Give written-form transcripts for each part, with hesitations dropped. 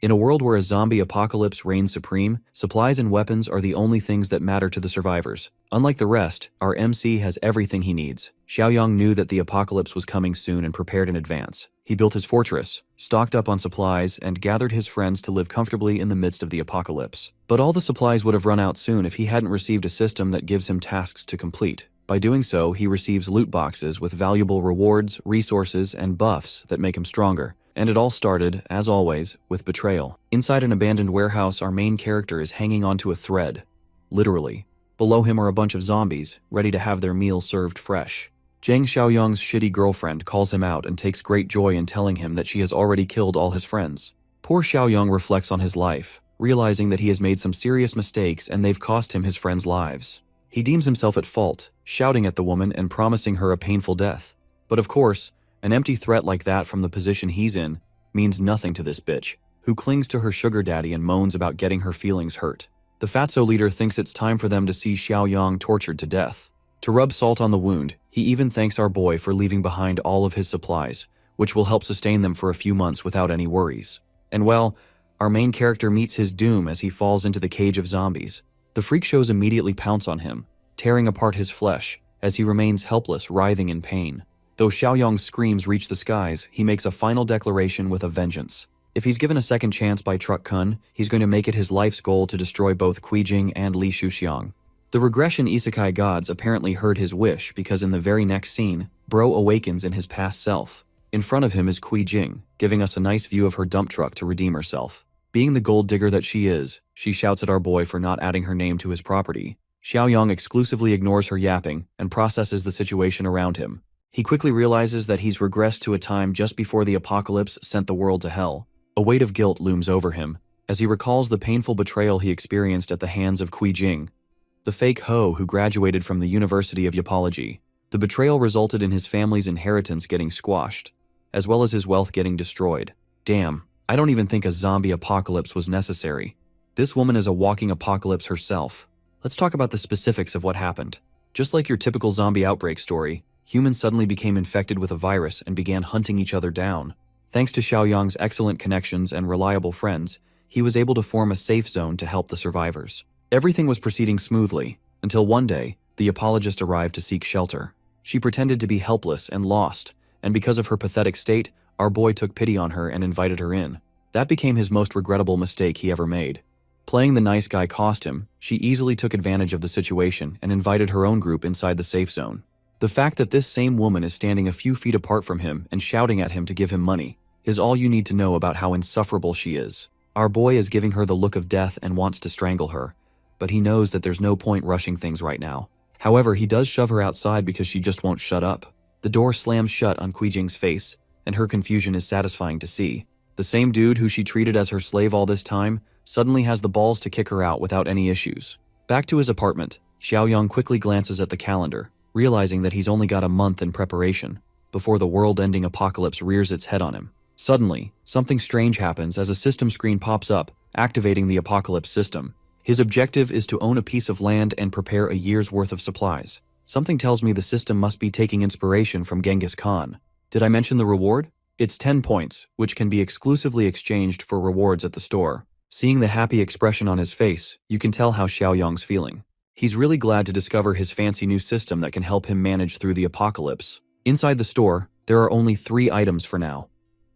In a world where a zombie apocalypse reigns supreme, supplies and weapons are the only things that matter to the survivors. Unlike the rest, our MC has everything he needs. Xiaoyang knew that the apocalypse was coming soon and prepared in advance. He built his fortress, stocked up on supplies, and gathered his friends to live comfortably in the midst of the apocalypse. But all the supplies would have run out soon if he hadn't received a system that gives him tasks to complete. By doing so, he receives loot boxes with valuable rewards, resources, and buffs that make him stronger. And it all started, as always, with betrayal. Inside an abandoned warehouse, our main character is hanging onto a thread. Literally. Below him are a bunch of zombies, ready to have their meal served fresh. Zhang Xiaoyang's shitty girlfriend calls him out and takes great joy in telling him that she has already killed all his friends. Poor Xiaoyang reflects on his life, realizing that he has made some serious mistakes and they've cost him his friends' lives. He deems himself at fault, shouting at the woman and promising her a painful death. But of course, an empty threat like that from the position he's in means nothing to this bitch, who clings to her sugar daddy and moans about getting her feelings hurt. The Fatso leader thinks it's time for them to see Xiaoyang tortured to death. To rub salt on the wound, he even thanks our boy for leaving behind all of his supplies, which will help sustain them for a few months without any worries. And well, our main character meets his doom as he falls into the cage of zombies. The freak shows immediately pounce on him, tearing apart his flesh, as he remains helpless, writhing in pain. Though Xiaoyang's screams reach the skies, he makes a final declaration with a vengeance. If he's given a second chance by Truck Kun, he's going to make it his life's goal to destroy both Kuijing and Li Shuxiang. The regression isekai gods apparently heard his wish because in the very next scene, Bro awakens in his past self. In front of him is Kuijing, giving us a nice view of her dump truck to redeem herself. Being the gold digger that she is, she shouts at our boy for not adding her name to his property. Xiaoyang exclusively ignores her yapping and processes the situation around him. He quickly realizes that he's regressed to a time just before the apocalypse sent the world to hell. A weight of guilt looms over him, as he recalls the painful betrayal he experienced at the hands of Kuijing, the fake hoe who graduated from the University of Yapology. The betrayal resulted in his family's inheritance getting squashed, as well as his wealth getting destroyed. Damn, I don't even think a zombie apocalypse was necessary. This woman is a walking apocalypse herself. Let's talk about the specifics of what happened. Just like your typical zombie outbreak story, humans suddenly became infected with a virus and began hunting each other down. Thanks to Xiaoyang's excellent connections and reliable friends, he was able to form a safe zone to help the survivors. Everything was proceeding smoothly, until one day, the apologist arrived to seek shelter. She pretended to be helpless and lost, and because of her pathetic state, our boy took pity on her and invited her in. That became his most regrettable mistake he ever made. Playing the nice guy cost him. She easily took advantage of the situation and invited her own group inside the safe zone. The fact that this same woman is standing a few feet apart from him and shouting at him to give him money is all you need to know about how insufferable she is. Our boy is giving her the look of death and wants to strangle her, but he knows that there's no point rushing things right now. However, he does shove her outside because she just won't shut up. The door slams shut on Kuijing's face, and her confusion is satisfying to see. The same dude who she treated as her slave all this time suddenly has the balls to kick her out without any issues. Back to his apartment, Xiaoyang quickly glances at the calendar, realizing that he's only got a month in preparation before the world-ending apocalypse rears its head on him. Suddenly, something strange happens as a system screen pops up, activating the apocalypse system. His objective is to own a piece of land and prepare a year's worth of supplies. Something tells me the system must be taking inspiration from Genghis Khan. Did I mention the reward? It's 10 points, which can be exclusively exchanged for rewards at the store. Seeing the happy expression on his face, you can tell how Xiaoyang's feeling. He's really glad to discover his fancy new system that can help him manage through the apocalypse. Inside the store, there are only 3 items for now: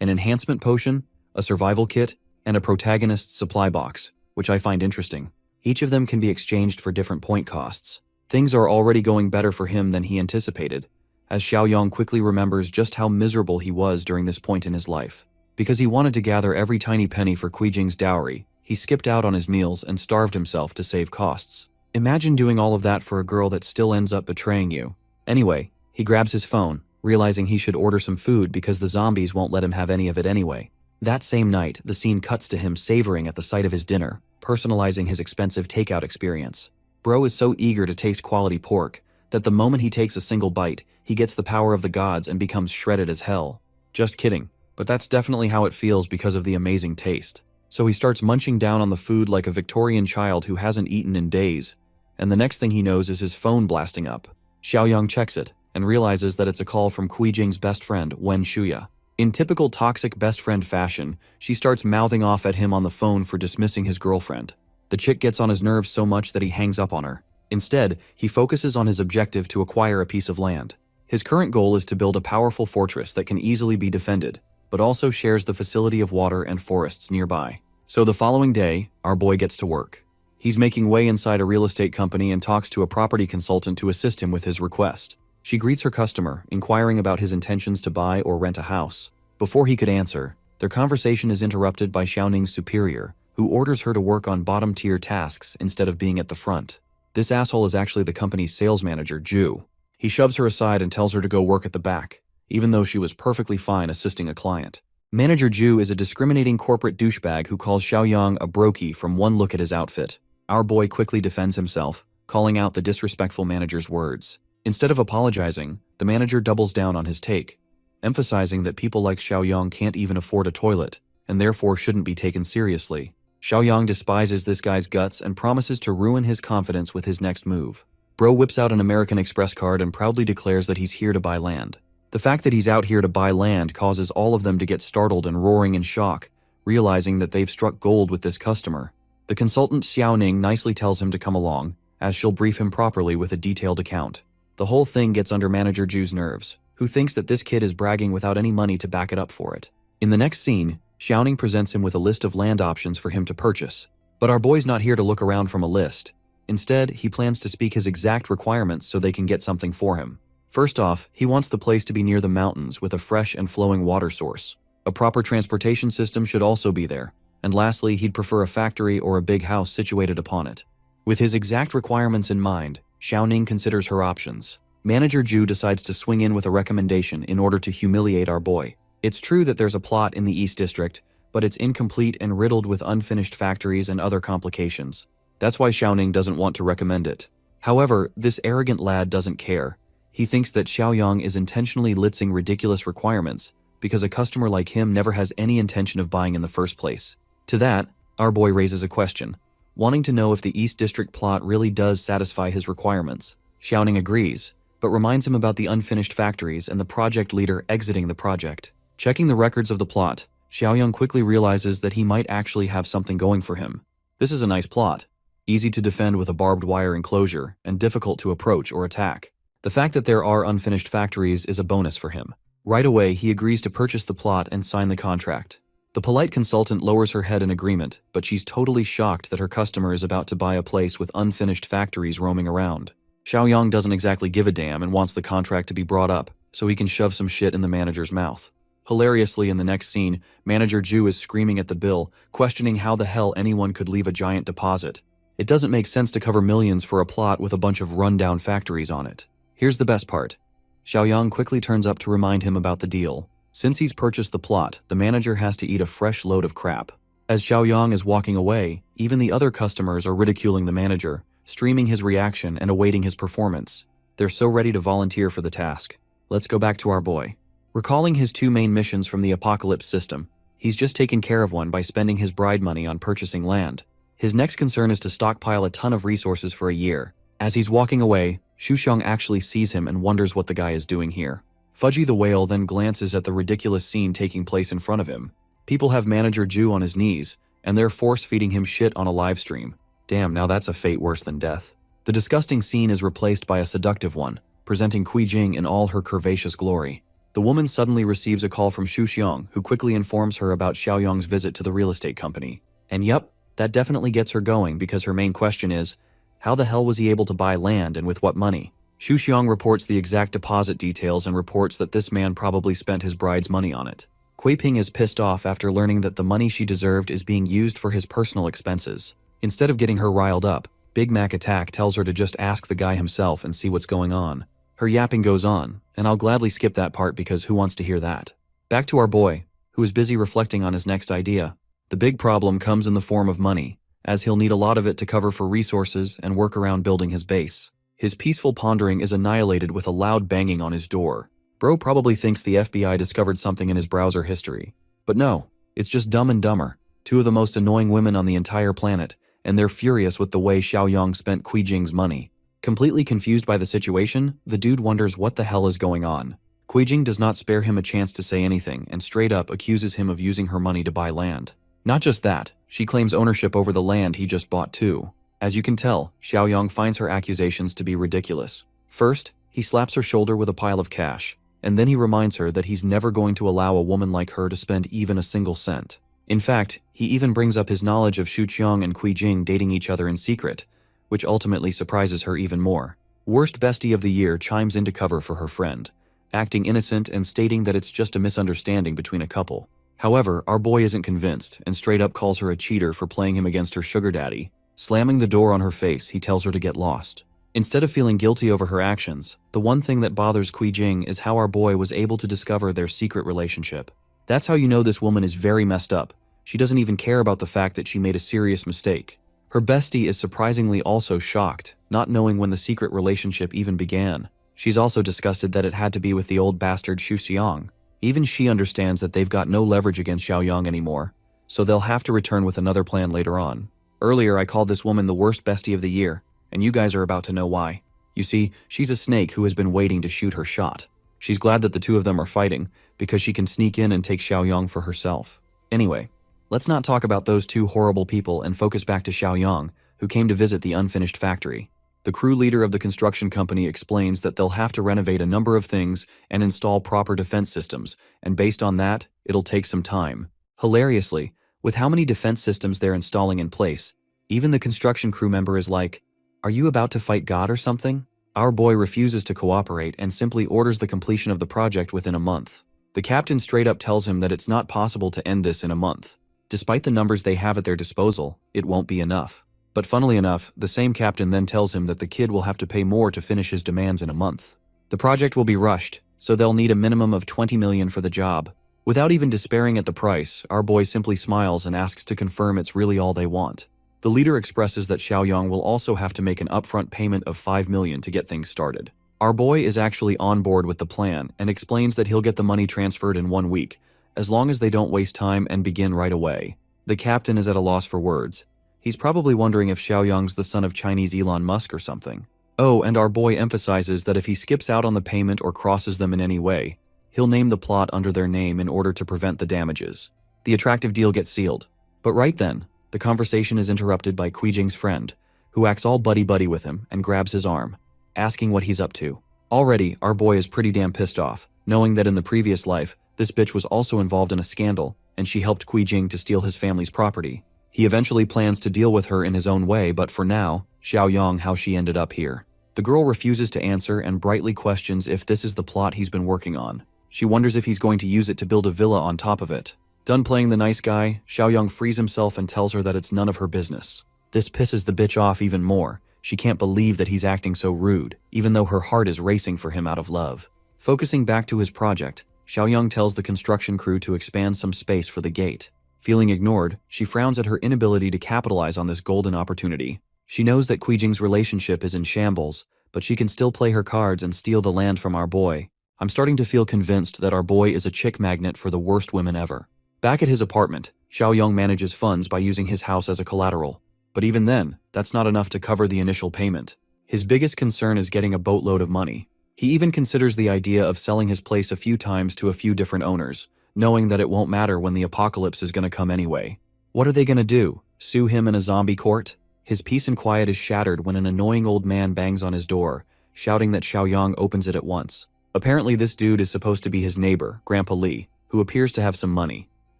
an enhancement potion, a survival kit, and a protagonist supply box, which I find interesting. Each of them can be exchanged for different point costs. Things are already going better for him than he anticipated, as Xiaoyang quickly remembers just how miserable he was during this point in his life. Because he wanted to gather every tiny penny for Kuijing's dowry, he skipped out on his meals and starved himself to save costs. Imagine doing all of that for a girl that still ends up betraying you. Anyway, he grabs his phone, realizing he should order some food because the zombies won't let him have any of it anyway. That same night, the scene cuts to him savoring at the sight of his dinner, personalizing his expensive takeout experience. Bro is so eager to taste quality pork that the moment he takes a single bite, he gets the power of the gods and becomes shredded as hell. Just kidding, but that's definitely how it feels because of the amazing taste. So he starts munching down on the food like a Victorian child who hasn't eaten in days, and the next thing he knows is his phone blasting up. Xiaoyang checks it and realizes that it's a call from Kuijing's best friend, Wen Shuya. In typical toxic best friend fashion, she starts mouthing off at him on the phone for dismissing his girlfriend. The chick gets on his nerves so much that he hangs up on her. Instead, he focuses on his objective to acquire a piece of land. His current goal is to build a powerful fortress that can easily be defended, but also shares the facility of water and forests nearby. So the following day, our boy gets to work. He's making way inside a real estate company and talks to a property consultant to assist him with his request. She greets her customer, inquiring about his intentions to buy or rent a house. Before he could answer, their conversation is interrupted by Xiaoning's superior, who orders her to work on bottom-tier tasks instead of being at the front. This asshole is actually the company's sales manager, Ju. He shoves her aside and tells her to go work at the back, even though she was perfectly fine assisting a client. Manager Ju is a discriminating corporate douchebag who calls Xiaoyang a brokey from one look at his outfit. Our boy quickly defends himself, calling out the disrespectful manager's words. Instead of apologizing, the manager doubles down on his take, emphasizing that people like Xiaoyang can't even afford a toilet, and therefore shouldn't be taken seriously. Xiaoyang despises this guy's guts and promises to ruin his confidence with his next move. Bro whips out an American Express card and proudly declares that he's here to buy land. The fact that he's out here to buy land causes all of them to get startled and roaring in shock, realizing that they've struck gold with this customer. The consultant Xiaoning nicely tells him to come along, as she'll brief him properly with a detailed account. The whole thing gets under Manager Ju's nerves, who thinks that this kid is bragging without any money to back it up for it. In the next scene, Xiaoning presents him with a list of land options for him to purchase. But our boy's not here to look around from a list. Instead, he plans to speak his exact requirements so they can get something for him. First off, he wants the place to be near the mountains with a fresh and flowing water source. A proper transportation system should also be there. And lastly, he'd prefer a factory or a big house situated upon it. With his exact requirements in mind, Xiaoning considers her options. Manager Ju decides to swing in with a recommendation in order to humiliate our boy. It's true that there's a plot in the East District, but it's incomplete and riddled with unfinished factories and other complications. That's why Xiaoning doesn't want to recommend it. However, this arrogant lad doesn't care. He thinks that Xiaoyang is intentionally litzing ridiculous requirements because a customer like him never has any intention of buying in the first place. To that, our boy raises a question, wanting to know if the East District plot really does satisfy his requirements. Xiaoning agrees, but reminds him about the unfinished factories and the project leader exiting the project. Checking the records of the plot, Xiaoyang quickly realizes that he might actually have something going for him. This is a nice plot, easy to defend with a barbed wire enclosure and difficult to approach or attack. The fact that there are unfinished factories is a bonus for him. Right away, he agrees to purchase the plot and sign the contract. The polite consultant lowers her head in agreement, but she's totally shocked that her customer is about to buy a place with unfinished factories roaming around. Xiaoyang doesn't exactly give a damn and wants the contract to be brought up, so he can shove some shit in the manager's mouth. Hilariously, in the next scene, Manager Ju is screaming at the bill, questioning how the hell anyone could leave a giant deposit. It doesn't make sense to cover millions for a plot with a bunch of rundown factories on it. Here's the best part. Xiaoyang quickly turns up to remind him about the deal. Since he's purchased the plot, the manager has to eat a fresh load of crap. As Xiaoyang is walking away, even the other customers are ridiculing the manager, streaming his reaction and awaiting his performance. They're so ready to volunteer for the task. Let's go back to our boy. Recalling his two main missions from the Apocalypse system, he's just taken care of one by spending his bride money on purchasing land. His next concern is to stockpile a ton of resources for a year. As he's walking away, Shuxiang actually sees him and wonders what the guy is doing here. Fudgy the whale then glances at the ridiculous scene taking place in front of him. People have Manager Ju on his knees, and they're force-feeding him shit on a live stream. Damn, now that's a fate worse than death. The disgusting scene is replaced by a seductive one, presenting Kui Jing in all her curvaceous glory. The woman suddenly receives a call from Shuxiang, who quickly informs her about Xiaoyang's visit to the real estate company. And yep, that definitely gets her going because her main question is, how the hell was he able to buy land and with what money? Shuxiang reports the exact deposit details and reports that this man probably spent his bride's money on it. Kui Ping is pissed off after learning that the money she deserved is being used for his personal expenses. Instead of getting her riled up, Big Mac Attack tells her to just ask the guy himself and see what's going on. Her yapping goes on, and I'll gladly skip that part because who wants to hear that? Back to our boy, who is busy reflecting on his next idea. The big problem comes in the form of money, as he'll need a lot of it to cover for resources and work around building his base. His peaceful pondering is annihilated with a loud banging on his door. Bro probably thinks the FBI discovered something in his browser history. But no, it's just Dumb and Dumber, two of the most annoying women on the entire planet, and they're furious with the way Xiaoyang spent Kui Jing's money. Completely confused by the situation, the dude wonders what the hell is going on. Jing does not spare him a chance to say anything and straight up accuses him of using her money to buy land. Not just that, she claims ownership over the land he just bought too. As you can tell, Xiaoyang finds her accusations to be ridiculous. First, he slaps her shoulder with a pile of cash, and then he reminds her that he's never going to allow a woman like her to spend even a single cent. In fact, he even brings up his knowledge of Xiang and Jing dating each other in secret, which ultimately surprises her even more. Worst bestie of the year chimes in to cover for her friend, acting innocent and stating that it's just a misunderstanding between a couple. However, our boy isn't convinced and straight up calls her a cheater for playing him against her sugar daddy. Slamming the door on her face, he tells her to get lost. Instead of feeling guilty over her actions, the one thing that bothers Jing is how our boy was able to discover their secret relationship. That's how you know this woman is very messed up. She doesn't even care about the fact that she made a serious mistake. Her bestie is surprisingly also shocked, not knowing when the secret relationship even began. She's also disgusted that it had to be with the old bastard Xiang. Even she understands that they've got no leverage against Xiaoyang anymore, so they'll have to return with another plan later on. Earlier I called this woman the worst bestie of the year, and you guys are about to know why. You see, she's a snake who has been waiting to shoot her shot. She's glad that the two of them are fighting, because she can sneak in and take Xiaoyang for herself. Anyway, let's not talk about those two horrible people and focus back to Xiaoyang, who came to visit the unfinished factory. The crew leader of the construction company explains that they'll have to renovate a number of things and install proper defense systems, and based on that, it'll take some time. Hilariously, with how many defense systems they're installing in place, even the construction crew member is like, "Are you about to fight God or something?" Our boy refuses to cooperate and simply orders the completion of the project within a month. The captain straight up tells him that it's not possible to end this in a month. Despite the numbers they have at their disposal, it won't be enough. But funnily enough, the same captain then tells him that the kid will have to pay more to finish his demands in a month. The project will be rushed, so they'll need a minimum of 20 million for the job. Without even despairing at the price, our boy simply smiles and asks to confirm it's really all they want. The leader expresses that Xiaoyang will also have to make an upfront payment of 5 million to get things started. Our boy is actually on board with the plan and explains that he'll get the money transferred in 1 week, as long as they don't waste time and begin right away. The captain is at a loss for words. He's probably wondering if Xiaoyang's the son of Chinese Elon Musk or something. Oh, and our boy emphasizes that if he skips out on the payment or crosses them in any way, he'll name the plot under their name in order to prevent the damages. The attractive deal gets sealed. But right then, the conversation is interrupted by Jing's friend, who acts all buddy-buddy with him and grabs his arm, asking what he's up to. Already, our boy is pretty damn pissed off, knowing that in the previous life, this bitch was also involved in a scandal, and she helped Jing to steal his family's property. He eventually plans to deal with her in his own way, but for now, Xiaoyang how she ended up here. The girl refuses to answer and brightly questions if this is the plot he's been working on. She wonders if he's going to use it to build a villa on top of it. Done playing the nice guy, Xiaoyang frees himself and tells her that it's none of her business. This pisses the bitch off even more. She can't believe that he's acting so rude, even though her heart is racing for him out of love. Focusing back to his project, Xiaoyang tells the construction crew to expand some space for the gate. Feeling ignored, she frowns at her inability to capitalize on this golden opportunity. She knows that Jing's relationship is in shambles, but she can still play her cards and steal the land from our boy. I'm starting to feel convinced that our boy is a chick magnet for the worst women ever. Back at his apartment, Xiaoyang manages funds by using his house as a collateral. But even then, that's not enough to cover the initial payment. His biggest concern is getting a boatload of money. He even considers the idea of selling his place a few times to a few different owners, knowing that it won't matter when the apocalypse is going to come anyway. What are they going to do? Sue him in a zombie court? His peace and quiet is shattered when an annoying old man bangs on his door, shouting that Xiaoyang opens it at once. Apparently this dude is supposed to be his neighbor, Grandpa Li, who appears to have some money.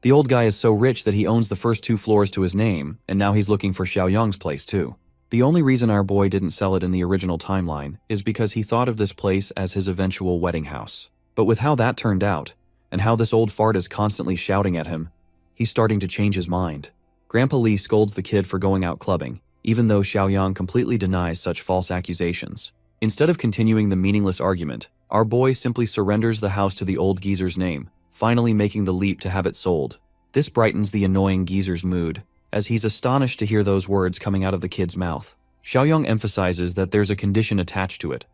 The old guy is so rich that he owns the first 2 floors to his name, and now he's looking for Xiaoyang's place too. The only reason our boy didn't sell it in the original timeline is because he thought of this place as his eventual wedding house. But with how that turned out, and how this old fart is constantly shouting at him, he's starting to change his mind. Grandpa Li scolds the kid for going out clubbing, even though Xiaoyang completely denies such false accusations. Instead of continuing the meaningless argument, our boy simply surrenders the house to the old geezer's name, finally making the leap to have it sold. This brightens the annoying geezer's mood, as he's astonished to hear those words coming out of the kid's mouth. Xiaoyang emphasizes that there's a condition attached to it.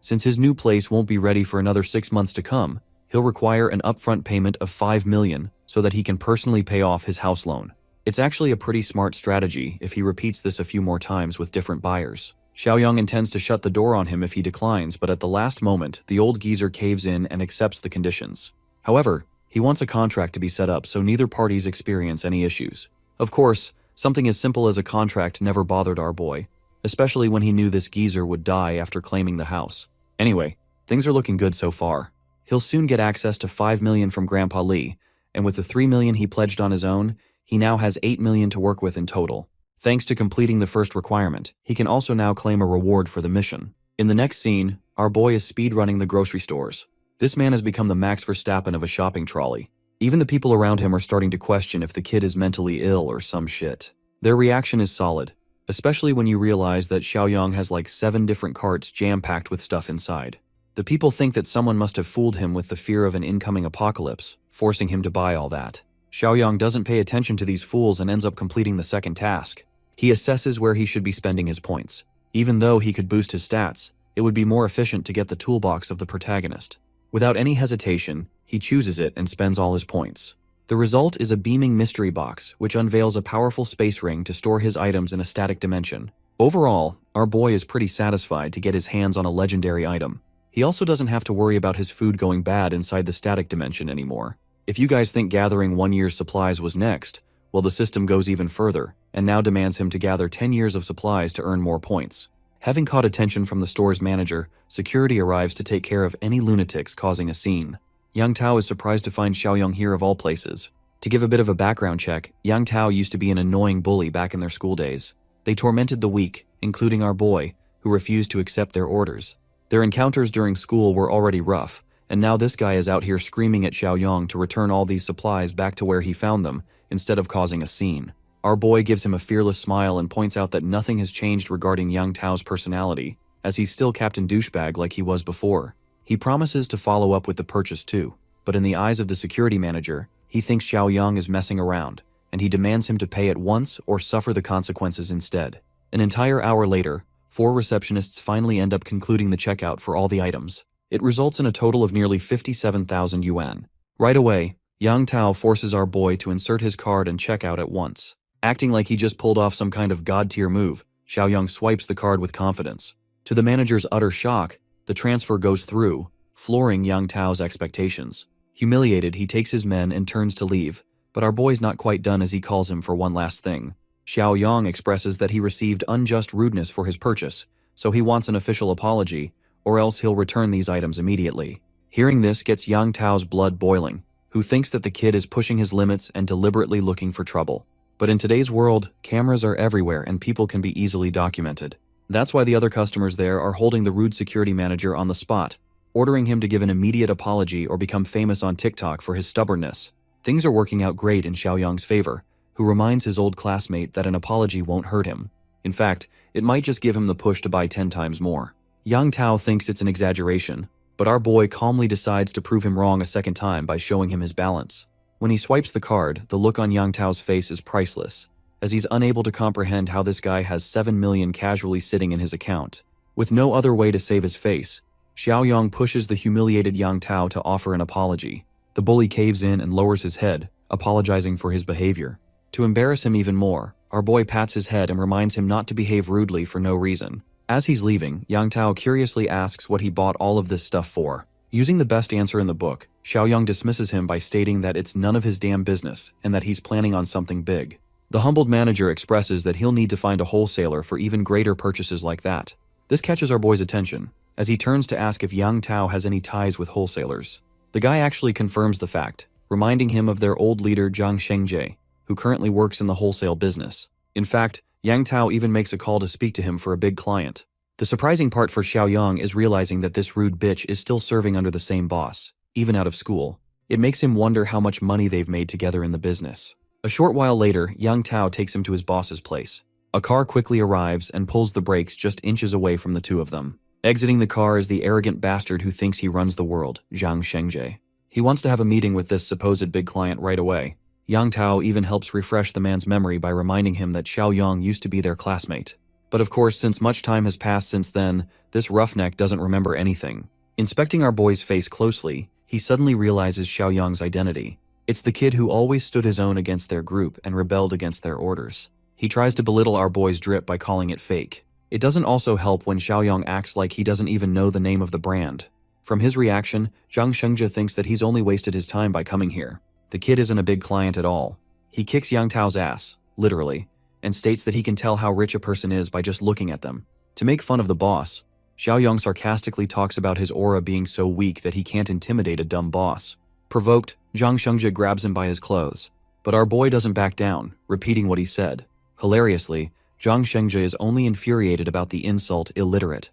Since his new place won't be ready for another 6 months to come, he'll require an upfront payment of 5 million so that he can personally pay off his house loan. It's actually a pretty smart strategy if he repeats this a few more times with different buyers. Xiaoyang intends to shut the door on him if he declines, but at the last moment, the old geezer caves in and accepts the conditions. However, he wants a contract to be set up so neither parties experience any issues. Of course, something as simple as a contract never bothered our boy, especially when he knew this geezer would die after claiming the house. Anyway, things are looking good so far. He'll soon get access to 5 million from Grandpa Lee, and with the 3 million he pledged on his own, he now has 8 million to work with in total. Thanks to completing the first requirement, he can also now claim a reward for the mission. In the next scene, our boy is speedrunning the grocery stores. This man has become the Max Verstappen of a shopping trolley. Even the people around him are starting to question if the kid is mentally ill or some shit. Their reaction is solid, especially when you realize that Xiaoyang has like 7 different carts jam-packed with stuff inside. The people think that someone must have fooled him with the fear of an incoming apocalypse, forcing him to buy all that. Xiaoyang doesn't pay attention to these fools and ends up completing the second task. He assesses where he should be spending his points. Even though he could boost his stats, it would be more efficient to get the toolbox of the protagonist. Without any hesitation, he chooses it and spends all his points. The result is a beaming mystery box, which unveils a powerful space ring to store his items in a static dimension. Overall, our boy is pretty satisfied to get his hands on a legendary item. He also doesn't have to worry about his food going bad inside the static dimension anymore. If you guys think gathering 1 year's supplies was next, well, the system goes even further, and now demands him to gather 10 years of supplies to earn more points. Having caught attention from the store's manager, security arrives to take care of any lunatics causing a scene. Yang Tao is surprised to find Xiaoyang here of all places. To give a bit of a background check, Yang Tao used to be an annoying bully back in their school days. They tormented the weak, including our boy, who refused to accept their orders. Their encounters during school were already rough, and now this guy is out here screaming at Xiaoyang to return all these supplies back to where he found them, instead of causing a scene. Our boy gives him a fearless smile and points out that nothing has changed regarding Yang Tao's personality, as he's still Captain Douchebag like he was before. He promises to follow up with the purchase too, but in the eyes of the security manager, he thinks Xiaoyang is messing around, and he demands him to pay at once or suffer the consequences instead. An entire hour later, 4 receptionists finally end up concluding the checkout for all the items. It results in a total of nearly 57,000 yuan. Right away, Yang Tao forces our boy to insert his card and check out at once. Acting like he just pulled off some kind of god-tier move, Xiaoyang swipes the card with confidence. To the manager's utter shock, the transfer goes through, flooring Yang Tao's expectations. Humiliated, he takes his men and turns to leave, but our boy's not quite done as he calls him for one last thing. Xiaoyang expresses that he received unjust rudeness for his purchase, so he wants an official apology, or else he'll return these items immediately. Hearing this gets Yang Tao's blood boiling, who thinks that the kid is pushing his limits and deliberately looking for trouble. But in today's world, cameras are everywhere and people can be easily documented. That's why the other customers there are holding the rude security manager on the spot, ordering him to give an immediate apology or become famous on TikTok for his stubbornness. Things are working out great in Xiaoyang's favor, who reminds his old classmate that an apology won't hurt him. In fact, it might just give him the push to buy 10 times more. Yang Tao thinks it's an exaggeration, but our boy calmly decides to prove him wrong a second time by showing him his balance. When he swipes the card, the look on Yang Tao's face is priceless, as he's unable to comprehend how this guy has 7 million casually sitting in his account. With no other way to save his face, Xiaoyang pushes the humiliated Yang Tao to offer an apology. The bully caves in and lowers his head, apologizing for his behavior. To embarrass him even more, our boy pats his head and reminds him not to behave rudely for no reason. As he's leaving, Yang Tao curiously asks what he bought all of this stuff for. Using the best answer in the book, Xiaoyang dismisses him by stating that it's none of his damn business and that he's planning on something big. The humbled manager expresses that he'll need to find a wholesaler for even greater purchases like that. This catches our boy's attention, as he turns to ask if Yang Tao has any ties with wholesalers. The guy actually confirms the fact, reminding him of their old leader Zhang Shengjie, who currently works in the wholesale business. In fact, Yang Tao even makes a call to speak to him for a big client. The surprising part for Xiaoyang is realizing that this rude bitch is still serving under the same boss, even out of school. It makes him wonder how much money they've made together in the business. A short while later, Yang Tao takes him to his boss's place. A car quickly arrives and pulls the brakes just inches away from the two of them. Exiting the car is the arrogant bastard who thinks he runs the world, Zhang Shengjie. He wants to have a meeting with this supposed big client right away. Yang Tao even helps refresh the man's memory by reminding him that Xiaoyang used to be their classmate. But of course, since much time has passed since then, this roughneck doesn't remember anything. Inspecting our boy's face closely, he suddenly realizes Xiaoyang's identity. It's the kid who always stood his own against their group and rebelled against their orders. He tries to belittle our boy's drip by calling it fake. It doesn't also help when Xiaoyong acts like he doesn't even know the name of the brand. From his reaction, Zhang Shengzhe thinks that he's only wasted his time by coming here. The kid isn't a big client at all. He kicks Yang Tao's ass, literally, and states that he can tell how rich a person is by just looking at them. To make fun of the boss, Xiaoyong sarcastically talks about his aura being so weak that he can't intimidate a dumb boss. Provoked, Zhang Shengzhe grabs him by his clothes. But our boy doesn't back down, repeating what he said. Hilariously, Zhang Shengzhe is only infuriated about the insult illiterate.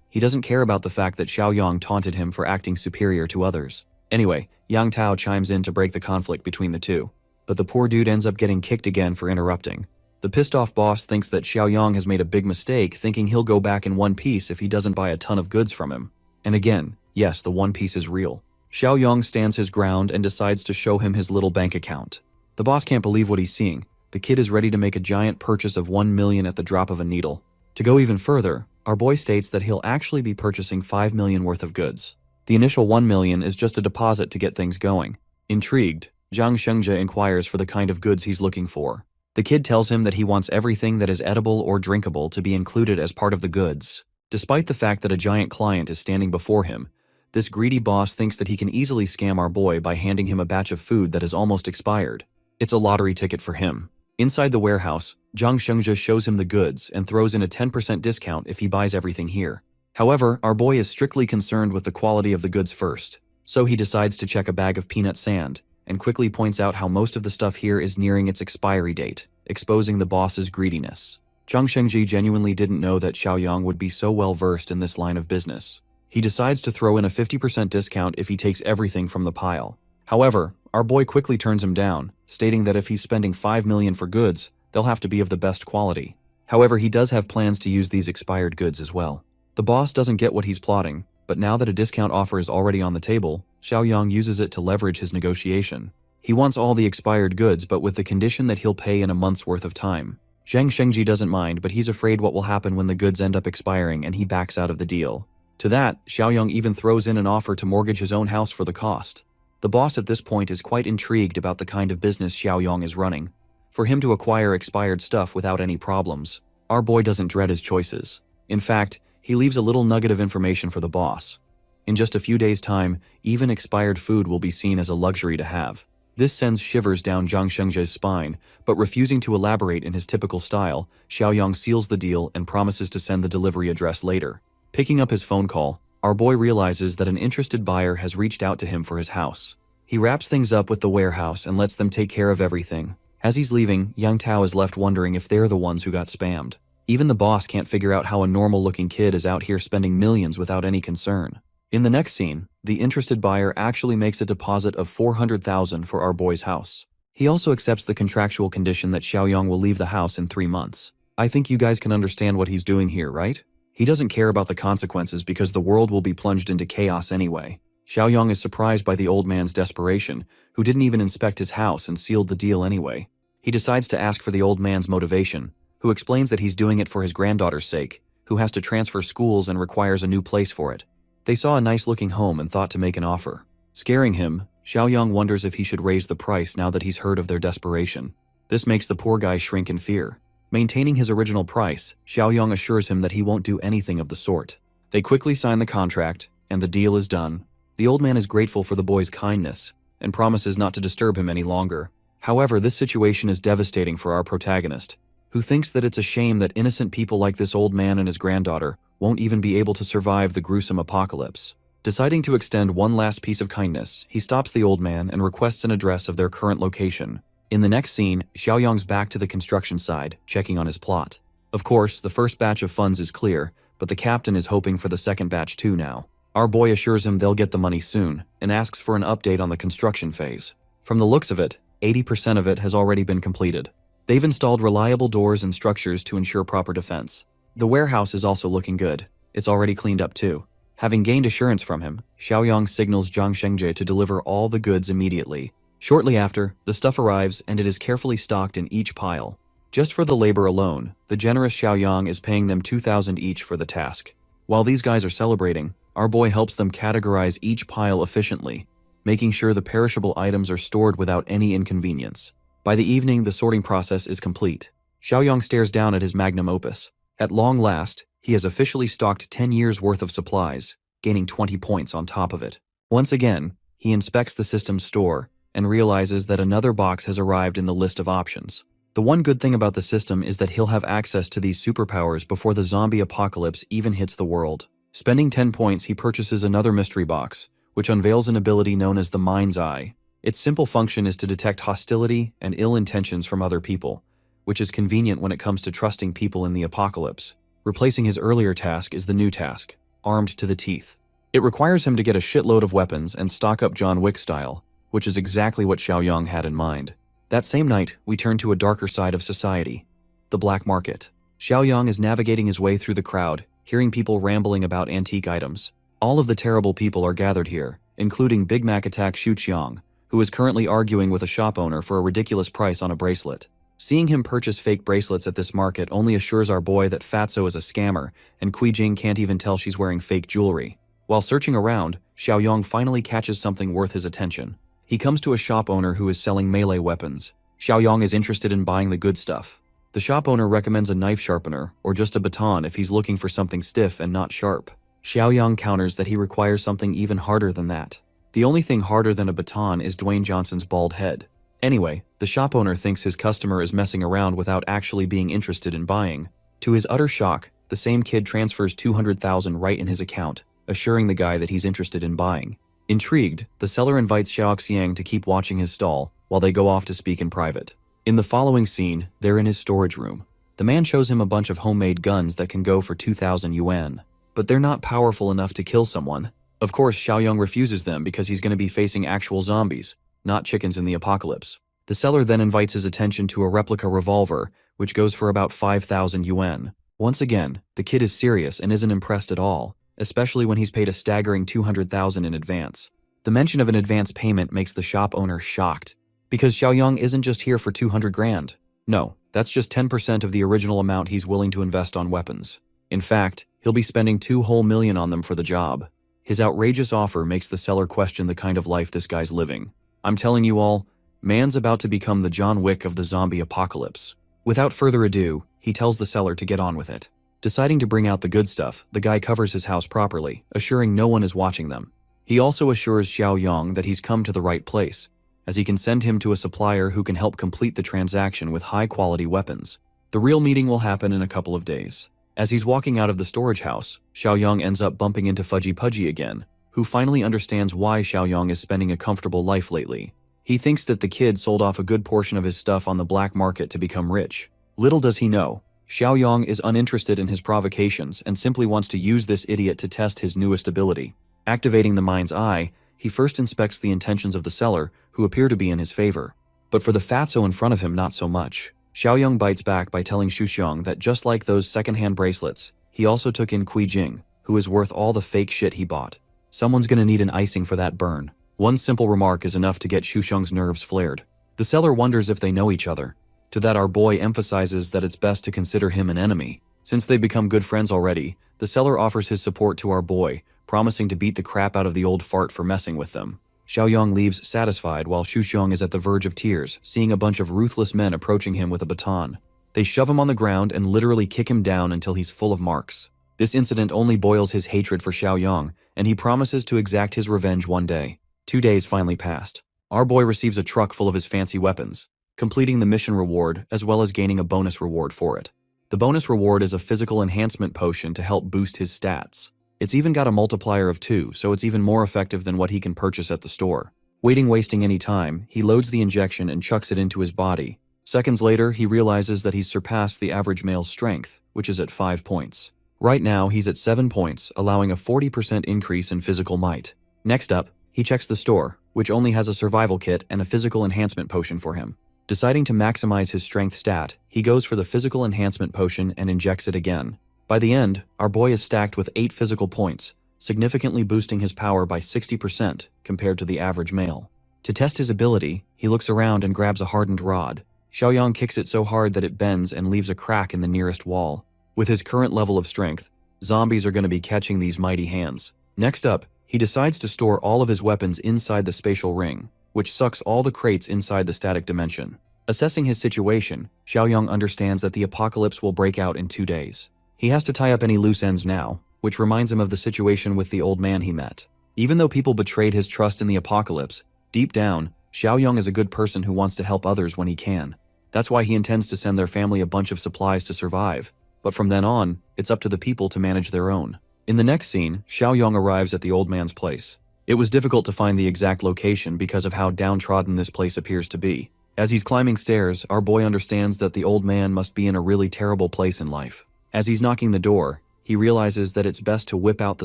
He doesn't care about the fact that Xiaoyong taunted him for acting superior to others. Anyway, Yang Tao chimes in to break the conflict between the two. But the poor dude ends up getting kicked again for interrupting. The pissed-off boss thinks that Xiaoyong has made a big mistake, thinking he'll go back in one piece if he doesn't buy a ton of goods from him. And again, yes, the one piece is real. Xiaoyong stands his ground and decides to show him his little bank account. The boss can't believe what he's seeing. The kid is ready to make a giant purchase of 1 million at the drop of a needle. To go even further, our boy states that he'll actually be purchasing 5 million worth of goods. The initial 1 million is just a deposit to get things going. Intrigued, Zhang Shengzhe inquires for the kind of goods he's looking for. The kid tells him that he wants everything that is edible or drinkable to be included as part of the goods. Despite the fact that a giant client is standing before him, this greedy boss thinks that he can easily scam our boy by handing him a batch of food that is almost expired. It's a lottery ticket for him. Inside the warehouse, Zhang Shengzhe shows him the goods and throws in a 10% discount if he buys everything here. However, our boy is strictly concerned with the quality of the goods first, so he decides to check a bag of peanut sand, and quickly points out how most of the stuff here is nearing its expiry date, exposing the boss's greediness. Zhang Shengzhi genuinely didn't know that Xiaoyong would be so well versed in this line of business. He decides to throw in a 50% discount if he takes everything from the pile. However, our boy quickly turns him down, stating that if he's spending 5 million for goods, they'll have to be of the best quality. However, he does have plans to use these expired goods as well. The boss doesn't get what he's plotting, but now that a discount offer is already on the table, Xiaoyong uses it to leverage his negotiation. He wants all the expired goods, but with the condition that he'll pay in a month's worth of time. Zhang Shengji doesn't mind, but he's afraid what will happen when the goods end up expiring and he backs out of the deal. To that, Xiaoyong even throws in an offer to mortgage his own house for the cost. The boss at this point is quite intrigued about the kind of business Xiaoyong is running. For him to acquire expired stuff without any problems, our boy doesn't dread his choices. In fact, he leaves a little nugget of information for the boss. In just a few days' time, even expired food will be seen as a luxury to have. This sends shivers down Zhang Shengzhe's spine, but refusing to elaborate in his typical style, Xiaoyong seals the deal and promises to send the delivery address later. Picking up his phone call, our boy realizes that an interested buyer has reached out to him for his house. He wraps things up with the warehouse and lets them take care of everything. As he's leaving, Yang Tao is left wondering if they're the ones who got spammed. Even the boss can't figure out how a normal-looking kid is out here spending millions without any concern. In the next scene, the interested buyer actually makes a deposit of 400,000 for our boy's house. He also accepts the contractual condition that Xiaoyong will leave the house in 3 months. I think you guys can understand what he's doing here, right? He doesn't care about the consequences because the world will be plunged into chaos anyway. Xiaoyong is surprised by the old man's desperation, who didn't even inspect his house and sealed the deal anyway. He decides to ask for the old man's motivation, who explains that he's doing it for his granddaughter's sake, who has to transfer schools and requires a new place for it. They saw a nice-looking home and thought to make an offer. Scaring him, Xiaoyong wonders if he should raise the price now that he's heard of their desperation. This makes the poor guy shrink in fear. Maintaining his original price, Xiaoyong assures him that he won't do anything of the sort. They quickly sign the contract, and the deal is done. The old man is grateful for the boy's kindness, and promises not to disturb him any longer. However, this situation is devastating for our protagonist, who thinks that it's a shame that innocent people like this old man and his granddaughter won't even be able to survive the gruesome apocalypse. Deciding to extend one last piece of kindness, he stops the old man and requests an address of their current location. In the next scene, Xiaoyong's back to the construction side, checking on his plot. Of course, the first batch of funds is clear, but the captain is hoping for the second batch too now. Our boy assures him they'll get the money soon, and asks for an update on the construction phase. From the looks of it, 80% of it has already been completed. They've installed reliable doors and structures to ensure proper defense. The warehouse is also looking good. It's already cleaned up too. Having gained assurance from him, Xiaoyong signals Zhang Shengzhe to deliver all the goods immediately. Shortly after, the stuff arrives and it is carefully stocked in each pile. Just for the labor alone, the generous Xiaoyong is paying them 2,000 each for the task. While these guys are celebrating, our boy helps them categorize each pile efficiently, making sure the perishable items are stored without any inconvenience. By the evening, the sorting process is complete. Xiaoyong stares down at his magnum opus. At long last, he has officially stocked 10 years' worth of supplies, gaining 20 points on top of it. Once again, he inspects the system's store and realizes that another box has arrived in the list of options. The one good thing about the system is that he'll have access to these superpowers before the zombie apocalypse even hits the world. Spending 10 points, he purchases another mystery box, which unveils an ability known as the Mind's Eye. Its simple function is to detect hostility and ill intentions from other people, which is convenient when it comes to trusting people in the apocalypse. Replacing his earlier task is the new task, Armed to the Teeth. It requires him to get a shitload of weapons and stock up John Wick style, which is exactly what Xiaoyang had in mind. That same night, we turn to a darker side of society, the black market. Xiaoyang is navigating his way through the crowd, hearing people rambling about antique items. All of the terrible people are gathered here, including Big Mac Attack Xuqiang, who is currently arguing with a shop owner for a ridiculous price on a bracelet. Seeing him purchase fake bracelets at this market only assures our boy that Fatso is a scammer, and Jing can't even tell she's wearing fake jewelry. While searching around, Xiaoyang finally catches something worth his attention. He comes to a shop owner who is selling melee weapons. Xiaoyang is interested in buying the good stuff. The shop owner recommends a knife sharpener, or just a baton if he's looking for something stiff and not sharp. Xiaoyang counters that he requires something even harder than that. The only thing harder than a baton is Dwayne Johnson's bald head. Anyway, the shop owner thinks his customer is messing around without actually being interested in buying. To his utter shock, the same kid transfers 200,000 right in his account, assuring the guy that he's interested in buying. Intrigued, the seller invites Xiaoxiang to keep watching his stall while they go off to speak in private. In the following scene, they're in his storage room. The man shows him a bunch of homemade guns that can go for 2,000 yuan. But they're not powerful enough to kill someone. Of course, Xiaoyang refuses them because he's going to be facing actual zombies, not chickens in the apocalypse. The seller then invites his attention to a replica revolver, which goes for about 5,000 yuan. Once again, the kid is serious and isn't impressed at all, especially when he's paid a staggering 200,000 in advance. The mention of an advance payment makes the shop owner shocked, because Xiaoyang isn't just here for 200 grand. No, that's just 10% of the original amount he's willing to invest on weapons. In fact, he'll be spending 2 whole million on them for the job. His outrageous offer makes the seller question the kind of life this guy's living. I'm telling you all, man's about to become the John Wick of the zombie apocalypse. Without further ado, he tells the seller to get on with it. Deciding to bring out the good stuff, the guy covers his house properly, assuring no one is watching them. He also assures Xiaoyang that he's come to the right place, as he can send him to a supplier who can help complete the transaction with high-quality weapons. The real meeting will happen in a couple of days. As he's walking out of the storage house, Xiaoyang ends up bumping into Fudgy Pudgy again, who finally understands why Xiaoyang is spending a comfortable life lately. He thinks that the kid sold off a good portion of his stuff on the black market to become rich. Little does he know, Xiaoyang is uninterested in his provocations and simply wants to use this idiot to test his newest ability. Activating the Mind's Eye, he first inspects the intentions of the seller, who appear to be in his favor. But for the fatso in front of him, not so much. Xiaoyang bites back by telling Xuxiang that just like those second-hand bracelets, he also took in Jing, who is worth all the fake shit he bought. Someone's gonna need an icing for that burn. One simple remark is enough to get Xuxiang's nerves flared. The seller wonders if they know each other. To that, our boy emphasizes that it's best to consider him an enemy. Since they've become good friends already, the seller offers his support to our boy, promising to beat the crap out of the old fart for messing with them. Xiaoyang leaves satisfied while Xuxiang is at the verge of tears, seeing a bunch of ruthless men approaching him with a baton. They shove him on the ground and literally kick him down until he's full of marks. This incident only boils his hatred for Xiaoyang, and he promises to exact his revenge one day. 2 days finally passed. Our boy receives a truck full of his fancy weapons, completing the mission reward as well as gaining a bonus reward for it. The bonus reward is a physical enhancement potion to help boost his stats. It's even got a multiplier of 2, so it's even more effective than what he can purchase at the store. Wasting any time, he loads the injection and chucks it into his body. Seconds later, he realizes that he's surpassed the average male's strength, which is at 5 points. Right now, he's at 7 points, allowing a 40% increase in physical might. Next up, he checks the store, which only has a survival kit and a physical enhancement potion for him. Deciding to maximize his strength stat, he goes for the physical enhancement potion and injects it again. By the end, our boy is stacked with 8 physical points, significantly boosting his power by 60% compared to the average male. To test his ability, he looks around and grabs a hardened rod. Xiaoyang kicks it so hard that it bends and leaves a crack in the nearest wall. With his current level of strength, zombies are going to be catching these mighty hands. Next up, he decides to store all of his weapons inside the spatial ring, which sucks all the crates inside the static dimension. Assessing his situation, Xiaoyang understands that the apocalypse will break out in 2 days. He has to tie up any loose ends now, which reminds him of the situation with the old man he met. Even though people betrayed his trust in the apocalypse, deep down, Xiaoyong is a good person who wants to help others when he can. That's why he intends to send their family a bunch of supplies to survive. But from then on, it's up to the people to manage their own. In the next scene, Xiaoyong arrives at the old man's place. It was difficult to find the exact location because of how downtrodden this place appears to be. As he's climbing stairs, our boy understands that the old man must be in a really terrible place in life. As he's knocking the door, he realizes that it's best to whip out the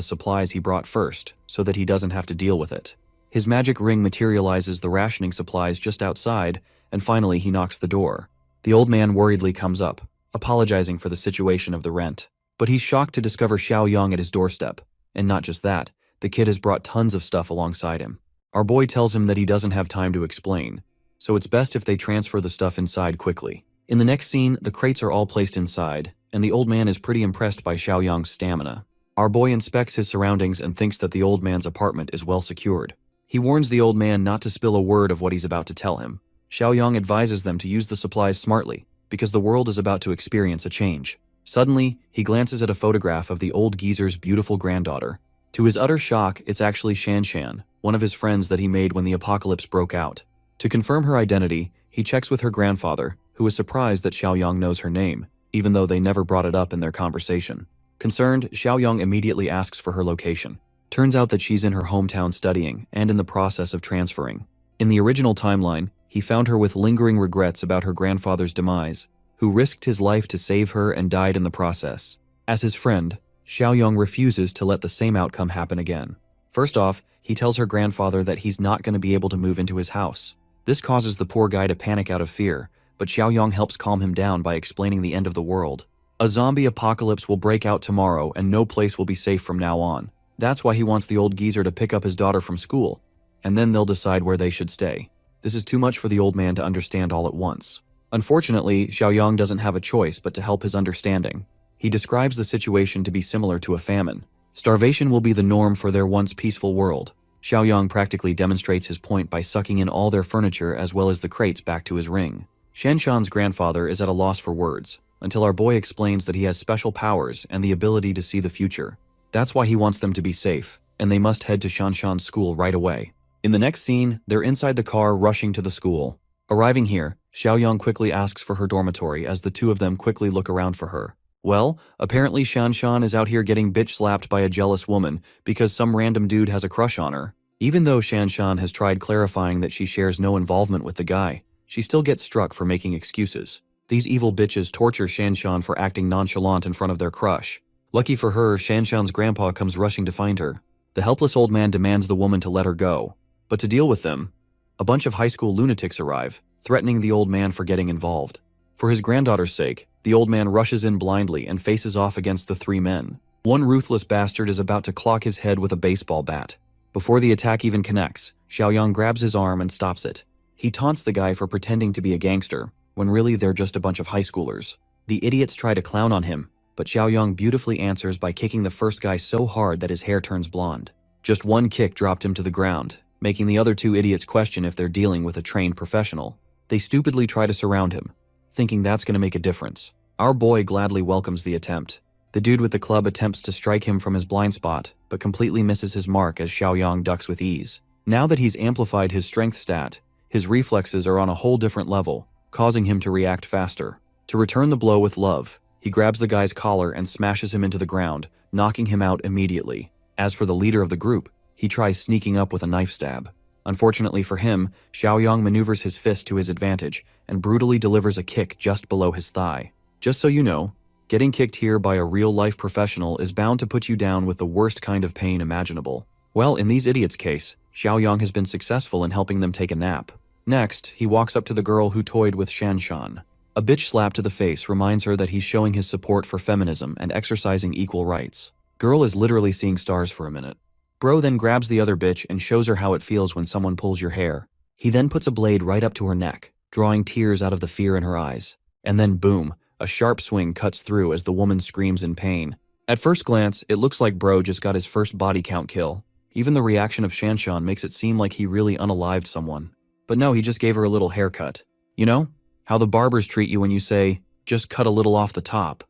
supplies he brought first, so that he doesn't have to deal with it. His magic ring materializes the rationing supplies just outside, and finally he knocks the door. The old man worriedly comes up, apologizing for the situation of the rent. But he's shocked to discover Xiaoyong at his doorstep. And not just that, the kid has brought tons of stuff alongside him. Our boy tells him that he doesn't have time to explain, so it's best if they transfer the stuff inside quickly. In the next scene, the crates are all placed inside, and the old man is pretty impressed by Xiaoyong's stamina. Our boy inspects his surroundings and thinks that the old man's apartment is well secured. He warns the old man not to spill a word of what he's about to tell him. Xiaoyong advises them to use the supplies smartly, because the world is about to experience a change. Suddenly, he glances at a photograph of the old geezer's beautiful granddaughter. To his utter shock, it's actually Shanshan, one of his friends that he made when the apocalypse broke out. To confirm her identity, he checks with her grandfather, who is surprised that Xiaoyong knows her name, even though they never brought it up in their conversation. Concerned, Xiaoyong immediately asks for her location. Turns out that she's in her hometown studying and in the process of transferring. In the original timeline, he found her with lingering regrets about her grandfather's demise, who risked his life to save her and died in the process. As his friend, Xiaoyong refuses to let the same outcome happen again. First off, he tells her grandfather that he's not going to be able to move into his house. This causes the poor guy to panic out of fear, but Xiaoyong helps calm him down by explaining the end of the world. A zombie apocalypse will break out tomorrow and no place will be safe from now on. That's why he wants the old geezer to pick up his daughter from school, and then they'll decide where they should stay. This is too much for the old man to understand all at once. Unfortunately, Xiaoyong doesn't have a choice but to help his understanding. He describes the situation to be similar to a famine. Starvation will be the norm for their once peaceful world. Xiaoyong practically demonstrates his point by sucking in all their furniture as well as the crates back to his ring. Shanshan's grandfather is at a loss for words, until our boy explains that he has special powers and the ability to see the future. That's why he wants them to be safe, and they must head to Shanshan's school right away. In the next scene, they're inside the car rushing to the school. Arriving here, Xiaoyong quickly asks for her dormitory as the two of them quickly look around for her. Well, apparently Shanshan is out here getting bitch-slapped by a jealous woman because some random dude has a crush on her. Even though Shanshan has tried clarifying that she shares no involvement with the guy, she still gets struck for making excuses. These evil bitches torture Shanshan for acting nonchalant in front of their crush. Lucky for her, Shanshan's grandpa comes rushing to find her. The helpless old man demands the woman to let her go. But to deal with them, a bunch of high school lunatics arrive, threatening the old man for getting involved. For his granddaughter's sake, the old man rushes in blindly and faces off against the three men. One ruthless bastard is about to clock his head with a baseball bat. Before the attack even connects, Xiaoyong grabs his arm and stops it. He taunts the guy for pretending to be a gangster, when really they're just a bunch of high schoolers. The idiots try to clown on him, but Xiaoyong beautifully answers by kicking the first guy so hard that his hair turns blonde. Just one kick dropped him to the ground, making the other two idiots question if they're dealing with a trained professional. They stupidly try to surround him, thinking that's going to make a difference. Our boy gladly welcomes the attempt. The dude with the club attempts to strike him from his blind spot, but completely misses his mark as Xiaoyong ducks with ease. Now that he's amplified his strength stat, his reflexes are on a whole different level, causing him to react faster. To return the blow with love, he grabs the guy's collar and smashes him into the ground, knocking him out immediately. As for the leader of the group, he tries sneaking up with a knife stab. Unfortunately for him, Xiaoyong maneuvers his fist to his advantage and brutally delivers a kick just below his thigh. Just so you know, getting kicked here by a real-life professional is bound to put you down with the worst kind of pain imaginable. Well, in these idiots' case, Xiaoyong has been successful in helping them take a nap. Next, he walks up to the girl who toyed with Shanshan. A bitch slap to the face reminds her that he's showing his support for feminism and exercising equal rights. Girl is literally seeing stars for a minute. Bro then grabs the other bitch and shows her how it feels when someone pulls your hair. He then puts a blade right up to her neck, drawing tears out of the fear in her eyes. And then boom, a sharp swing cuts through as the woman screams in pain. At first glance, it looks like bro just got his first body count kill. Even the reaction of Shanshan makes it seem like he really unalived someone. But no, he just gave her a little haircut. You know, how the barbers treat you when you say, just cut a little off the top.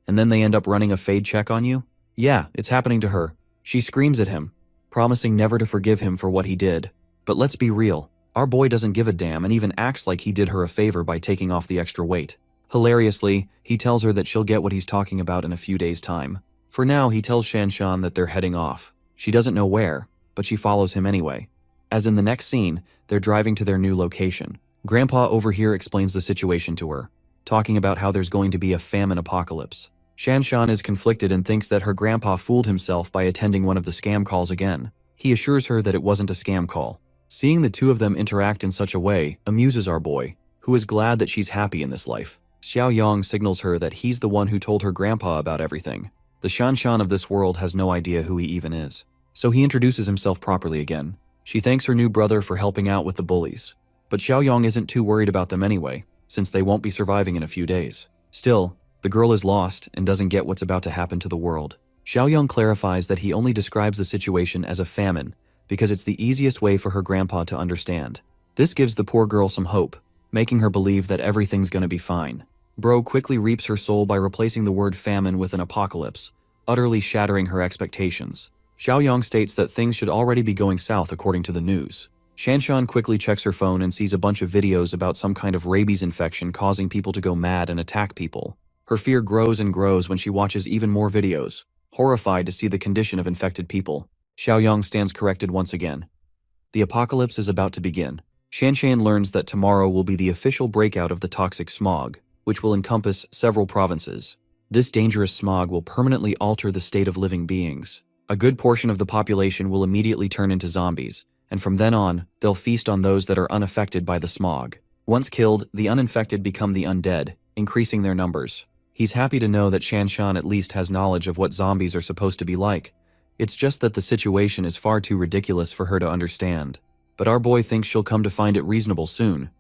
and then they end up running a fade check on you? Yeah, it's happening to her. She screams at him, promising never to forgive him for what he did. But let's be real, our boy doesn't give a damn and even acts like he did her a favor by taking off the extra weight. Hilariously, he tells her that she'll get what he's talking about in a few days' time. For now, he tells Shanshan that they're heading off. She doesn't know where, but she follows him anyway. As in the next scene, they're driving to their new location. Grandpa over here explains the situation to her, talking about how there's going to be a famine apocalypse. Shanshan is conflicted and thinks that her grandpa fooled himself by attending one of the scam calls again. He assures her that it wasn't a scam call. Seeing the two of them interact in such a way amuses our boy, who is glad that she's happy in this life. Xiaoyang signals her that he's the one who told her grandpa about everything. The Shanshan of this world has no idea who he even is. So he introduces himself properly again. She thanks her new brother for helping out with the bullies. But Xiaoyang isn't too worried about them anyway, since they won't be surviving in a few days. Still, the girl is lost and doesn't get what's about to happen to the world. Xiaoyang clarifies that he only describes the situation as a famine because it's the easiest way for her grandpa to understand. This gives the poor girl some hope, making her believe that everything's gonna be fine. Bro quickly reaps her soul by replacing the word famine with an apocalypse, utterly shattering her expectations. Xiaoyang states that things should already be going south according to the news. Shanshan quickly checks her phone and sees a bunch of videos about some kind of rabies infection causing people to go mad and attack people. Her fear grows and grows when she watches even more videos, horrified to see the condition of infected people. Xiaoyang stands corrected once again. The apocalypse is about to begin. Shanshan learns that tomorrow will be the official breakout of the toxic smog, which will encompass several provinces. This dangerous smog will permanently alter the state of living beings. A good portion of the population will immediately turn into zombies, and from then on, they'll feast on those that are unaffected by the smog. Once killed, the uninfected become the undead, increasing their numbers. He's happy to know that Shanshan at least has knowledge of what zombies are supposed to be like. It's just that the situation is far too ridiculous for her to understand. But our boy thinks she'll come to find it reasonable soon,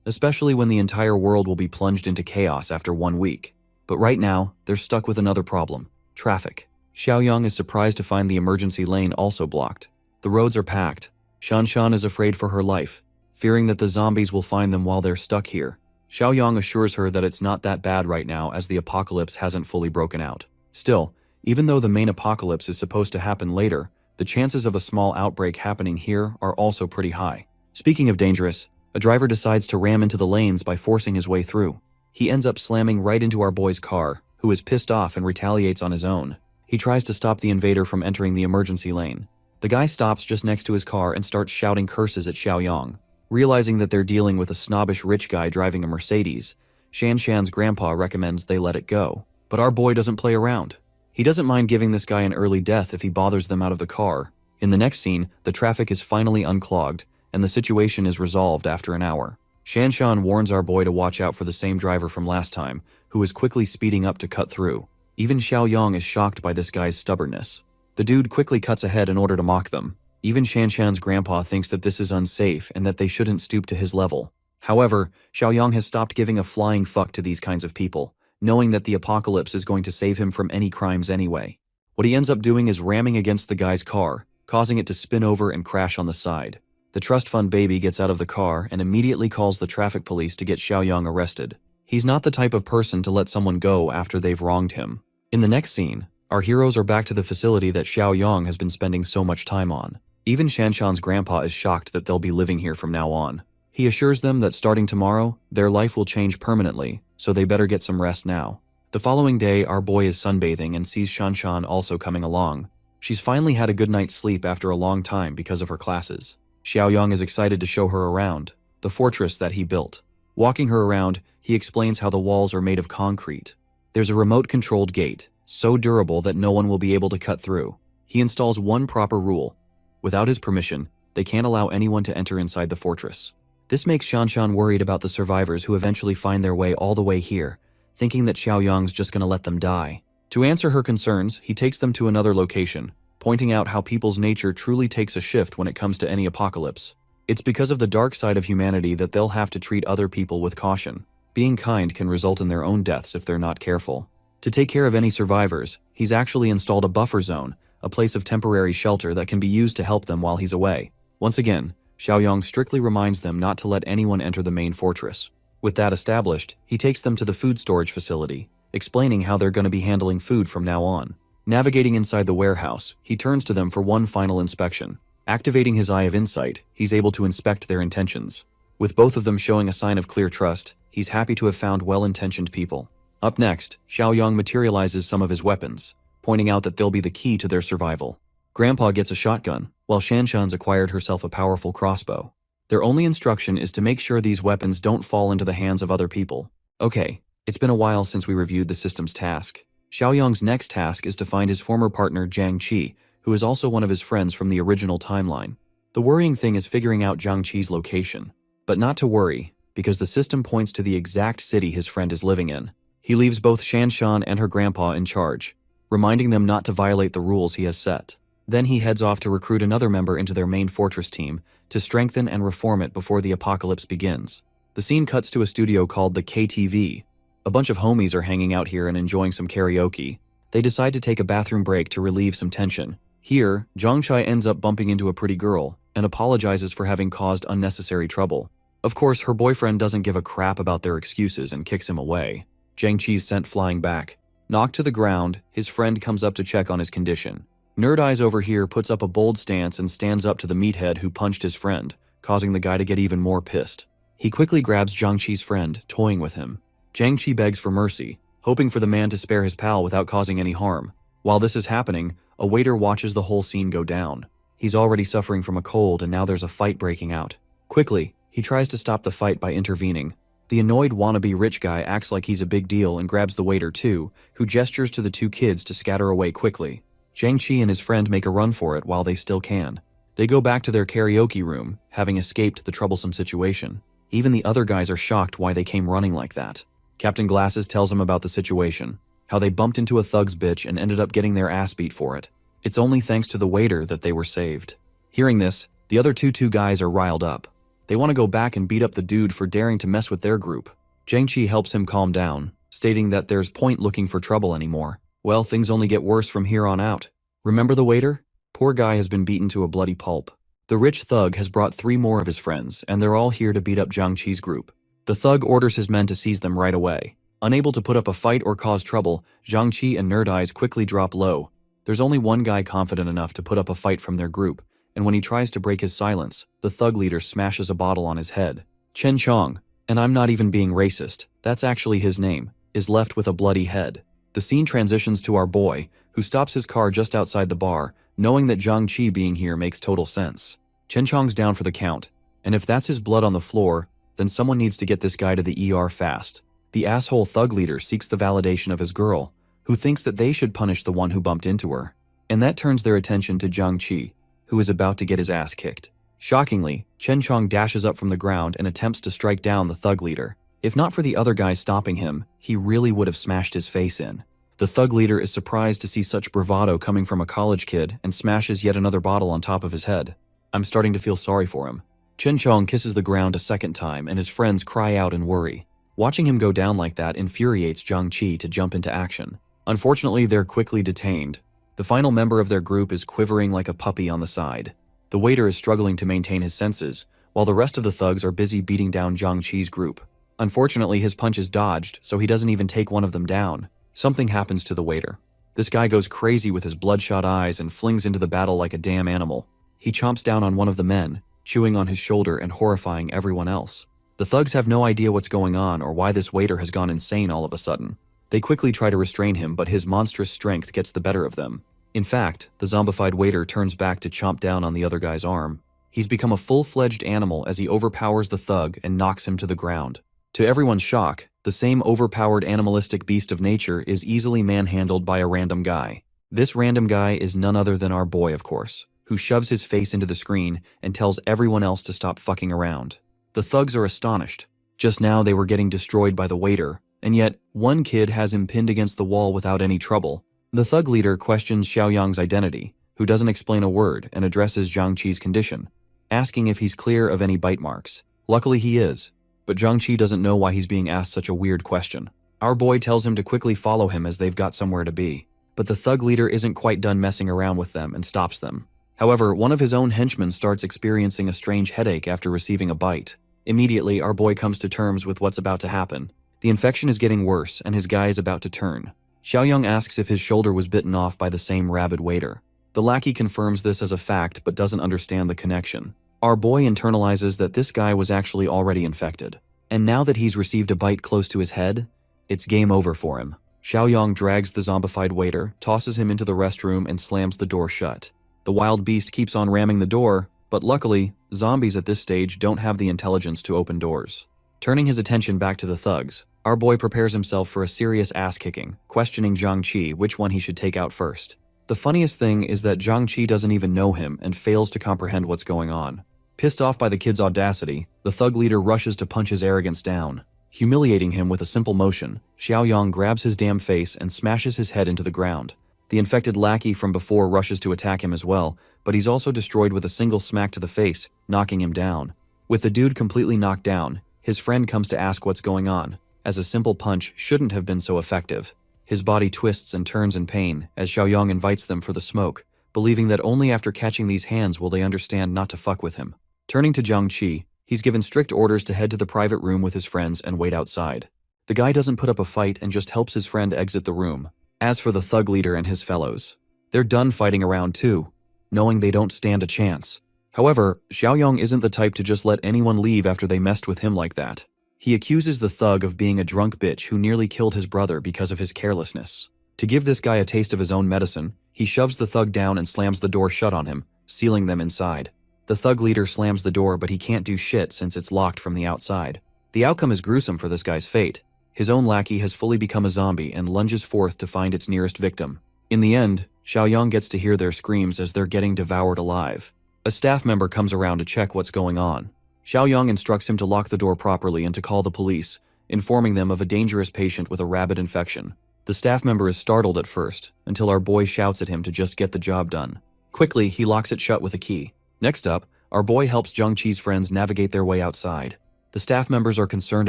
especially when the entire world will be plunged into chaos after 1 week. But right now, they're stuck with another problem: traffic. Xiaoyang is surprised to find the emergency lane also blocked. The roads are packed. Shanshan is afraid for her life, fearing that the zombies will find them while they're stuck here. Xiaoyang assures her that it's not that bad right now as the apocalypse hasn't fully broken out. Still, even though the main apocalypse is supposed to happen later, the chances of a small outbreak happening here are also pretty high. Speaking of dangerous, a driver decides to ram into the lanes by forcing his way through. He ends up slamming right into our boy's car, who is pissed off and retaliates on his own. He tries to stop the invader from entering the emergency lane. The guy stops just next to his car and starts shouting curses at Xiaoyang. Realizing that they're dealing with a snobbish rich guy driving a Mercedes, Shanshan's grandpa recommends they let it go. But our boy doesn't play around. He doesn't mind giving this guy an early death if he bothers them out of the car. In the next scene, the traffic is finally unclogged, and the situation is resolved after an hour. Shanshan warns our boy to watch out for the same driver from last time, who is quickly speeding up to cut through. Even Xiaoyang is shocked by this guy's stubbornness. The dude quickly cuts ahead in order to mock them. Even Shanshan's grandpa thinks that this is unsafe and that they shouldn't stoop to his level. However, Xiaoyang has stopped giving a flying fuck to these kinds of people, knowing that the apocalypse is going to save him from any crimes anyway. What he ends up doing is ramming against the guy's car, causing it to spin over and crash on the side. The trust fund baby gets out of the car and immediately calls the traffic police to get Xiaoyang arrested. He's not the type of person to let someone go after they've wronged him. In the next scene, our heroes are back to the facility that Xiaoyang has been spending so much time on. Even Shanshan's grandpa is shocked that they'll be living here from now on. He assures them that starting tomorrow, their life will change permanently, so they better get some rest now. The following day, our boy is sunbathing and sees Shanshan also coming along. She's finally had a good night's sleep after a long time because of her classes. Xiaoyang is excited to show her around the fortress that he built. Walking her around, he explains how the walls are made of concrete. There's a remote-controlled gate, so durable that no one will be able to cut through. He installs one proper rule. Without his permission, they can't allow anyone to enter inside the fortress. This makes Shanshan worried about the survivors who eventually find their way all the way here, thinking that Xiaoyang's just gonna let them die. To answer her concerns, he takes them to another location, pointing out how people's nature truly takes a shift when it comes to any apocalypse. It's because of the dark side of humanity that they'll have to treat other people with caution. Being kind can result in their own deaths if they're not careful. To take care of any survivors, he's actually installed a buffer zone, a place of temporary shelter that can be used to help them while he's away. Once again, Xiaoyang strictly reminds them not to let anyone enter the main fortress. With that established, he takes them to the food storage facility. explaining how they're going to be handling food from now on. Navigating inside the warehouse, he turns to them for one final inspection. Activating his Eye of Insight, he's able to inspect their intentions. With both of them showing a sign of clear trust, he's happy to have found well-intentioned people. Up next, Xiaoyang materializes some of his weapons, pointing out that they'll be the key to their survival. Grandpa gets a shotgun, while Shanshan's acquired herself a powerful crossbow. Their only instruction is to make sure these weapons don't fall into the hands of other people. Okay, it's been a while since we reviewed the system's task. Xiaoyang's next task is to find his former partner Jiang Qi, who is also one of his friends from the original timeline. The worrying thing is figuring out Jiang Qi's location. But not to worry, because the system points to the exact city his friend is living in. He leaves both Shanshan and her grandpa in charge, reminding them not to violate the rules he has set. Then he heads off to recruit another member into their main fortress team to strengthen and reform it before the apocalypse begins. The scene cuts to a studio called the KTV. A bunch of homies are hanging out here and enjoying some karaoke. They decide to take a bathroom break to relieve some tension. Here, Zhangshai ends up bumping into a pretty girl and apologizes for having caused unnecessary trouble. Of course, her boyfriend doesn't give a crap about their excuses and kicks him away. Jiang Qi's sent flying back. Knocked to the ground, his friend comes up to check on his condition. Nerd Eyes over here puts up a bold stance and stands up to the meathead who punched his friend, causing the guy to get even more pissed. He quickly grabs Jiang Qi's friend, toying with him. Jiang Qi begs for mercy, hoping for the man to spare his pal without causing any harm. While this is happening, a waiter watches the whole scene go down. He's already suffering from a cold and now there's a fight breaking out. Quickly, he tries to stop the fight by intervening. The annoyed wannabe rich guy acts like he's a big deal and grabs the waiter too, who gestures to the two kids to scatter away quickly. Jiang Qi and his friend make a run for it while they still can. They go back to their karaoke room, having escaped the troublesome situation. Even the other guys are shocked why they came running like that. Captain Glasses tells them about the situation, how they bumped into a thug's bitch and ended up getting their ass beat for it. It's only thanks to the waiter that they were saved. Hearing this, the other two guys are riled up. They want to go back and beat up the dude for daring to mess with their group. Jiang Qi helps him calm down, stating that there's point looking for trouble anymore. Well, things only get worse from here on out. Remember the waiter? Poor guy has been beaten to a bloody pulp. The rich thug has brought 3 more of his friends, and they're all here to beat up Jiang Qi's group. The thug orders his men to seize them right away. Unable to put up a fight or cause trouble, Jiang Qi and Nerd Eyes quickly drop low. There's only one guy confident enough to put up a fight from their group, and when he tries to break his silence, the thug leader smashes a bottle on his head. Chen Chong, and I'm not even being racist, that's actually his name, is left with a bloody head. The scene transitions to our boy, who stops his car just outside the bar, knowing that Jiang Qi being here makes total sense. Chen Chong's down for the count, and if that's his blood on the floor, then someone needs to get this guy to the ER fast. The asshole thug leader seeks the validation of his girl, who thinks that they should punish the one who bumped into her. And that turns their attention to Jiang Qi, who is about to get his ass kicked. Shockingly, Chen Chong dashes up from the ground and attempts to strike down the thug leader. If not for the other guy stopping him, he really would have smashed his face in. The thug leader is surprised to see such bravado coming from a college kid and smashes yet another bottle on top of his head. I'm starting to feel sorry for him. Chen Chong kisses the ground a second time and his friends cry out in worry. Watching him go down like that infuriates Jiang Qi to jump into action. Unfortunately, they're quickly detained. The final member of their group is quivering like a puppy on the side. The waiter is struggling to maintain his senses, while the rest of the thugs are busy beating down Jiang Qi's group. Unfortunately, his punch is dodged, so he doesn't even take one of them down. Something happens to the waiter. This guy goes crazy with his bloodshot eyes and flings into the battle like a damn animal. He chomps down on one of the men, chewing on his shoulder and horrifying everyone else. The thugs have no idea what's going on or why this waiter has gone insane all of a sudden. They quickly try to restrain him, but his monstrous strength gets the better of them. In fact, the zombified waiter turns back to chomp down on the other guy's arm. He's become a full-fledged animal as he overpowers the thug and knocks him to the ground. To everyone's shock, the same overpowered animalistic beast of nature is easily manhandled by a random guy. This random guy is none other than our boy, of course, who shoves his face into the screen and tells everyone else to stop fucking around. The thugs are astonished. Just now they were getting destroyed by the waiter, and yet one kid has him pinned against the wall without any trouble. The thug leader questions Xiaoyang's identity, who doesn't explain a word and addresses Jiang Qi's condition, asking if he's clear of any bite marks. Luckily he is, but Jiang Qi doesn't know why he's being asked such a weird question. Our boy tells him to quickly follow him as they've got somewhere to be, but the thug leader isn't quite done messing around with them and stops them. However, one of his own henchmen starts experiencing a strange headache after receiving a bite. Immediately, our boy comes to terms with what's about to happen. The infection is getting worse and his guy is about to turn. Xiaoyang asks if his shoulder was bitten off by the same rabid waiter. The lackey confirms this as a fact but doesn't understand the connection. Our boy internalizes that this guy was actually already infected. And now that he's received a bite close to his head, it's game over for him. Xiaoyang drags the zombified waiter, tosses him into the restroom, and slams the door shut. The wild beast keeps on ramming the door, but luckily, zombies at this stage don't have the intelligence to open doors. Turning his attention back to the thugs, our boy prepares himself for a serious ass-kicking, questioning Zhang Qi which one he should take out first. The funniest thing is that Zhang Qi doesn't even know him and fails to comprehend what's going on. Pissed off by the kid's audacity, the thug leader rushes to punch his arrogance down. Humiliating him with a simple motion, Xiaoyang grabs his damn face and smashes his head into the ground. The infected lackey from before rushes to attack him as well, but he's also destroyed with a single smack to the face, knocking him down. With the dude completely knocked down, his friend comes to ask what's going on, as a simple punch shouldn't have been so effective. His body twists and turns in pain as Xiaoyang invites them for the smoke, believing that only after catching these hands will they understand not to fuck with him. Turning to Zhang Qi, he's given strict orders to head to the private room with his friends and wait outside. The guy doesn't put up a fight and just helps his friend exit the room. As for the thug leader and his fellows, they're done fighting around too, knowing they don't stand a chance. However, Xiaoyang isn't the type to just let anyone leave after they messed with him like that. He accuses the thug of being a drunk bitch who nearly killed his brother because of his carelessness. To give this guy a taste of his own medicine, he shoves the thug down and slams the door shut on him, sealing them inside. The thug leader slams the door, but he can't do shit since it's locked from the outside. The outcome is gruesome for this guy's fate. His own lackey has fully become a zombie and lunges forth to find its nearest victim. In the end, Xiaoyang gets to hear their screams as they're getting devoured alive. A staff member comes around to check what's going on. Xiaoyang instructs him to lock the door properly and to call the police, informing them of a dangerous patient with a rabid infection. The staff member is startled at first, until our boy shouts at him to just get the job done. Quickly, he locks it shut with a key. Next up, our boy helps Zhang Qi's friends navigate their way outside. The staff members are concerned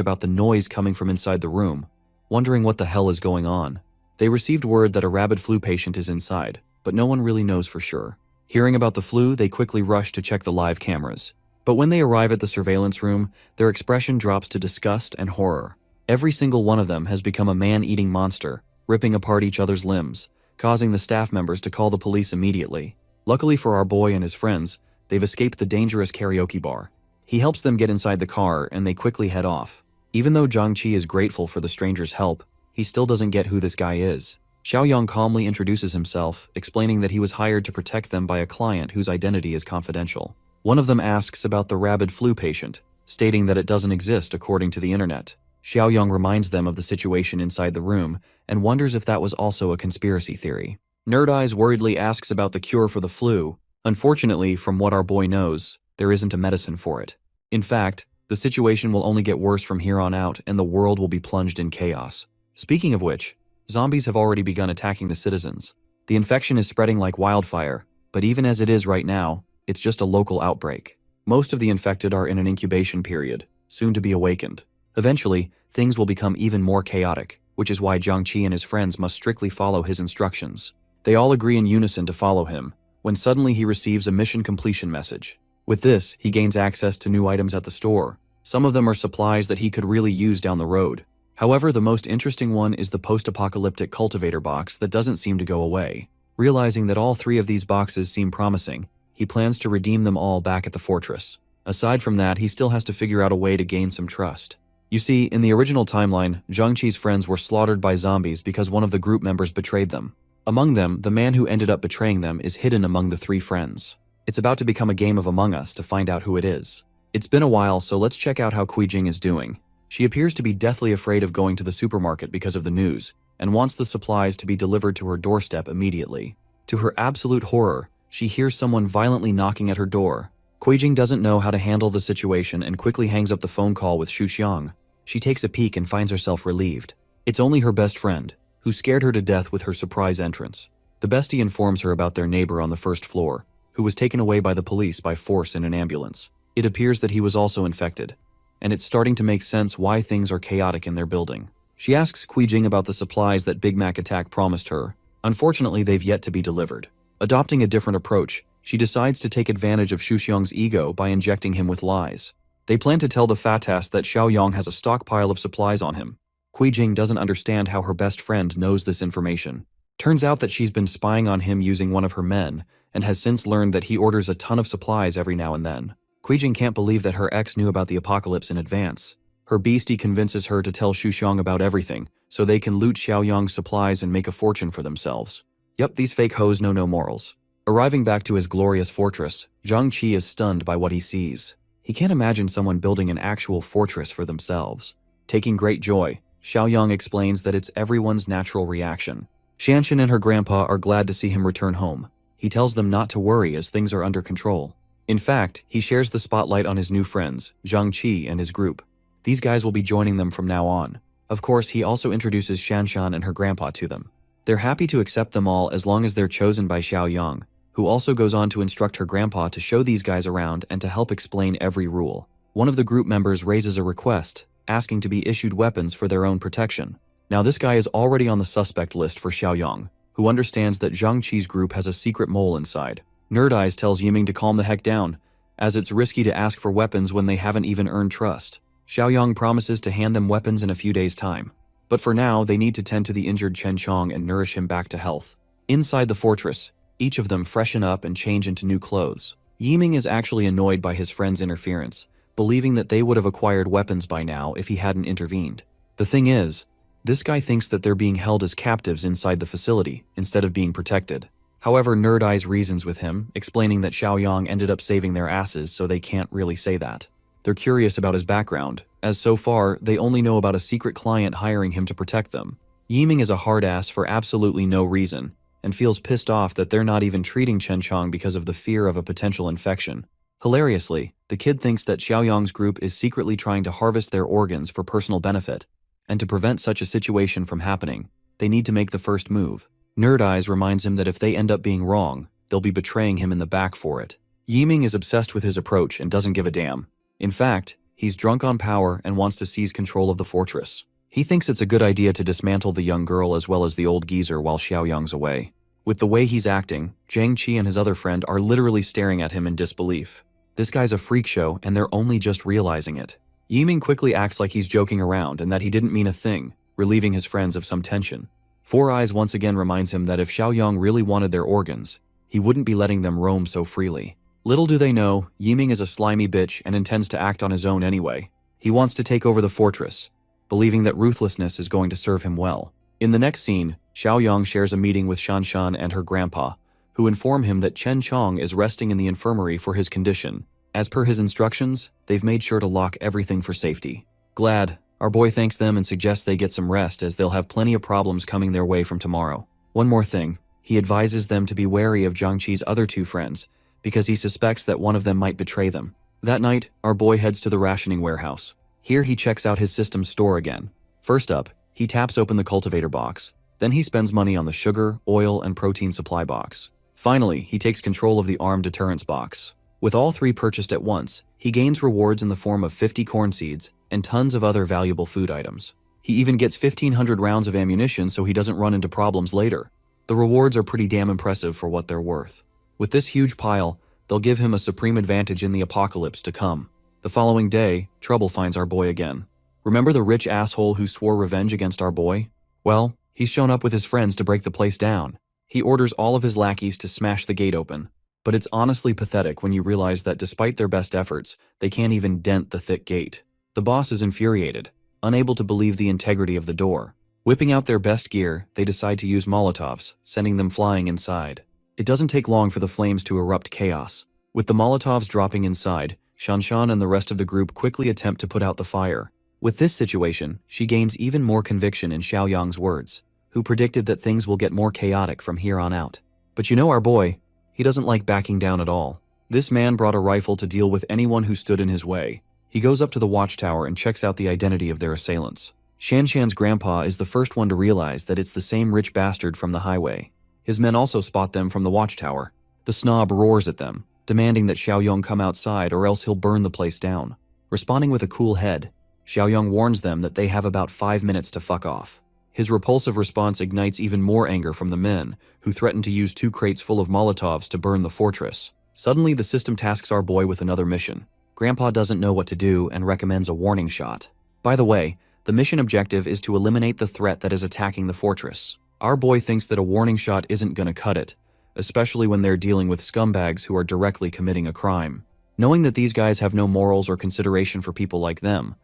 about the noise coming from inside the room, wondering what the hell is going on. They received word that a rabid flu patient is inside, but no one really knows for sure. Hearing about the flu, they quickly rush to check the live cameras. But when they arrive at the surveillance room, their expression drops to disgust and horror. Every single one of them has become a man-eating monster, ripping apart each other's limbs, causing the staff members to call the police immediately. Luckily for our boy and his friends, they've escaped the dangerous karaoke bar. He helps them get inside the car and they quickly head off. Even though Zhang Qi is grateful for the stranger's help, he still doesn't get who this guy is. Xiaoyang calmly introduces himself, explaining that he was hired to protect them by a client whose identity is confidential. One of them asks about the rabid flu patient, stating that it doesn't exist according to the internet. Xiaoyang reminds them of the situation inside the room and wonders if that was also a conspiracy theory. Nerd Eyes worriedly asks about the cure for the flu. Unfortunately, from what our boy knows, there isn't a medicine for it. In fact, the situation will only get worse from here on out and the world will be plunged in chaos. Speaking of which, zombies have already begun attacking the citizens. The infection is spreading like wildfire, but even as it is right now, it's just a local outbreak. Most of the infected are in an incubation period, soon to be awakened. Eventually, things will become even more chaotic, which is why Zhang Qi and his friends must strictly follow his instructions. They all agree in unison to follow him, when suddenly he receives a mission completion message. With this, he gains access to new items at the store. Some of them are supplies that he could really use down the road. However, the most interesting one is the post-apocalyptic cultivator box that doesn't seem to go away. Realizing that all three of these boxes seem promising, he plans to redeem them all back at the fortress. Aside from that, he still has to figure out a way to gain some trust. You see, in the original timeline, Zhang Qi's friends were slaughtered by zombies because one of the group members betrayed them. Among them, the man who ended up betraying them is hidden among the three friends. It's about to become a game of Among Us to find out who it is. It's been a while, so let's check out how Kuijing is doing. She appears to be deathly afraid of going to the supermarket because of the news, and wants the supplies to be delivered to her doorstep immediately. To her absolute horror, she hears someone violently knocking at her door. Kuijing doesn't know how to handle the situation and quickly hangs up the phone call with Xuxiang. She takes a peek and finds herself relieved. It's only her best friend, who scared her to death with her surprise entrance. The bestie informs her about their neighbor on the first floor, who was taken away by the police by force in an ambulance. It appears that he was also infected, and it's starting to make sense why things are chaotic in their building. She asks Kuijing about the supplies that Big Mac Attack promised her. Unfortunately, they've yet to be delivered. Adopting a different approach, she decides to take advantage of Xuxiang's ego by injecting him with lies. They plan to tell the fat ass that Xiaoyang has a stockpile of supplies on him. Jing doesn't understand how her best friend knows this information. Turns out that she's been spying on him using one of her men, and has since learned that he orders a ton of supplies every now and then. Jing can't believe that her ex knew about the apocalypse in advance. Her beastie convinces her to tell Xiong about everything, so they can loot Xiaoyang's supplies and make a fortune for themselves. Yup, these fake hoes know no morals. Arriving back to his glorious fortress, Zhang Qi is stunned by what he sees. He can't imagine someone building an actual fortress for themselves. Taking great joy, Xiaoyang explains that it's everyone's natural reaction. Shanshan and her grandpa are glad to see him return home. He tells them not to worry as things are under control. In fact, he shares the spotlight on his new friends, Zhang Qi and his group. These guys will be joining them from now on. Of course, he also introduces Shanshan and her grandpa to them. They're happy to accept them all as long as they're chosen by Xiaoyang, who also goes on to instruct her grandpa to show these guys around and to help explain every rule. One of the group members raises a request, asking to be issued weapons for their own protection. Now this guy is already on the suspect list for Xiaoyang, who understands that Zhang Qi's group has a secret mole inside. Nerd Eyes tells Yiming to calm the heck down, as it's risky to ask for weapons when they haven't even earned trust. Xiaoyang promises to hand them weapons in a few days' time. But for now, they need to tend to the injured Chen Chong and nourish him back to health. Inside the fortress, each of them freshen up and change into new clothes. Yiming is actually annoyed by his friend's interference, believing that they would have acquired weapons by now if he hadn't intervened. The thing is, this guy thinks that they're being held as captives inside the facility, instead of being protected. However, Nerd Eyes reasons with him, explaining that Xiaoyang ended up saving their asses, so they can't really say that. They're curious about his background, as so far, they only know about a secret client hiring him to protect them. Yiming is a hard ass for absolutely no reason, and feels pissed off that they're not even treating Chen Chong because of the fear of a potential infection. Hilariously, the kid thinks that Xiaoyang's group is secretly trying to harvest their organs for personal benefit, and to prevent such a situation from happening, they need to make the first move. Nerd Eyes reminds him that if they end up being wrong, they'll be betraying him in the back for it. Yiming is obsessed with his approach and doesn't give a damn. In fact, he's drunk on power and wants to seize control of the fortress. He thinks it's a good idea to dismantle the young girl as well as the old geezer while Xiaoyang's away. With the way he's acting, Zhang Qi and his other friend are literally staring at him in disbelief. This guy's a freak show and they're only just realizing it. Yiming quickly acts like he's joking around and that he didn't mean a thing, relieving his friends of some tension. Four Eyes once again reminds him that if Xiaoyang really wanted their organs, he wouldn't be letting them roam so freely. Little do they know, Yiming is a slimy bitch and intends to act on his own anyway. He wants to take over the fortress, believing that ruthlessness is going to serve him well. In the next scene, Xiaoyang shares a meeting with Shanshan and her grandpa, who inform him that Chen Chong is resting in the infirmary for his condition. As per his instructions, they've made sure to lock everything for safety. Glad, our boy thanks them and suggests they get some rest as they'll have plenty of problems coming their way from tomorrow. One more thing, he advises them to be wary of Zhang Qi's other two friends, because he suspects that one of them might betray them. That night, our boy heads to the rationing warehouse. Here he checks out his system's store again. First up, he taps open the cultivator box. Then he spends money on the sugar, oil, and protein supply box. Finally, he takes control of the armed deterrence box. With all three purchased at once, he gains rewards in the form of 50 corn seeds and tons of other valuable food items. He even gets 1,500 rounds of ammunition so he doesn't run into problems later. The rewards are pretty damn impressive for what they're worth. With this huge pile, they'll give him a supreme advantage in the apocalypse to come. The following day, trouble finds our boy again. Remember the rich asshole who swore revenge against our boy? Well, he's shown up with his friends to break the place down. He orders all of his lackeys to smash the gate open. But it's honestly pathetic when you realize that despite their best efforts, they can't even dent the thick gate. The boss is infuriated, unable to believe the integrity of the door. Whipping out their best gear, they decide to use Molotovs, sending them flying inside. It doesn't take long for the flames to erupt chaos. With the Molotovs dropping inside, Shanshan and the rest of the group quickly attempt to put out the fire. With this situation, she gains even more conviction in Xiaoyang's words, who predicted that things will get more chaotic from here on out. But you know our boy, he doesn't like backing down at all. This man brought a rifle to deal with anyone who stood in his way. He goes up to the watchtower and checks out the identity of their assailants. Shanshan's grandpa is the first one to realize that it's the same rich bastard from the highway. His men also spot them from the watchtower. The snob roars at them, demanding that Xiaoyang come outside or else he'll burn the place down. Responding with a cool head, Xiaoyang warns them that they have about 5 minutes to fuck off. His repulsive response ignites even more anger from the men, who threaten to use 2 crates full of Molotovs to burn the fortress. Suddenly, the system tasks our boy with another mission. Grandpa doesn't know what to do and recommends a warning shot. By the way, The mission objective is to eliminate the threat that is attacking the fortress. Our boy thinks that a warning shot isn't gonna cut it, especially when they're dealing with scumbags who are directly committing a crime. Knowing that these guys have no morals or consideration for people like them,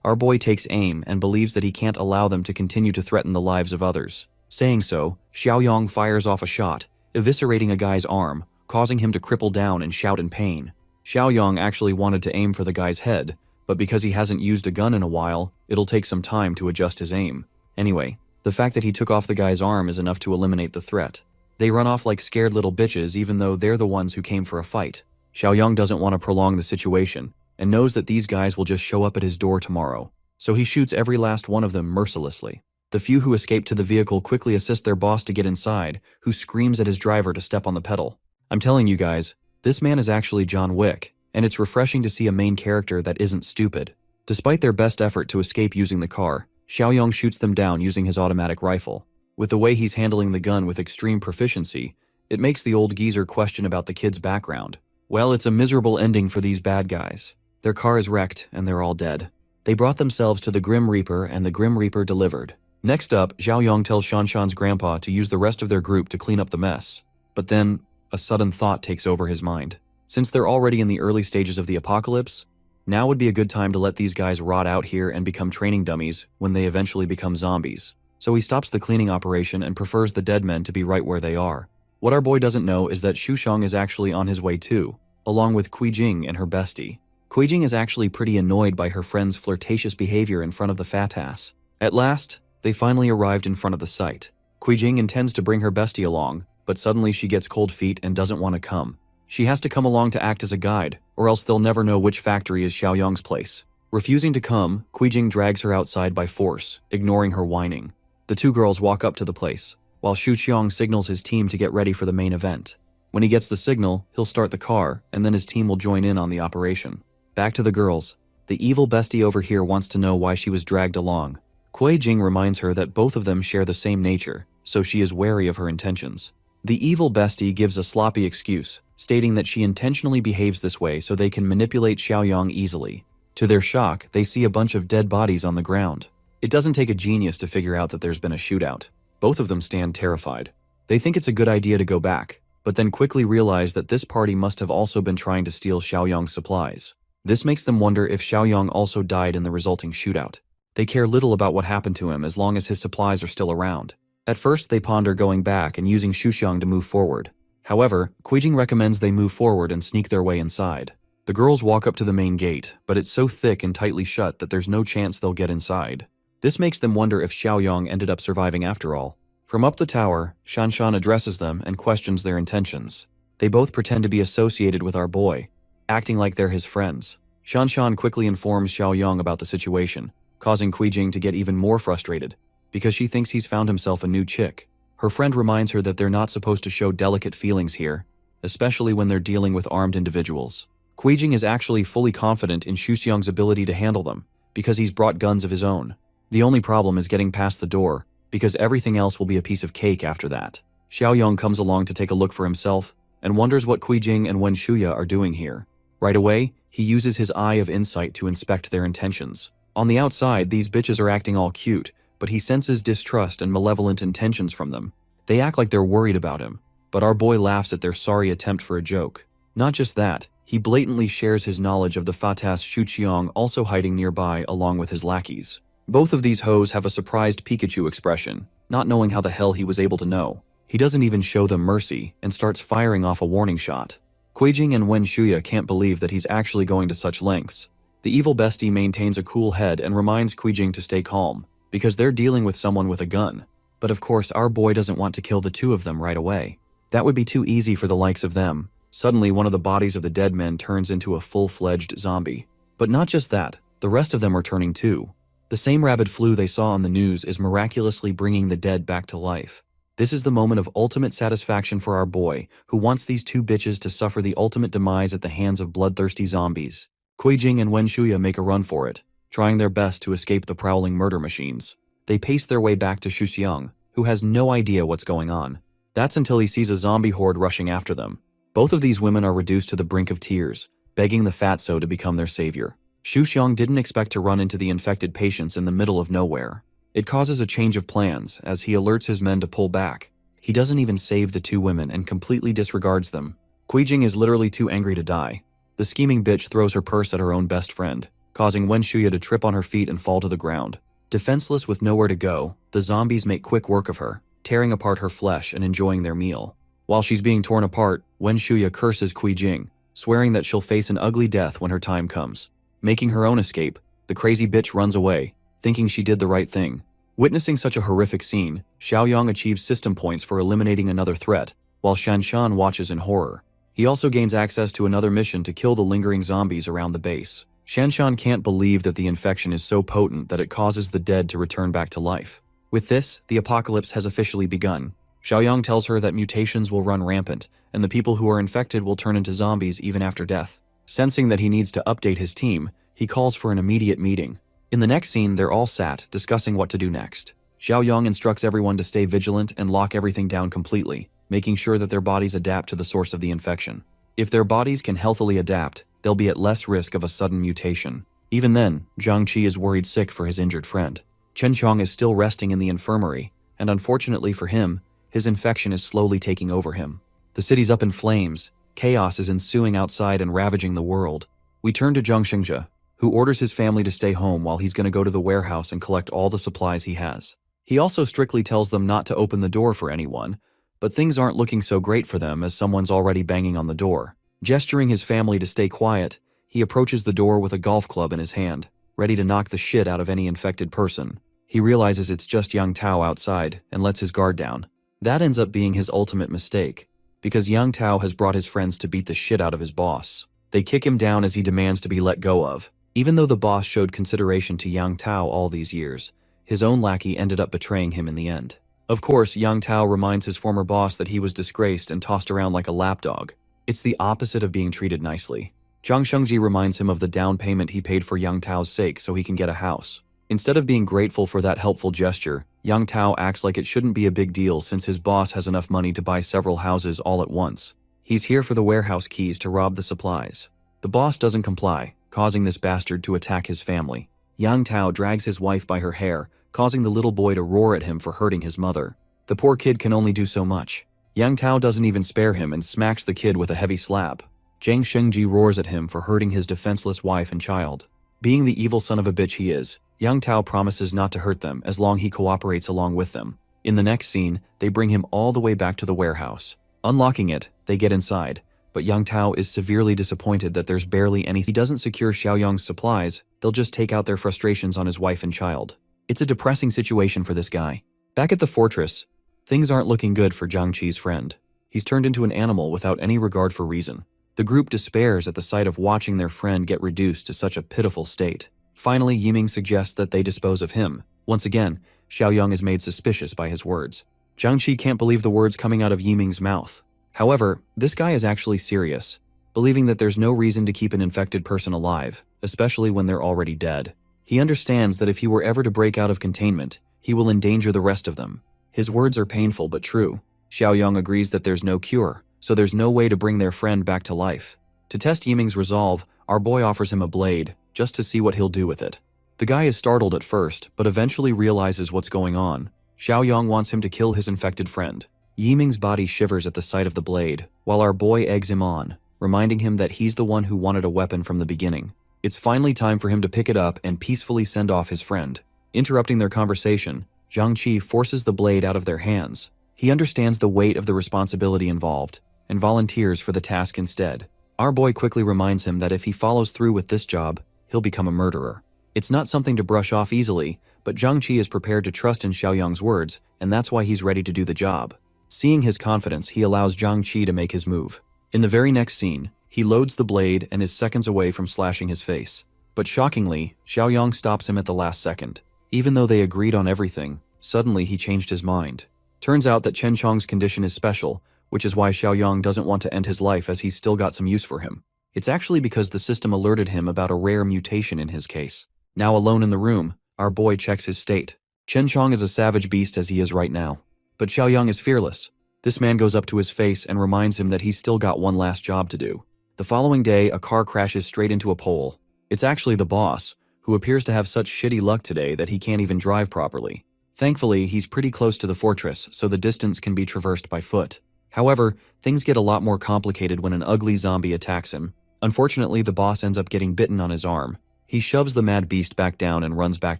our boy takes aim and believes that he can't allow them to continue to threaten the lives of others. Saying so, Xiaoyong fires off a shot, eviscerating a guy's arm, causing him to cripple down and shout in pain. Xiaoyong actually wanted to aim for the guy's head, but because he hasn't used a gun in a while, it'll take some time to adjust his aim. Anyway, the fact that he took off the guy's arm is enough to eliminate the threat. They run off like scared little bitches even though they're the ones who came for a fight. Xiaoyong doesn't want to prolong the situation, and knows that these guys will just show up at his door tomorrow, so he shoots every last one of them mercilessly. The few who escape to the vehicle quickly assist their boss to get inside, who screams at his driver to step on the pedal. I'm telling you guys, this man is actually John Wick, and it's refreshing to see a main character that isn't stupid. Despite their best effort to escape using the car, Xiaoyong shoots them down using his automatic rifle. With the way he's handling the gun with extreme proficiency, it makes the old geezer question about the kid's background. Well, it's a miserable ending for these bad guys. Their car is wrecked, and they're all dead. They brought themselves to the Grim Reaper, and the Grim Reaper delivered. Next up, Xiaoyong tells Shanshan's grandpa to use the rest of their group to clean up the mess. But then, a sudden thought takes over his mind. Since they're already in the early stages of the apocalypse, now would be a good time to let these guys rot out here and become training dummies when they eventually become zombies. So he stops the cleaning operation and prefers the dead men to be right where they are. What our boy doesn't know is that Shushong is actually on his way too, along with Kuijing and her bestie. Kuijing is actually pretty annoyed by her friend's flirtatious behavior in front of the fat ass. At last, they finally arrived in front of the site. Kuijing intends to bring her bestie along, but suddenly she gets cold feet and doesn't want to come. She has to come along to act as a guide, or else they'll never know which factory is Xiaoyong's place. Refusing to come, Kuijing drags her outside by force, ignoring her whining. The two girls walk up to the place, while Shuxiong signals his team to get ready for the main event. When he gets the signal, he'll start the car, and then his team will join in on the operation. Back to the girls. The evil bestie over here wants to know why she was dragged along. Kuijing reminds her that both of them share the same nature, so she is wary of her intentions. The evil bestie gives a sloppy excuse, stating that she intentionally behaves this way so they can manipulate Xiaoyong easily. To their shock, they see a bunch of dead bodies on the ground. It doesn't take a genius to figure out that there's been a shootout. Both of them stand terrified. They think it's a good idea to go back, but then quickly realize that this party must have also been trying to steal Xiaoyong's supplies. This makes them wonder if Xiaoyong also died in the resulting shootout. They care little about what happened to him as long as his supplies are still around. At first, they ponder going back and using Shuxiang to move forward. However, Kuijing recommends they move forward and sneak their way inside. The girls walk up to the main gate, but it's so thick and tightly shut that there's no chance they'll get inside. This makes them wonder if Xiaoyong ended up surviving after all. From up the tower, Shanshan addresses them and questions their intentions. They both pretend to be associated with our boy, acting like they're his friends. Shanshan quickly informs Xiaoyong about the situation, causing Kuijing to get even more frustrated, because she thinks he's found himself a new chick. Her friend reminds her that they're not supposed to show delicate feelings here, especially when they're dealing with armed individuals. Kuijing is actually fully confident in Shuxiang's ability to handle them, because he's brought guns of his own. The only problem is getting past the door, because everything else will be a piece of cake after that. Xiaoyong comes along to take a look for himself, and wonders what Kuijing and Wen Shuya are doing here. Right away, he uses his eye of insight to inspect their intentions. On the outside, these bitches are acting all cute, but he senses distrust and malevolent intentions from them. They act like they're worried about him, but our boy laughs at their sorry attempt for a joke. Not just that, he blatantly shares his knowledge of the Fatas Shuqiang also hiding nearby along with his lackeys. Both of these hoes have a surprised Pikachu expression, not knowing how the hell he was able to know. He doesn't even show them mercy and starts firing off a warning shot. Kuijing and Wen Shuya can't believe that he's actually going to such lengths. The evil bestie maintains a cool head and reminds Kuijing to stay calm, because they're dealing with someone with a gun. But of course, our boy doesn't want to kill the two of them right away. That would be too easy for the likes of them. Suddenly, one of the bodies of the dead men turns into a full-fledged zombie. But not just that, the rest of them are turning too. The same rabid flu they saw on the news is miraculously bringing the dead back to life. This is the moment of ultimate satisfaction for our boy, who wants these two bitches to suffer the ultimate demise at the hands of bloodthirsty zombies. Kuijing and Wen Shuya make a run for it, trying their best to escape the prowling murder machines. They pace their way back to Shuxiang, who has no idea what's going on. That's until he sees a zombie horde rushing after them. Both of these women are reduced to the brink of tears, begging the fatso to become their savior. Xu Xiang didn't expect to run into the infected patients in the middle of nowhere. It causes a change of plans as he alerts his men to pull back. He doesn't even save the two women and completely disregards them. Kuijing is literally too angry to die. The scheming bitch throws her purse at her own best friend, causing Wen Shuya to trip on her feet and fall to the ground. Defenseless with nowhere to go, the zombies make quick work of her, tearing apart her flesh and enjoying their meal. While she's being torn apart, Wen Shuya curses Kuijing, swearing that she'll face an ugly death when her time comes. Making her own escape, the crazy bitch runs away, thinking she did the right thing. Witnessing such a horrific scene, Xiaoyang achieves system points for eliminating another threat, while Shanshan watches in horror. He also gains access to another mission to kill the lingering zombies around the base. Shanshan can't believe that the infection is so potent that it causes the dead to return back to life. With this, the apocalypse has officially begun. Xiaoyang tells her that mutations will run rampant, and the people who are infected will turn into zombies even after death. Sensing that he needs to update his team, he calls for an immediate meeting. In the next scene, they're all sat, discussing what to do next. Xiaoyang instructs everyone to stay vigilant and lock everything down completely, making sure that their bodies adapt to the source of the infection. If their bodies can healthily adapt, they'll be at less risk of a sudden mutation. Even then, Zhang Qi is worried sick for his injured friend. Chen Chong is still resting in the infirmary, and unfortunately for him, his infection is slowly taking over him. The city's up in flames. Chaos is ensuing outside and ravaging the world. We turn to Zhang Xingzhe, who orders his family to stay home while he's going to go to the warehouse and collect all the supplies he has. He also strictly tells them not to open the door for anyone, but things aren't looking so great for them as someone's already banging on the door. Gesturing his family to stay quiet, he approaches the door with a golf club in his hand, ready to knock the shit out of any infected person. He realizes it's just Yang Tao outside and lets his guard down. That ends up being his ultimate mistake, because Yang Tao has brought his friends to beat the shit out of his boss. They kick him down as he demands to be let go of. Even though the boss showed consideration to Yang Tao all these years, his own lackey ended up betraying him in the end. Of course, Yang Tao reminds his former boss that he was disgraced and tossed around like a lapdog. It's the opposite of being treated nicely. Zhang Shengji reminds him of the down payment he paid for Yang Tao's sake so he can get a house. Instead of being grateful for that helpful gesture, Yang Tao acts like it shouldn't be a big deal since his boss has enough money to buy several houses all at once. He's here for the warehouse keys to rob the supplies. The boss doesn't comply, causing this bastard to attack his family. Yang Tao drags his wife by her hair, causing the little boy to roar at him for hurting his mother. The poor kid can only do so much. Yang Tao doesn't even spare him and smacks the kid with a heavy slap. Zhang Shengji roars at him for hurting his defenseless wife and child. Being the evil son of a bitch he is, Yang Tao promises not to hurt them as long as he cooperates along with them. In the next scene, they bring him all the way back to the warehouse. Unlocking it, they get inside, but Yang Tao is severely disappointed that there's barely anything. He doesn't secure Xiaoyang's supplies, they'll just take out their frustrations on his wife and child. It's a depressing situation for this guy. Back at the fortress, things aren't looking good for Zhang Qi's friend. He's turned into an animal without any regard for reason. The group despairs at the sight of watching their friend get reduced to such a pitiful state. Finally, Yiming suggests that they dispose of him. Once again, Xiaoyang is made suspicious by his words. Zhang Qi can't believe the words coming out of Yiming's mouth. However, this guy is actually serious, believing that there's no reason to keep an infected person alive, especially when they're already dead. He understands that if he were ever to break out of containment, he will endanger the rest of them. His words are painful but true. Xiaoyang agrees that there's no cure, so there's no way to bring their friend back to life. To test Yiming's resolve, our boy offers him a blade, just to see what he'll do with it. The guy is startled at first, but eventually realizes what's going on. Xiaoyang wants him to kill his infected friend. Yiming's body shivers at the sight of the blade, while our boy eggs him on, reminding him that he's the one who wanted a weapon from the beginning. It's finally time for him to pick it up and peacefully send off his friend. Interrupting their conversation, Zhang Qi forces the blade out of their hands. He understands the weight of the responsibility involved, and volunteers for the task instead. Our boy quickly reminds him that if he follows through with this job, he'll become a murderer. It's not something to brush off easily, but Zhang Qi is prepared to trust in Xiaoyang's words, and that's why he's ready to do the job. Seeing his confidence, he allows Zhang Qi to make his move. In the very next scene, he loads the blade and is seconds away from slashing his face. But shockingly, Xiaoyang stops him at the last second. Even though they agreed on everything, suddenly he changed his mind. Turns out that Chen Chong's condition is special, which is why Xiaoyang doesn't want to end his life as he's still got some use for him. It's actually because the system alerted him about a rare mutation in his case. Now alone in the room, our boy checks his state. Chen Chong is a savage beast as he is right now. But Xiaoyang is fearless. This man goes up to his face and reminds him that he's still got one last job to do. The following day, a car crashes straight into a pole. It's actually the boss, who appears to have such shitty luck today that he can't even drive properly. Thankfully, he's pretty close to the fortress, so the distance can be traversed by foot. However, things get a lot more complicated when an ugly zombie attacks him. Unfortunately, the boss ends up getting bitten on his arm. He shoves the mad beast back down and runs back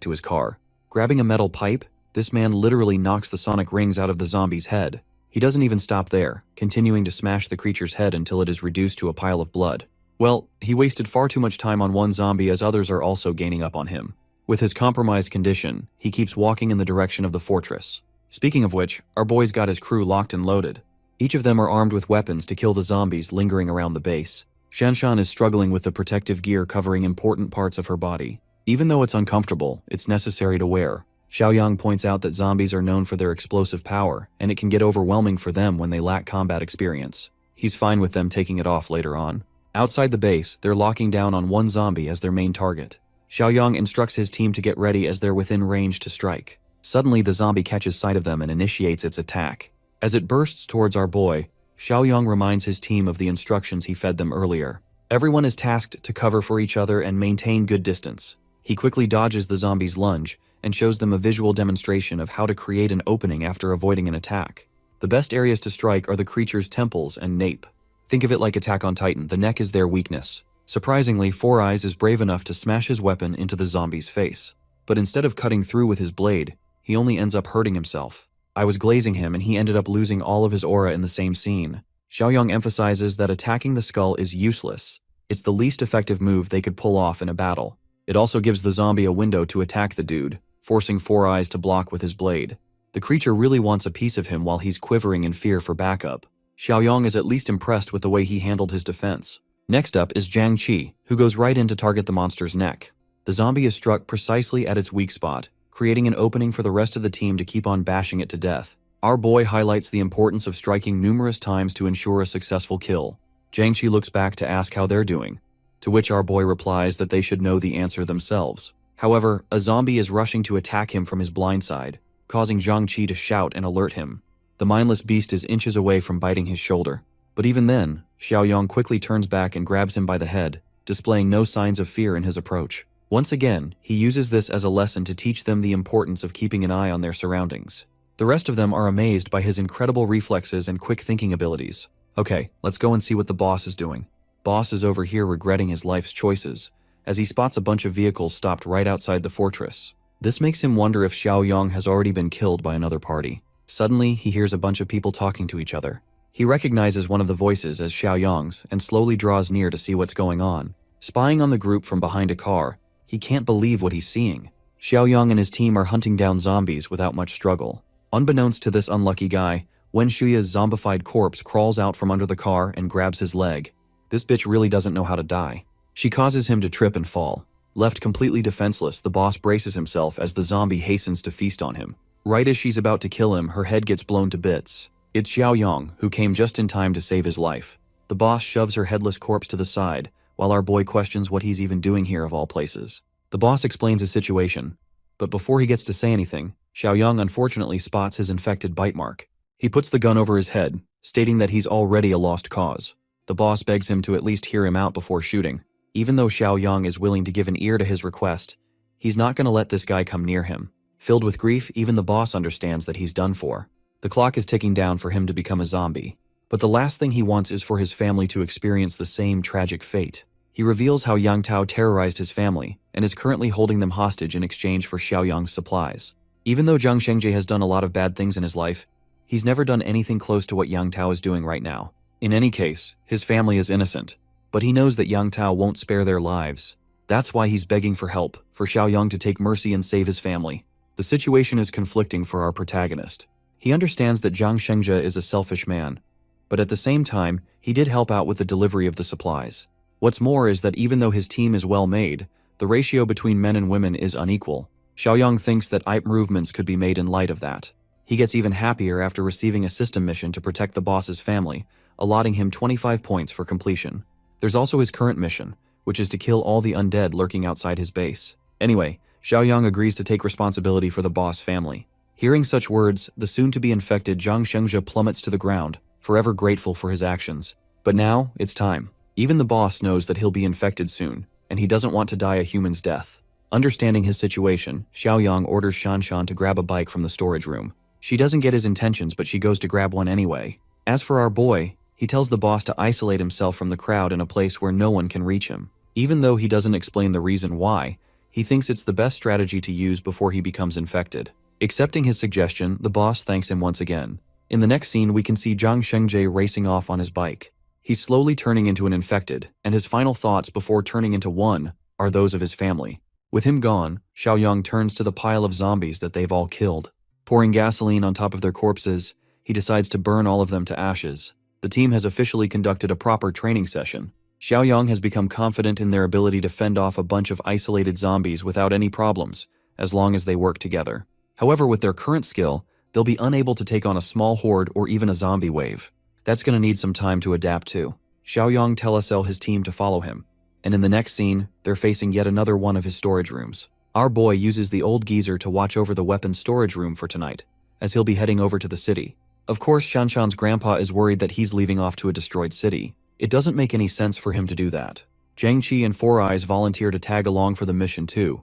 to his car. Grabbing a metal pipe, this man literally knocks the sonic rings out of the zombie's head. He doesn't even stop there, continuing to smash the creature's head until it is reduced to a pile of blood. Well, he wasted far too much time on one zombie as others are also gaining up on him. With his compromised condition, he keeps walking in the direction of the fortress. Speaking of which, our boy's got his crew locked and loaded. Each of them are armed with weapons to kill the zombies lingering around the base. Shanshan is struggling with the protective gear covering important parts of her body. Even though it's uncomfortable, it's necessary to wear. Xiaoyang points out that zombies are known for their explosive power, and it can get overwhelming for them when they lack combat experience. He's fine with them taking it off later on. Outside the base, they're locking down on one zombie as their main target. Xiaoyang instructs his team to get ready as they're within range to strike. Suddenly, the zombie catches sight of them and initiates its attack. As it bursts towards our boy, Xiaoyang reminds his team of the instructions he fed them earlier. Everyone is tasked to cover for each other and maintain good distance. He quickly dodges the zombie's lunge and shows them a visual demonstration of how to create an opening after avoiding an attack. The best areas to strike are the creature's temples and nape. Think of it like Attack on Titan, the neck is their weakness. Surprisingly, Four Eyes is brave enough to smash his weapon into the zombie's face. But instead of cutting through with his blade, he only ends up hurting himself. I was glazing him and he ended up losing all of his aura in the same scene. Xiaoyang emphasizes that attacking the skull is useless. It's the least effective move they could pull off in a battle. It also gives the zombie a window to attack the dude, forcing Four Eyes to block with his blade. The creature really wants a piece of him while he's quivering in fear for backup. Xiaoyang is at least impressed with the way he handled his defense. Next up is Jiang Qi, who goes right in to target the monster's neck. The zombie is struck precisely at its weak spot, creating an opening for the rest of the team to keep on bashing it to death. Our boy highlights the importance of striking numerous times to ensure a successful kill. Jiang Qi looks back to ask how they're doing, to which our boy replies that they should know the answer themselves. However, a zombie is rushing to attack him from his blind side, causing Jiang Qi to shout and alert him. The mindless beast is inches away from biting his shoulder. But even then, Xiaoyang quickly turns back and grabs him by the head, displaying no signs of fear in his approach. Once again, he uses this as a lesson to teach them the importance of keeping an eye on their surroundings. The rest of them are amazed by his incredible reflexes and quick thinking abilities. Okay, let's go and see what the boss is doing. Boss is over here regretting his life's choices, as he spots a bunch of vehicles stopped right outside the fortress. This makes him wonder if Xiaoyang has already been killed by another party. Suddenly, he hears a bunch of people talking to each other. He recognizes one of the voices as Xiaoyang's and slowly draws near to see what's going on. Spying on the group from behind a car, he can't believe what he's seeing. Xiaoyang and his team are hunting down zombies without much struggle. Unbeknownst to this unlucky guy, Wen Shuya's zombified corpse crawls out from under the car and grabs his leg. This bitch really doesn't know how to die. She causes him to trip and fall. Left completely defenseless, the boss braces himself as the zombie hastens to feast on him. Right as she's about to kill him, her head gets blown to bits. It's Xiaoyang, who came just in time to save his life. The boss shoves her headless corpse to the side, while our boy questions what he's even doing here of all places. The boss explains his situation, but before he gets to say anything, Xiaoyang unfortunately spots his infected bite mark. He puts the gun over his head, stating that he's already a lost cause. The boss begs him to at least hear him out before shooting. Even though Xiaoyang is willing to give an ear to his request, he's not going to let this guy come near him. Filled with grief, even the boss understands that he's done for. The clock is ticking down for him to become a zombie, but the last thing he wants is for his family to experience the same tragic fate. He reveals how Yang Tao terrorized his family and is currently holding them hostage in exchange for Xiaoyang's supplies. Even though Zhang Shengji has done a lot of bad things in his life, he's never done anything close to what Yang Tao is doing right now. In any case, his family is innocent, but he knows that Yang Tao won't spare their lives. That's why he's begging for help, for Xiaoyang to take mercy and save his family. The situation is conflicting for our protagonist. He understands that Zhang Shengji is a selfish man, but at the same time, he did help out with the delivery of the supplies. What's more is that even though his team is well made, the ratio between men and women is unequal. Xiaoyang thinks that improvements could be made in light of that. He gets even happier after receiving a system mission to protect the boss's family, allotting him 25 points for completion. There's also his current mission, which is to kill all the undead lurking outside his base. Anyway, Xiaoyang agrees to take responsibility for the boss family. Hearing such words, the soon-to-be infected Zhang Shengji plummets to the ground, forever grateful for his actions. But now, it's time. Even the boss knows that he'll be infected soon, and he doesn't want to die a human's death. Understanding his situation, Xiaoyang orders Shanshan to grab a bike from the storage room. She doesn't get his intentions, but she goes to grab one anyway. As for our boy, he tells the boss to isolate himself from the crowd in a place where no one can reach him. Even though he doesn't explain the reason why, he thinks it's the best strategy to use before he becomes infected. Accepting his suggestion, the boss thanks him once again. In the next scene, we can see Zhang Shengjie racing off on his bike. He's slowly turning into an infected, and his final thoughts before turning into one are those of his family. With him gone, Xiaoyang turns to the pile of zombies that they've all killed. Pouring gasoline on top of their corpses, he decides to burn all of them to ashes. The team has officially conducted a proper training session. Xiaoyang has become confident in their ability to fend off a bunch of isolated zombies without any problems, as long as they work together. However, with their current skill, they'll be unable to take on a small horde or even a zombie wave. That's going to need some time to adapt to. Xiaoyang tells his team to follow him, and in the next scene, they're facing yet another one of his storage rooms. Our boy uses the old geezer to watch over the weapons storage room for tonight, as he'll be heading over to the city. Of course, Shanshan's grandpa is worried that he's leaving off to a destroyed city. It doesn't make any sense for him to do that. Jiang Qi and Four Eyes volunteer to tag along for the mission too,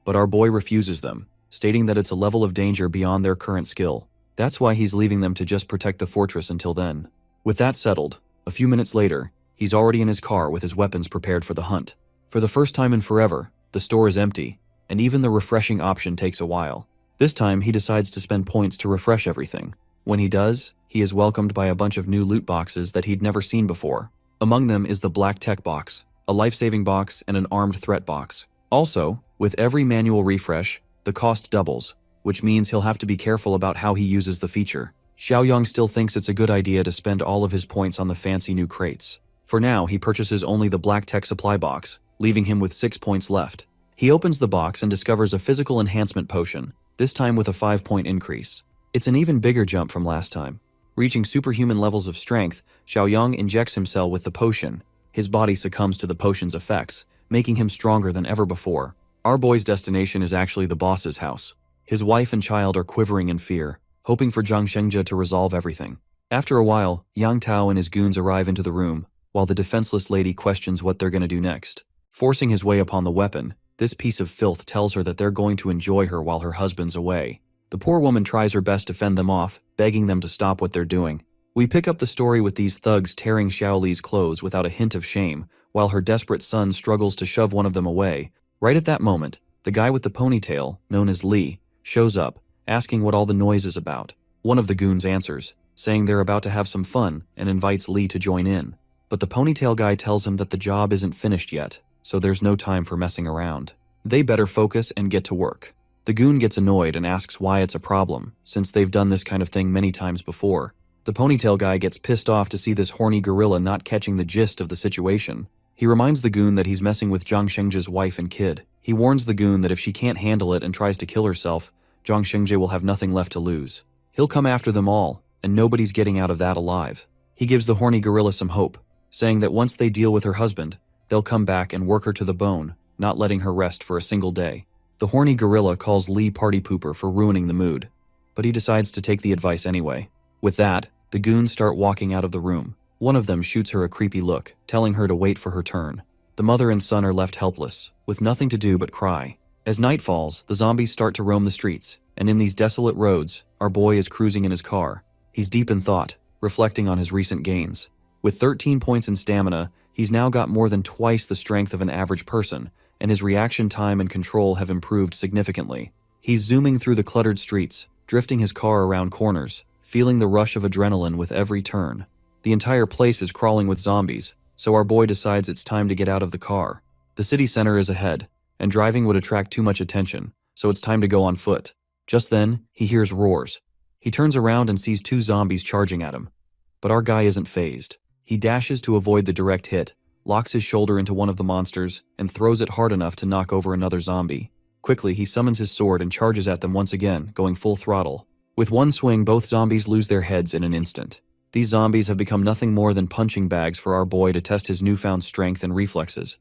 but our boy refuses them, stating that it's a level of danger beyond their current skill. That's why he's leaving them to just protect the fortress until then. With that settled, a few minutes later, he's already in his car with his weapons prepared for the hunt. For the first time in forever, the store is empty, and even the refreshing option takes a while. This time, he decides to spend points to refresh everything. When he does, he is welcomed by a bunch of new loot boxes that he'd never seen before. Among them is the Black Tech box, a life-saving box, and an armed threat box. Also, with every manual refresh, the cost doubles, which means he'll have to be careful about how he uses the feature. Xiaoyang still thinks it's a good idea to spend all of his points on the fancy new crates. For now, he purchases only the Black Tech supply box, leaving him with 6 points left. He opens the box and discovers a physical enhancement potion, this time with a 5-point increase. It's an even bigger jump from last time. Reaching superhuman levels of strength, Xiaoyang injects himself with the potion. His body succumbs to the potion's effects, making him stronger than ever before. Our boy's destination is actually the boss's house. His wife and child are quivering in fear, hoping for Zhang Shengjie to resolve everything. After a while, Yang Tao and his goons arrive into the room, while the defenseless lady questions what they're going to do next. Forcing his way upon the weapon, this piece of filth tells her that they're going to enjoy her while her husband's away. The poor woman tries her best to fend them off, begging them to stop what they're doing. We pick up the story with these thugs tearing Xiaoli's clothes without a hint of shame, while her desperate son struggles to shove one of them away. Right at that moment, the guy with the ponytail, known as Li, shows up, asking what all the noise is about. One of the goons answers, saying they're about to have some fun, and invites Li to join in. But the ponytail guy tells him that the job isn't finished yet, so there's no time for messing around. They better focus and get to work. The goon gets annoyed and asks why it's a problem, since they've done this kind of thing many times before. The ponytail guy gets pissed off to see this horny gorilla not catching the gist of the situation. He reminds the goon that he's messing with Zhang Shengjie's wife and kid. He warns the goon that if she can't handle it and tries to kill herself, Zhang Shengjie will have nothing left to lose. He'll come after them all, and nobody's getting out of that alive. He gives the horny gorilla some hope, saying that once they deal with her husband, they'll come back and work her to the bone, not letting her rest for a single day. The horny gorilla calls Li party pooper for ruining the mood, but he decides to take the advice anyway. With that, the goons start walking out of the room. One of them shoots her a creepy look, telling her to wait for her turn. The mother and son are left helpless, with nothing to do but cry. As night falls, the zombies start to roam the streets, and in these desolate roads, our boy is cruising in his car. He's deep in thought, reflecting on his recent gains. With 13 points in stamina, he's now got more than twice the strength of an average person, and his reaction time and control have improved significantly. He's zooming through the cluttered streets, drifting his car around corners, feeling the rush of adrenaline with every turn. The entire place is crawling with zombies, so our boy decides it's time to get out of the car. The city center is ahead, and driving would attract too much attention, so it's time to go on foot. Just then, he hears roars. He turns around and sees 2 zombies charging at him. But our guy isn't fazed. He dashes to avoid the direct hit, locks his shoulder into one of the monsters, and throws it hard enough to knock over another zombie. Quickly, he summons his sword and charges at them once again, going full throttle. With one swing, both zombies lose their heads in an instant. These zombies have become nothing more than punching bags for our boy to test his newfound strength and reflexes.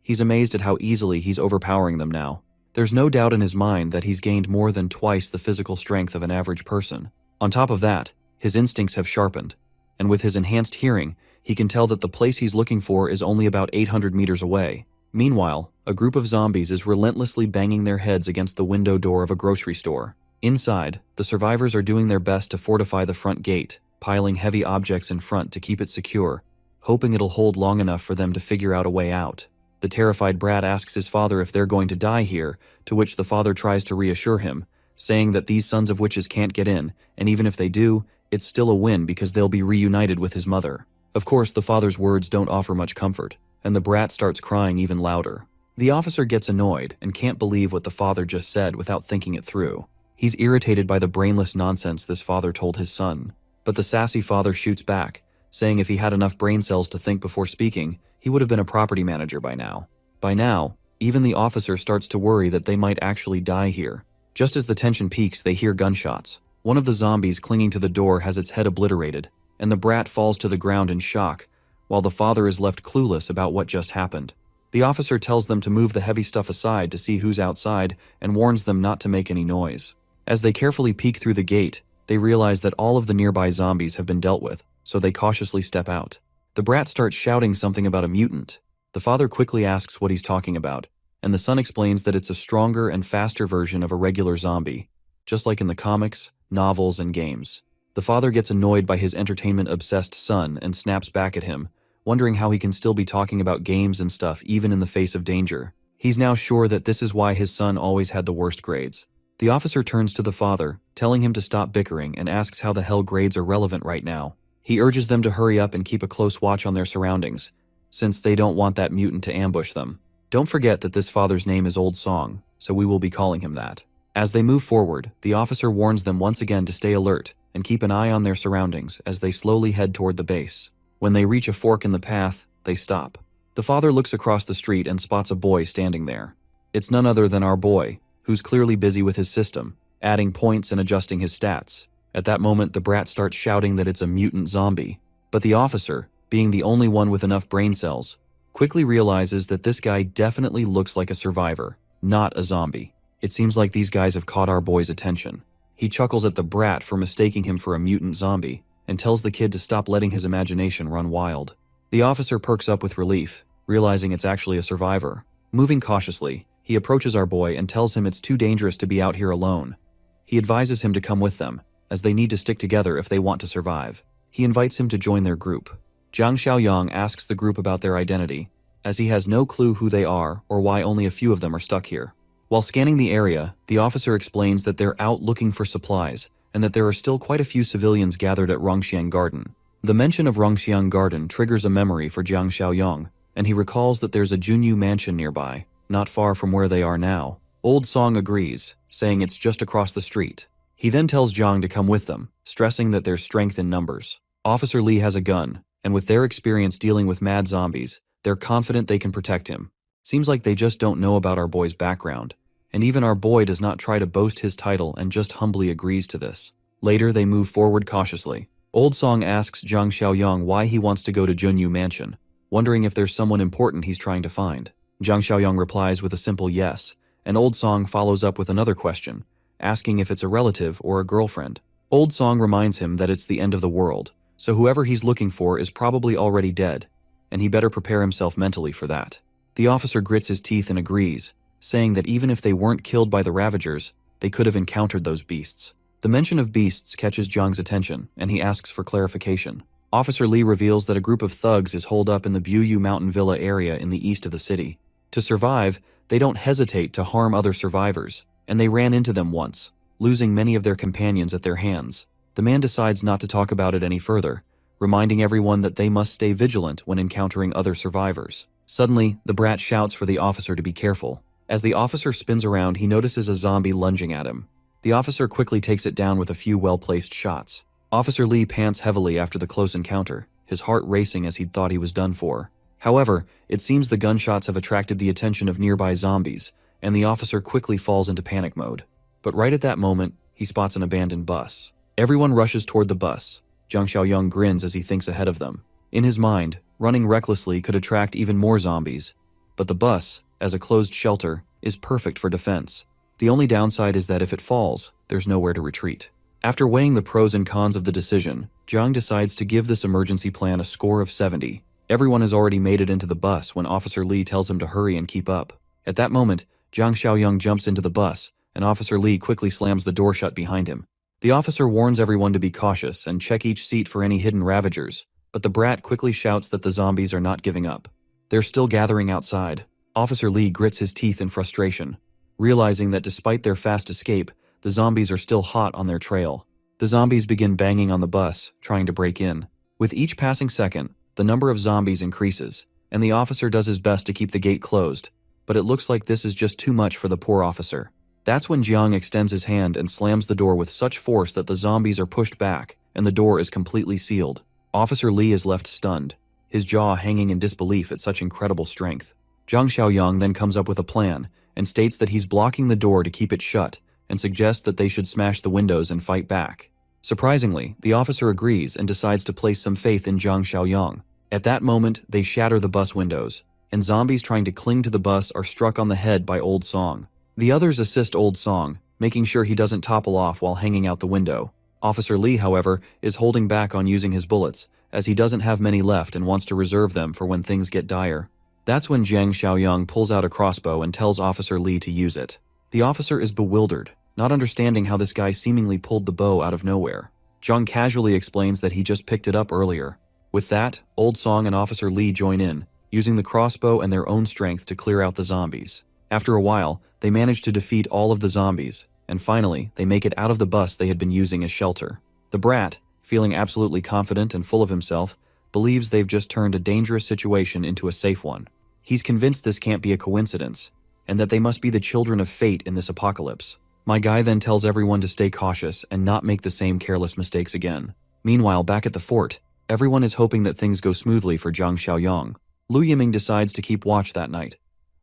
He's amazed at how easily he's overpowering them now. There's no doubt in his mind that he's gained more than twice the physical strength of an average person. On top of that, his instincts have sharpened, and with his enhanced hearing, he can tell that the place he's looking for is only about 800 meters away. Meanwhile, a group of zombies is relentlessly banging their heads against the window door of a grocery store. Inside, the survivors are doing their best to fortify the front gate, piling heavy objects in front to keep it secure, hoping it'll hold long enough for them to figure out a way out. The terrified brat asks his father if they're going to die here, to which the father tries to reassure him, saying that these sons of witches can't get in, and even if they do, it's still a win because they'll be reunited with his mother. Of course, the father's words don't offer much comfort, and the brat starts crying even louder. The officer gets annoyed and can't believe what the father just said without thinking it through. He's irritated by the brainless nonsense this father told his son. But the sassy father shoots back, saying if he had enough brain cells to think before speaking, he would have been a property manager by now. By now, even the officer starts to worry that they might actually die here. Just as the tension peaks, they hear gunshots. One of the zombies clinging to the door has its head obliterated, and the brat falls to the ground in shock, while the father is left clueless about what just happened. The officer tells them to move the heavy stuff aside to see who's outside and warns them not to make any noise. As they carefully peek through the gate, they realize that all of the nearby zombies have been dealt with, so they cautiously step out. The brat starts shouting something about a mutant. The father quickly asks what he's talking about, and the son explains that it's a stronger and faster version of a regular zombie, just like in the comics, novels, and games. The father gets annoyed by his entertainment-obsessed son and snaps back at him, wondering how he can still be talking about games and stuff even in the face of danger. He's now sure that this is why his son always had the worst grades. The officer turns to the father, telling him to stop bickering and asks how the hell grades are relevant right now. He urges them to hurry up and keep a close watch on their surroundings, since they don't want that mutant to ambush them. Don't forget that this father's name is Old Song, so we will be calling him that. As they move forward, the officer warns them once again to stay alert and keep an eye on their surroundings as they slowly head toward the base. When they reach a fork in the path, they stop. The father looks across the street and spots a boy standing there. It's none other than our boy, who's clearly busy with his system, adding points and adjusting his stats. At that moment, the brat starts shouting that it's a mutant zombie. But the officer, being the only one with enough brain cells, quickly realizes that this guy definitely looks like a survivor, not a zombie. It seems like these guys have caught our boy's attention. He chuckles at the brat for mistaking him for a mutant zombie, and tells the kid to stop letting his imagination run wild. The officer perks up with relief, realizing it's actually a survivor. Moving cautiously, he approaches our boy and tells him it's too dangerous to be out here alone. He advises him to come with them, as they need to stick together if they want to survive. He invites him to join their group. Jiang Xiaoyang asks the group about their identity, as he has no clue who they are or why only a few of them are stuck here. While scanning the area, the officer explains that they're out looking for supplies, and that there are still quite a few civilians gathered at Rongxiang Garden. The mention of Rongxiang Garden triggers a memory for Jiang Xiaoyang, and he recalls that there's a Junyu mansion nearby, not far from where they are now. Old Song agrees, saying it's just across the street. He then tells Jiang to come with them, stressing that there's strength in numbers. Officer Lee has a gun, and with their experience dealing with mad zombies, they're confident they can protect him. Seems like they just don't know about our boy's background. And even our boy does not try to boast his title and just humbly agrees to this. Later, they move forward cautiously. Old Song asks Jiang Xiaoyang why he wants to go to Junyu Mansion, wondering if there's someone important he's trying to find. Jiang Xiaoyang replies with a simple yes, and Old Song follows up with another question, asking if it's a relative or a girlfriend. Old Song reminds him that it's the end of the world, so whoever he's looking for is probably already dead, and he better prepare himself mentally for that. The officer grits his teeth and agrees, saying that even if they weren't killed by the Ravagers, they could have encountered those beasts. The mention of beasts catches Jiang's attention, and he asks for clarification. Officer Lee reveals that a group of thugs is holed up in the Buyu Mountain Villa area in the east of the city. To survive, they don't hesitate to harm other survivors, and they ran into them once, losing many of their companions at their hands. The man decides not to talk about it any further, reminding everyone that they must stay vigilant when encountering other survivors. Suddenly, the brat shouts for the officer to be careful. As the officer spins around, he notices a zombie lunging at him. The officer quickly takes it down with a few well-placed shots. Officer Lee pants heavily after the close encounter, his heart racing as he'd thought he was done for. However, it seems the gunshots have attracted the attention of nearby zombies, and the officer quickly falls into panic mode. But right at that moment, he spots an abandoned bus. Everyone rushes toward the bus. Jiang Xiaoyang grins as he thinks ahead of them. In his mind, running recklessly could attract even more zombies, but the bus, as a closed shelter, is perfect for defense. The only downside is that if it falls, there's nowhere to retreat. After weighing the pros and cons of the decision, Jiang decides to give this emergency plan a score of 70, Everyone has already made it into the bus when Officer Lee tells him to hurry and keep up. At that moment, Jiang Xiaoyang jumps into the bus, and Officer Lee quickly slams the door shut behind him. The officer warns everyone to be cautious and check each seat for any hidden ravagers, but the brat quickly shouts that the zombies are not giving up. They're still gathering outside. Officer Lee grits his teeth in frustration, realizing that despite their fast escape, the zombies are still hot on their trail. The zombies begin banging on the bus, trying to break in. With each passing second, the number of zombies increases, and the officer does his best to keep the gate closed, but it looks like this is just too much for the poor officer. That's when Jiang extends his hand and slams the door with such force that the zombies are pushed back, and the door is completely sealed. Officer Lee is left stunned, his jaw hanging in disbelief at such incredible strength. Jiang Xiaoyang then comes up with a plan, and states that he's blocking the door to keep it shut, and suggests that they should smash the windows and fight back. Surprisingly, the officer agrees and decides to place some faith in Jiang Xiaoyang. At that moment, they shatter the bus windows, and zombies trying to cling to the bus are struck on the head by Old Song. The others assist Old Song, making sure he doesn't topple off while hanging out the window. Officer Lee, however, is holding back on using his bullets, as he doesn't have many left and wants to reserve them for when things get dire. That's when Jiang Xiaoyang pulls out a crossbow and tells Officer Lee to use it. The officer is bewildered, not understanding how this guy seemingly pulled the bow out of nowhere. Jiang casually explains that he just picked it up earlier. With that, Old Song and Officer Lee join in, using the crossbow and their own strength to clear out the zombies. After a while, they manage to defeat all of the zombies, and finally, they make it out of the bus they had been using as shelter. The brat, feeling absolutely confident and full of himself, believes they've just turned a dangerous situation into a safe one. He's convinced this can't be a coincidence, and that they must be the children of fate in this apocalypse. My guy then tells everyone to stay cautious and not make the same careless mistakes again. Meanwhile, back at the fort, everyone is hoping that things go smoothly for Jiang Xiaoyang. Lu Yiming decides to keep watch that night.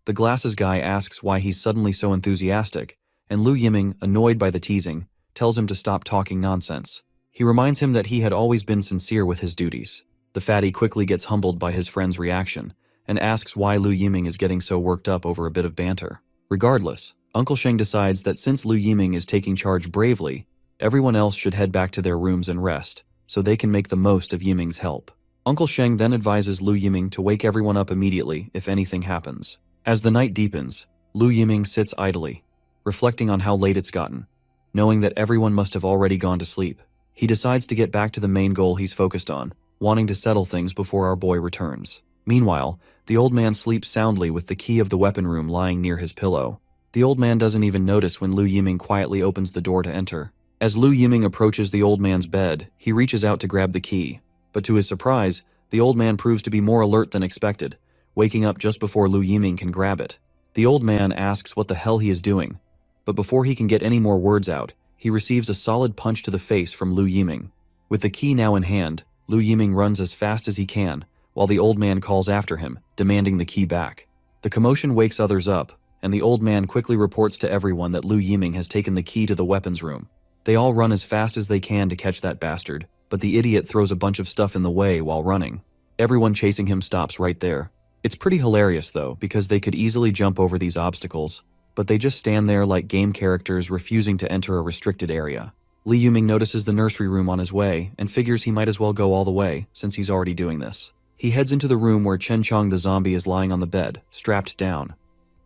The glasses guy asks why he's suddenly so enthusiastic, and Lu Yiming, annoyed by the teasing, tells him to stop talking nonsense. He reminds him that he had always been sincere with his duties. The fatty quickly gets humbled by his friend's reaction, and asks why Lu Yiming is getting so worked up over a bit of banter. Regardless, Uncle Sheng decides that since Lu Yiming is taking charge bravely, everyone else should head back to their rooms and rest, so they can make the most of Yiming's help. Uncle Sheng then advises Lu Yiming to wake everyone up immediately if anything happens. As the night deepens, Lu Yiming sits idly, reflecting on how late it's gotten. Knowing that everyone must have already gone to sleep, he decides to get back to the main goal he's focused on, wanting to settle things before our boy returns. Meanwhile, the old man sleeps soundly with the key of the weapon room lying near his pillow. The old man doesn't even notice when Lu Yiming quietly opens the door to enter. As Lu Yiming approaches the old man's bed, he reaches out to grab the key. But to his surprise, the old man proves to be more alert than expected, waking up just before Lu Yiming can grab it. The old man asks what the hell he is doing, but before he can get any more words out, he receives a solid punch to the face from Lu Yiming. With the key now in hand, Lu Yiming runs as fast as he can, while the old man calls after him, demanding the key back. The commotion wakes others up, and the old man quickly reports to everyone that Lu Yiming has taken the key to the weapons room. They all run as fast as they can to catch that bastard, but the idiot throws a bunch of stuff in the way while running. Everyone chasing him stops right there. It's pretty hilarious though, because they could easily jump over these obstacles, but they just stand there like game characters refusing to enter a restricted area. Lu Yiming notices the nursery room on his way and figures he might as well go all the way since he's already doing this. He heads into the room where Chen Chong the zombie is lying on the bed, strapped down.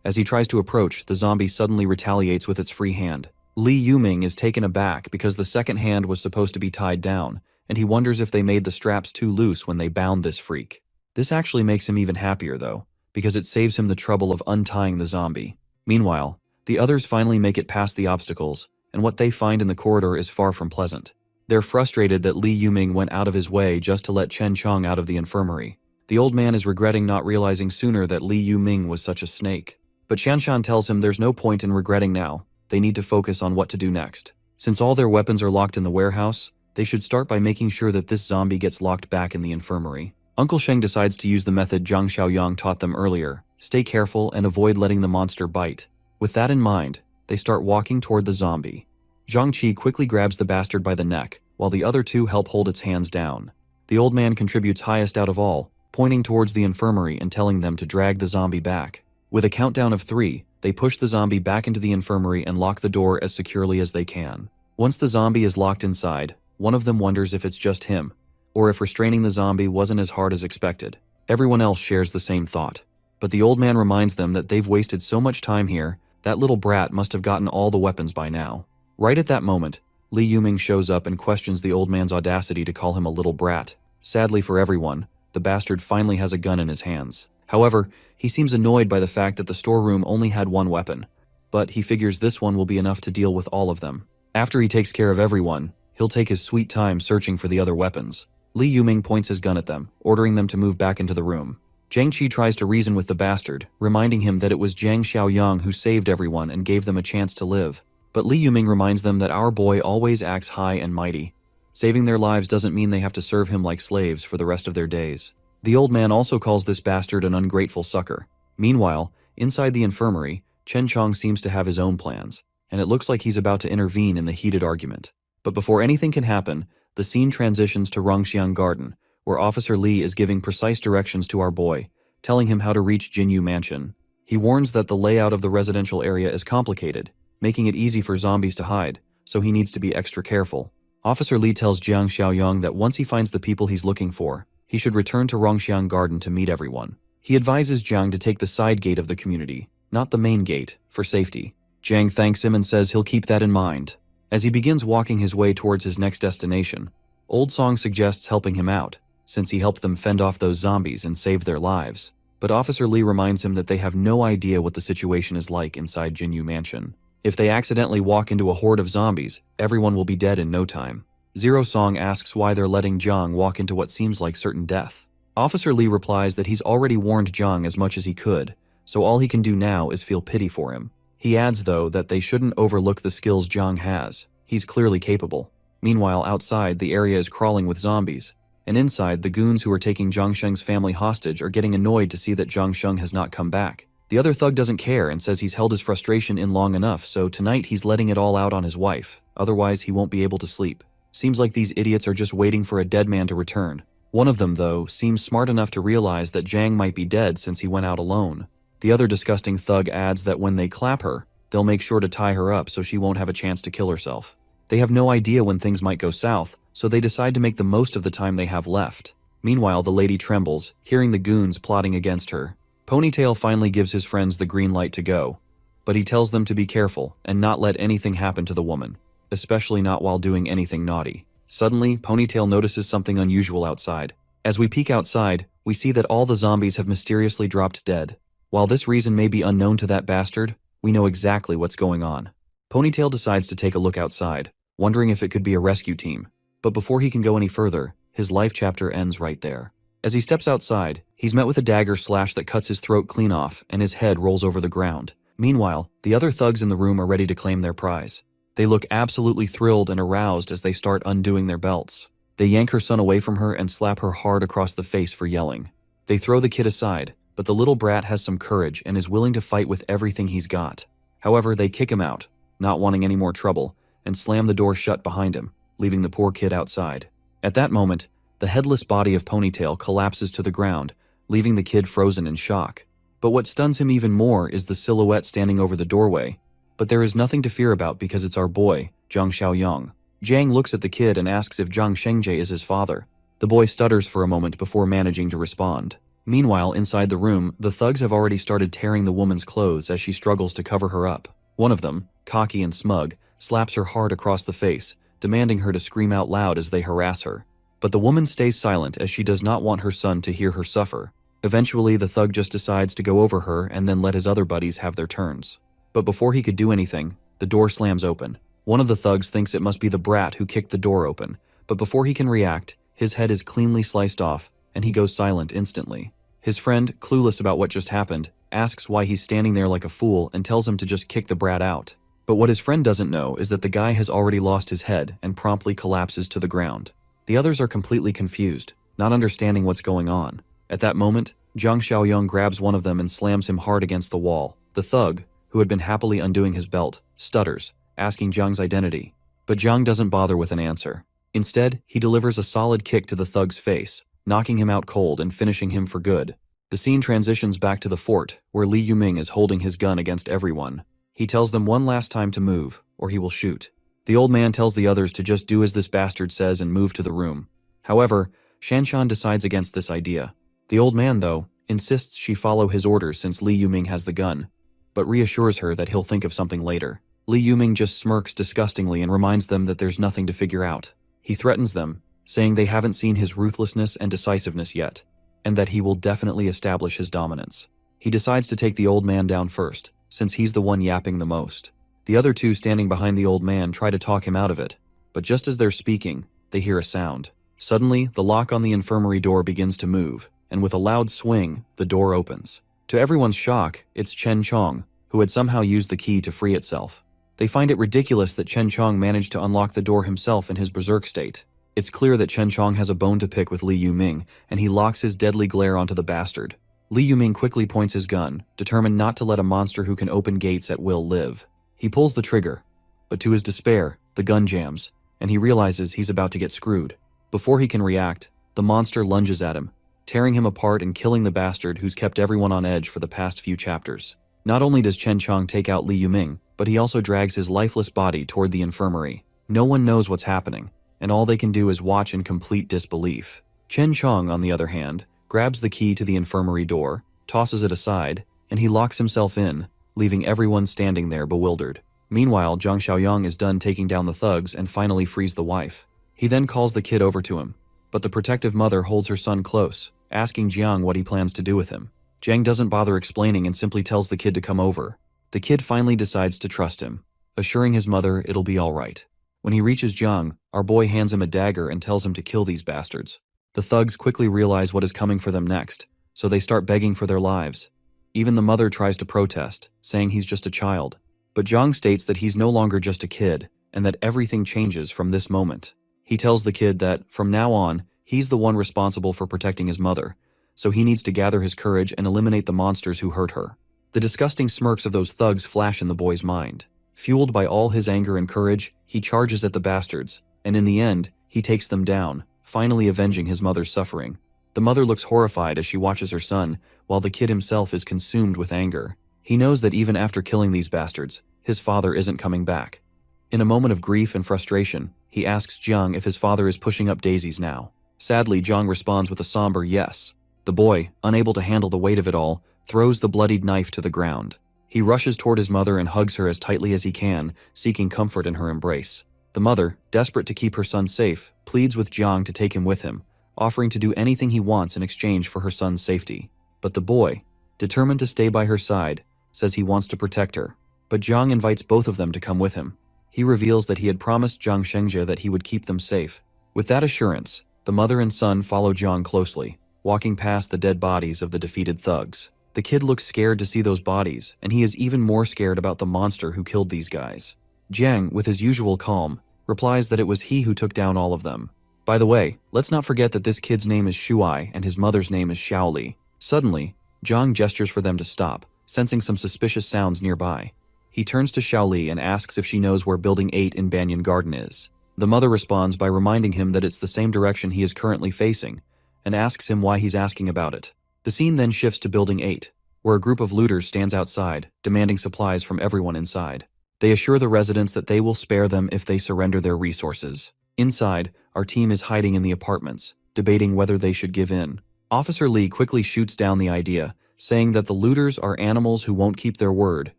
As he tries to approach, the zombie suddenly retaliates with its free hand. Li Yuming is taken aback because the second hand was supposed to be tied down, and he wonders if they made the straps too loose when they bound this freak. This actually makes him even happier though, because it saves him the trouble of untying the zombie. Meanwhile, the others finally make it past the obstacles, and what they find in the corridor is far from pleasant. They're frustrated that Li Yuming went out of his way just to let Chen Chong out of the infirmary. The old man is regretting not realizing sooner that Li Yuming was such a snake. But Shanshan tells him there's no point in regretting now, they need to focus on what to do next. Since all their weapons are locked in the warehouse, they should start by making sure that this zombie gets locked back in the infirmary. Uncle Sheng decides to use the method Jiang Xiaoyang taught them earlier, stay careful and avoid letting the monster bite. With that in mind, they start walking toward the zombie. Zhang Qi quickly grabs the bastard by the neck, while the other two help hold its hands down. The old man contributes highest out of all, pointing towards the infirmary and telling them to drag the zombie back. With a countdown of 3, they push the zombie back into the infirmary and lock the door as securely as they can. Once the zombie is locked inside, one of them wonders if it's just him, or if restraining the zombie wasn't as hard as expected. Everyone else shares the same thought. But the old man reminds them that they've wasted so much time here, that little brat must have gotten all the weapons by now. Right at that moment, Li Yuming shows up and questions the old man's audacity to call him a little brat. Sadly for everyone, the bastard finally has a gun in his hands. However, he seems annoyed by the fact that the storeroom only had one weapon, but he figures this one will be enough to deal with all of them. After he takes care of everyone, he'll take his sweet time searching for the other weapons. Li Yuming points his gun at them, ordering them to move back into the room. Jiang Qi tries to reason with the bastard, reminding him that it was Jiang Xiaoyang who saved everyone and gave them a chance to live. But Li Yuming reminds them that our boy always acts high and mighty. Saving their lives doesn't mean they have to serve him like slaves for the rest of their days. The old man also calls this bastard an ungrateful sucker. Meanwhile, inside the infirmary, Chen Chong seems to have his own plans, and it looks like he's about to intervene in the heated argument. But before anything can happen, the scene transitions to Rongxiang Garden, where Officer Li is giving precise directions to our boy, telling him how to reach Jinyu Mansion. He warns that the layout of the residential area is complicated, making it easy for zombies to hide, so he needs to be extra careful. Officer Li tells Jiang Xiaoyang that once he finds the people he's looking for, he should return to Rongxiang Garden to meet everyone. He advises Jiang to take the side gate of the community, not the main gate, for safety. Jiang thanks him and says he'll keep that in mind. As he begins walking his way towards his next destination, Old Song suggests helping him out, since he helped them fend off those zombies and saved their lives. But Officer Li reminds him that they have no idea what the situation is like inside Jinyu Mansion. If they accidentally walk into a horde of zombies, everyone will be dead in no time. Zero Song asks why they're letting Jiang walk into what seems like certain death. Officer Li replies that he's already warned Jiang as much as he could, so all he can do now is feel pity for him. He adds, though, that they shouldn't overlook the skills Jiang has. He's clearly capable. Meanwhile, outside, the area is crawling with zombies, and inside, the goons who are taking Zhang Sheng's family hostage are getting annoyed to see that Zhang Sheng has not come back. The other thug doesn't care and says he's held his frustration in long enough, so tonight he's letting it all out on his wife, otherwise he won't be able to sleep. Seems like these idiots are just waiting for a dead man to return. One of them, though, seems smart enough to realize that Jiang might be dead since he went out alone. The other disgusting thug adds that when they clap her, they'll make sure to tie her up so she won't have a chance to kill herself. They have no idea when things might go south, so they decide to make the most of the time they have left. Meanwhile, the lady trembles, hearing the goons plotting against her. Ponytail finally gives his friends the green light to go, but he tells them to be careful and not let anything happen to the woman, especially not while doing anything naughty. Suddenly, Ponytail notices something unusual outside. As we peek outside, we see that all the zombies have mysteriously dropped dead. While this reason may be unknown to that bastard, we know exactly what's going on. Ponytail decides to take a look outside, wondering if it could be a rescue team. But before he can go any further, his life chapter ends right there. As he steps outside, he's met with a dagger slash that cuts his throat clean off, and his head rolls over the ground. Meanwhile, the other thugs in the room are ready to claim their prize. They look absolutely thrilled and aroused as they start undoing their belts. They yank her son away from her and slap her hard across the face for yelling. They throw the kid aside, but the little brat has some courage and is willing to fight with everything he's got. However, they kick him out, not wanting any more trouble, and slam the door shut behind him, leaving the poor kid outside. At that moment, the headless body of Ponytail collapses to the ground, leaving the kid frozen in shock. But what stuns him even more is the silhouette standing over the doorway. But there is nothing to fear about because it's our boy, Zhang Xiaoyang. Jiang looks at the kid and asks if Zhang Shengji is his father. The boy stutters for a moment before managing to respond. Meanwhile, inside the room, the thugs have already started tearing the woman's clothes as she struggles to cover her up. One of them, cocky and smug, slaps her hard across the face, demanding her to scream out loud as they harass her. But the woman stays silent as she does not want her son to hear her suffer. Eventually, the thug just decides to go over her and then let his other buddies have their turns. But before he could do anything, the door slams open. One of the thugs thinks it must be the brat who kicked the door open, but before he can react, his head is cleanly sliced off, and he goes silent instantly. His friend, clueless about what just happened, asks why he's standing there like a fool and tells him to just kick the brat out. But what his friend doesn't know is that the guy has already lost his head and promptly collapses to the ground. The others are completely confused, not understanding what's going on. At that moment, Zhang Xiaoyang grabs one of them and slams him hard against the wall. The thug, who had been happily undoing his belt, stutters, asking Zhang's identity. But Zhang doesn't bother with an answer. Instead, he delivers a solid kick to the thug's face, knocking him out cold and finishing him for good. The scene transitions back to the fort, where Li Yuming is holding his gun against everyone. He tells them one last time to move, or he will shoot. The old man tells the others to just do as this bastard says and move to the room. However, Shanshan decides against this idea. The old man, though, insists she follow his orders since Li Yuming has the gun, but reassures her that he'll think of something later. Li Yuming just smirks disgustingly and reminds them that there's nothing to figure out. He threatens them, saying they haven't seen his ruthlessness and decisiveness yet, and that he will definitely establish his dominance. He decides to take the old man down first, since he's the one yapping the most. The other two standing behind the old man try to talk him out of it, but just as they're speaking, they hear a sound. Suddenly, the lock on the infirmary door begins to move, and with a loud swing, the door opens. To everyone's shock, it's Chen Chong, who had somehow used the key to free itself. They find it ridiculous that Chen Chong managed to unlock the door himself in his berserk state. It's clear that Chen Chong has a bone to pick with Li Yuming, and he locks his deadly glare onto the bastard. Li Yuming quickly points his gun, determined not to let a monster who can open gates at will live. He pulls the trigger, but to his despair, the gun jams, and he realizes he's about to get screwed. Before he can react, the monster lunges at him, tearing him apart and killing the bastard who's kept everyone on edge for the past few chapters. Not only does Chen Chong take out Li Yuming, but he also drags his lifeless body toward the infirmary. No one knows what's happening, and all they can do is watch in complete disbelief. Chen Chong, on the other hand, grabs the key to the infirmary door, tosses it aside, and he locks himself in, leaving everyone standing there bewildered. Meanwhile, Zhang Xiaoyang is done taking down the thugs and finally frees the wife. He then calls the kid over to him, but the protective mother holds her son close, asking Jiang what he plans to do with him. Jiang doesn't bother explaining and simply tells the kid to come over. The kid finally decides to trust him, assuring his mother it'll be all right. When he reaches Jiang, our boy hands him a dagger and tells him to kill these bastards. The thugs quickly realize what is coming for them next, so they start begging for their lives. Even the mother tries to protest, saying he's just a child. But Jiang states that he's no longer just a kid, and that everything changes from this moment. He tells the kid that, from now on, he's the one responsible for protecting his mother, so he needs to gather his courage and eliminate the monsters who hurt her. The disgusting smirks of those thugs flash in the boy's mind. Fueled by all his anger and courage, he charges at the bastards, and in the end, he takes them down, finally avenging his mother's suffering. The mother looks horrified as she watches her son, while the kid himself is consumed with anger. He knows that even after killing these bastards, his father isn't coming back. In a moment of grief and frustration, he asks Jiang if his father is pushing up daisies now. Sadly, Jiang responds with a somber yes. The boy, unable to handle the weight of it all, throws the bloodied knife to the ground. He rushes toward his mother and hugs her as tightly as he can, seeking comfort in her embrace. The mother, desperate to keep her son safe, pleads with Jiang to take him with him, offering to do anything he wants in exchange for her son's safety. But the boy, determined to stay by her side, says he wants to protect her. But Jiang invites both of them to come with him. He reveals that he had promised Jiang Shengzhe that he would keep them safe. With that assurance, the mother and son follow Jiang closely, walking past the dead bodies of the defeated thugs. The kid looks scared to see those bodies, and he is even more scared about the monster who killed these guys. Jiang, with his usual calm, replies that it was he who took down all of them. By the way, let's not forget that this kid's name is Shuai and his mother's name is Shaoli. Suddenly, Jiang gestures for them to stop, sensing some suspicious sounds nearby. He turns to Shaoli and asks if she knows where Building 8 in Banyan Garden is. The mother responds by reminding him that it's the same direction he is currently facing, and asks him why he's asking about it. The scene then shifts to Building 8, where a group of looters stands outside, demanding supplies from everyone inside. They assure the residents that they will spare them if they surrender their resources. Inside, our team is hiding in the apartments, debating whether they should give in. Officer Lee quickly shoots down the idea, saying that the looters are animals who won't keep their word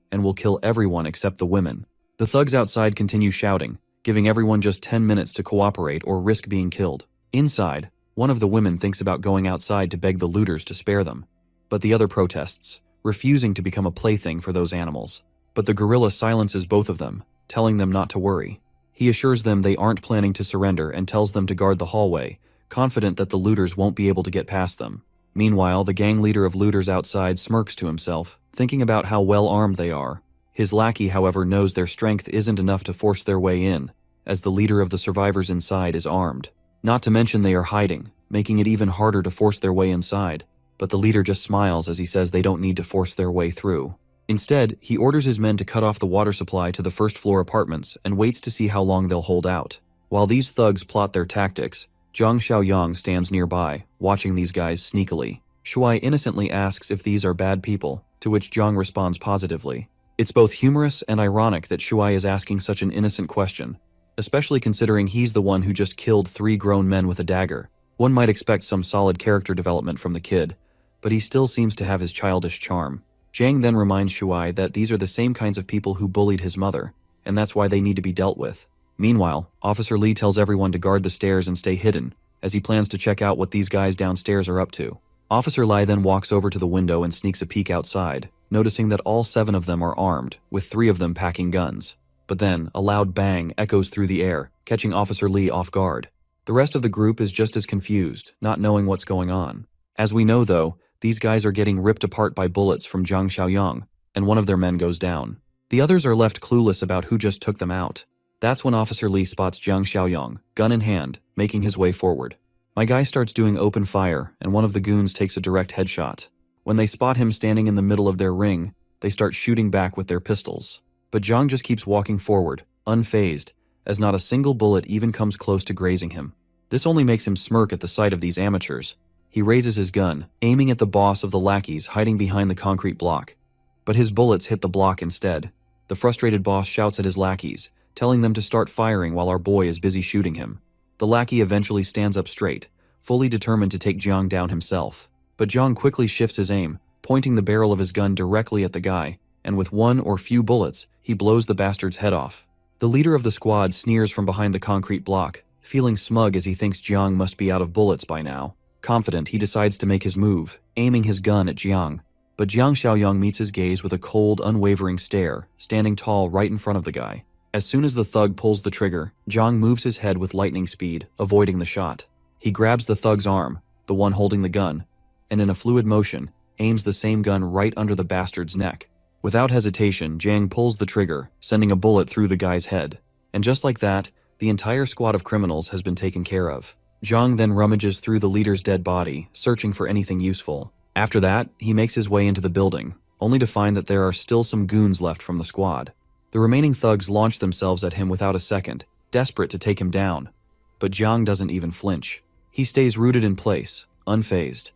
and will kill everyone except the women. The thugs outside continue shouting, giving everyone just 10 minutes to cooperate or risk being killed. Inside, one of the women thinks about going outside to beg the looters to spare them, but the other protests, refusing to become a plaything for those animals. But the gorilla silences both of them, telling them not to worry. He assures them they aren't planning to surrender and tells them to guard the hallway, confident that the looters won't be able to get past them. Meanwhile, the gang leader of looters outside smirks to himself, thinking about how well armed they are. His lackey, however, knows their strength isn't enough to force their way in, as the leader of the survivors inside is armed. Not to mention they are hiding, making it even harder to force their way inside. But the leader just smiles as he says they don't need to force their way through. Instead, he orders his men to cut off the water supply to the first-floor apartments and waits to see how long they'll hold out. While these thugs plot their tactics, Zhang Xiaoyang stands nearby, watching these guys sneakily. Shuai innocently asks if these are bad people, to which Zhang responds positively. It's both humorous and ironic that Shuai is asking such an innocent question, especially considering he's the one who just killed 3 grown men with a dagger. One might expect some solid character development from the kid, but he still seems to have his childish charm. Jiang then reminds Shuai that these are the same kinds of people who bullied his mother, and that's why they need to be dealt with. Meanwhile, Officer Lee tells everyone to guard the stairs and stay hidden, as he plans to check out what these guys downstairs are up to. Officer Lai then walks over to the window and sneaks a peek outside, noticing that all 7 of them are armed, with 3 of them packing guns. But then, a loud bang echoes through the air, catching Officer Lee off guard. The rest of the group is just as confused, not knowing what's going on. As we know though, these guys are getting ripped apart by bullets from Zhang Xiaoyang, and one of their men goes down. The others are left clueless about who just took them out. That's when Officer Lee spots Zhang Xiaoyang, gun in hand, making his way forward. My guy starts doing open fire, and one of the goons takes a direct headshot. When they spot him standing in the middle of their ring, they start shooting back with their pistols. But Zhang just keeps walking forward, unfazed, as not a single bullet even comes close to grazing him. This only makes him smirk at the sight of these amateurs. He raises his gun, aiming at the boss of the lackeys hiding behind the concrete block. But his bullets hit the block instead. The frustrated boss shouts at his lackeys, telling them to start firing while our boy is busy shooting him. The lackey eventually stands up straight, fully determined to take Jiang down himself. But Jiang quickly shifts his aim, pointing the barrel of his gun directly at the guy, and with one or few bullets, he blows the bastard's head off. The leader of the squad sneers from behind the concrete block, feeling smug as he thinks Jiang must be out of bullets by now. Confident, he decides to make his move, aiming his gun at Jiang. But Zhang Xiaoyang meets his gaze with a cold, unwavering stare, standing tall right in front of the guy. As soon as the thug pulls the trigger, Jiang moves his head with lightning speed, avoiding the shot. He grabs the thug's arm, the one holding the gun, and in a fluid motion, aims the same gun right under the bastard's neck. Without hesitation, Jiang pulls the trigger, sending a bullet through the guy's head. And just like that, the entire squad of criminals has been taken care of. Jiang then rummages through the leader's dead body, searching for anything useful. After that, he makes his way into the building, only to find that there are still some goons left from the squad. The remaining thugs launch themselves at him without a second, desperate to take him down. But Jiang doesn't even flinch. He stays rooted in place, unfazed.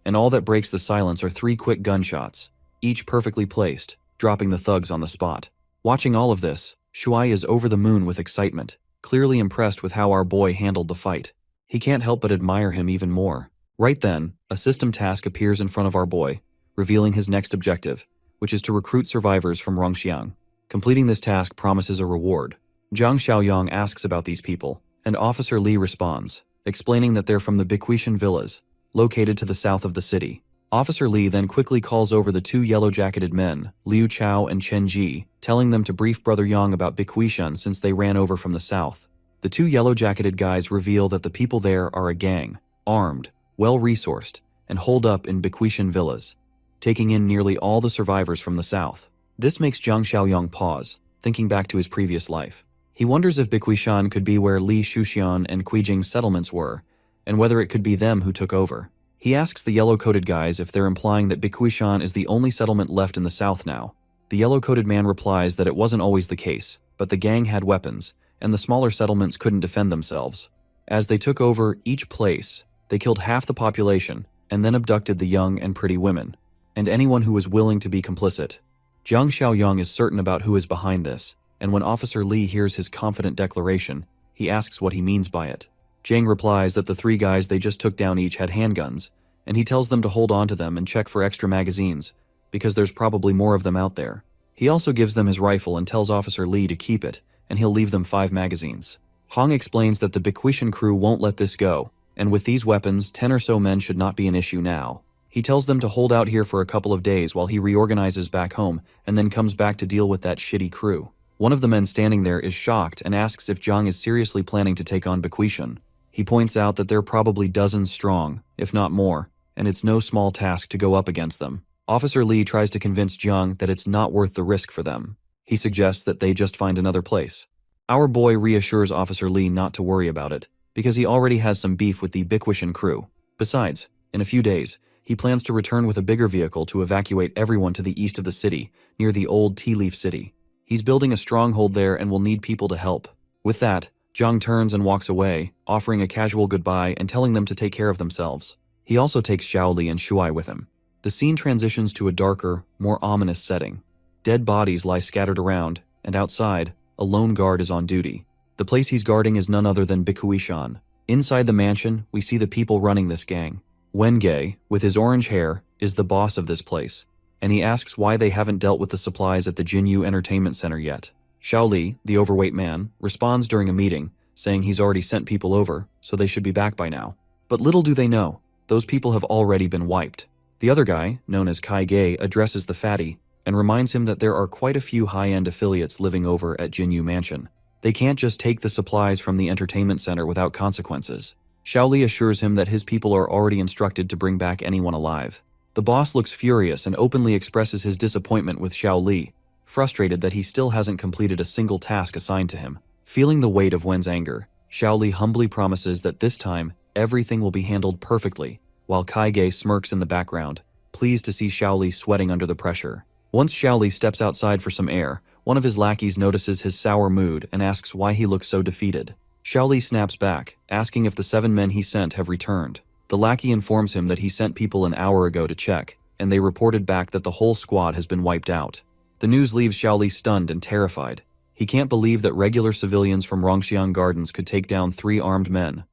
And all that breaks the silence are 3 quick gunshots, each perfectly placed, dropping the thugs on the spot. Watching all of this, Shuai is over the moon with excitement, clearly impressed with how our boy handled the fight. He can't help but admire him even more. Right then, a system task appears in front of our boy, revealing his next objective, which is to recruit survivors from Rongxiang. Completing this task promises a reward. Zhang Xiaoyang asks about these people, and Officer Lee responds, explaining that they're from the Biquishan villas, located to the south of the city. Officer Lee then quickly calls over the 2 yellow-jacketed men, Liu Chao and Chen Ji, telling them to brief Brother Yang about Biquishan since they ran over from the south. The 2 yellow-jacketed guys reveal that the people there are a gang, armed, well-resourced, and holed up in Biquishan villas, taking in nearly all the survivors from the south. This makes Zhang Xiaoyang pause, thinking back to his previous life. He wonders if Biquishan could be where Li Shuxian and Quijing's settlements were, and whether it could be them who took over. He asks the yellow-coated guys if they're implying that Biquishan is the only settlement left in the south now. The yellow-coated man replies that it wasn't always the case, but the gang had weapons, and the smaller settlements couldn't defend themselves. As they took over each place, they killed half the population, and then abducted the young and pretty women, and anyone who was willing to be complicit. Zhang Xiaoyang is certain about who is behind this, and when Officer Lee hears his confident declaration, he asks what he means by it. Jiang replies that the 3 guys they just took down each had handguns, and he tells them to hold on to them and check for extra magazines, because there's probably more of them out there. He also gives them his rifle and tells Officer Lee to keep it, and he'll leave them 5 magazines. Hong explains that the Biquishan crew won't let this go, and with these weapons, 10 or so men should not be an issue now. He tells them to hold out here for a couple of days while he reorganizes back home and then comes back to deal with that shitty crew. One of the men standing there is shocked and asks if Zhang is seriously planning to take on Biquishan. He points out that they're probably dozens strong, if not more, and it's no small task to go up against them. Officer Lee tries to convince Zhang that it's not worth the risk for them. He suggests that they just find another place. Our boy reassures Officer Lee not to worry about it, because he already has some beef with the Biquishan crew. Besides, in a few days, he plans to return with a bigger vehicle to evacuate everyone to the east of the city, near the old Tea Leaf City. He's building a stronghold there and will need people to help. With that, Zhang turns and walks away, offering a casual goodbye and telling them to take care of themselves. He also takes Xiaoli and Shuai with him. The scene transitions to a darker, more ominous setting. Dead bodies lie scattered around, and outside, a lone guard is on duty. The place he's guarding is none other than Biquishan, Inside the mansion, we see the people running this gang. Wenge, with his orange hair, is the boss of this place, and he asks why they haven't dealt with the supplies at the Jinyu Entertainment Center yet. Xiaoli, the overweight man, responds during a meeting, saying he's already sent people over, so they should be back by now. But little do they know, those people have already been wiped. The other guy, known as Kai Gay, addresses the fatty and reminds him that there are quite a few high-end affiliates living over at Jinyu Mansion. They can't just take the supplies from the entertainment center without consequences. Xiaoli assures him that his people are already instructed to bring back anyone alive. The boss looks furious and openly expresses his disappointment with Xiaoli, frustrated that he still hasn't completed a single task assigned to him. Feeling the weight of Wen's anger, Xiaoli humbly promises that this time, everything will be handled perfectly, while Kaige smirks in the background, pleased to see Xiaoli sweating under the pressure. Once Xiaoli steps outside for some air, one of his lackeys notices his sour mood and asks why he looks so defeated. Xiaoli snaps back, asking if the 7 men he sent have returned. The lackey informs him that he sent people an hour ago to check, and they reported back that the whole squad has been wiped out. The news leaves Xiaoli stunned and terrified. He can't believe that regular civilians from Rongxiang Gardens could take down 3 armed men.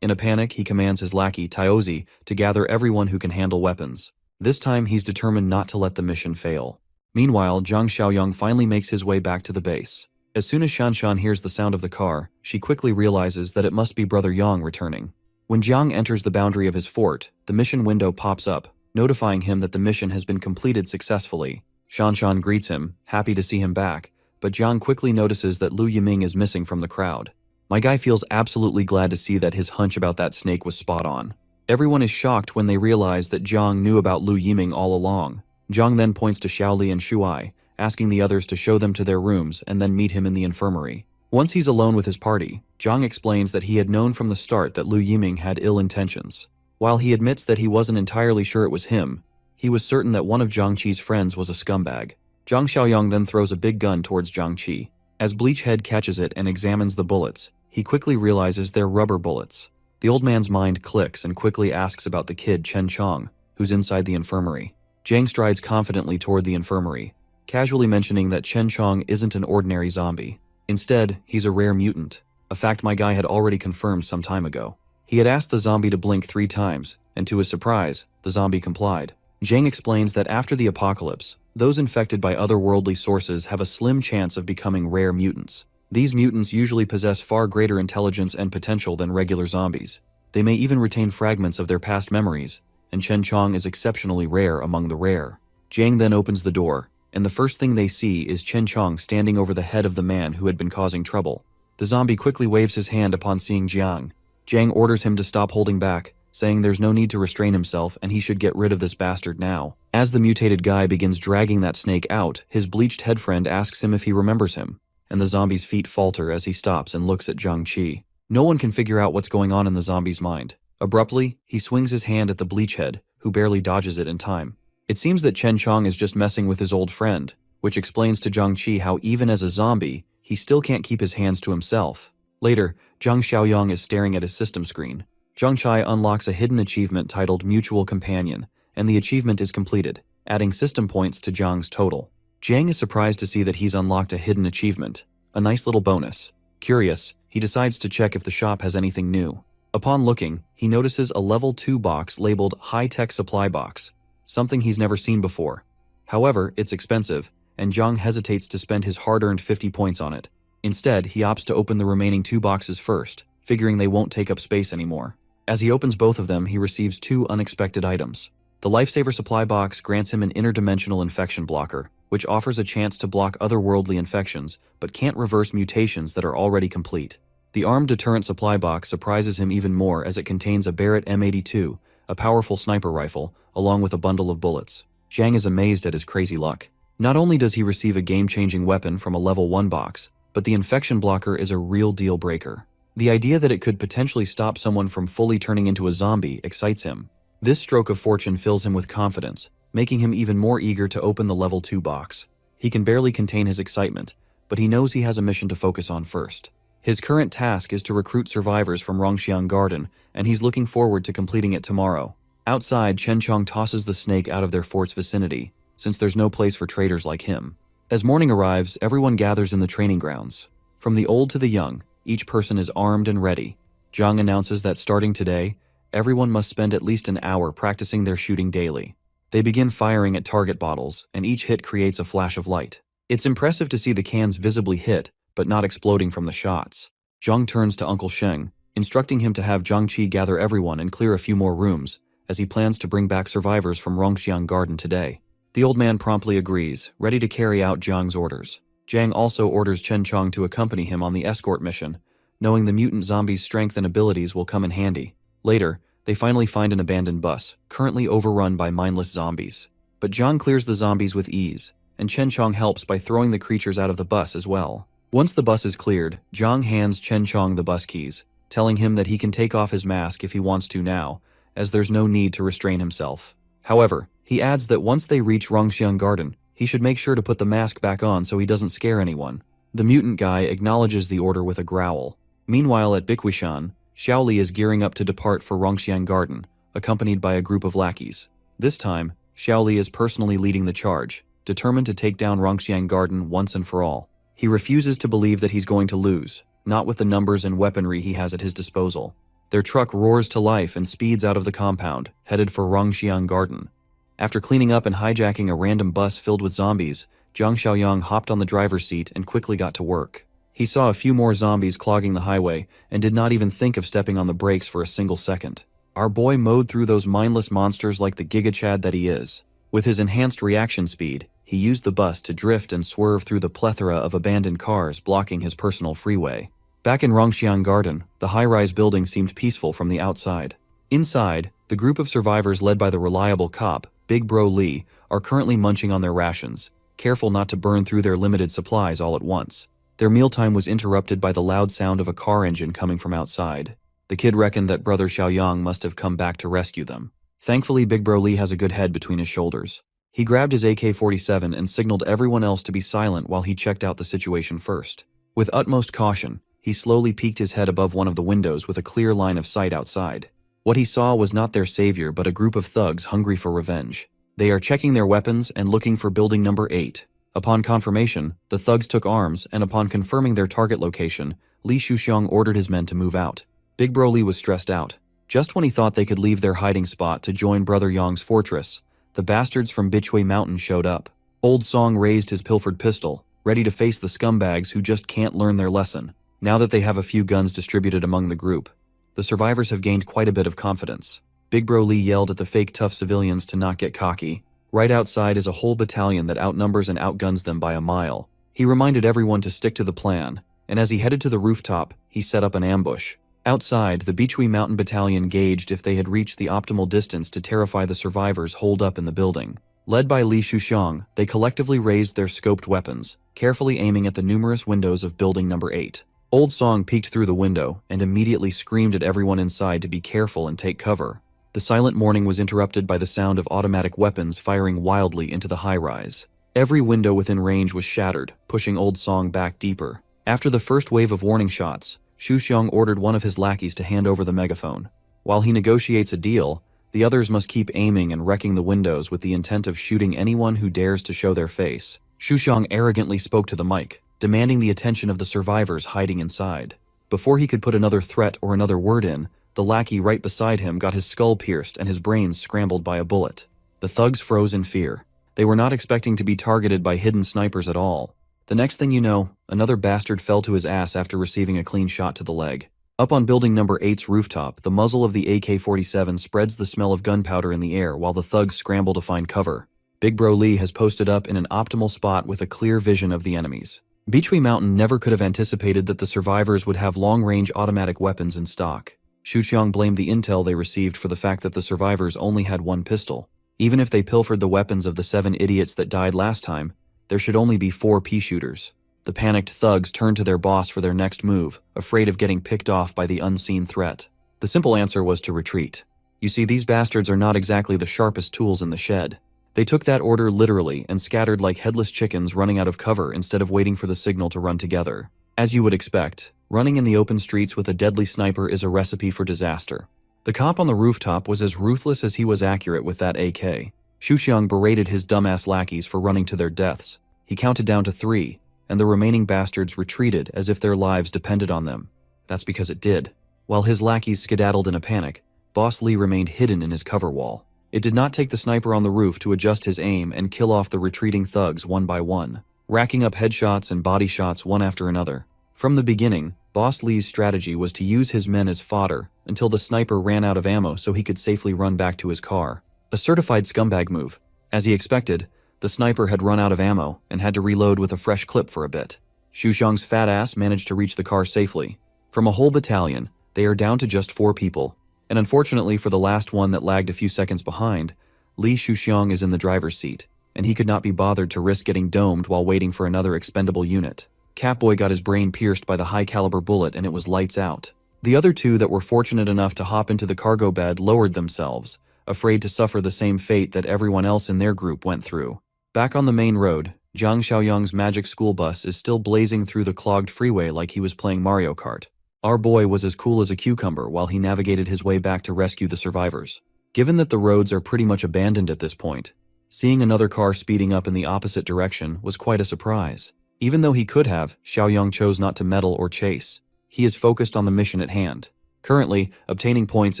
In a panic, he commands his lackey, Taozi, to gather everyone who can handle weapons. This time, he's determined not to let the mission fail. Meanwhile, Zhang Xiaoyong finally makes his way back to the base. As soon as Shanshan hears the sound of the car, she quickly realizes that it must be Brother Yang returning. When Jiang enters the boundary of his fort, the mission window pops up, notifying him that the mission has been completed successfully. Shanshan greets him, happy to see him back, but Jiang quickly notices that Lu Yiming is missing from the crowd. My guy feels absolutely glad to see that his hunch about that snake was spot on. Everyone is shocked when they realize that Jiang knew about Lu Yiming all along. Jiang then points to Xiaoli and Shuai, asking the others to show them to their rooms and then meet him in the infirmary. Once he's alone with his party, Jiang explains that he had known from the start that Lu Yiming had ill intentions. While he admits that he wasn't entirely sure it was him, he was certain that one of Jiang Qi's friends was a scumbag. Zhang Xiaoyong then throws a big gun towards Jiang Qi. As Bleachhead catches it and examines the bullets, he quickly realizes they're rubber bullets. The old man's mind clicks and quickly asks about the kid Chen Chong, who's inside the infirmary. Jiang strides confidently toward the infirmary, casually mentioning that Chen Chong isn't an ordinary zombie. Instead, he's a rare mutant, a fact my guy had already confirmed some time ago. He had asked the zombie to blink 3 times, and to his surprise, the zombie complied. Jiang explains that after the apocalypse, those infected by otherworldly sources have a slim chance of becoming rare mutants. These mutants usually possess far greater intelligence and potential than regular zombies. They may even retain fragments of their past memories, and Chen Chong is exceptionally rare among the rare. Jiang then opens the door, and the first thing they see is Chen Chong standing over the head of the man who had been causing trouble. The zombie quickly waves his hand upon seeing Jiang. Jiang orders him to stop holding back, saying there's no need to restrain himself and he should get rid of this bastard now. As the mutated guy begins dragging that snake out, his bleached head friend asks him if he remembers him, and the zombie's feet falter as he stops and looks at Jiang Qi. No one can figure out what's going on in the zombie's mind. Abruptly, he swings his hand at the bleachhead, who barely dodges it in time. It seems that Chen Chong is just messing with his old friend, which explains to Jiang Qi how even as a zombie, he still can't keep his hands to himself. Later, Zhang Xiaoyong is staring at his system screen. Zhang Chai unlocks a hidden achievement titled Mutual Companion, and the achievement is completed, adding system points to Zhang's total. Jiang is surprised to see that he's unlocked a hidden achievement, a nice little bonus. Curious, he decides to check if the shop has anything new. Upon looking, he notices a level 2 box labeled High-Tech Supply Box, something he's never seen before. However, it's expensive, and Zhang hesitates to spend his hard-earned 50 points on it. Instead, he opts to open the remaining 2 boxes first, figuring they won't take up space anymore. As he opens both of them, he receives 2 unexpected items. The Lifesaver Supply Box grants him an interdimensional infection blocker, which offers a chance to block otherworldly infections, but can't reverse mutations that are already complete. The Armed Deterrent Supply Box surprises him even more as it contains a Barrett M82, a powerful sniper rifle, along with a bundle of bullets. Zhang is amazed at his crazy luck. Not only does he receive a game-changing weapon from a level 1 box, but the infection blocker is a real deal breaker. The idea that it could potentially stop someone from fully turning into a zombie excites him. This stroke of fortune fills him with confidence, making him even more eager to open the level 2 box. He can barely contain his excitement, but he knows he has a mission to focus on first. His current task is to recruit survivors from Rongxiang Garden, and he's looking forward to completing it tomorrow. Outside, Chen Chong tosses the snake out of their fort's vicinity, since there's no place for traitors like him. As morning arrives, everyone gathers in the training grounds. From the old to the young, each person is armed and ready. Zhang announces that starting today, everyone must spend at least an hour practicing their shooting daily. They begin firing at target bottles, and each hit creates a flash of light. It's impressive to see the cans visibly hit, but not exploding from the shots. Zhang turns to Uncle Sheng, instructing him to have Zhangqi gather everyone and clear a few more rooms, as he plans to bring back survivors from Rongxiang Garden today. The old man promptly agrees, ready to carry out Zhang's orders. Zhang also orders Chen Chong to accompany him on the escort mission, knowing the mutant zombies' strength and abilities will come in handy. Later, they finally find an abandoned bus, currently overrun by mindless zombies. But Zhang clears the zombies with ease, and Chen Chong helps by throwing the creatures out of the bus as well. Once the bus is cleared, Zhang hands Chen Chong the bus keys, telling him that he can take off his mask if he wants to now, as there's no need to restrain himself. However, he adds that once they reach Rongxiang Garden, he should make sure to put the mask back on so he doesn't scare anyone. The mutant guy acknowledges the order with a growl. Meanwhile at Bikuishan, Xiaoli is gearing up to depart for Rongxiang Garden, accompanied by a group of lackeys. This time, Xiaoli is personally leading the charge, determined to take down Rongxiang Garden once and for all. He refuses to believe that he's going to lose, not with the numbers and weaponry he has at his disposal. Their truck roars to life and speeds out of the compound, headed for Rongxiang Garden. After cleaning up and hijacking a random bus filled with zombies, Zhang Xiaoyang hopped on the driver's seat and quickly got to work. He saw a few more zombies clogging the highway and did not even think of stepping on the brakes for a single second. Our boy mowed through those mindless monsters like the gigachad that he is. With his enhanced reaction speed, he used the bus to drift and swerve through the plethora of abandoned cars blocking his personal freeway. Back in Rongxiang Garden, the high-rise building seemed peaceful from the outside. Inside, the group of survivors led by the reliable cop, Big Bro Lee, are currently munching on their rations, careful not to burn through their limited supplies all at once. Their mealtime was interrupted by the loud sound of a car engine coming from outside. The kid reckoned that Brother Xiaoyang must have come back to rescue them. Thankfully, Big Bro Lee has a good head between his shoulders. He grabbed his AK-47 and signaled everyone else to be silent while he checked out the situation first. With utmost caution, he slowly peeked his head above one of the windows with a clear line of sight outside. What he saw was not their savior but a group of thugs hungry for revenge. They are checking their weapons and looking for building number 8. Upon confirmation, the thugs took arms, and upon confirming their target location, Li Shuxiang ordered his men to move out. Big Bro Li was stressed out. Just when he thought they could leave their hiding spot to join Brother Yang's fortress, the bastards from Bichui Mountain showed up. Old Song raised his pilfered pistol, ready to face the scumbags who just can't learn their lesson. Now that they have a few guns distributed among the group, the survivors have gained quite a bit of confidence. Big Bro Lee yelled at the fake tough civilians to not get cocky. Right outside is a whole battalion that outnumbers and outguns them by a mile. He reminded everyone to stick to the plan, and as he headed to the rooftop, he set up an ambush. Outside, the Bichui Mountain Battalion gauged if they had reached the optimal distance to terrify the survivors holed up in the building. Led by Li Shuxiang, they collectively raised their scoped weapons, carefully aiming at the numerous windows of building number 8. Old Song peeked through the window and immediately screamed at everyone inside to be careful and take cover. The silent morning was interrupted by the sound of automatic weapons firing wildly into the high-rise. Every window within range was shattered, pushing Old Song back deeper. After the first wave of warning shots, Shuxiang ordered one of his lackeys to hand over the megaphone. While he negotiates a deal, the others must keep aiming and wrecking the windows with the intent of shooting anyone who dares to show their face. Shuxiang arrogantly spoke to the mic, demanding the attention of the survivors hiding inside. Before he could put another threat or another word in, the lackey right beside him got his skull pierced and his brains scrambled by a bullet. The thugs froze in fear. They were not expecting to be targeted by hidden snipers at all. The next thing you know, another bastard fell to his ass after receiving a clean shot to the leg. Up on building number 8's rooftop, the muzzle of the AK-47 spreads the smell of gunpowder in the air while the thugs scramble to find cover. Big Bro Lee has posted up in an optimal spot with a clear vision of the enemies. Bichui Mountain never could have anticipated that the survivors would have long-range automatic weapons in stock. Shuxiang blamed the intel they received for the fact that the survivors only had one pistol. Even if they pilfered the weapons of the 7 idiots that died last time, there should only be 4 pea-shooters. The panicked thugs turned to their boss for their next move, afraid of getting picked off by the unseen threat. The simple answer was to retreat. You see, these bastards are not exactly the sharpest tools in the shed. They took that order literally and scattered like headless chickens running out of cover instead of waiting for the signal to run together. As you would expect, running in the open streets with a deadly sniper is a recipe for disaster. The cop on the rooftop was as ruthless as he was accurate with that AK. Shuxiang berated his dumbass lackeys for running to their deaths. He counted down to 3, and the remaining bastards retreated as if their lives depended on them. That's because it did. While his lackeys skedaddled in a panic, Boss Lee remained hidden in his cover wall. It did not take the sniper on the roof to adjust his aim and kill off the retreating thugs one by one, racking up headshots and body shots one after another. From the beginning, Boss Lee's strategy was to use his men as fodder until the sniper ran out of ammo so he could safely run back to his car. A certified scumbag move. As he expected, the sniper had run out of ammo and had to reload with a fresh clip for a bit. Xu Xiang's fat ass managed to reach the car safely. From a whole battalion, they are down to just 4 people. And unfortunately for the last one that lagged a few seconds behind, Li Shuxiang is in the driver's seat, and he could not be bothered to risk getting domed while waiting for another expendable unit. Catboy got his brain pierced by the high-caliber bullet and it was lights out. The other 2 that were fortunate enough to hop into the cargo bed lowered themselves, afraid to suffer the same fate that everyone else in their group went through. Back on the main road, Jiang Xiaoyang's magic school bus is still blazing through the clogged freeway like he was playing Mario Kart. Our boy was as cool as a cucumber while he navigated his way back to rescue the survivors. Given that the roads are pretty much abandoned at this point, seeing another car speeding up in the opposite direction was quite a surprise. Even though he could have, Xiaoyang chose not to meddle or chase. He is focused on the mission at hand. Currently, obtaining points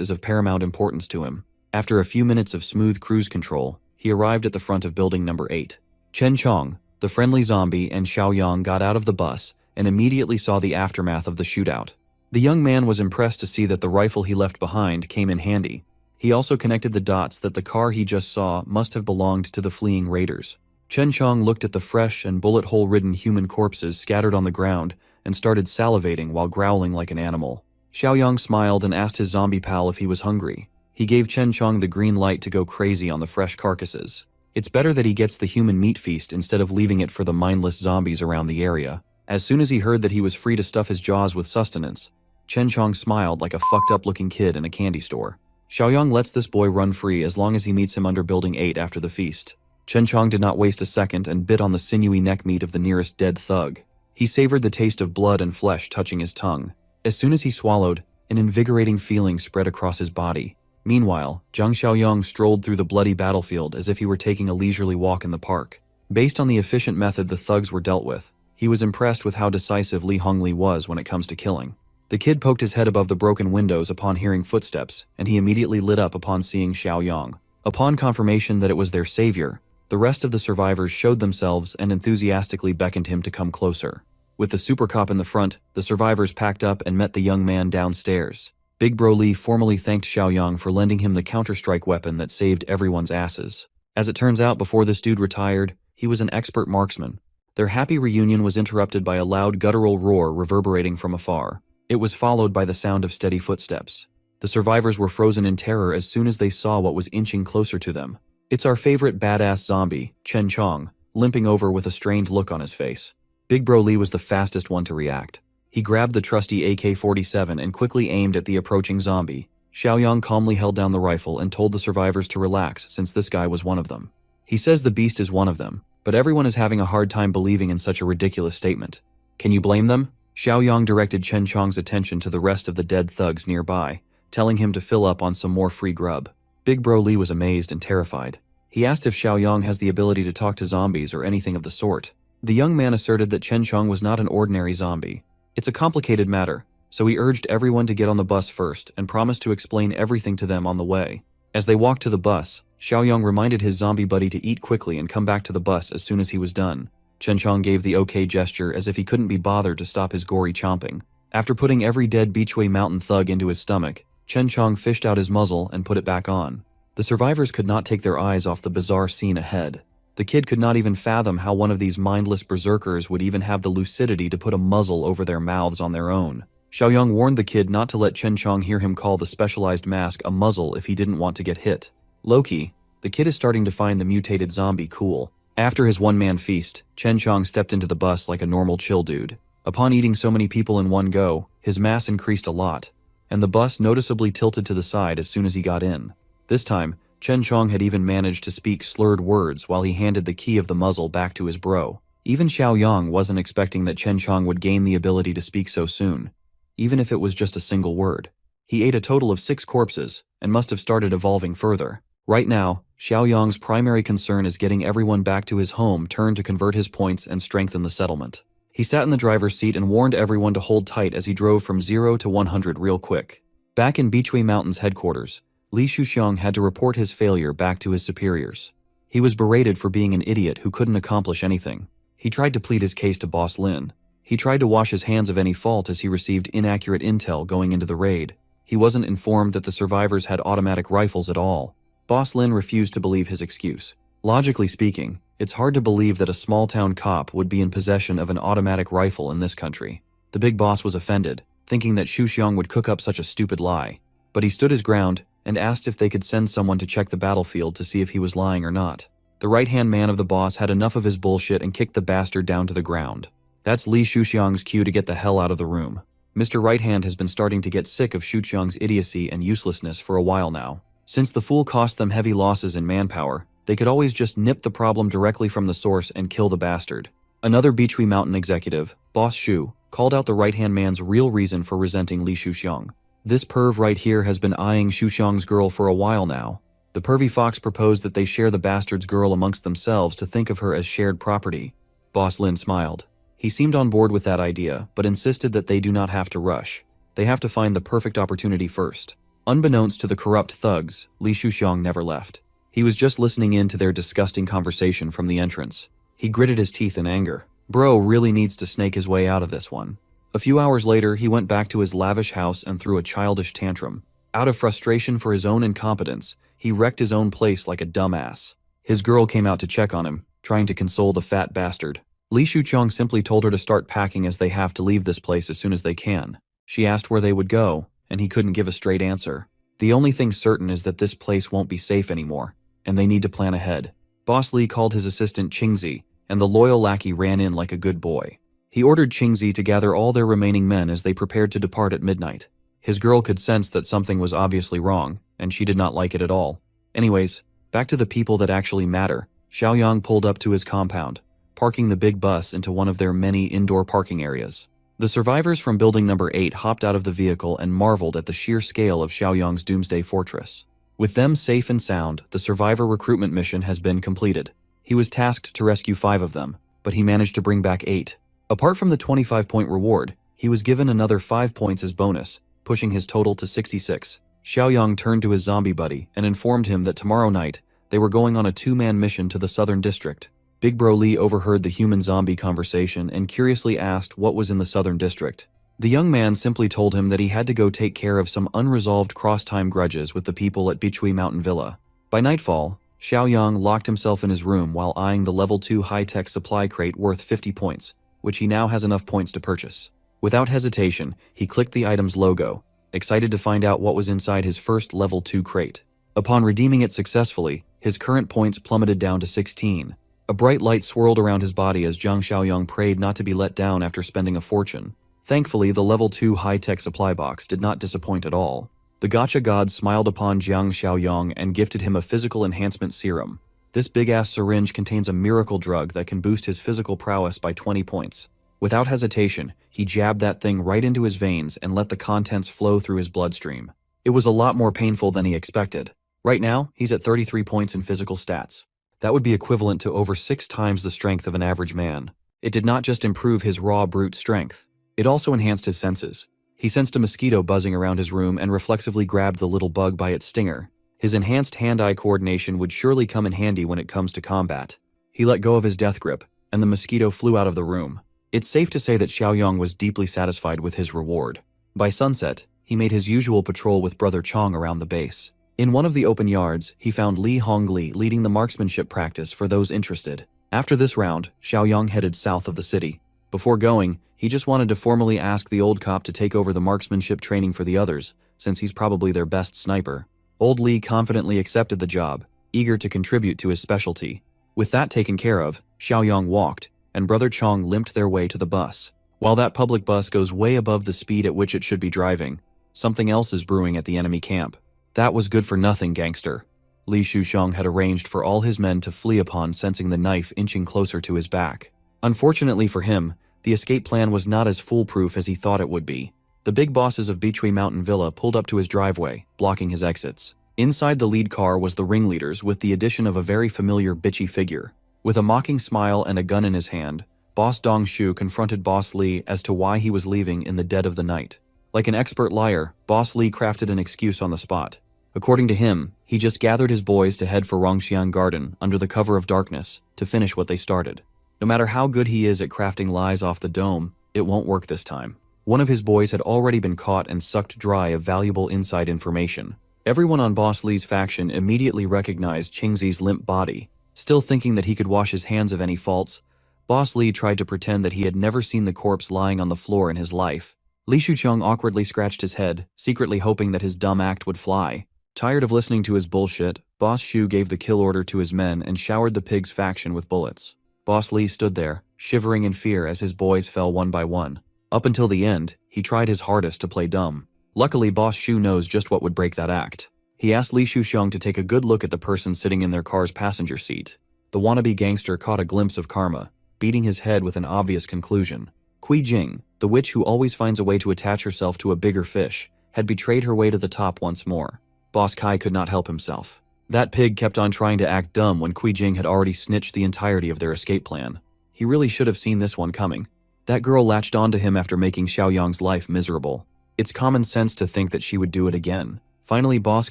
is of paramount importance to him. After a few minutes of smooth cruise control, he arrived at the front of building number 8. Chen Chong, the friendly zombie, and Xiaoyang got out of the bus and immediately saw the aftermath of the shootout. The young man was impressed to see that the rifle he left behind came in handy. He also connected the dots that the car he just saw must have belonged to the fleeing raiders. Chen Chong looked at the fresh and bullet hole-ridden human corpses scattered on the ground and started salivating while growling like an animal. Xiaoyang smiled and asked his zombie pal if he was hungry. He gave Chen Chong the green light to go crazy on the fresh carcasses. It's better that he gets the human meat feast instead of leaving it for the mindless zombies around the area. As soon as he heard that he was free to stuff his jaws with sustenance, Chen Chong smiled like a fucked-up-looking kid in a candy store. Xiaoyang lets this boy run free as long as he meets him under Building 8 after the feast. Chen Chong did not waste a second and bit on the sinewy neck meat of the nearest dead thug. He savored the taste of blood and flesh touching his tongue. As soon as he swallowed, an invigorating feeling spread across his body. Meanwhile, Jiang Xiaoyang strolled through the bloody battlefield as if he were taking a leisurely walk in the park. Based on the efficient method the thugs were dealt with, he was impressed with how decisive Li Hongli was when it comes to killing. The kid poked his head above the broken windows upon hearing footsteps, and he immediately lit up upon seeing Xiaoyang. Upon confirmation that it was their savior, the rest of the survivors showed themselves and enthusiastically beckoned him to come closer. With the super cop in the front, the survivors packed up and met the young man downstairs. Big Bro Lee formally thanked Xiaoyang for lending him the counter-strike weapon that saved everyone's asses. As it turns out, before this dude retired, he was an expert marksman. Their happy reunion was interrupted by a loud guttural roar reverberating from afar. It was followed by the sound of steady footsteps. The survivors were frozen in terror as soon as they saw what was inching closer to them. It's our favorite badass zombie, Chen Chong, limping over with a strained look on his face. Big Bro Lee was the fastest one to react. He grabbed the trusty AK-47 and quickly aimed at the approaching zombie. Xiaoyang calmly held down the rifle and told the survivors to relax since this guy was one of them. He says the beast is one of them, but everyone is having a hard time believing in such a ridiculous statement. Can you blame them? Xiaoyang directed Chen Chong's attention to the rest of the dead thugs nearby, telling him to fill up on some more free grub. Big Bro Lee was amazed and terrified. He asked if Xiaoyang has the ability to talk to zombies or anything of the sort. The young man asserted that Chen Chong was not an ordinary zombie. It's a complicated matter, so he urged everyone to get on the bus first and promised to explain everything to them on the way. As they walked to the bus, Xiaoyang reminded his zombie buddy to eat quickly and come back to the bus as soon as he was done. Chen Chong gave the okay gesture as if he couldn't be bothered to stop his gory chomping. After putting every dead Beachway Mountain thug into his stomach, Chen Chong fished out his muzzle and put it back on. The survivors could not take their eyes off the bizarre scene ahead. The kid could not even fathom how one of these mindless berserkers would even have the lucidity to put a muzzle over their mouths on their own. Xiaoyang warned the kid not to let Chen Chong hear him call the specialized mask a muzzle if he didn't want to get hit. Low-key, the kid is starting to find the mutated zombie cool. After his one-man feast, Chen Chong stepped into the bus like a normal chill dude. Upon eating so many people in one go, his mass increased a lot, and the bus noticeably tilted to the side as soon as he got in. This time, Chen Chong had even managed to speak slurred words while he handed the key of the muzzle back to his bro. Even Xiaoyang wasn't expecting that Chen Chong would gain the ability to speak so soon, even if it was just a single word. He ate a total of 6 corpses, and must have started evolving further. Right now, Xiaoyang's primary concern is getting everyone back to his home turn to convert his points and strengthen the settlement. He sat in the driver's seat and warned everyone to hold tight as he drove from 0 to 100 real quick. Back in Beachui Mountain's headquarters, Li Shuxiang had to report his failure back to his superiors. He was berated for being an idiot who couldn't accomplish anything. He tried to plead his case to Boss Lin. He tried to wash his hands of any fault as he received inaccurate intel going into the raid. He wasn't informed that the survivors had automatic rifles at all. Boss Lin refused to believe his excuse. Logically speaking, it's hard to believe that a small-town cop would be in possession of an automatic rifle in this country. The big boss was offended, thinking that Shuxiang would cook up such a stupid lie. But he stood his ground and asked if they could send someone to check the battlefield to see if he was lying or not. The right-hand man of the boss had enough of his bullshit and kicked the bastard down to the ground. That's Li Shuxiang's cue to get the hell out of the room. Mr. Right Hand has been starting to get sick of Shuxiang's idiocy and uselessness for a while now. Since the fool cost them heavy losses in manpower, they could always just nip the problem directly from the source and kill the bastard. Another Beachui Mountain executive, Boss Shu, called out the right-hand man's real reason for resenting Li Shuxiang. This perv right here has been eyeing Shuxiang's girl for a while now. The pervy fox proposed that they share the bastard's girl amongst themselves to think of her as shared property. Boss Lin smiled. He seemed on board with that idea, but insisted that they do not have to rush. They have to find the perfect opportunity first. Unbeknownst to the corrupt thugs, Li Shuxiang never left. He was just listening in to their disgusting conversation from the entrance. He gritted his teeth in anger. Bro really needs to snake his way out of this one. A few hours later, he went back to his lavish house and threw a childish tantrum. Out of frustration for his own incompetence, he wrecked his own place like a dumbass. His girl came out to check on him, trying to console the fat bastard. Li Shuxiang simply told her to start packing as they have to leave this place as soon as they can. She asked where they would go, and he couldn't give a straight answer. The only thing certain is that this place won't be safe anymore, and they need to plan ahead. Boss Li called his assistant Qingzi, and the loyal lackey ran in like a good boy. He ordered Qingzi to gather all their remaining men as they prepared to depart at midnight. His girl could sense that something was obviously wrong, and she did not like it at all. Anyways, back to the people that actually matter. Xiaoyang pulled up to his compound, parking the big bus into one of their many indoor parking areas. The survivors from building number 8 hopped out of the vehicle and marveled at the sheer scale of Xiaoyang's doomsday fortress. With them safe and sound, the survivor recruitment mission has been completed. He was tasked to rescue 5 of them, but he managed to bring back 8. Apart from the 25-point reward, he was given another 5 points as bonus, pushing his total to 66. Xiaoyang turned to his zombie buddy and informed him that tomorrow night, they were going on a 2-man mission to the southern district. Big Bro Li overheard the human-zombie conversation and curiously asked what was in the southern district. The young man simply told him that he had to go take care of some unresolved cross-time grudges with the people at Beachui Mountain Villa. By nightfall, Xiaoyang locked himself in his room while eyeing the level 2 high-tech supply crate worth 50 points, which he now has enough points to purchase. Without hesitation, he clicked the item's logo, excited to find out what was inside his first level 2 crate. Upon redeeming it successfully, his current points plummeted down to 16. A bright light swirled around his body as Zhang Xiaoyang prayed not to be let down after spending a fortune. Thankfully, the level 2 high-tech supply box did not disappoint at all. The gacha god smiled upon Zhang Xiaoyang and gifted him a physical enhancement serum. This big-ass syringe contains a miracle drug that can boost his physical prowess by 20 points. Without hesitation, he jabbed that thing right into his veins and let the contents flow through his bloodstream. It was a lot more painful than he expected. Right now, he's at 33 points in physical stats. That would be equivalent to over 6 times the strength of an average man. It did not just improve his raw brute strength. It also enhanced his senses. He sensed a mosquito buzzing around his room and reflexively grabbed the little bug by its stinger. His enhanced hand-eye coordination would surely come in handy when it comes to combat. He let go of his death grip, and the mosquito flew out of the room. It's safe to say that Xiaoyang was deeply satisfied with his reward. By sunset, he made his usual patrol with Brother Chong around the base. In one of the open yards, he found Li Hongli leading the marksmanship practice for those interested. After this round, Xiaoyang headed south of the city. Before going, he just wanted to formally ask the old cop to take over the marksmanship training for the others, since he's probably their best sniper. Old Li confidently accepted the job, eager to contribute to his specialty. With that taken care of, Xiaoyang walked, and Brother Chong limped their way to the bus. While that public bus goes way above the speed at which it should be driving, something else is brewing at the enemy camp. That was good for nothing, gangster. Li Shuxiang had arranged for all his men to flee upon sensing the knife inching closer to his back. Unfortunately for him, the escape plan was not as foolproof as he thought it would be. The big bosses of Beachui Mountain Villa pulled up to his driveway, blocking his exits. Inside the lead car was the ringleaders with the addition of a very familiar bitchy figure. With a mocking smile and a gun in his hand, Boss Dong Shu confronted Boss Lee as to why he was leaving in the dead of the night. Like an expert liar, Boss Lee crafted an excuse on the spot. According to him, he just gathered his boys to head for Rongxiang Garden under the cover of darkness to finish what they started. No matter how good he is at crafting lies off the dome, it won't work this time. One of his boys had already been caught and sucked dry of valuable inside information. Everyone on Boss Lee's faction immediately recognized Qingzi's limp body. Still thinking that he could wash his hands of any faults, Boss Lee tried to pretend that he had never seen the corpse lying on the floor in his life. Li Shuqiang awkwardly scratched his head, secretly hoping that his dumb act would fly. Tired of listening to his bullshit, Boss Shu gave the kill order to his men and showered the pig's faction with bullets. Boss Lee stood there, shivering in fear as his boys fell one by one. Up until the end, he tried his hardest to play dumb. Luckily, Boss Shu knows just what would break that act. He asked Li Shuqiang to take a good look at the person sitting in their car's passenger seat. The wannabe gangster caught a glimpse of karma, beating his head with an obvious conclusion. Kui Jing, the witch who always finds a way to attach herself to a bigger fish, had betrayed her way to the top once more. Boss Kai could not help himself. That pig kept on trying to act dumb when Kui Jing had already snitched the entirety of their escape plan. He really should have seen this one coming. That girl latched onto him after making Xiaoyang's life miserable. It's common sense to think that she would do it again. Finally, Boss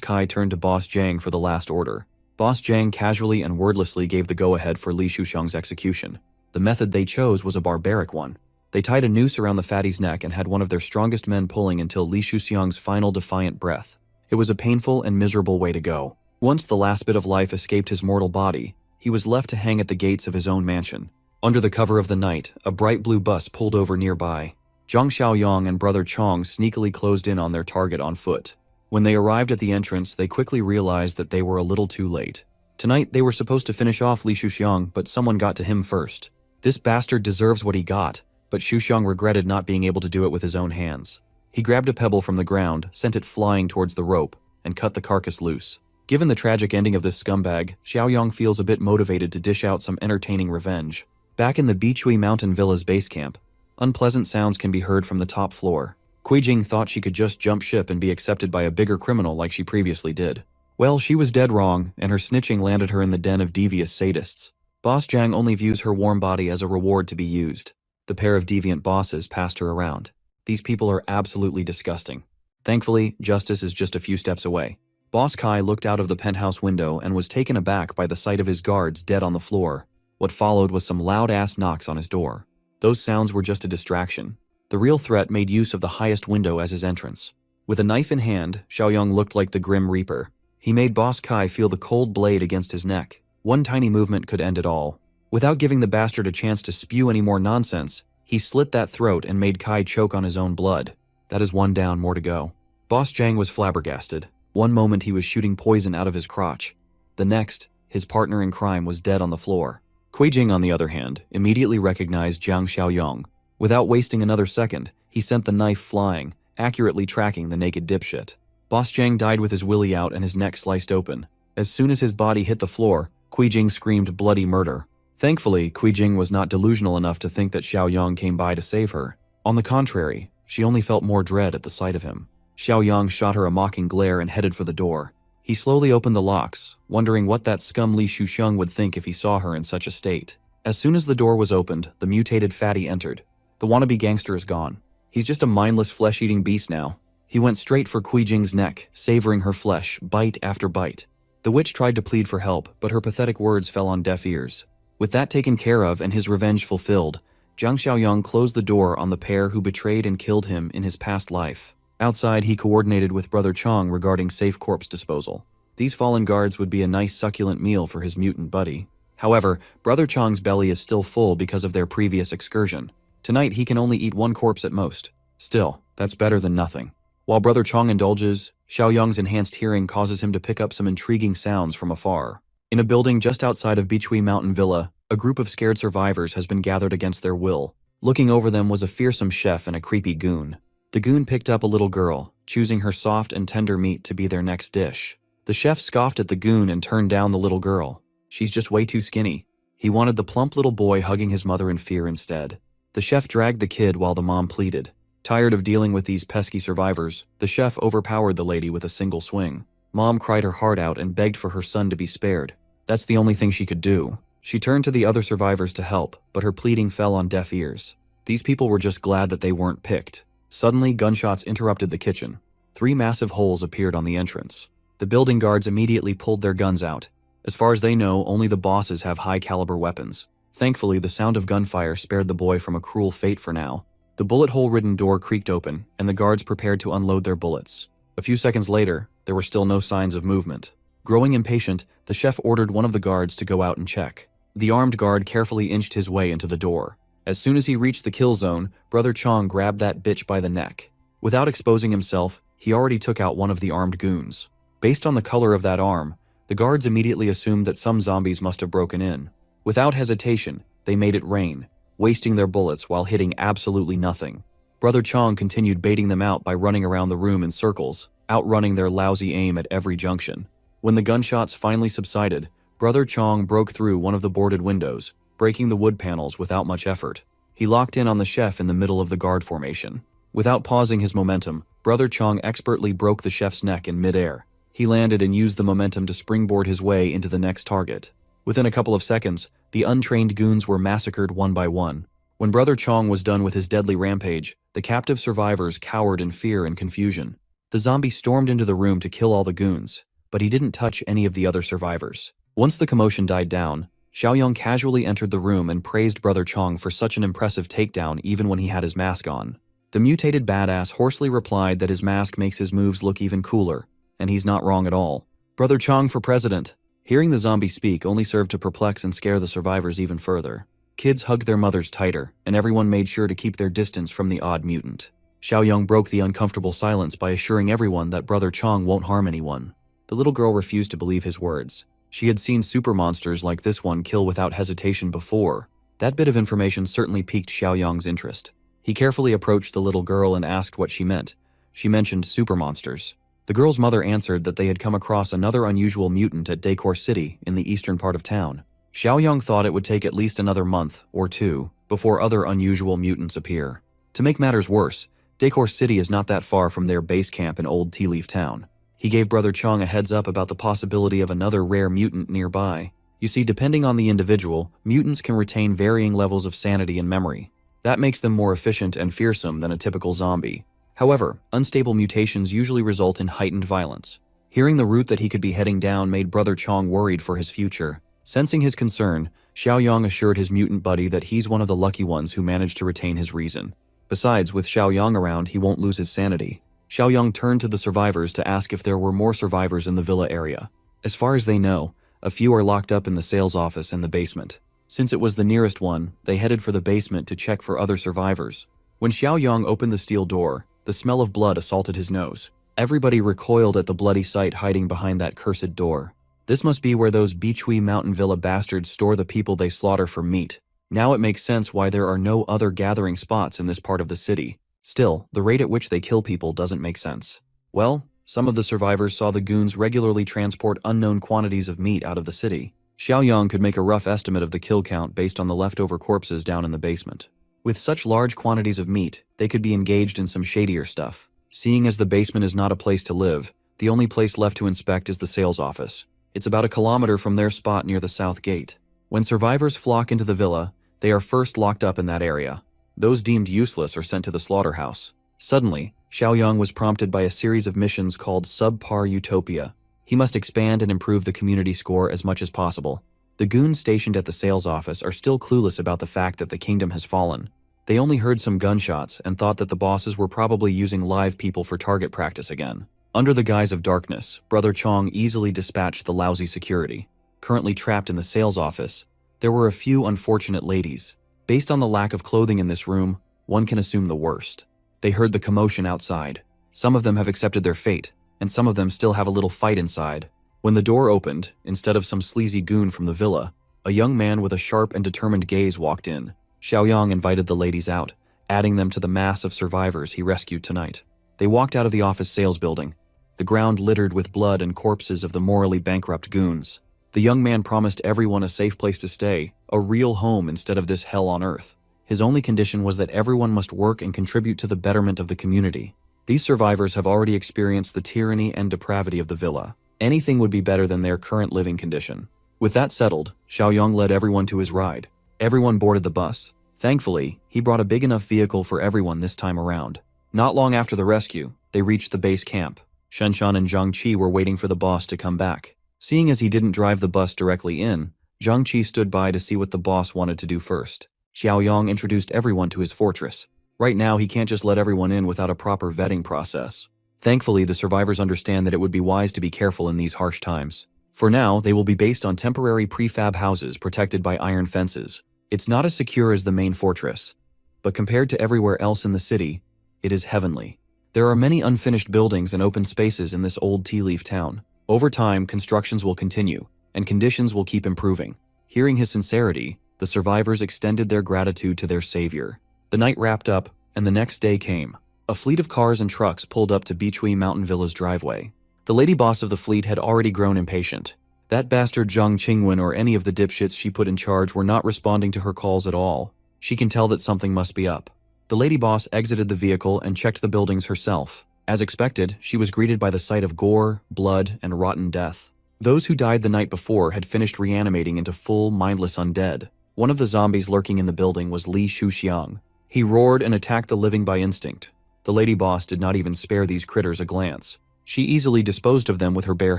Kai turned to Boss Zhang for the last order. Boss Zhang casually and wordlessly gave the go-ahead for Li Shuqiang's execution. The method they chose was a barbaric one. They tied a noose around the fatty's neck and had one of their strongest men pulling until Li Shuqiang's final defiant breath. It was a painful and miserable way to go. Once the last bit of life escaped his mortal body, he was left to hang at the gates of his own mansion. Under the cover of the night, a bright blue bus pulled over nearby. Zhang Xiaoyang and brother Chong sneakily closed in on their target on foot. When they arrived at the entrance, they quickly realized that they were a little too late. Tonight, they were supposed to finish off Li Shuqiang, but someone got to him first. This bastard deserves what he got, but Shuqiang regretted not being able to do it with his own hands. He grabbed a pebble from the ground, sent it flying towards the rope, and cut the carcass loose. Given the tragic ending of this scumbag, Xiaoyang feels a bit motivated to dish out some entertaining revenge. Back in the Bichui Mountain Villa's base camp, unpleasant sounds can be heard from the top floor. Kui Jing thought she could just jump ship and be accepted by a bigger criminal like she previously did. Well, she was dead wrong, and her snitching landed her in the den of devious sadists. Boss Zhang only views her warm body as a reward to be used. The pair of deviant bosses passed her around. These people are absolutely disgusting. Thankfully, justice is just a few steps away. Boss Kai looked out of the penthouse window and was taken aback by the sight of his guards dead on the floor. What followed was some loud-ass knocks on his door. Those sounds were just a distraction. The real threat made use of the highest window as his entrance. With a knife in hand, Xiaoyang looked like the Grim Reaper. He made Boss Kai feel the cold blade against his neck. One tiny movement could end it all. Without giving the bastard a chance to spew any more nonsense, he slit that throat and made Kai choke on his own blood. That is one down, more to go. Boss Zhang was flabbergasted. One moment he was shooting poison out of his crotch. The next, his partner in crime was dead on the floor. Kui Jing, on the other hand, immediately recognized Zhang Xiaoyang. Without wasting another second, he sent the knife flying, accurately tracking the naked dipshit. Boss Zhang died with his willy out and his neck sliced open. As soon as his body hit the floor, Kui Jing screamed bloody murder. Thankfully, Kui Jing was not delusional enough to think that Xiaoyang came by to save her. On the contrary, she only felt more dread at the sight of him. Xiaoyang shot her a mocking glare and headed for the door. He slowly opened the locks, wondering what that scum Li Shuqiang would think if he saw her in such a state. As soon as the door was opened, the mutated fatty entered. The wannabe gangster is gone. He's just a mindless flesh-eating beast now. He went straight for Kui Jing's neck, savoring her flesh, bite after bite. The witch tried to plead for help, but her pathetic words fell on deaf ears. With that taken care of and his revenge fulfilled, Zhang Xiaoyang closed the door on the pair who betrayed and killed him in his past life. Outside, he coordinated with Brother Chong regarding safe corpse disposal. These fallen guards would be a nice succulent meal for his mutant buddy. However, Brother Chong's belly is still full because of their previous excursion. Tonight, he can only eat one corpse at most. Still, that's better than nothing. While Brother Chong indulges, Xiaoyang's enhanced hearing causes him to pick up some intriguing sounds from afar. In a building just outside of Bichui Mountain Villa, a group of scared survivors has been gathered against their will. Looking over them was a fearsome chef and a creepy goon. The goon picked up a little girl, choosing her soft and tender meat to be their next dish. The chef scoffed at the goon and turned down the little girl. She's just way too skinny. He wanted the plump little boy hugging his mother in fear instead. The chef dragged the kid while the mom pleaded. Tired of dealing with these pesky survivors, the chef overpowered the lady with a single swing. Mom cried her heart out and begged for her son to be spared. That's the only thing she could do. She turned to the other survivors to help, but her pleading fell on deaf ears. These people were just glad that they weren't picked. Suddenly, gunshots interrupted the kitchen. 3 massive holes appeared on the entrance. The building guards immediately pulled their guns out. As far as they know, only the bosses have high-caliber weapons. Thankfully, the sound of gunfire spared the boy from a cruel fate for now. The bullet-hole-ridden door creaked open, and the guards prepared to unload their bullets. A few seconds later, there were still no signs of movement. Growing impatient, the chef ordered one of the guards to go out and check. The armed guard carefully inched his way into the door. As soon as he reached the kill zone, Brother Chong grabbed that bitch by the neck. Without exposing himself, he already took out one of the armed goons. Based on the color of that arm, the guards immediately assumed that some zombies must have broken in. Without hesitation, they made it rain, wasting their bullets while hitting absolutely nothing. Brother Chong continued baiting them out by running around the room in circles, outrunning their lousy aim at every junction. When the gunshots finally subsided, Brother Chong broke through one of the boarded windows, breaking the wood panels without much effort. He locked in on the chef in the middle of the guard formation. Without pausing his momentum, Brother Chong expertly broke the chef's neck in midair. He landed and used the momentum to springboard his way into the next target. Within a couple of seconds, the untrained goons were massacred one by one. When Brother Chong was done with his deadly rampage, the captive survivors cowered in fear and confusion. The zombie stormed into the room to kill all the goons, but he didn't touch any of the other survivors. Once the commotion died down, Xiaoyong casually entered the room and praised Brother Chong for such an impressive takedown even when he had his mask on. The mutated badass hoarsely replied that his mask makes his moves look even cooler, and he's not wrong at all. Brother Chong for president. Hearing the zombie speak only served to perplex and scare the survivors even further. Kids hugged their mothers tighter, and everyone made sure to keep their distance from the odd mutant. Xiaoyong broke the uncomfortable silence by assuring everyone that Brother Chong won't harm anyone. The little girl refused to believe his words. She had seen super monsters like this one kill without hesitation before. That bit of information certainly piqued Xiaoyong's interest. He carefully approached the little girl and asked what she meant. She mentioned super monsters. The girl's mother answered that they had come across another unusual mutant at Decor City in the eastern part of town. Xiaoyong thought it would take at least another month or 2 before other unusual mutants appear. To make matters worse, Decor City is not that far from their base camp in Old Tea Leaf Town. He gave Brother Chong a heads up about the possibility of another rare mutant nearby. You see, depending on the individual, mutants can retain varying levels of sanity and memory. That makes them more efficient and fearsome than a typical zombie. However, unstable mutations usually result in heightened violence. Hearing the route that he could be heading down made Brother Chong worried for his future. Sensing his concern, Xiaoyong assured his mutant buddy that he's one of the lucky ones who managed to retain his reason. Besides, with Xiaoyong around, he won't lose his sanity. Xiaoyong turned to the survivors to ask if there were more survivors in the villa area. As far as they know, a few are locked up in the sales office and the basement. Since it was the nearest one, they headed for the basement to check for other survivors. When Xiaoyong opened the steel door, the smell of blood assaulted his nose. Everybody recoiled at the bloody sight hiding behind that cursed door. This must be where those Beachui Mountain Villa bastards store the people they slaughter for meat. Now it makes sense why there are no other gathering spots in this part of the city. Still, the rate at which they kill people doesn't make sense. Well, some of the survivors saw the goons regularly transport unknown quantities of meat out of the city. Xiaoyong could make a rough estimate of the kill count based on the leftover corpses down in the basement. With such large quantities of meat, they could be engaged in some shadier stuff. Seeing as the basement is not a place to live, the only place left to inspect is the sales office. It's about 1 kilometer from their spot near the south gate. When survivors flock into the villa, they are first locked up in that area. Those deemed useless are sent to the slaughterhouse. Suddenly, Xiaoyong was prompted by a series of missions called Subpar Utopia. He must expand and improve the community score as much as possible. The goons stationed at the sales office are still clueless about the fact that the kingdom has fallen. They only heard some gunshots and thought that the bosses were probably using live people for target practice again. Under the guise of darkness, Brother Chong easily dispatched the lousy security. Currently trapped in the sales office, there were a few unfortunate ladies. Based on the lack of clothing in this room, one can assume the worst. They heard the commotion outside. Some of them have accepted their fate, and some of them still have a little fight inside. When the door opened, instead of some sleazy goon from the villa, a young man with a sharp and determined gaze walked in. Xiaoyong invited the ladies out, adding them to the mass of survivors he rescued tonight. They walked out of the office sales building, the ground littered with blood and corpses of the morally bankrupt goons. The young man promised everyone a safe place to stay, a real home instead of this hell on earth. His only condition was that everyone must work and contribute to the betterment of the community. These survivors have already experienced the tyranny and depravity of the villa. Anything would be better than their current living condition. With that settled, Xiaoyang led everyone to his ride. Everyone boarded the bus. Thankfully, he brought a big enough vehicle for everyone this time around. Not long after the rescue, they reached the base camp. Shenshan and Zhang Qi were waiting for the boss to come back. Seeing as he didn't drive the bus directly in, Zhang Qi stood by to see what the boss wanted to do first. Xiaoyang introduced everyone to his fortress. Right now, he can't just let everyone in without a proper vetting process. Thankfully, the survivors understand that it would be wise to be careful in these harsh times. For now, they will be based on temporary prefab houses protected by iron fences. It's not as secure as the main fortress, but compared to everywhere else in the city, it is heavenly. There are many unfinished buildings and open spaces in this old tea-leaf town. Over time, constructions will continue, and conditions will keep improving. Hearing his sincerity, the survivors extended their gratitude to their savior. The night wrapped up, and the next day came. A fleet of cars and trucks pulled up to Beachui Mountain Villa's driveway. The lady boss of the fleet had already grown impatient. That bastard Zhang Qingwen or any of the dipshits she put in charge were not responding to her calls at all. She can tell that something must be up. The lady boss exited the vehicle and checked the buildings herself. As expected, she was greeted by the sight of gore, blood, and rotten death. Those who died the night before had finished reanimating into full, mindless undead. One of the zombies lurking in the building was Li Shuxiang. He roared and attacked the living by instinct. The lady boss did not even spare these critters a glance. She easily disposed of them with her bare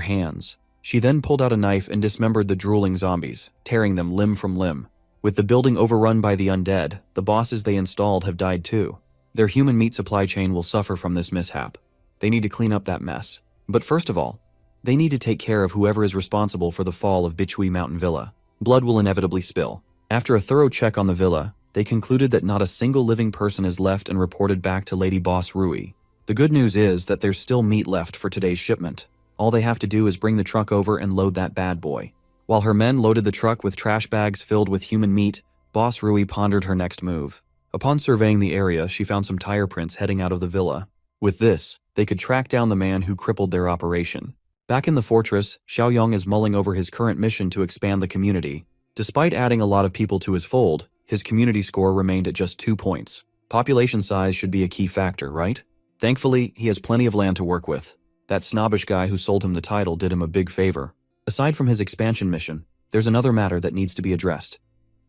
hands. She then pulled out a knife and dismembered the drooling zombies, tearing them limb from limb. With the building overrun by the undead, the bosses they installed have died too. Their human meat supply chain will suffer from this mishap. They need to clean up that mess. But first of all, they need to take care of whoever is responsible for the fall of Beachui Mountain Villa. Blood will inevitably spill. After a thorough check on the villa, they concluded that not a single living person is left and reported back to Lady Boss Rui. The good news is that there's still meat left for today's shipment. All they have to do is bring the truck over and load that bad boy. While her men loaded the truck with trash bags filled with human meat, Boss Rui pondered her next move. Upon surveying the area, she found some tire prints heading out of the villa. With this, they could track down the man who crippled their operation. Back in the fortress, Xiaoyang is mulling over his current mission to expand the community. Despite adding a lot of people to his fold, his community score remained at just 2 points. Population size should be a key factor, right? Thankfully, he has plenty of land to work with. That snobbish guy who sold him the title did him a big favor. Aside from his expansion mission, there's another matter that needs to be addressed.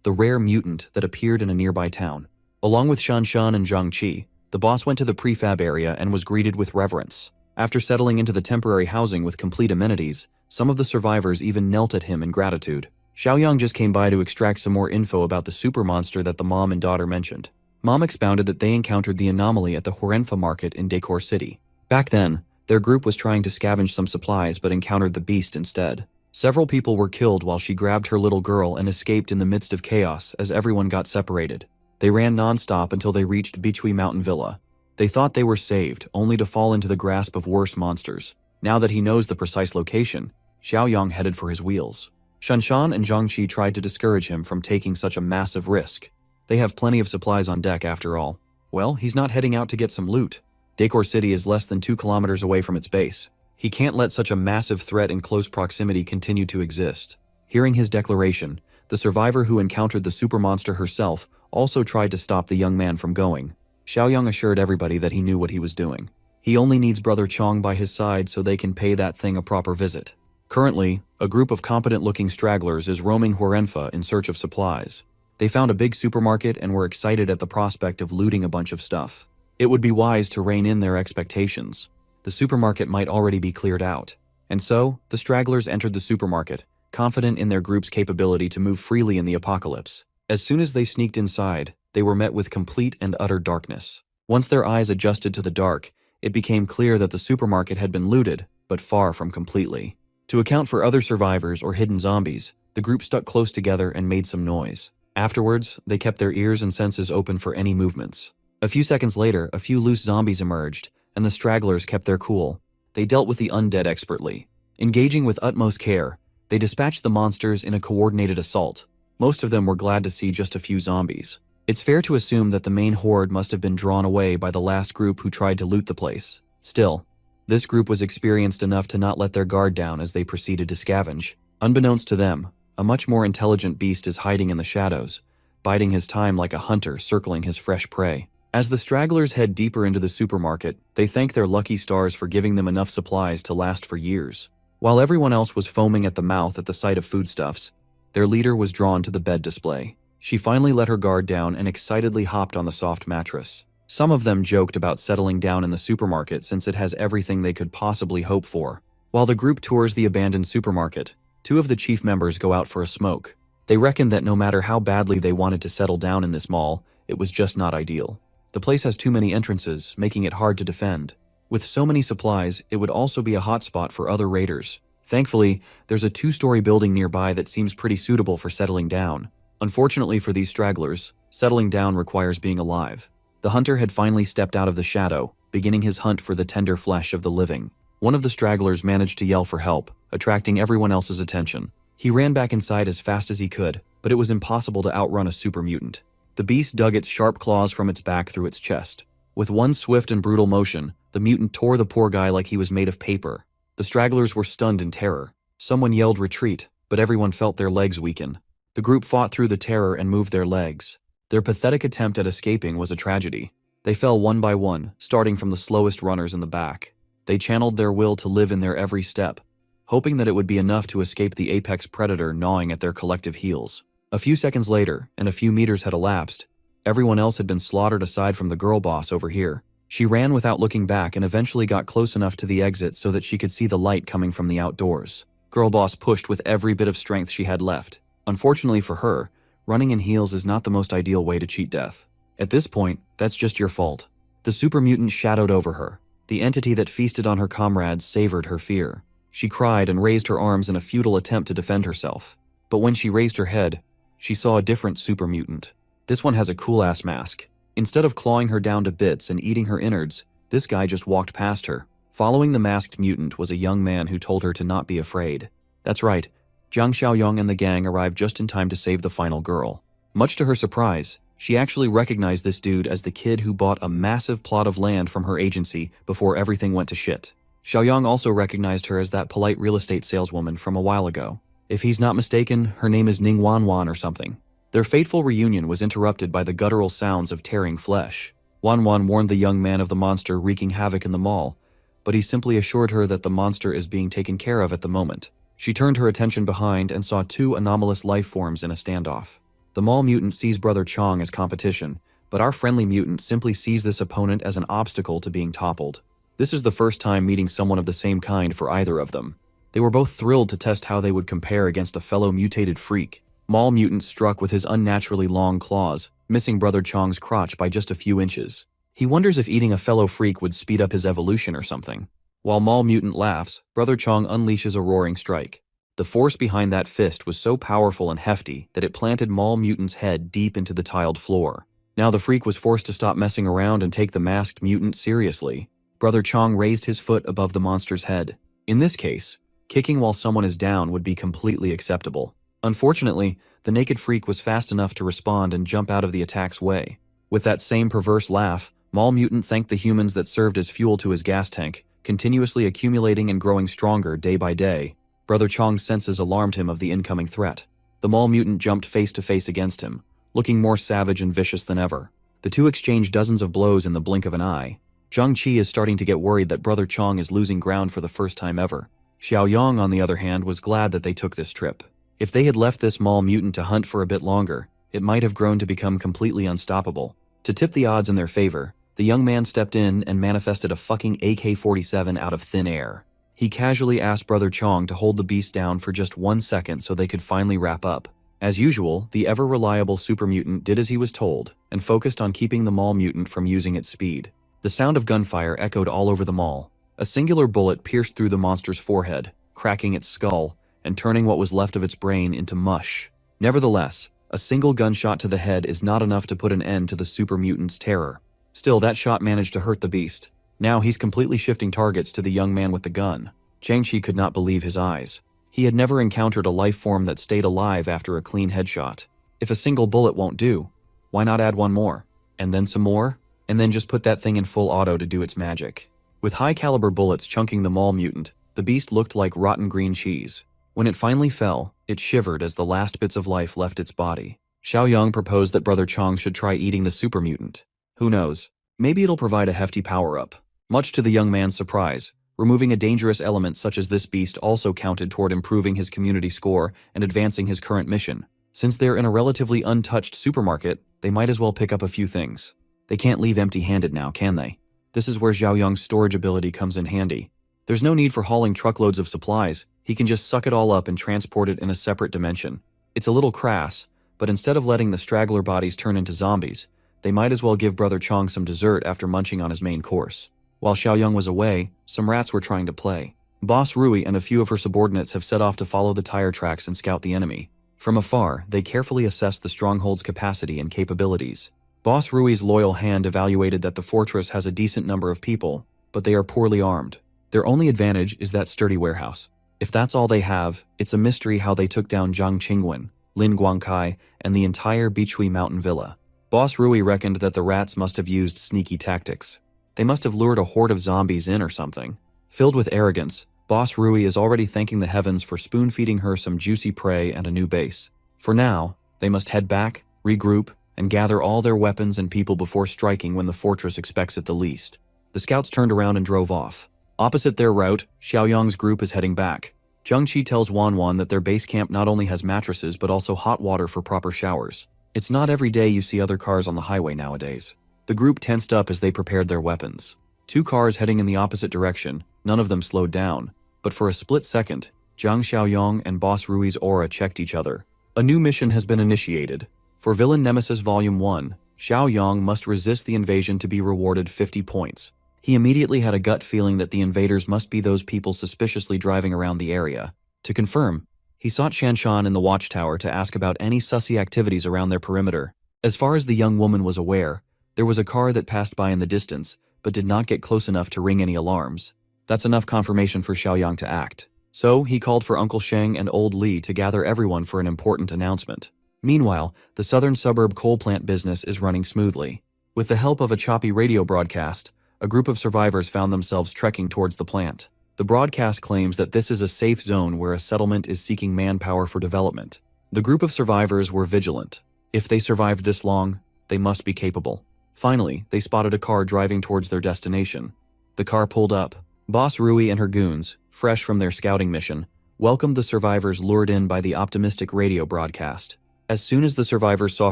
The rare mutant that appeared in a nearby town. Along with Shanshan and Zhang Qi, the boss went to the prefab area and was greeted with reverence. After settling into the temporary housing with complete amenities, some of the survivors even knelt at him in gratitude. Xiaoyang just came by to extract some more info about the super monster that the mom and daughter mentioned. Mom expounded that they encountered the anomaly at the Horenfa market in Decor City. Back then, their group was trying to scavenge some supplies but encountered the beast instead. Several people were killed while she grabbed her little girl and escaped in the midst of chaos as everyone got separated. They ran non-stop until they reached Beachui Mountain Villa. They thought they were saved, only to fall into the grasp of worse monsters. Now that he knows the precise location, Xiaoyang headed for his wheels. Shanshan and Zhangqi tried to discourage him from taking such a massive risk. They have plenty of supplies on deck after all. Well, he's not heading out to get some loot. Decor City is less than 2 kilometers away from its base. He can't let such a massive threat in close proximity continue to exist. Hearing his declaration, the survivor who encountered the super monster herself also tried to stop the young man from going. Xiaoyang assured everybody that he knew what he was doing. He only needs Brother Chong by his side so they can pay that thing a proper visit. Currently, a group of competent-looking stragglers is roaming Horenfa in search of supplies. They found a big supermarket and were excited at the prospect of looting a bunch of stuff. It would be wise to rein in their expectations. The supermarket might already be cleared out. And so, the stragglers entered the supermarket, confident in their group's capability to move freely in the apocalypse. As soon as they sneaked inside, they were met with complete and utter darkness. Once their eyes adjusted to the dark, it became clear that the supermarket had been looted, but far from completely. To account for other survivors or hidden zombies, the group stuck close together and made some noise. Afterwards, they kept their ears and senses open for any movements. A few seconds later, a few loose zombies emerged, and the stragglers kept their cool. They dealt with the undead expertly. Engaging with utmost care, they dispatched the monsters in a coordinated assault. Most of them were glad to see just a few zombies. It's fair to assume that the main horde must have been drawn away by the last group who tried to loot the place. Still, this group was experienced enough to not let their guard down as they proceeded to scavenge. Unbeknownst to them, a much more intelligent beast is hiding in the shadows, biding his time like a hunter circling his fresh prey. As the stragglers head deeper into the supermarket, they thank their lucky stars for giving them enough supplies to last for years. While everyone else was foaming at the mouth at the sight of foodstuffs, their leader was drawn to the bed display. She finally let her guard down and excitedly hopped on the soft mattress. Some of them joked about settling down in the supermarket since it has everything they could possibly hope for. While the group tours the abandoned supermarket, 2 of the chief members go out for a smoke. They reckoned that no matter how badly they wanted to settle down in this mall, it was just not ideal. The place has too many entrances, making it hard to defend. With so many supplies, it would also be a hotspot for other raiders. Thankfully, there's a 2-story building nearby that seems pretty suitable for settling down. Unfortunately for these stragglers, settling down requires being alive. The hunter had finally stepped out of the shadow, beginning his hunt for the tender flesh of the living. One of the stragglers managed to yell for help, attracting everyone else's attention. He ran back inside as fast as he could, but it was impossible to outrun a super mutant. The beast dug its sharp claws from its back through its chest. With one swift and brutal motion, the mutant tore the poor guy like he was made of paper. The stragglers were stunned in terror. Someone yelled retreat, but everyone felt their legs weaken. The group fought through the terror and moved their legs. Their pathetic attempt at escaping was a tragedy. They fell one by one, starting from the slowest runners in the back. They channeled their will to live in their every step, hoping that it would be enough to escape the apex predator gnawing at their collective heels. A few seconds later, and a few meters had elapsed, everyone else had been slaughtered aside from the girl boss over here. She ran without looking back and eventually got close enough to the exit so that she could see the light coming from the outdoors. Girl boss pushed with every bit of strength she had left. Unfortunately for her, running in heels is not the most ideal way to cheat death. At this point, that's just your fault. The super mutant shadowed over her. The entity that feasted on her comrades savored her fear. She cried and raised her arms in a futile attempt to defend herself. But when she raised her head, she saw a different super mutant. This one has a cool-ass mask. Instead of clawing her down to bits and eating her innards, this guy just walked past her. Following the masked mutant was a young man who told her to not be afraid. That's right, Jiang Xiaoyong and the gang arrived just in time to save the final girl. Much to her surprise, she actually recognized this dude as the kid who bought a massive plot of land from her agency before everything went to shit. Xiaoyong also recognized her as that polite real estate saleswoman from a while ago. If he's not mistaken, her name is Ning Wanwan or something. Their fateful reunion was interrupted by the guttural sounds of tearing flesh. Wanwan warned the young man of the monster wreaking havoc in the mall, but he simply assured her that the monster is being taken care of at the moment. She turned her attention behind and saw 2 anomalous life forms in a standoff. The mall mutant sees Brother Chong as competition, but our friendly mutant simply sees this opponent as an obstacle to being toppled. This is the first time meeting someone of the same kind for either of them. They were both thrilled to test how they would compare against a fellow mutated freak. Mall mutant struck with his unnaturally long claws, missing Brother Chong's crotch by just a few inches. He wonders if eating a fellow freak would speed up his evolution or something. While Mall mutant laughs, Brother Chong unleashes a roaring strike. The force behind that fist was so powerful and hefty that it planted Mall mutant's head deep into the tiled floor. Now the freak was forced to stop messing around and take the masked mutant seriously. Brother Chong raised his foot above the monster's head. In this case, kicking while someone is down would be completely acceptable. Unfortunately, the naked freak was fast enough to respond and jump out of the attack's way. With that same perverse laugh, Mall mutant thanked the humans that served as fuel to his gas tank, continuously accumulating and growing stronger day by day. Brother Chong's senses alarmed him of the incoming threat. The mall mutant jumped face to face against him, looking more savage and vicious than ever. The 2 exchanged dozens of blows in the blink of an eye. Zhang Qi is starting to get worried that Brother Chong is losing ground for the first time ever. Xiao Yang, on the other hand, was glad that they took this trip. If they had left this mall mutant to hunt for a bit longer, it might have grown to become completely unstoppable. To tip the odds in their favor, the young man stepped in and manifested a fucking AK-47 out of thin air. He casually asked Brother Chong to hold the beast down for just 1 second so they could finally wrap up. As usual, the ever-reliable super mutant did as he was told and focused on keeping the mall mutant from using its speed. The sound of gunfire echoed all over the mall. A singular bullet pierced through the monster's forehead, cracking its skull and turning what was left of its brain into mush. Nevertheless, a single gunshot to the head is not enough to put an end to the super mutant's terror. Still, that shot managed to hurt the beast. Now he's completely shifting targets to the young man with the gun. Jiangqi could not believe his eyes. He had never encountered a life form that stayed alive after a clean headshot. If a single bullet won't do, why not add one more? And then some more? And then just put that thing in full auto to do its magic. With high-caliber bullets chunking the mall mutant, the beast looked like rotten green cheese. When it finally fell, it shivered as the last bits of life left its body. Xiaoyang proposed that Brother Chong should try eating the super mutant. Who knows? Maybe it'll provide a hefty power-up. Much to the young man's surprise, Removing a dangerous element such as this beast also counted toward improving his community score and advancing his current mission. Since they're in a relatively untouched supermarket, they might as well pick up a few things. They can't leave empty-handed now, can they? This is where Xiaoyang's storage ability comes in handy. There's no need for hauling truckloads of supplies, he can just suck it all up and transport it in a separate dimension. It's a little crass, but instead of letting the straggler bodies turn into zombies, they might as well give Brother Chong some dessert after munching on his main course. While Xiaoyang was away, some rats were trying to play. Boss Rui and a few of her subordinates have set off to follow the tire tracks and scout the enemy. From afar, they carefully assess the stronghold's capacity and capabilities. Boss Rui's loyal hand evaluated that the fortress has a decent number of people, but they are poorly armed. Their only advantage is that sturdy warehouse. If that's all they have, it's a mystery how they took down Zhang Qingwen, Lin Guangkai, and the entire Bichui Mountain Villa. Boss Rui reckoned that the rats must have used sneaky tactics. They must have lured a horde of zombies in or something. Filled with arrogance, Boss Rui is already thanking the heavens for spoon-feeding her some juicy prey and a new base. For now, they must head back, regroup, and gather all their weapons and people before striking when the fortress expects it the least. The scouts turned around and drove off. Opposite their route, Xiaoyang's group is heading back. Zheng Qi tells Wanwan that their base camp not only has mattresses but also hot water for proper showers. It's not every day you see other cars on the highway nowadays. The group tensed up as they prepared their weapons. Two cars heading in the opposite direction, none of them slowed down, but for a split second, Zhang Xiaoyang and Boss Rui's aura checked each other. A new mission has been initiated. For Villain Nemesis Volume 1, Xiaoyang must resist the invasion to be rewarded 50 points. He immediately had a gut feeling that the invaders must be those people suspiciously driving around the area. To confirm, he sought Shanshan in the watchtower to ask about any sussy activities around their perimeter. As far as the young woman was aware, there was a car that passed by in the distance, but did not get close enough to ring any alarms. That's enough confirmation for Xiaoyang to act. So, he called for Uncle Sheng and Old Li to gather everyone for an important announcement. Meanwhile, the southern suburb coal plant business is running smoothly. With the help of a choppy radio broadcast, a group of survivors found themselves trekking towards the plant. The broadcast claims that this is a safe zone where a settlement is seeking manpower for development. The group of survivors were vigilant. If they survived this long, they must be capable. Finally, they spotted a car driving towards their destination. The car pulled up. Boss Rui and her goons, fresh from their scouting mission, welcomed the survivors lured in by the optimistic radio broadcast. As soon as the survivors saw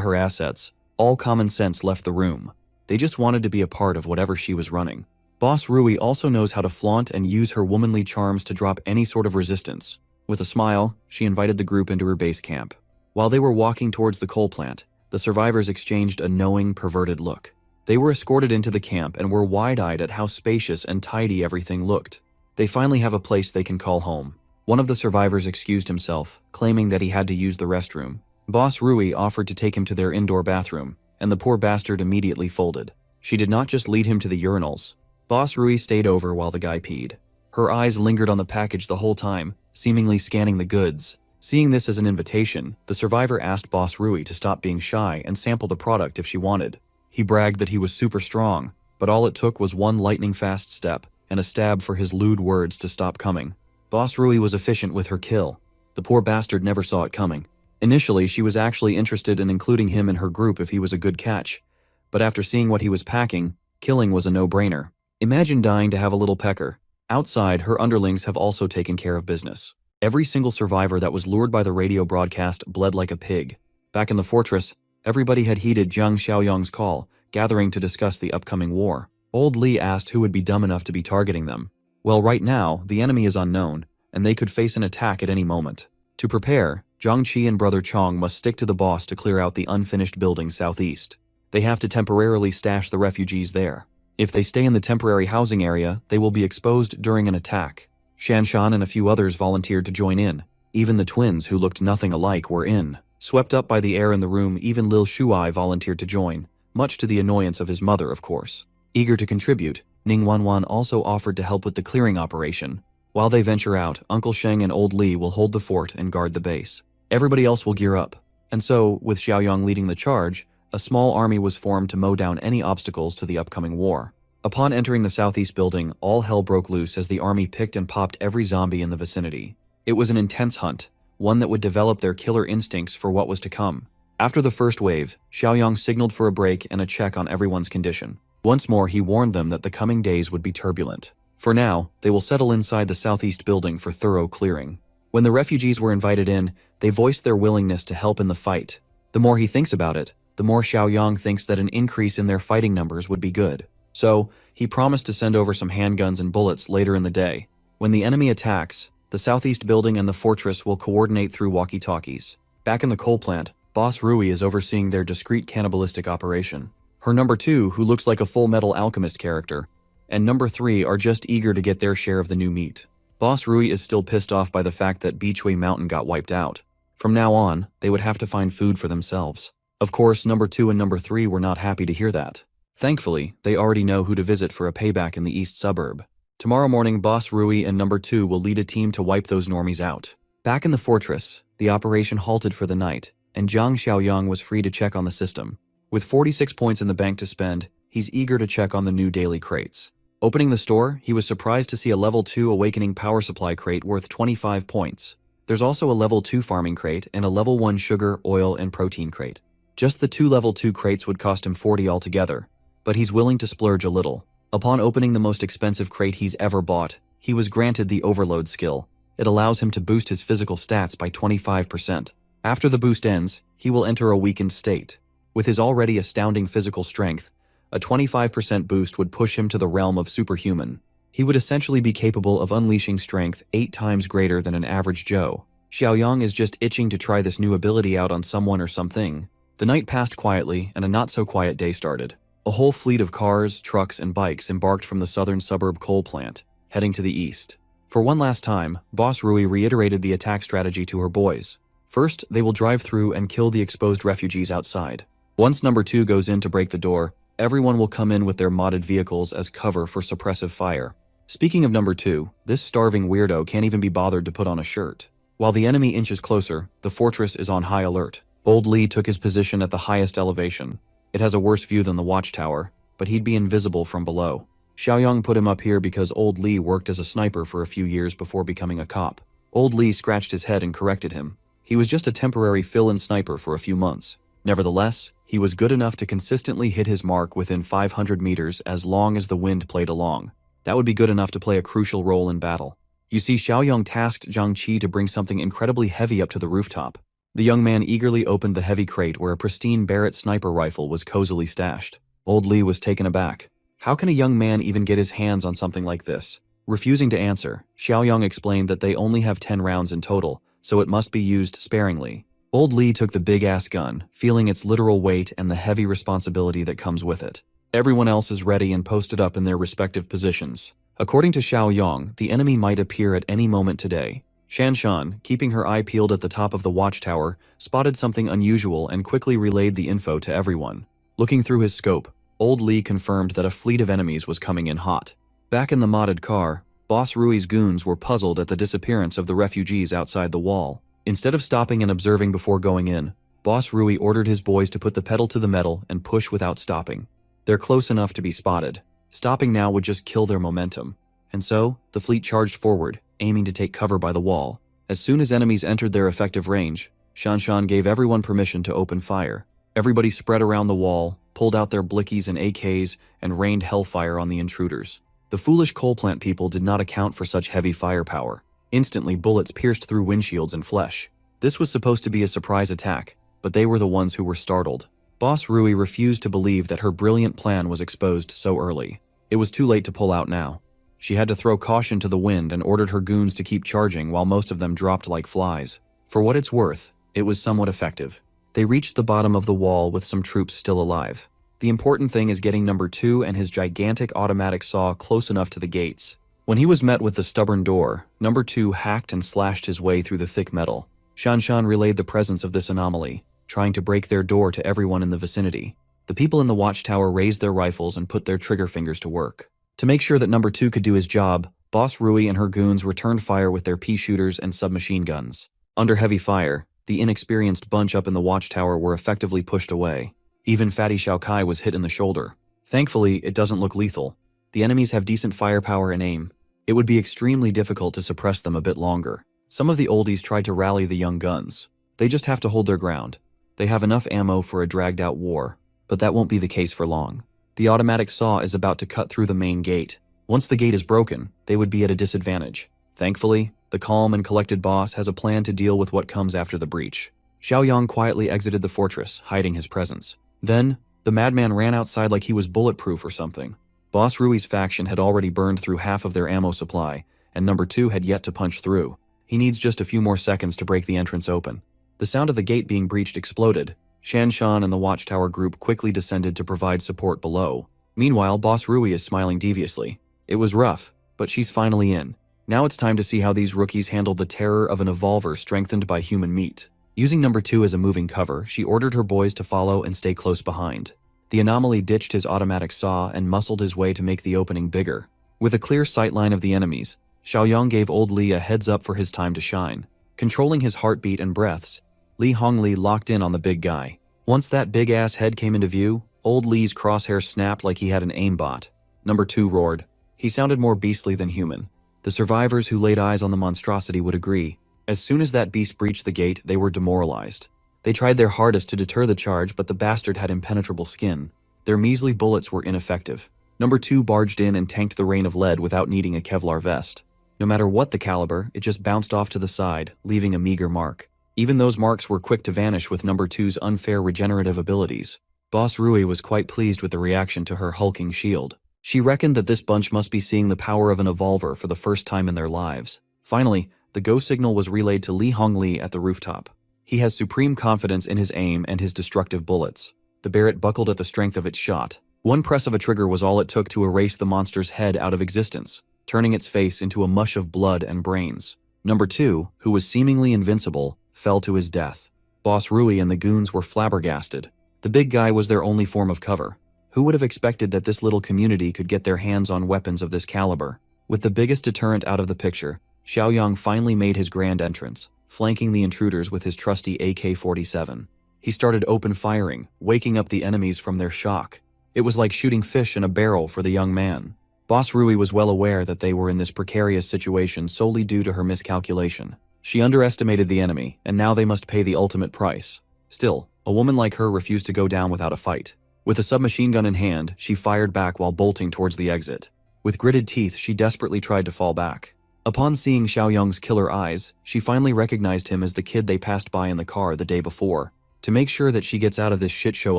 her assets, all common sense left the room. They just wanted to be a part of whatever she was running. Boss Rui also knows how to flaunt and use her womanly charms to drop any sort of resistance. With a smile, she invited the group into her base camp. While they were walking towards the coal plant, the survivors exchanged a knowing, perverted look. They were escorted into the camp and were wide-eyed at how spacious and tidy everything looked. They finally have a place they can call home. One of the survivors excused himself, claiming that he had to use the restroom. Boss Rui offered to take him to their indoor bathroom, and the poor bastard immediately folded. She did not just lead him to the urinals. Boss Rui stayed over while the guy peed. Her eyes lingered on the package the whole time, seemingly scanning the goods. Seeing this as an invitation, the survivor asked Boss Rui to stop being shy and sample the product if she wanted. He bragged that he was super strong, but all it took was one lightning-fast step and a stab for his lewd words to stop coming. Boss Rui was efficient with her kill. The poor bastard never saw it coming. Initially, she was actually interested in including him in her group if he was a good catch, but after seeing what he was packing, killing was a no-brainer. Imagine dying to have a little pecker. Outside, her underlings have also taken care of business. Every single survivor that was lured by the radio broadcast bled like a pig. Back in the fortress, everybody had heeded Zhang Xiaoyang's call, gathering to discuss the upcoming war. Old Li asked who would be dumb enough to be targeting them. Well, right now, the enemy is unknown, and they could face an attack at any moment. To prepare, Zhang Qi and Brother Chong must stick to the boss to clear out the unfinished building southeast. They have to temporarily stash the refugees there. If they stay in the temporary housing area, they will be exposed during an attack. Shanshan and a few others volunteered to join in. Even the twins, who looked nothing alike, were in. Swept up by the air in the room, even Lil Shuai volunteered to join, much to the annoyance of his mother, of course. Eager to contribute, Ning Wanwan also offered to help with the clearing operation. While they venture out, Uncle Sheng and Old Li will hold the fort and guard the base. Everybody else will gear up. And so, with Xiaoyang leading the charge, a small army was formed to mow down any obstacles to the upcoming war. Upon entering the southeast building, all hell broke loose as the army picked and popped every zombie in the vicinity. It was an intense hunt, one that would develop their killer instincts for what was to come. After the first wave, Xiaoyang signaled for a break and a check on everyone's condition. Once more, he warned them that the coming days would be turbulent. For now, they will settle inside the southeast building for thorough clearing. When the refugees were invited in, they voiced their willingness to help in the fight. The more he thinks about it, the more Xiaoyang thinks that an increase in their fighting numbers would be good. So, he promised to send over some handguns and bullets later in the day. When the enemy attacks, the southeast building and the fortress will coordinate through walkie-talkies. Back in the coal plant, Boss Rui is overseeing their discreet cannibalistic operation. Her number 2, who looks like a Full Metal Alchemist character, and number 3 are just eager to get their share of the new meat. Boss Rui is still pissed off by the fact that Beechway Mountain got wiped out. From now on, they would have to find food for themselves. Of course, number 2 and number 3 were not happy to hear that. Thankfully, they already know who to visit for a payback in the east suburb. Tomorrow morning, Boss Rui and number 2 will lead a team to wipe those normies out. Back in the fortress, the operation halted for the night, and Zhang Xiaoyang was free to check on the system. With 46 points in the bank to spend, he's eager to check on the new daily crates. Opening the store, he was surprised to see a level 2 awakening power supply crate worth 25 points. There's also a level 2 farming crate and a level 1 sugar, oil, and protein crate. Just the 2 level 2 crates would cost him 40 altogether, but he's willing to splurge a little. Upon opening the most expensive crate he's ever bought, he was granted the Overload skill. It allows him to boost his physical stats by 25%. After the boost ends, he will enter a weakened state. With his already astounding physical strength, a 25% boost would push him to the realm of superhuman. He would essentially be capable of unleashing strength 8 times greater than an average Joe. Xiaoyang is just itching to try this new ability out on someone or something. The night passed quietly, and a not-so-quiet day started. A whole fleet of cars, trucks, and bikes embarked from the southern suburb coal plant, heading to the east. For one last time, Boss Rui reiterated the attack strategy to her boys. First, they will drive through and kill the exposed refugees outside. Once number 2 goes in to break the door, everyone will come in with their modded vehicles as cover for suppressive fire. Speaking of number 2, this starving weirdo can't even be bothered to put on a shirt. While the enemy inches closer, the fortress is on high alert. Old Lee took his position at the highest elevation. It has a worse view than the watchtower, but he'd be invisible from below. Xiaoyang put him up here because Old Lee worked as a sniper for a few years before becoming a cop. Old Lee scratched his head and corrected him. He was just a temporary fill-in sniper for a few months. Nevertheless, he was good enough to consistently hit his mark within 500 meters as long as the wind played along. That would be good enough to play a crucial role in battle. You see, Xiaoyang tasked Zhang Qi to bring something incredibly heavy up to the rooftop. The young man eagerly opened the heavy crate where a pristine Barrett sniper rifle was cozily stashed. Old Lee was taken aback. How can a young man even get his hands on something like this? Refusing to answer, Xiaoyang explained that they only have 10 rounds in total, so it must be used sparingly. Old Lee took the big-ass gun, feeling its literal weight and the heavy responsibility that comes with it. Everyone else is ready and posted up in their respective positions. According to Xiaoyang, the enemy might appear at any moment today. Shanshan, keeping her eye peeled at the top of the watchtower, spotted something unusual and quickly relayed the info to everyone. Looking through his scope, Old Lee confirmed that a fleet of enemies was coming in hot. Back in the modded car, Boss Rui's goons were puzzled at the disappearance of the refugees outside the wall. Instead of stopping and observing before going in, Boss Rui ordered his boys to put the pedal to the metal and push without stopping. They're close enough to be spotted. Stopping now would just kill their momentum. And so, the fleet charged forward, aiming to take cover by the wall. As soon as enemies entered their effective range, Shanshan gave everyone permission to open fire. Everybody spread around the wall, pulled out their blickies and AKs, and rained hellfire on the intruders. The foolish coal plant people did not account for such heavy firepower. Instantly, bullets pierced through windshields and flesh. This was supposed to be a surprise attack, but they were the ones who were startled. Boss Rui refused to believe that her brilliant plan was exposed so early. It was too late to pull out now. She had to throw caution to the wind and ordered her goons to keep charging while most of them dropped like flies. For what it's worth, it was somewhat effective. They reached the bottom of the wall with some troops still alive. The important thing is getting number 2 and his gigantic automatic saw close enough to the gates. When he was met with the stubborn door, number 2 hacked and slashed his way through the thick metal. Shanshan relayed the presence of this anomaly, trying to break their door to everyone in the vicinity. The people in the watchtower raised their rifles and put their trigger fingers to work. To make sure that number 2 could do his job, Boss Rui and her goons returned fire with their pea shooters and submachine guns. Under heavy fire, the inexperienced bunch up in the watchtower were effectively pushed away. Even Fatty Xiaokai was hit in the shoulder. Thankfully, it doesn't look lethal. The enemies have decent firepower and aim. It would be extremely difficult to suppress them a bit longer. Some of the oldies tried to rally the young guns. They just have to hold their ground. They have enough ammo for a dragged-out war, but that won't be the case for long. The automatic saw is about to cut through the main gate. Once the gate is broken, they would be at a disadvantage. Thankfully, the calm and collected boss has a plan to deal with what comes after the breach. Xiaoyang quietly exited the fortress, hiding his presence. Then, the madman ran outside like he was bulletproof or something. Boss Rui's faction had already burned through half of their ammo supply, and number 2 had yet to punch through. He needs just a few more seconds to break the entrance open. The sound of the gate being breached exploded. Shanshan and the Watchtower group quickly descended to provide support below. Meanwhile, Boss Rui is smiling deviously. It was rough, but she's finally in. Now it's time to see how these rookies handle the terror of an evolver strengthened by human meat. Using number 2 as a moving cover, she ordered her boys to follow and stay close behind. The anomaly ditched his automatic saw and muscled his way to make the opening bigger. With a clear sightline of the enemies, Xiaoyang gave Old Li a heads up for his time to shine. Controlling his heartbeat and breaths, Li Hongli locked in on the big guy. Once that big-ass head came into view, Old Li's crosshairs snapped like he had an aimbot. Number 2 roared. He sounded more beastly than human. The survivors who laid eyes on the monstrosity would agree. As soon as that beast breached the gate, they were demoralized. They tried their hardest to deter the charge, but the bastard had impenetrable skin. Their measly bullets were ineffective. Number 2 barged in and tanked the rain of lead without needing a Kevlar vest. No matter what the caliber, it just bounced off to the side, leaving a meager mark. Even those marks were quick to vanish with number 2's unfair regenerative abilities. Boss Rui was quite pleased with the reaction to her hulking shield. She reckoned that this bunch must be seeing the power of an evolver for the first time in their lives. Finally, the go signal was relayed to Li Hongli at the rooftop. He has supreme confidence in his aim and his destructive bullets. The Barrett buckled at the strength of its shot. One press of a trigger was all it took to erase the monster's head out of existence, turning its face into a mush of blood and brains. Number 2, who was seemingly invincible, fell to his death. Boss Rui and the goons were flabbergasted. The big guy was their only form of cover. Who would have expected that this little community could get their hands on weapons of this caliber? With the biggest deterrent out of the picture, Xiaoyang finally made his grand entrance, flanking the intruders with his trusty AK-47. He started open firing, waking up the enemies from their shock. It was like shooting fish in a barrel for the young man. Boss Rui was well aware that they were in this precarious situation solely due to her miscalculation. She underestimated the enemy, and now they must pay the ultimate price. Still, a woman like her refused to go down without a fight. With a submachine gun in hand, she fired back while bolting towards the exit. With gritted teeth, she desperately tried to fall back. Upon seeing Xiaoyang's killer eyes, she finally recognized him as the kid they passed by in the car the day before. To make sure that she gets out of this shit show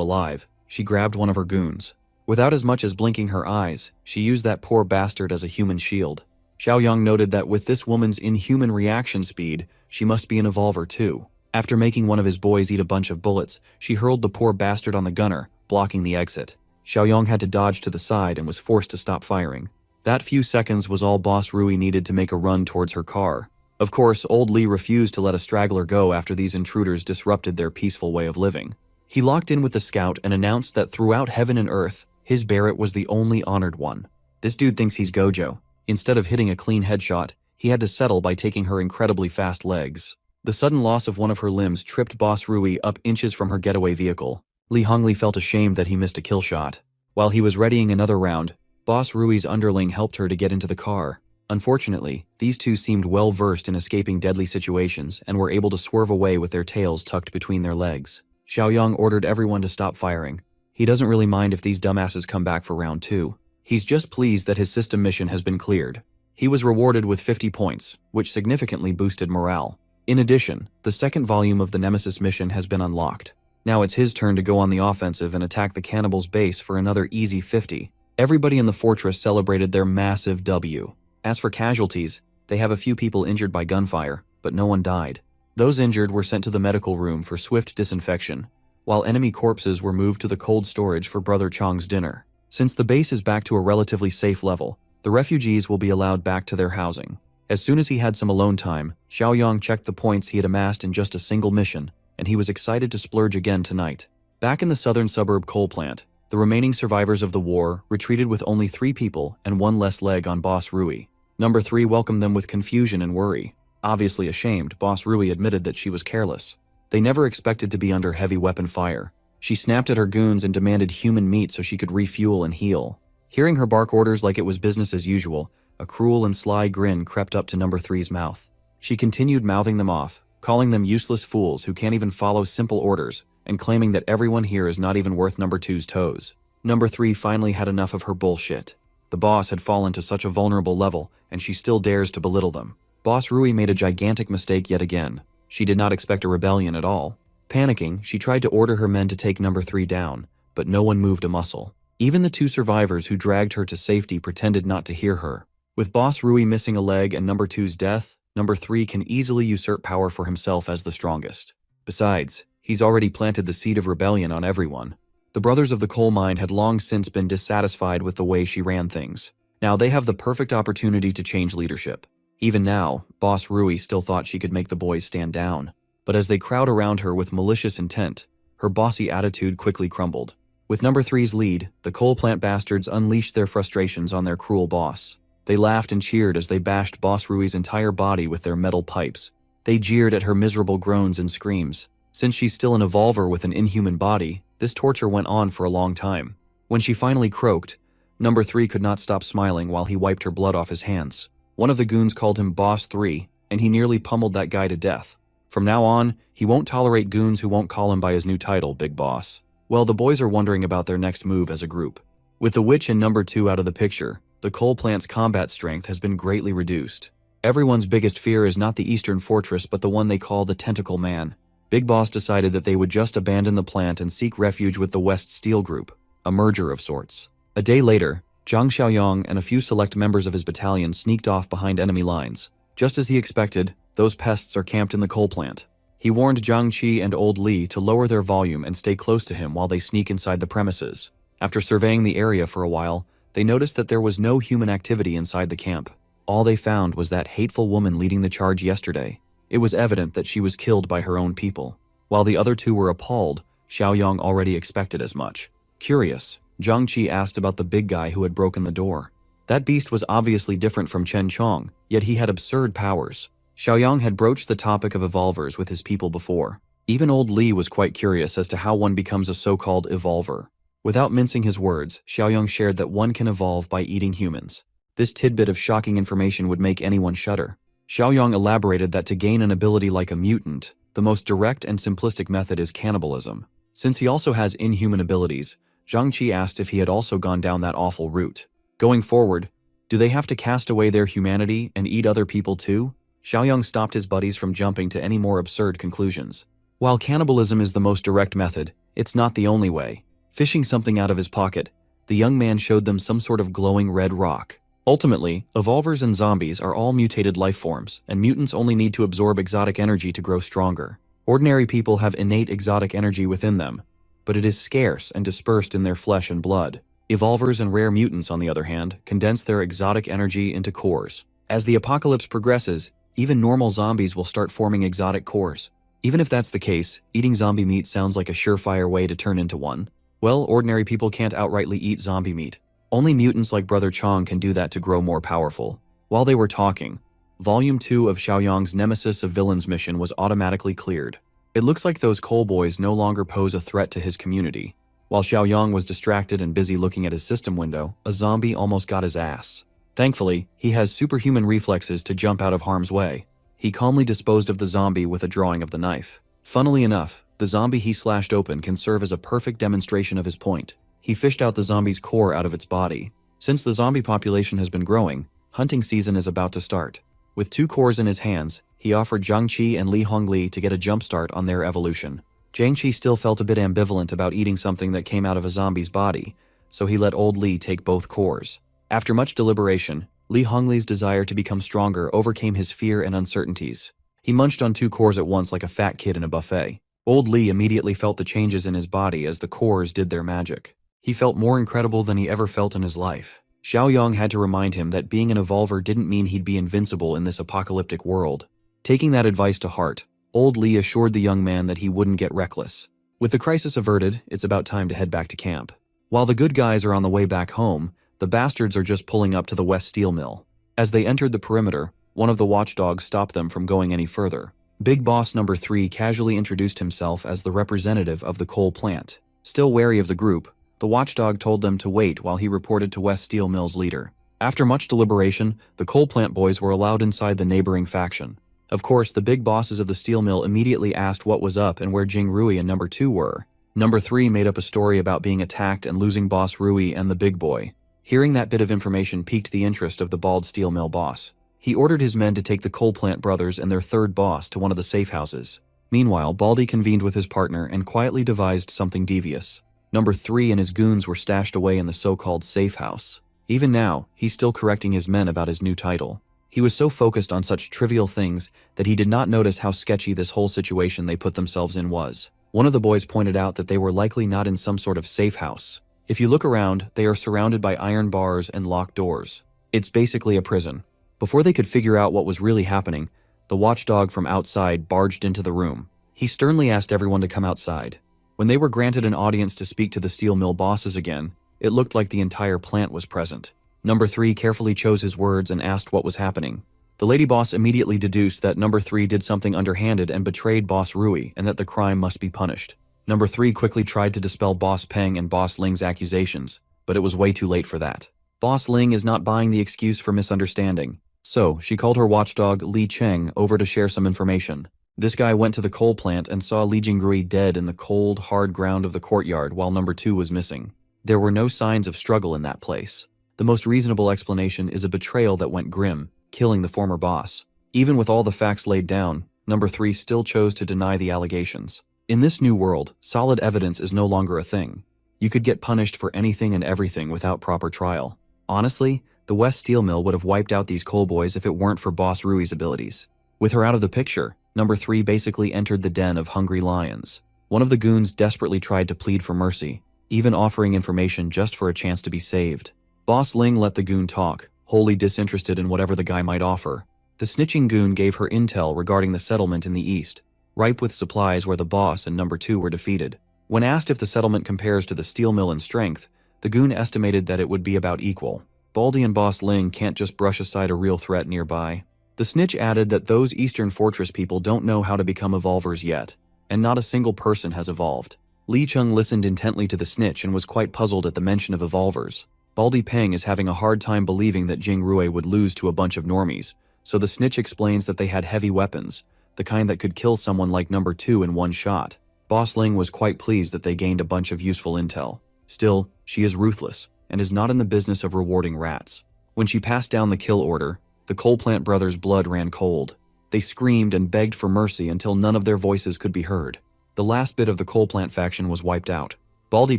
alive, she grabbed one of her goons. Without as much as blinking her eyes, she used that poor bastard as a human shield. Xiaoyang noted that with this woman's inhuman reaction speed, she must be an evolver too. After making one of his boys eat a bunch of bullets, she hurled the poor bastard on the gunner, blocking the exit. Xiaoyang had to dodge to the side and was forced to stop firing. That few seconds was all Boss Rui needed to make a run towards her car. Of course, Old Li refused to let a straggler go after these intruders disrupted their peaceful way of living. He locked in with the scout and announced that throughout heaven and earth, his Barrett was the only honored one. This dude thinks he's Gojo. Instead of hitting a clean headshot, he had to settle by taking her incredibly fast legs. The sudden loss of one of her limbs tripped Boss Rui up inches from her getaway vehicle. Li Hongli felt ashamed that he missed a kill shot. While he was readying another round, Boss Rui's underling helped her to get into the car. Unfortunately, these two seemed well versed in escaping deadly situations and were able to swerve away with their tails tucked between their legs. Xiaoyang ordered everyone to stop firing. He doesn't really mind if these dumbasses come back for round 2. He's just pleased that his system mission has been cleared. He was rewarded with 50 points, which significantly boosted morale. In addition, the second volume of the Nemesis mission has been unlocked. Now it's his turn to go on the offensive and attack the cannibals' base for another easy 50. Everybody in the fortress celebrated their massive W. As for casualties, they have a few people injured by gunfire, but no one died. Those injured were sent to the medical room for swift disinfection, while enemy corpses were moved to the cold storage for Brother Chong's dinner. Since the base is back to a relatively safe level, the refugees will be allowed back to their housing. As soon as he had some alone time, Xiaoyang checked the points he had amassed in just a single mission, and he was excited to splurge again tonight. Back in the southern suburb coal plant, the remaining survivors of the war retreated with only 3 people and 1 less leg on Boss Rui. Number 3 welcomed them with confusion and worry. Obviously ashamed, Boss Rui admitted that she was careless. They never expected to be under heavy weapon fire. She snapped at her goons and demanded human meat so she could refuel and heal. Hearing her bark orders like it was business as usual, a cruel and sly grin crept up to Number 3's mouth. She continued mouthing them off, calling them useless fools who can't even follow simple orders, and claiming that everyone here is not even worth Number 2's toes. Number 3 finally had enough of her bullshit. The boss had fallen to such a vulnerable level, and she still dares to belittle them. Boss Rui made a gigantic mistake yet again. She did not expect a rebellion at all. Panicking, she tried to order her men to take number 3 down, but no one moved a muscle. Even the 2 survivors who dragged her to safety pretended not to hear her. With Boss Rui missing a leg and number 2's death, number 3 can easily usurp power for himself as the strongest. Besides, he's already planted the seed of rebellion on everyone. The brothers of the coal mine had long since been dissatisfied with the way she ran things. Now they have the perfect opportunity to change leadership. Even now, Boss Rui still thought she could make the boys stand down. But as they crowd around her with malicious intent, her bossy attitude quickly crumbled. With number 3's lead, the coal plant bastards unleashed their frustrations on their cruel boss. They laughed and cheered as they bashed Boss Rui's entire body with their metal pipes. They jeered at her miserable groans and screams. Since she's still an evolver with an inhuman body, this torture went on for a long time. When she finally croaked, number 3 could not stop smiling while he wiped her blood off his hands. One of the goons called him Boss 3, and he nearly pummeled that guy to death. From now on, he won't tolerate goons who won't call him by his new title, Big Boss. Well, the boys are wondering about their next move as a group. With the witch and number 2 out of the picture, the coal plant's combat strength has been greatly reduced. Everyone's biggest fear is not the Eastern Fortress but the one they call the Tentacle Man. Big Boss decided that they would just abandon the plant and seek refuge with the West Steel Group, a merger of sorts. A day later, Zhang Xiaoyang and a few select members of his battalion sneaked off behind enemy lines. Just as he expected, those pests are camped in the coal plant. He warned Zhang Qi and Old Li to lower their volume and stay close to him while they sneak inside the premises. After surveying the area for a while, they noticed that there was no human activity inside the camp. All they found was that hateful woman leading the charge yesterday. It was evident that she was killed by her own people. While the other 2 were appalled, Xiaoyang already expected as much. Curious, Zhang Qi asked about the big guy who had broken the door. That beast was obviously different from Chen Chong, yet he had absurd powers. Xiaoyang had broached the topic of evolvers with his people before. Even Old Li was quite curious as to how one becomes a so-called evolver. Without mincing his words, Xiaoyang shared that one can evolve by eating humans. This tidbit of shocking information would make anyone shudder. Xiaoyang elaborated that to gain an ability like a mutant, the most direct and simplistic method is cannibalism. Since he also has inhuman abilities, Zhang Qi asked if he had also gone down that awful route. Going forward, do they have to cast away their humanity and eat other people too? Xiaoyang stopped his buddies from jumping to any more absurd conclusions. While cannibalism is the most direct method, it's not the only way. Fishing something out of his pocket, the young man showed them some sort of glowing red rock. Ultimately, evolvers and zombies are all mutated life forms, and mutants only need to absorb exotic energy to grow stronger. Ordinary people have innate exotic energy within them, but it is scarce and dispersed in their flesh and blood. Evolvers and rare mutants, on the other hand, condense their exotic energy into cores. As the apocalypse progresses, even normal zombies will start forming exotic cores. Even if that's the case, eating zombie meat sounds like a surefire way to turn into one. Well, ordinary people can't outrightly eat zombie meat. Only mutants like Brother Chong can do that to grow more powerful. While they were talking, Volume 2 of Xiaoyang's Nemesis of Villains mission was automatically cleared. It looks like those coal boys no longer pose a threat to his community. While Xiaoyang was distracted and busy looking at his system window, a zombie almost got his ass. Thankfully, he has superhuman reflexes to jump out of harm's way. He calmly disposed of the zombie with a drawing of the knife. Funnily enough, the zombie he slashed open can serve as a perfect demonstration of his point. He fished out the zombie's core out of its body. Since the zombie population has been growing, hunting season is about to start. With 2 cores in his hands, he offered Zhang Qi and Li Hongli to get a jump start on their evolution. Zhang Qi still felt a bit ambivalent about eating something that came out of a zombie's body, so he let Old Li take both cores. After much deliberation, Li Hongli's desire to become stronger overcame his fear and uncertainties. He munched on 2 cores at once like a fat kid in a buffet. Old Li immediately felt the changes in his body as the cores did their magic. He felt more incredible than he ever felt in his life. Xiaoyang had to remind him that being an evolver didn't mean he'd be invincible in this apocalyptic world. Taking that advice to heart, Old Li assured the young man that he wouldn't get reckless. With the crisis averted, it's about time to head back to camp. While the good guys are on the way back home, the bastards are just pulling up to the West Steel Mill. As they entered the perimeter, one of the watchdogs stopped them from going any further. Big Boss number 3 casually introduced himself as the representative of the coal plant. Still wary of the group, the watchdog told them to wait while he reported to West Steel Mill's leader. After much deliberation, the coal plant boys were allowed inside the neighboring faction. Of course, the big bosses of the steel mill immediately asked what was up and where Jing Rui and number 2 were. Number 3 made up a story about being attacked and losing Boss Rui and the big boy. Hearing that bit of information piqued the interest of the bald steel mill boss. He ordered his men to take the coal plant brothers and their third boss to one of the safe houses. Meanwhile, Baldy convened with his partner and quietly devised something devious. Number 3 and his goons were stashed away in the so-called safe house. Even now, he's still correcting his men about his new title. He was so focused on such trivial things that he did not notice how sketchy this whole situation they put themselves in was. One of the boys pointed out that they were likely not in some sort of safe house. If you look around, they are surrounded by iron bars and locked doors. It's basically a prison. Before they could figure out what was really happening, the watchdog from outside barged into the room. He sternly asked everyone to come outside. When they were granted an audience to speak to the steel mill bosses again, it looked like the entire plant was present. Number 3 carefully chose his words and asked what was happening. The lady boss immediately deduced that Number 3 did something underhanded and betrayed Boss Rui and that the crime must be punished. Number 3 quickly tried to dispel Boss Peng and Boss Ling's accusations, but it was way too late for that. Boss Ling is not buying the excuse for misunderstanding. So, she called her watchdog Li Cheng over to share some information. This guy went to the coal plant and saw Li Jingrui dead in the cold, hard ground of the courtyard while Number 2 was missing. There were no signs of struggle in that place. The most reasonable explanation is a betrayal that went grim, killing the former boss. Even with all the facts laid down, Number 3 still chose to deny the allegations. In this new world, solid evidence is no longer a thing. You could get punished for anything and everything without proper trial. Honestly, the West Steel Mill would have wiped out these coal boys if it weren't for Boss Rui's abilities. With her out of the picture, Number 3 basically entered the den of hungry lions. One of the goons desperately tried to plead for mercy, even offering information just for a chance to be saved. Boss Ling let the goon talk, wholly disinterested in whatever the guy might offer. The snitching goon gave her intel regarding the settlement in the east, ripe with supplies where the boss and Number 2 were defeated. When asked if the settlement compares to the steel mill in strength, the goon estimated that it would be about equal. Baldy and Boss Ling can't just brush aside a real threat nearby. The snitch added that those Eastern Fortress people don't know how to become evolvers yet, and not a single person has evolved. Li Cheng listened intently to the snitch and was quite puzzled at the mention of evolvers. Baldy Peng is having a hard time believing that Jing Rui would lose to a bunch of normies, so the snitch explains that they had heavy weapons, the kind that could kill someone like Number 2 in one shot. Boss Ling was quite pleased that they gained a bunch of useful intel. Still, she is ruthless, and is not in the business of rewarding rats. When she passed down the kill order, the coal plant brothers' blood ran cold. They screamed and begged for mercy until none of their voices could be heard. The last bit of the coal plant faction was wiped out. Baldy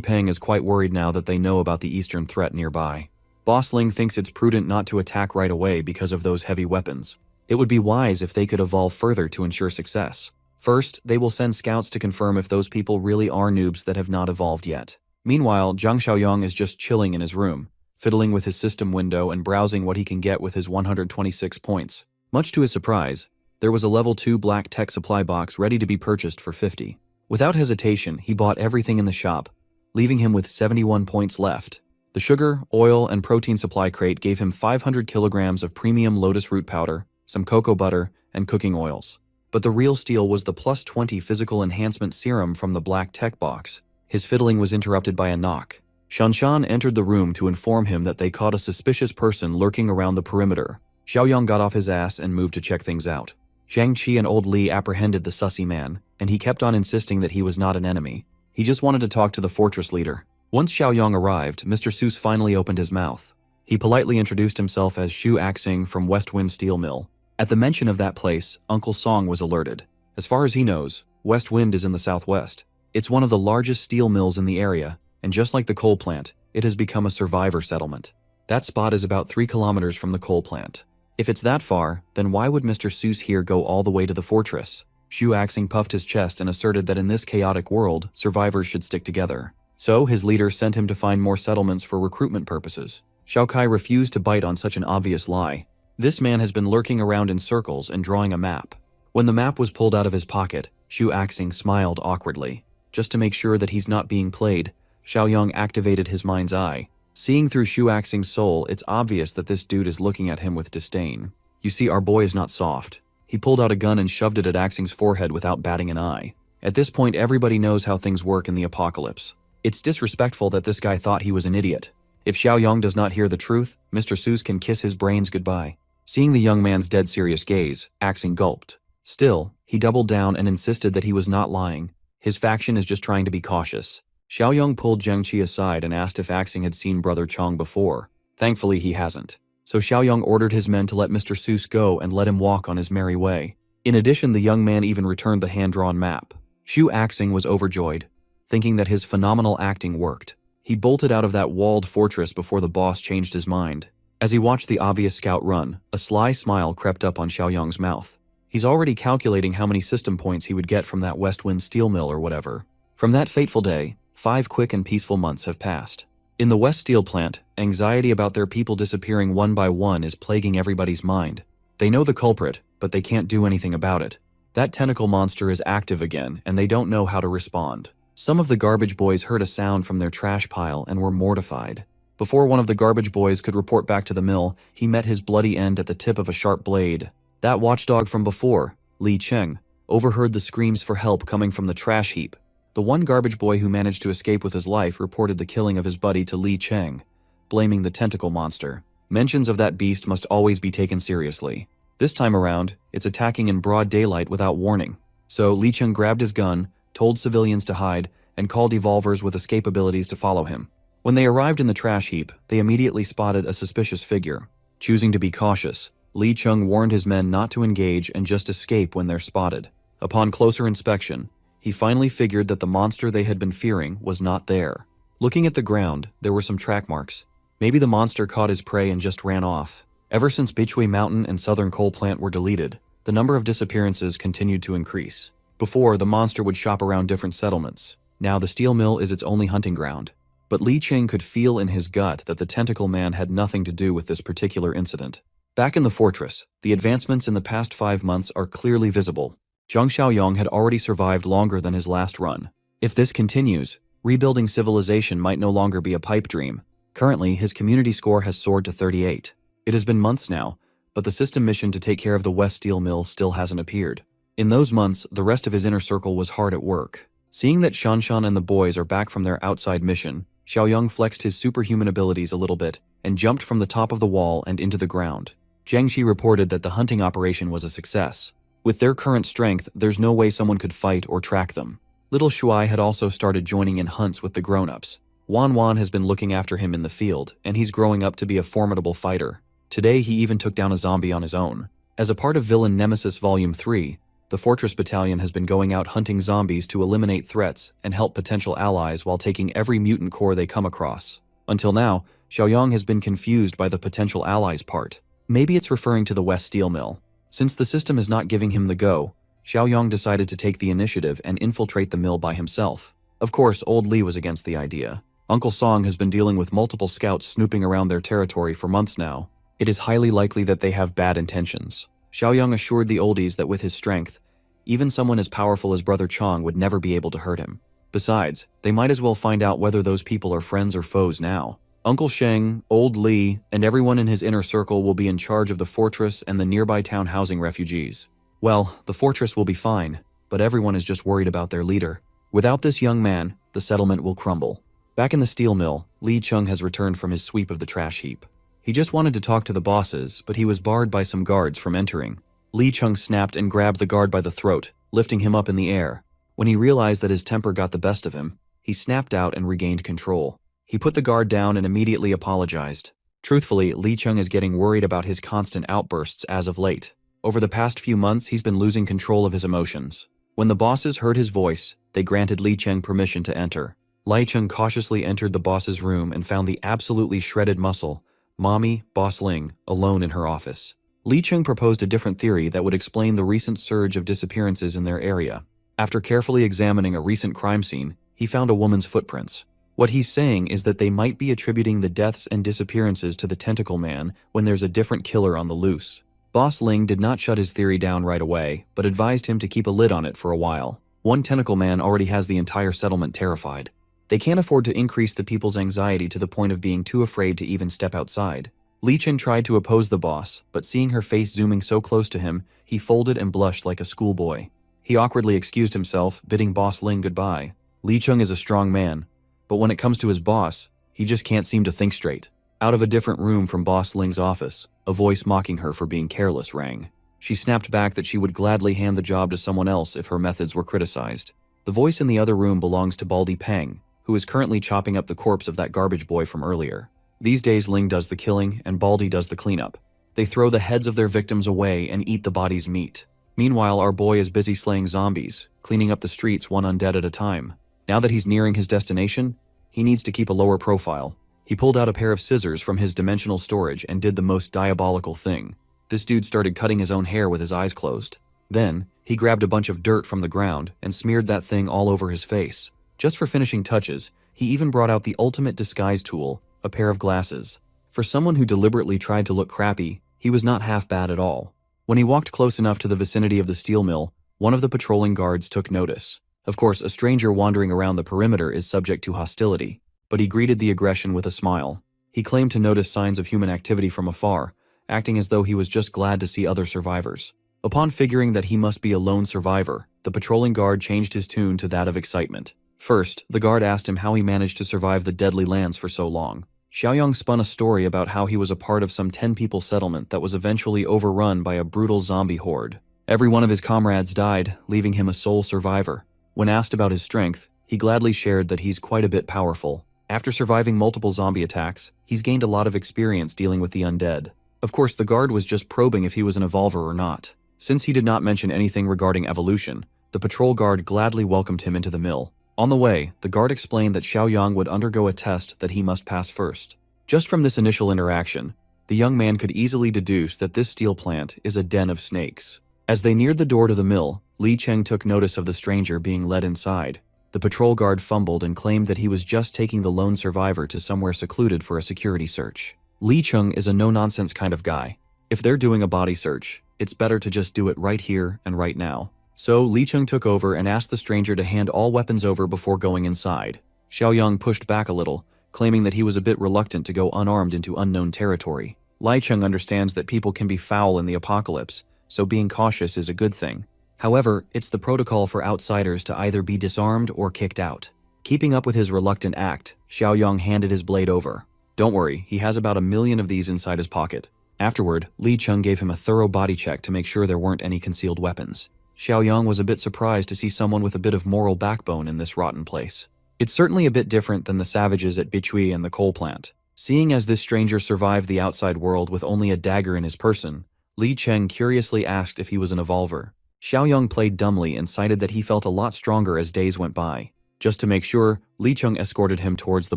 Peng is quite worried now that they know about the eastern threat nearby. Boss Ling thinks it's prudent not to attack right away because of those heavy weapons. It would be wise if they could evolve further to ensure success. First, they will send scouts to confirm if those people really are noobs that have not evolved yet. Meanwhile, Zhang Xiaoyang is just chilling in his room, fiddling with his system window and browsing what he can get with his 126 points. Much to his surprise, there was a level 2 black tech supply box ready to be purchased for 50. Without hesitation, he bought everything in the shop, leaving him with 71 points left. The sugar, oil, and protein supply crate gave him 500 kilograms of premium lotus root powder, some cocoa butter, and cooking oils. But the real steal was the plus 20 physical enhancement serum from the black tech box. His fiddling was interrupted by a knock. Shanshan entered the room to inform him that they caught a suspicious person lurking around the perimeter. Xiaoyang got off his ass and moved to check things out. Zhang Qi and Old Li apprehended the sussy man, and he kept on insisting that he was not an enemy. He just wanted to talk to the fortress leader. Once Xiaoyang arrived, Mr. Seuss finally opened his mouth. He politely introduced himself as Xu Axing from West Wind Steel Mill. At the mention of that place, Uncle Song was alerted. As far as he knows, West Wind is in the southwest. It's one of the largest steel mills in the area, and just like the coal plant, it has become a survivor settlement. That spot is about 3 kilometers from the coal plant. If it's that far, then why would Mr. Seuss here go all the way to the fortress? Xu Axing puffed his chest and asserted that in this chaotic world, survivors should stick together. So, his leader sent him to find more settlements for recruitment purposes. Xiao Kai refused to bite on such an obvious lie. This man has been lurking around in circles and drawing a map. When the map was pulled out of his pocket, Xu Axing smiled awkwardly. Just to make sure that he's not being played, Xiaoyang activated his mind's eye. Seeing through Xu Axing's soul, it's obvious that this dude is looking at him with disdain. You see, our boy is not soft. He pulled out a gun and shoved it at Axing's forehead without batting an eye. At this point, everybody knows how things work in the apocalypse. It's disrespectful that this guy thought he was an idiot. If Xiaoyang does not hear the truth, Mr. Seuss can kiss his brains goodbye. Seeing the young man's dead serious gaze, Axing gulped. Still, he doubled down and insisted that he was not lying. His faction is just trying to be cautious. Xiaoyang pulled Zhang Qi aside and asked if Axing had seen Brother Chong before. Thankfully, he hasn't. So Xiaoyong ordered his men to let Mr. Seuss go and let him walk on his merry way. In addition, the young man even returned the hand-drawn map. Xu Axing was overjoyed, thinking that his phenomenal acting worked. He bolted out of that walled fortress before the boss changed his mind. As he watched the obvious scout run, a sly smile crept up on Xiaoyong's mouth. He's already calculating how many system points he would get from that West Wind steel mill or whatever. From that fateful day, 5 quick and peaceful months have passed. In the West Steel plant, anxiety about their people disappearing one by one is plaguing everybody's mind. They know the culprit, but they can't do anything about it. That tentacle monster is active again, and they don't know how to respond. Some of the garbage boys heard a sound from their trash pile and were mortified. Before one of the garbage boys could report back to the mill, he met his bloody end at the tip of a sharp blade. That watchdog from before, Li Cheng, overheard the screams for help coming from the trash heap. The one garbage boy who managed to escape with his life reported the killing of his buddy to Li Cheng, blaming the tentacle monster. Mentions of that beast must always be taken seriously. This time around, it's attacking in broad daylight without warning. So Li Cheng grabbed his gun, told civilians to hide, and called evolvers with escape abilities to follow him. When they arrived in the trash heap, they immediately spotted a suspicious figure. Choosing to be cautious, Li Cheng warned his men not to engage and just escape when they're spotted. Upon closer inspection, he finally figured that the monster they had been fearing was not there. Looking at the ground, there were some track marks. Maybe the monster caught his prey and just ran off. Ever since Bichui Mountain and Southern Coal Plant were deleted, the number of disappearances continued to increase. Before, the monster would shop around different settlements. Now the steel mill is its only hunting ground. But Li Cheng could feel in his gut that the tentacle man had nothing to do with this particular incident. Back in the fortress, the advancements in the past 5 months are clearly visible. Zhang Xiaoyong had already survived longer than his last run. If this continues, rebuilding civilization might no longer be a pipe dream. Currently, his community score has soared to 38. It has been months now, but the system mission to take care of the West Steel Mill still hasn't appeared. In those months, the rest of his inner circle was hard at work. Seeing that Shanshan and the boys are back from their outside mission, Xiaoyong flexed his superhuman abilities a little bit and jumped from the top of the wall and into the ground. Jiangxi reported that the hunting operation was a success. With their current strength, there's no way someone could fight or track them. Little Shuai had also started joining in hunts with the grown-ups. Wan Wan has been looking after him in the field, and he's growing up to be a formidable fighter. Today, he even took down a zombie on his own. As a part of Villain Nemesis Volume 3, the Fortress Battalion has been going out hunting zombies to eliminate threats and help potential allies while taking every mutant core they come across. Until now, Xiaoyong has been confused by the potential allies part. Maybe it's referring to the West Steel Mill. Since the system is not giving him the go, Xiaoyong decided to take the initiative and infiltrate the mill by himself. Of course, old Li was against the idea. Uncle Song has been dealing with multiple scouts snooping around their territory for months now. It is highly likely that they have bad intentions. Xiaoyong assured the oldies that with his strength, even someone as powerful as Brother Chong would never be able to hurt him. Besides, they might as well find out whether those people are friends or foes now. Uncle Sheng, Old Li, and everyone in his inner circle will be in charge of the fortress and the nearby town housing refugees. Well, the fortress will be fine, but everyone is just worried about their leader. Without this young man, the settlement will crumble. Back in the steel mill, Li Cheng has returned from his sweep of the trash heap. He just wanted to talk to the bosses, but he was barred by some guards from entering. Li Cheng snapped and grabbed the guard by the throat, lifting him up in the air. When he realized that his temper got the best of him, he snapped out and regained control. He put the guard down and immediately apologized. Truthfully, Li Cheng is getting worried about his constant outbursts as of late. Over the past few months, he's been losing control of his emotions. When the bosses heard his voice, they granted Li Cheng permission to enter. Li Cheng cautiously entered the boss's room and found the absolutely shredded muscle, Mommy, Boss Ling, alone in her office. Li Cheng proposed a different theory that would explain the recent surge of disappearances in their area. After carefully examining a recent crime scene, he found a woman's footprints. What he's saying is that they might be attributing the deaths and disappearances to the tentacle man when there's a different killer on the loose. Boss Ling did not shut his theory down right away, but advised him to keep a lid on it for a while. One tentacle man already has the entire settlement terrified. They can't afford to increase the people's anxiety to the point of being too afraid to even step outside. Li Chen tried to oppose the boss, but seeing her face zooming so close to him, he folded and blushed like a schoolboy. He awkwardly excused himself, bidding Boss Ling goodbye. Li Cheng is a strong man, but when it comes to his boss, he just can't seem to think straight. Out of a different room from Boss Ling's office, a voice mocking her for being careless rang. She snapped back that she would gladly hand the job to someone else if her methods were criticized. The voice in the other room belongs to Baldy Peng, who is currently chopping up the corpse of that garbage boy from earlier. These days Ling does the killing and Baldy does the cleanup. They throw the heads of their victims away and eat the body's meat. Meanwhile, our boy is busy slaying zombies, cleaning up the streets one undead at a time. Now that he's nearing his destination, he needs to keep a lower profile. He pulled out a pair of scissors from his dimensional storage and did the most diabolical thing. This dude started cutting his own hair with his eyes closed. Then, he grabbed a bunch of dirt from the ground and smeared that thing all over his face. Just for finishing touches, he even brought out the ultimate disguise tool, a pair of glasses. For someone who deliberately tried to look crappy, he was not half bad at all. When he walked close enough to the vicinity of the steel mill, one of the patrolling guards took notice. Of course, a stranger wandering around the perimeter is subject to hostility, but he greeted the aggression with a smile. He claimed to notice signs of human activity from afar, acting as though he was just glad to see other survivors. Upon figuring that he must be a lone survivor, the patrolling guard changed his tune to that of excitement. First, the guard asked him how he managed to survive the deadly lands for so long. Xiaoyang spun a story about how he was a part of some 10-people settlement that was eventually overrun by a brutal zombie horde. Every one of his comrades died, leaving him a sole survivor. When asked about his strength, he gladly shared that he's quite a bit powerful. After surviving multiple zombie attacks, he's gained a lot of experience dealing with the undead. Of course, the guard was just probing if he was an evolver or not. Since he did not mention anything regarding evolution, the patrol guard gladly welcomed him into the mill. On the way, the guard explained that Xiaoyang would undergo a test that he must pass first. Just from this initial interaction, the young man could easily deduce that this steel plant is a den of snakes. As they neared the door to the mill, Li Cheng took notice of the stranger being led inside. The patrol guard fumbled and claimed that he was just taking the lone survivor to somewhere secluded for a security search. Li Cheng is a no-nonsense kind of guy. If they're doing a body search, it's better to just do it right here and right now. So Li Cheng took over and asked the stranger to hand all weapons over before going inside. Xiaoyang pushed back a little, claiming that he was a bit reluctant to go unarmed into unknown territory. Li Cheng understands that people can be foul in the apocalypse, so being cautious is a good thing. However, it's the protocol for outsiders to either be disarmed or kicked out. Keeping up with his reluctant act, Xiaoyang handed his blade over. Don't worry, he has about 1,000,000 of these inside his pocket. Afterward, Li Cheng gave him a thorough body check to make sure there weren't any concealed weapons. Xiaoyang was a bit surprised to see someone with a bit of moral backbone in this rotten place. It's certainly a bit different than the savages at Bichui and the coal plant. Seeing as this stranger survived the outside world with only a dagger in his person, Li Cheng curiously asked if he was an evolver. Xiaoyang played dumbly and cited that he felt a lot stronger as days went by. Just to make sure, Li Cheng escorted him towards the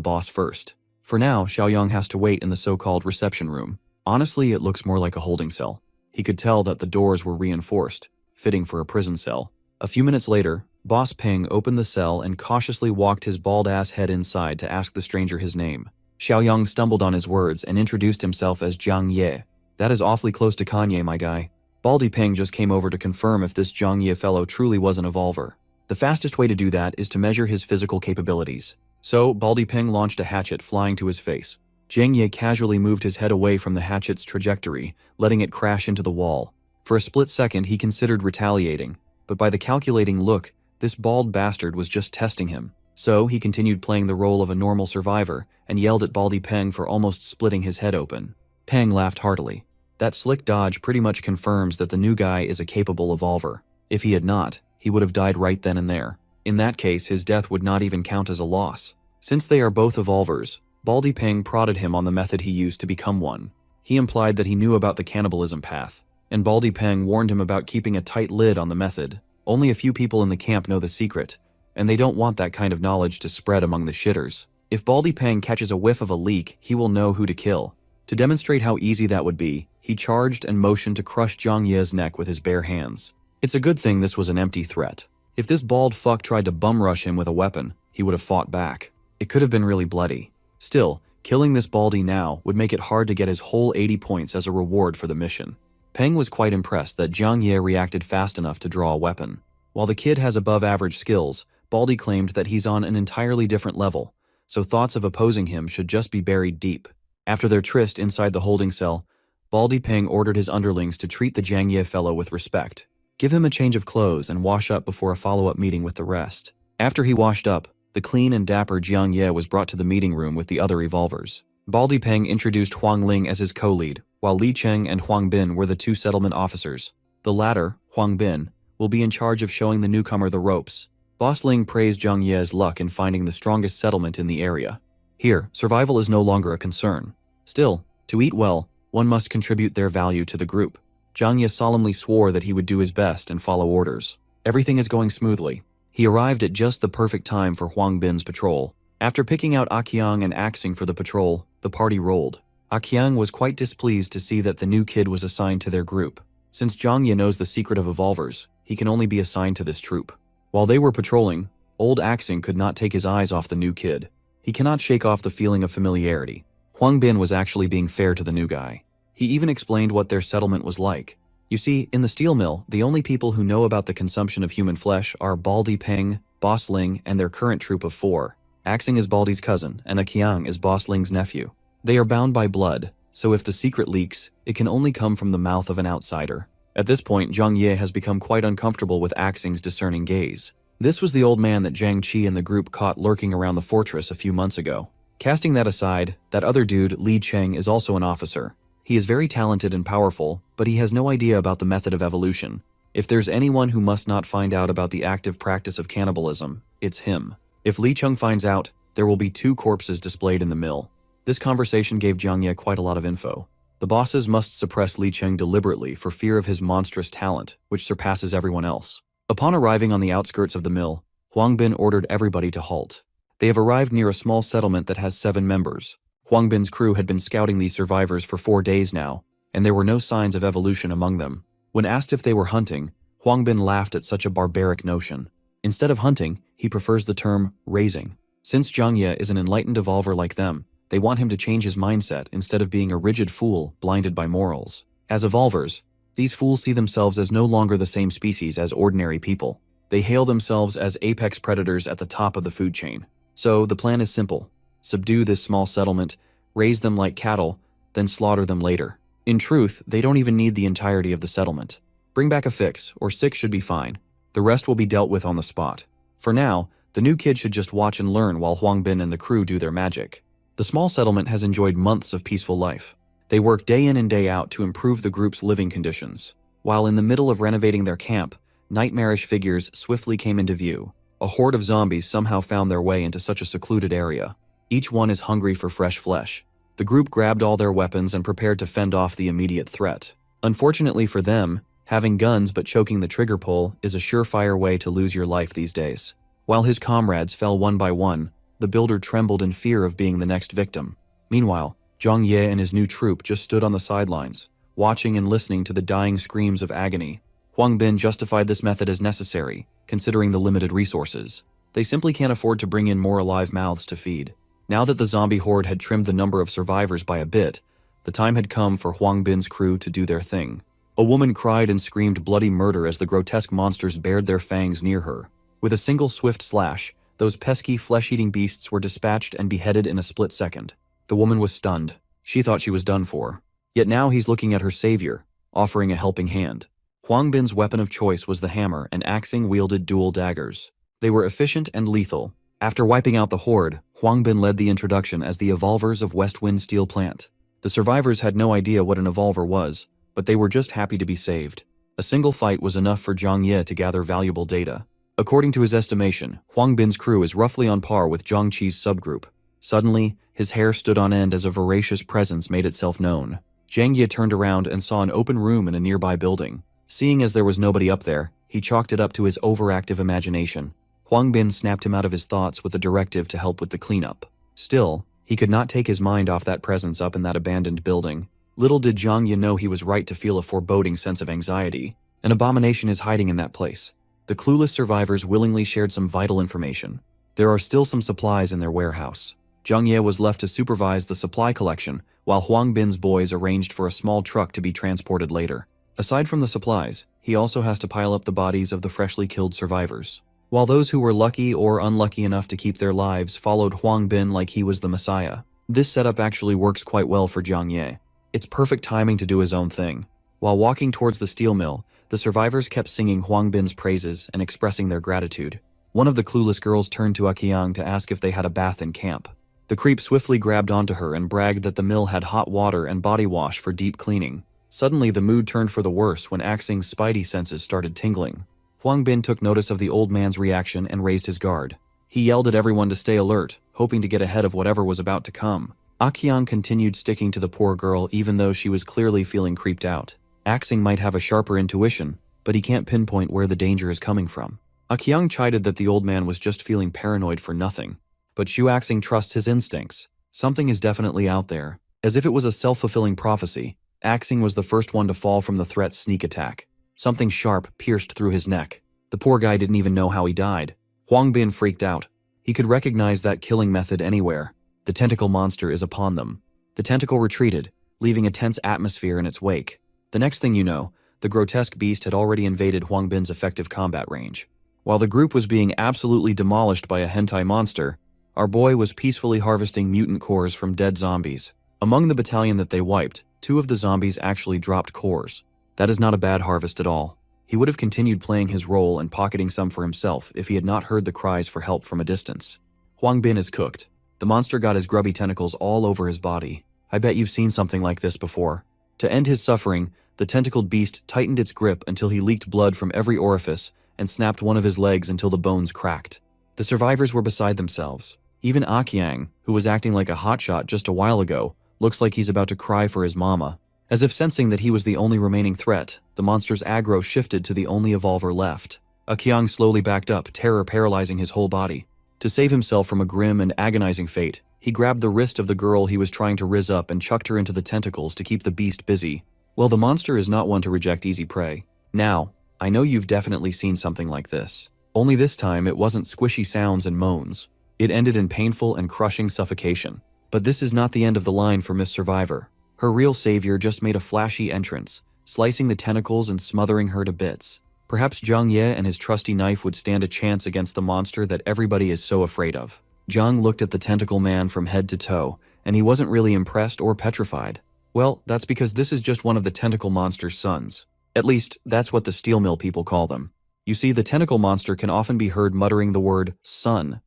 boss first. For now, Xiaoyang has to wait in the so-called reception room. Honestly, it looks more like a holding cell. He could tell that the doors were reinforced, fitting for a prison cell. A few minutes later, Boss Ping opened the cell and cautiously walked his bald-ass head inside to ask the stranger his name. Xiaoyang stumbled on his words and introduced himself as Jiang Ye. That is awfully close to Kanye, my guy. Baldy Ping just came over to confirm if this Jiang Ye fellow truly was an evolver. The fastest way to do that is to measure his physical capabilities. So, Baldy Ping launched a hatchet flying to his face. Jiang Ye casually moved his head away from the hatchet's trajectory, letting it crash into the wall. For a split second, he considered retaliating, but by the calculating look, this bald bastard was just testing him. So, he continued playing the role of a normal survivor and yelled at Baldy Peng for almost splitting his head open. Peng laughed heartily. That slick dodge pretty much confirms that the new guy is a capable evolver. If he had not, he would have died right then and there. In that case, his death would not even count as a loss. Since they are both evolvers, Baldy Peng prodded him on the method he used to become one. He implied that he knew about the cannibalism path, and Baldy Peng warned him about keeping a tight lid on the method. Only a few people in the camp know the secret, and they don't want that kind of knowledge to spread among the shitters. If Baldy Peng catches a whiff of a leak, he will know who to kill. To demonstrate how easy that would be, he charged and motioned to crush Jiang Ye's neck with his bare hands. It's a good thing this was an empty threat. If this bald fuck tried to bum rush him with a weapon, he would have fought back. It could have been really bloody. Still, killing this baldy now would make it hard to get his whole 80 points as a reward for the mission. Peng was quite impressed that Jiang Ye reacted fast enough to draw a weapon. While the kid has above-average skills, Baldy claimed that he's on an entirely different level, so thoughts of opposing him should just be buried deep. After their tryst inside the holding cell, Baldy Peng ordered his underlings to treat the Jiang Ye fellow with respect. Give him a change of clothes and wash up before a follow-up meeting with the rest. After he washed up, the clean and dapper Jiang Ye was brought to the meeting room with the other evolvers. Baldy Peng introduced Huang Ling as his co-lead, while Li Cheng and Huang Bin were the two settlement officers. The latter, Huang Bin, will be in charge of showing the newcomer the ropes. Boss Ling praised Jiang Ye's luck in finding the strongest settlement in the area. Here, survival is no longer a concern. Still, to eat well, one must contribute their value to the group. Zhang Ye solemnly swore that he would do his best and follow orders. Everything is going smoothly. He arrived at just the perfect time for Huang Bin's patrol. After picking out Aqiang and Axing for the patrol, the party rolled. Aqiang was quite displeased to see that the new kid was assigned to their group. Since Zhang Ye knows the secret of evolvers, he can only be assigned to this troop. While they were patrolling, old Axing could not take his eyes off the new kid. He cannot shake off the feeling of familiarity. Huang Bin was actually being fair to the new guy. He even explained what their settlement was like. You see, in the steel mill, the only people who know about the consumption of human flesh are Baldi Peng, Boss Ling, and their current troop of 4. Axing is Baldi's cousin, and Aqiang is Boss Ling's nephew. They are bound by blood, so if the secret leaks, it can only come from the mouth of an outsider. At this point, Zhang Ye has become quite uncomfortable with Axing's discerning gaze. This was the old man that Zhang Qi and the group caught lurking around the fortress a few months ago. Casting that aside, that other dude, Li Cheng, is also an officer. He is very talented and powerful, but he has no idea about the method of evolution. If there's anyone who must not find out about the active practice of cannibalism, it's him. If Li Cheng finds out, there will be 2 corpses displayed in the mill. This conversation gave Zhang Ye quite a lot of info. The bosses must suppress Li Cheng deliberately for fear of his monstrous talent, which surpasses everyone else. Upon arriving on the outskirts of the mill, Huang Bin ordered everybody to halt. They have arrived near a small settlement that has 7 members. Huang Bin's crew had been scouting these survivors for 4 days now, and there were no signs of evolution among them. When asked if they were hunting, Huang Bin laughed at such a barbaric notion. Instead of hunting, he prefers the term raising. Since Zhang Ye is an enlightened evolver like them, they want him to change his mindset instead of being a rigid fool blinded by morals. As evolvers, these fools see themselves as no longer the same species as ordinary people. They hail themselves as apex predators at the top of the food chain. So the plan is simple. Subdue this small settlement, raise them like cattle, then slaughter them later. In truth, they don't even need the entirety of the settlement. Bring back a fix, or 6 should be fine. The rest will be dealt with on the spot. For now, the new kid should just watch and learn while Huang Bin and the crew do their magic. The small settlement has enjoyed months of peaceful life. They work day in and day out to improve the group's living conditions. While in the middle of renovating their camp, nightmarish figures swiftly came into view. A horde of zombies somehow found their way into such a secluded area. Each one is hungry for fresh flesh. The group grabbed all their weapons and prepared to fend off the immediate threat. Unfortunately for them, having guns but choking the trigger pull is a surefire way to lose your life these days. While his comrades fell one by one, the builder trembled in fear of being the next victim. Meanwhile, Zhang Ye and his new troop just stood on the sidelines, watching and listening to the dying screams of agony. Huang Bin justified this method as necessary, considering the limited resources. They simply can't afford to bring in more alive mouths to feed. Now that the zombie horde had trimmed the number of survivors by a bit, the time had come for Huang Bin's crew to do their thing. A woman cried and screamed bloody murder as the grotesque monsters bared their fangs near her. With a single swift slash, those pesky flesh-eating beasts were dispatched and beheaded in a split second. The woman was stunned. She thought she was done for. Yet now he's looking at her savior, offering a helping hand. Huang Bin's weapon of choice was the hammer, and Axing wielded dual daggers. They were efficient and lethal. After wiping out the horde, Huang Bin led the introduction as the Evolvers of Westwind Steel Plant. The survivors had no idea what an Evolver was, but they were just happy to be saved. A single fight was enough for Zhang Ye to gather valuable data. According to his estimation, Huang Bin's crew is roughly on par with Zhang Qi's subgroup. Suddenly, his hair stood on end as a voracious presence made itself known. Zhang Ye turned around and saw an open room in a nearby building. Seeing as there was nobody up there, he chalked it up to his overactive imagination. Huang Bin snapped him out of his thoughts with a directive to help with the cleanup. Still, he could not take his mind off that presence up in that abandoned building. Little did Zhang Ye know he was right to feel a foreboding sense of anxiety. An abomination is hiding in that place. The clueless survivors willingly shared some vital information. There are still some supplies in their warehouse. Zhang Ye was left to supervise the supply collection, while Huang Bin's boys arranged for a small truck to be transported later. Aside from the supplies, he also has to pile up the bodies of the freshly killed survivors. While those who were lucky or unlucky enough to keep their lives followed Huang Bin like he was the Messiah, this setup actually works quite well for Zhang Ye. It's perfect timing to do his own thing. While walking towards the steel mill, the survivors kept singing Huang Bin's praises and expressing their gratitude. One of the clueless girls turned to Aqiang to ask if they had a bath in camp. The creep swiftly grabbed onto her and bragged that the mill had hot water and body wash for deep cleaning. Suddenly, the mood turned for the worse when Axing's spidey senses started tingling. Huang Bin took notice of the old man's reaction and raised his guard. He yelled at everyone to stay alert, hoping to get ahead of whatever was about to come. Akyang continued sticking to the poor girl even though she was clearly feeling creeped out. Axing might have a sharper intuition, but he can't pinpoint where the danger is coming from. Akyang chided that the old man was just feeling paranoid for nothing. But Axing trusts his instincts. Something is definitely out there. As if it was a self-fulfilling prophecy, Axing was the first one to fall from the threat's sneak attack. Something sharp pierced through his neck. The poor guy didn't even know how he died. Huangbin freaked out. He could recognize that killing method anywhere. The tentacle monster is upon them. The tentacle retreated, leaving a tense atmosphere in its wake. The next thing you know, the grotesque beast had already invaded Huangbin's effective combat range. While the group was being absolutely demolished by a hentai monster, our boy was peacefully harvesting mutant cores from dead zombies. Among the battalion that they wiped, 2 of the zombies actually dropped cores. That is not a bad harvest at all. He would have continued playing his role and pocketing some for himself if he had not heard the cries for help from a distance. Huangbin is cooked. The monster got his grubby tentacles all over his body. I bet you've seen something like this before. To end his suffering, the tentacled beast tightened its grip until he leaked blood from every orifice and snapped one of his legs until the bones cracked. The survivors were beside themselves. Even Akyang, who was acting like a hotshot just a while ago, looks like he's about to cry for his mama. As if sensing that he was the only remaining threat, the monster's aggro shifted to the only evolver left. Akyang slowly backed up, terror paralyzing his whole body. To save himself from a grim and agonizing fate, he grabbed the wrist of the girl he was trying to rizz up and chucked her into the tentacles to keep the beast busy. Well, the monster is not one to reject easy prey. Now, I know you've definitely seen something like this. Only this time it wasn't squishy sounds and moans. It ended in painful and crushing suffocation. But this is not the end of the line for Miss Survivor. Her real savior just made a flashy entrance, slicing the tentacles and smothering her to bits. Perhaps Zhang Ye and his trusty knife would stand a chance against the monster that everybody is so afraid of. Zhang looked at the tentacle man from head to toe, and he wasn't really impressed or petrified. Well, that's because this is just one of the tentacle monster's sons. At least, that's what the steel mill people call them. You see, the tentacle monster can often be heard muttering the word son,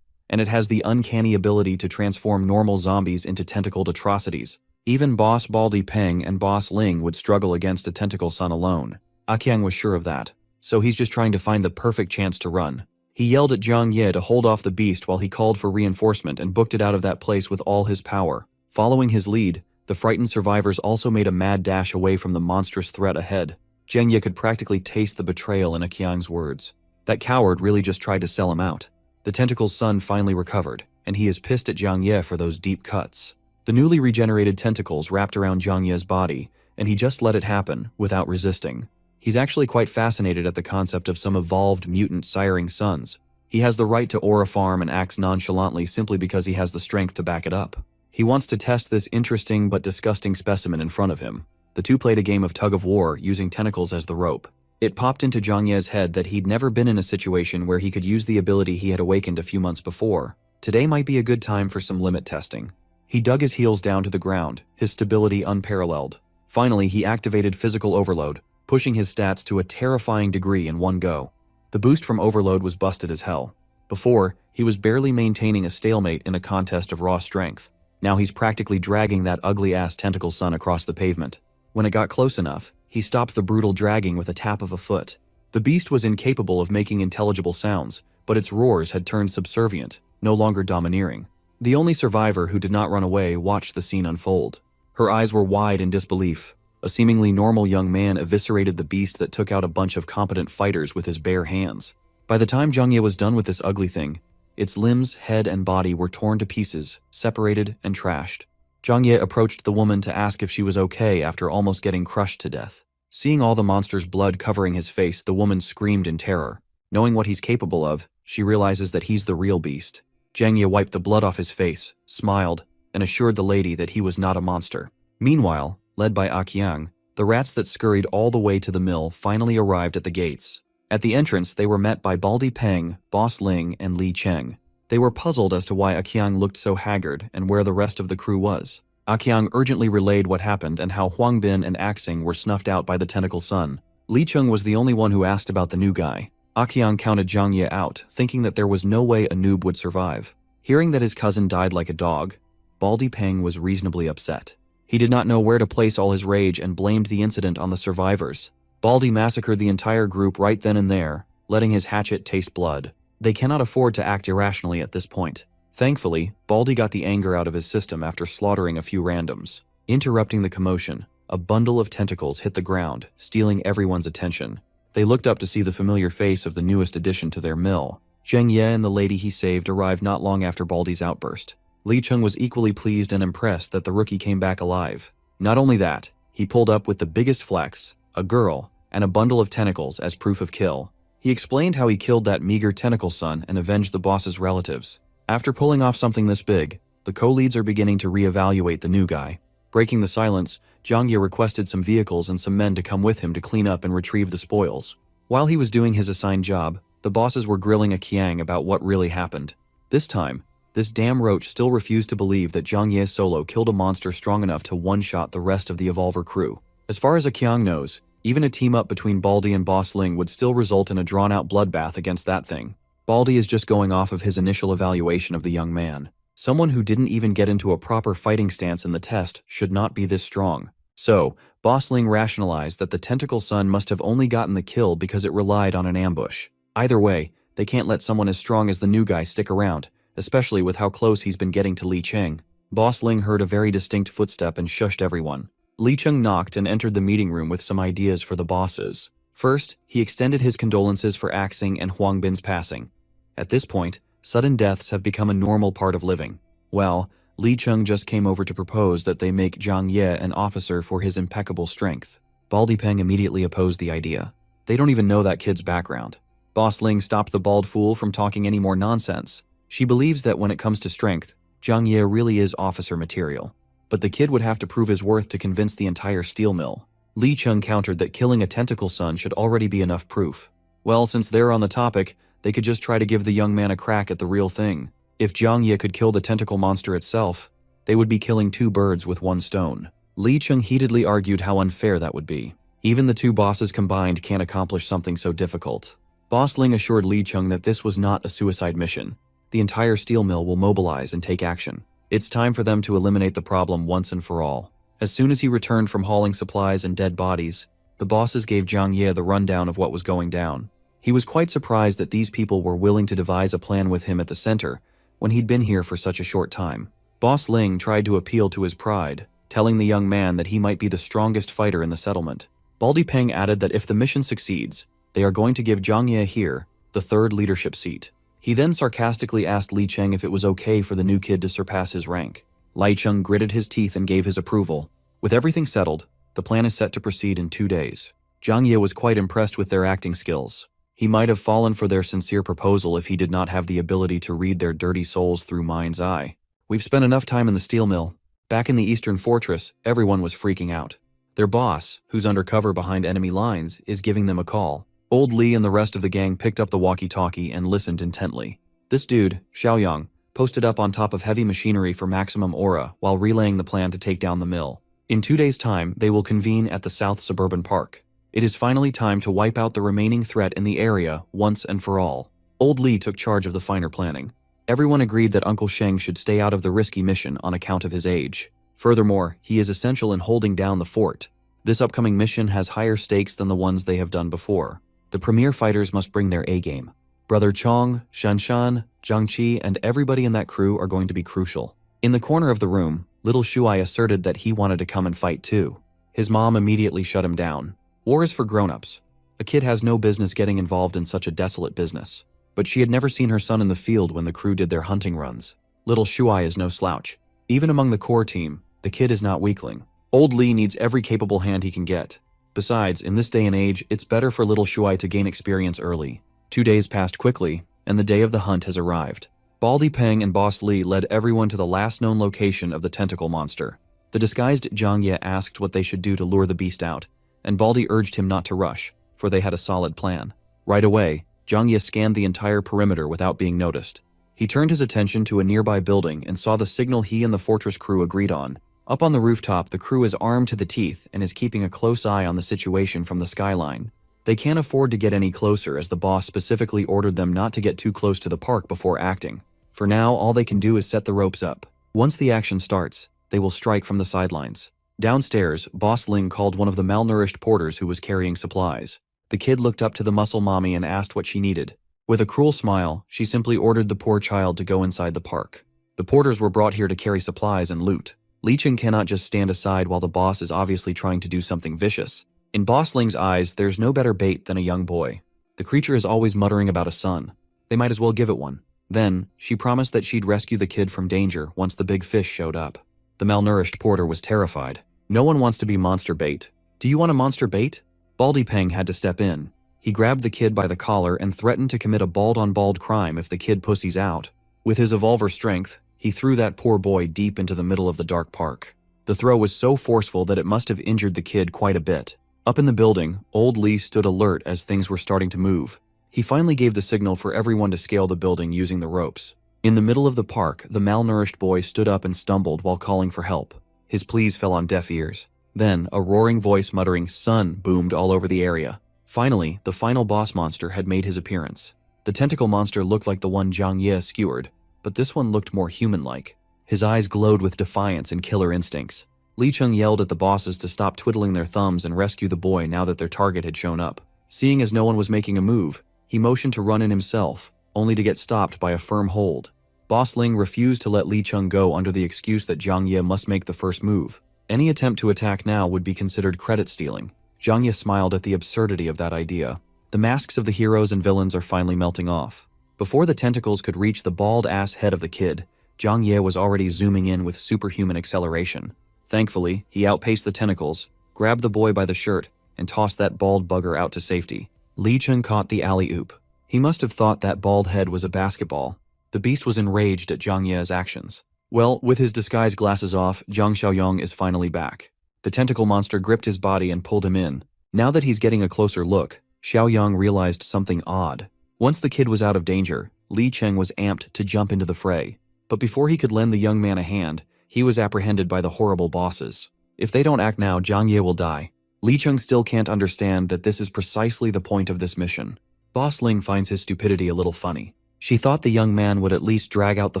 and it has the uncanny ability to transform normal zombies into tentacled atrocities. Even Boss Baldy Peng and Boss Ling would struggle against a tentacle son alone. Akyang was sure of that, so he's just trying to find the perfect chance to run. He yelled at Zhang Ye to hold off the beast while he called for reinforcement and booked it out of that place with all his power. Following his lead, the frightened survivors also made a mad dash away from the monstrous threat ahead. Zhang Ye could practically taste the betrayal in Akyang's words. That coward really just tried to sell him out. The tentacle's son finally recovered, and he is pissed at Zhang Ye for those deep cuts. The newly regenerated tentacles wrapped around Zhang Ye's body, and he just let it happen, without resisting. He's actually quite fascinated at the concept of some evolved mutant siring sons. He has the right to aura farm and acts nonchalantly simply because he has the strength to back it up. He wants to test this interesting but disgusting specimen in front of him. The two played a game of tug-of-war using tentacles as the rope. It popped into Zhang Ye's head that he'd never been in a situation where he could use the ability he had awakened a few months before. Today might be a good time for some limit testing. He dug his heels down to the ground, his stability unparalleled. Finally, he activated physical overload, pushing his stats to a terrifying degree in one go. The boost from overload was busted as hell. Before, he was barely maintaining a stalemate in a contest of raw strength. Now he's practically dragging that ugly-ass tentacle son across the pavement. When it got close enough, he stopped the brutal dragging with a tap of a foot. The beast was incapable of making intelligible sounds, but its roars had turned subservient, no longer domineering. The only survivor who did not run away watched the scene unfold. Her eyes were wide in disbelief. A seemingly normal young man eviscerated the beast that took out a bunch of competent fighters with his bare hands. By the time Zhang Ye was done with this ugly thing, its limbs, head, and body were torn to pieces, separated, and trashed. Zhang Ye approached the woman to ask if she was okay after almost getting crushed to death. Seeing all the monster's blood covering his face, the woman screamed in terror. Knowing what he's capable of, she realizes that he's the real beast. Zhang Ye wiped the blood off his face, smiled, and assured the lady that he was not a monster. Meanwhile, led by Akyang, the rats that scurried all the way to the mill finally arrived at the gates. At the entrance, they were met by Baldy Peng, Boss Ling, and Li Cheng. They were puzzled as to why Akyang looked so haggard and where the rest of the crew was. Akyang urgently relayed what happened and how Huangbin and Axing were snuffed out by the tentacle son. Li Cheng was the only one who asked about the new guy. Akyang counted Zhang Ye out, thinking that there was no way a noob would survive. Hearing that his cousin died like a dog, Baldy Peng was reasonably upset. He did not know where to place all his rage and blamed the incident on the survivors. Baldy massacred the entire group right then and there, letting his hatchet taste blood. They cannot afford to act irrationally at this point. Thankfully, Baldy got the anger out of his system after slaughtering a few randoms. Interrupting the commotion, a bundle of tentacles hit the ground, stealing everyone's attention. They looked up to see the familiar face of the newest addition to their mill. Zheng Ye and the lady he saved arrived not long after Baldy's outburst. Li Cheng was equally pleased and impressed that the rookie came back alive. Not only that, he pulled up with the biggest flex, a girl, and a bundle of tentacles as proof of kill. He explained how he killed that meager tentacle son and avenged the boss's relatives. After pulling off something this big, the co-leads are beginning to reevaluate the new guy. Breaking the silence, Zhang Ye requested some vehicles and some men to come with him to clean up and retrieve the spoils. While he was doing his assigned job, the bosses were grilling a Qiang about what really happened. This time, this damn roach still refused to believe that Zhang Ye solo killed a monster strong enough to one-shot the rest of the Evolver crew. As far as a Qiang knows, even a team-up between Baldy and Boss Ling would still result in a drawn-out bloodbath against that thing. Baldy is just going off of his initial evaluation of the young man. Someone who didn't even get into a proper fighting stance in the test should not be this strong. So, Boss Ling rationalized that the tentacle son must have only gotten the kill because it relied on an ambush. Either way, they can't let someone as strong as the new guy stick around, especially with how close he's been getting to Li Cheng. Boss Ling heard a very distinct footstep and shushed everyone. Li Cheng knocked and entered the meeting room with some ideas for the bosses. First, he extended his condolences for Axing and Huang Bin's passing. At this point, sudden deaths have become a normal part of living. Well, Li Cheng just came over to propose that they make Zhang Ye an officer for his impeccable strength. Baldy Peng immediately opposed the idea. They don't even know that kid's background. Boss Ling stopped the bald fool from talking any more nonsense. She believes that when it comes to strength, Zhang Ye really is officer material. But the kid would have to prove his worth to convince the entire steel mill. Li Cheng countered that killing a tentacle son should already be enough proof. Well, since they're on the topic, they could just try to give the young man a crack at the real thing. If Zhang Ye could kill the tentacle monster itself, they would be killing two birds with one stone. Li Cheng heatedly argued how unfair that would be. Even the two bosses combined can't accomplish something so difficult. Boss Ling assured Li Cheng that this was not a suicide mission. The entire steel mill will mobilize and take action. It's time for them to eliminate the problem once and for all. As soon as he returned from hauling supplies and dead bodies, the bosses gave Zhang Ye the rundown of what was going down. He was quite surprised that these people were willing to devise a plan with him at the center when he'd been here for such a short time. Boss Ling tried to appeal to his pride, telling the young man that he might be the strongest fighter in the settlement. Baldy Peng added that if the mission succeeds, they are going to give Zhang Ye here the third leadership seat. He then sarcastically asked Li Cheng if it was okay for the new kid to surpass his rank. Li Cheng gritted his teeth and gave his approval. With everything settled, the plan is set to proceed in 2 days. Zhang Ye was quite impressed with their acting skills. He might have fallen for their sincere proposal if he did not have the ability to read their dirty souls through mind's eye. We've spent enough time in the steel mill. Back in the Eastern Fortress, everyone was freaking out. Their boss, who's undercover behind enemy lines, is giving them a call. Old Li and the rest of the gang picked up the walkie-talkie and listened intently. This dude, Xiaoyang, posted up on top of heavy machinery for maximum aura while relaying the plan to take down the mill. In 2 days' time, they will convene at the South Suburban Park. It is finally time to wipe out the remaining threat in the area once and for all. Old Li took charge of the finer planning. Everyone agreed that Uncle Sheng should stay out of the risky mission on account of his age. Furthermore, he is essential in holding down the fort. This upcoming mission has higher stakes than the ones they have done before. The premier fighters must bring their A-game. Brother Chong, Shanshan, Zhang Qi, and everybody in that crew are going to be crucial. In the corner of the room, little Shuai asserted that he wanted to come and fight too. His mom immediately shut him down. War is for grown-ups. A kid has no business getting involved in such a desolate business. But she had never seen her son in the field when the crew did their hunting runs. Little Shuai is no slouch. Even among the core team, the kid is not weakling. Old Li needs every capable hand he can get. Besides, in this day and age, it's better for little Shuai to gain experience early. 2 days passed quickly, and the day of the hunt has arrived. Baldy Peng and Boss Li led everyone to the last known location of the tentacle monster. The disguised Zhang Ye asked what they should do to lure the beast out, and Baldy urged him not to rush, for they had a solid plan. Right away, Zhang Ye scanned the entire perimeter without being noticed. He turned his attention to a nearby building and saw the signal he and the fortress crew agreed on. Up on the rooftop, the crew is armed to the teeth and is keeping a close eye on the situation from the skyline. They can't afford to get any closer as the boss specifically ordered them not to get too close to the park before acting. For now, all they can do is set the ropes up. Once the action starts, they will strike from the sidelines. Downstairs, Boss Ling called one of the malnourished porters who was carrying supplies. The kid looked up to the muscle mommy and asked what she needed. With a cruel smile, she simply ordered the poor child to go inside the park. The porters were brought here to carry supplies and loot. Li Cheng cannot just stand aside while the boss is obviously trying to do something vicious. In Boss Ling's eyes, there's no better bait than a young boy. The creature is always muttering about a son. They might as well give it one. Then, she promised that she'd rescue the kid from danger once the big fish showed up. The malnourished porter was terrified. No one wants to be monster bait. Do you want a monster bait? Baldy Peng had to step in. He grabbed the kid by the collar and threatened to commit a bald-on-bald crime if the kid pussies out. With his evolver strength, he threw that poor boy deep into the middle of the dark park. The throw was so forceful that it must have injured the kid quite a bit. Up in the building, old Lee stood alert as things were starting to move. He finally gave the signal for everyone to scale the building using the ropes. In the middle of the park, the malnourished boy stood up and stumbled while calling for help. His pleas fell on deaf ears. Then, a roaring voice muttering "Son" boomed all over the area. Finally, the final boss monster had made his appearance. The tentacle monster looked like the one Zhang Ye skewered, but this one looked more human-like. His eyes glowed with defiance and killer instincts. Li Cheng yelled at the bosses to stop twiddling their thumbs and rescue the boy now that their target had shown up. Seeing as no one was making a move, he motioned to run in himself, only to get stopped by a firm hold. Boss Ling refused to let Li Cheng go under the excuse that Zhang Ye must make the first move. Any attempt to attack now would be considered credit stealing. Zhang Ye smiled at the absurdity of that idea. The masks of the heroes and villains are finally melting off. Before the tentacles could reach the bald-ass head of the kid, Zhang Ye was already zooming in with superhuman acceleration. Thankfully, he outpaced the tentacles, grabbed the boy by the shirt, and tossed that bald bugger out to safety. Li Cheng caught the alley-oop. He must have thought that bald head was a basketball. The beast was enraged at Zhang Ye's actions. Well, with his disguise glasses off, Zhang Xiaoyong is finally back. The tentacle monster gripped his body and pulled him in. Now that he's getting a closer look, Xiaoyong realized something odd. Once the kid was out of danger, Li Cheng was amped to jump into the fray. But before he could lend the young man a hand, he was apprehended by the horrible bosses. If they don't act now, Zhang Ye will die. Li Cheng still can't understand that this is precisely the point of this mission. Boss Ling finds his stupidity a little funny. She thought the young man would at least drag out the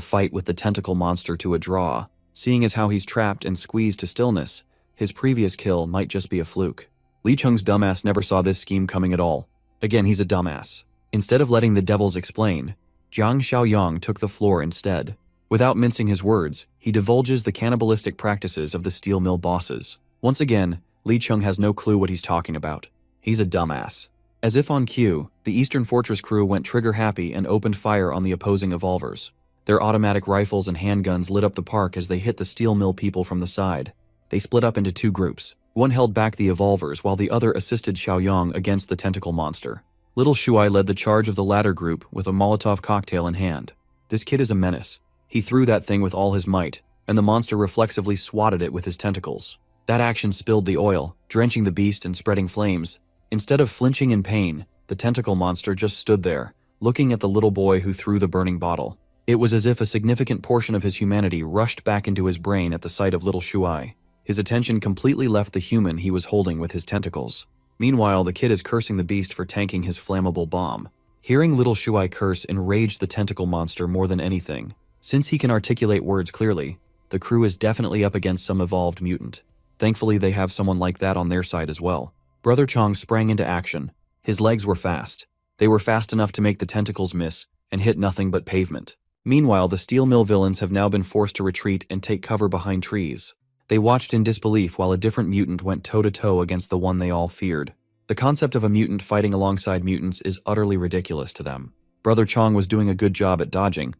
fight with the tentacle monster to a draw. Seeing as how he's trapped and squeezed to stillness, his previous kill might just be a fluke. Li Cheng's dumbass never saw this scheme coming at all. Again, he's a dumbass. Instead of letting the devils explain, Zhang Xiaoyong took the floor instead. Without mincing his words, he divulges the cannibalistic practices of the steel mill bosses. Once again, Li Cheng has no clue what he's talking about. He's a dumbass. As if on cue, the Eastern Fortress crew went trigger-happy and opened fire on the opposing evolvers. Their automatic rifles and handguns lit up the park as they hit the steel mill people from the side. They split up into two groups. One held back the evolvers while the other assisted Xiaoyong against the tentacle monster. Little Shuai led the charge of the latter group with a Molotov cocktail in hand. This kid is a menace. He threw that thing with all his might, and the monster reflexively swatted it with his tentacles. That action spilled the oil, drenching the beast and spreading flames. Instead of flinching in pain, the tentacle monster just stood there, looking at the little boy who threw the burning bottle. It was as if a significant portion of his humanity rushed back into his brain at the sight of little Shuai. His attention completely left the human he was holding with his tentacles. Meanwhile, the kid is cursing the beast for tanking his flammable bomb. Hearing little Shuai curse enraged the tentacle monster more than anything. Since he can articulate words clearly, the crew is definitely up against some evolved mutant. Thankfully, they have someone like that on their side as well. Brother Chong sprang into action. His legs were fast. They were fast enough to make the tentacles miss and hit nothing but pavement. Meanwhile, the steel mill villains have now been forced to retreat and take cover behind trees. They watched in disbelief while a different mutant went toe-to-toe against the one they all feared. The concept of a mutant fighting alongside mutants is utterly ridiculous to them. Brother Chong was doing a good job at dodging,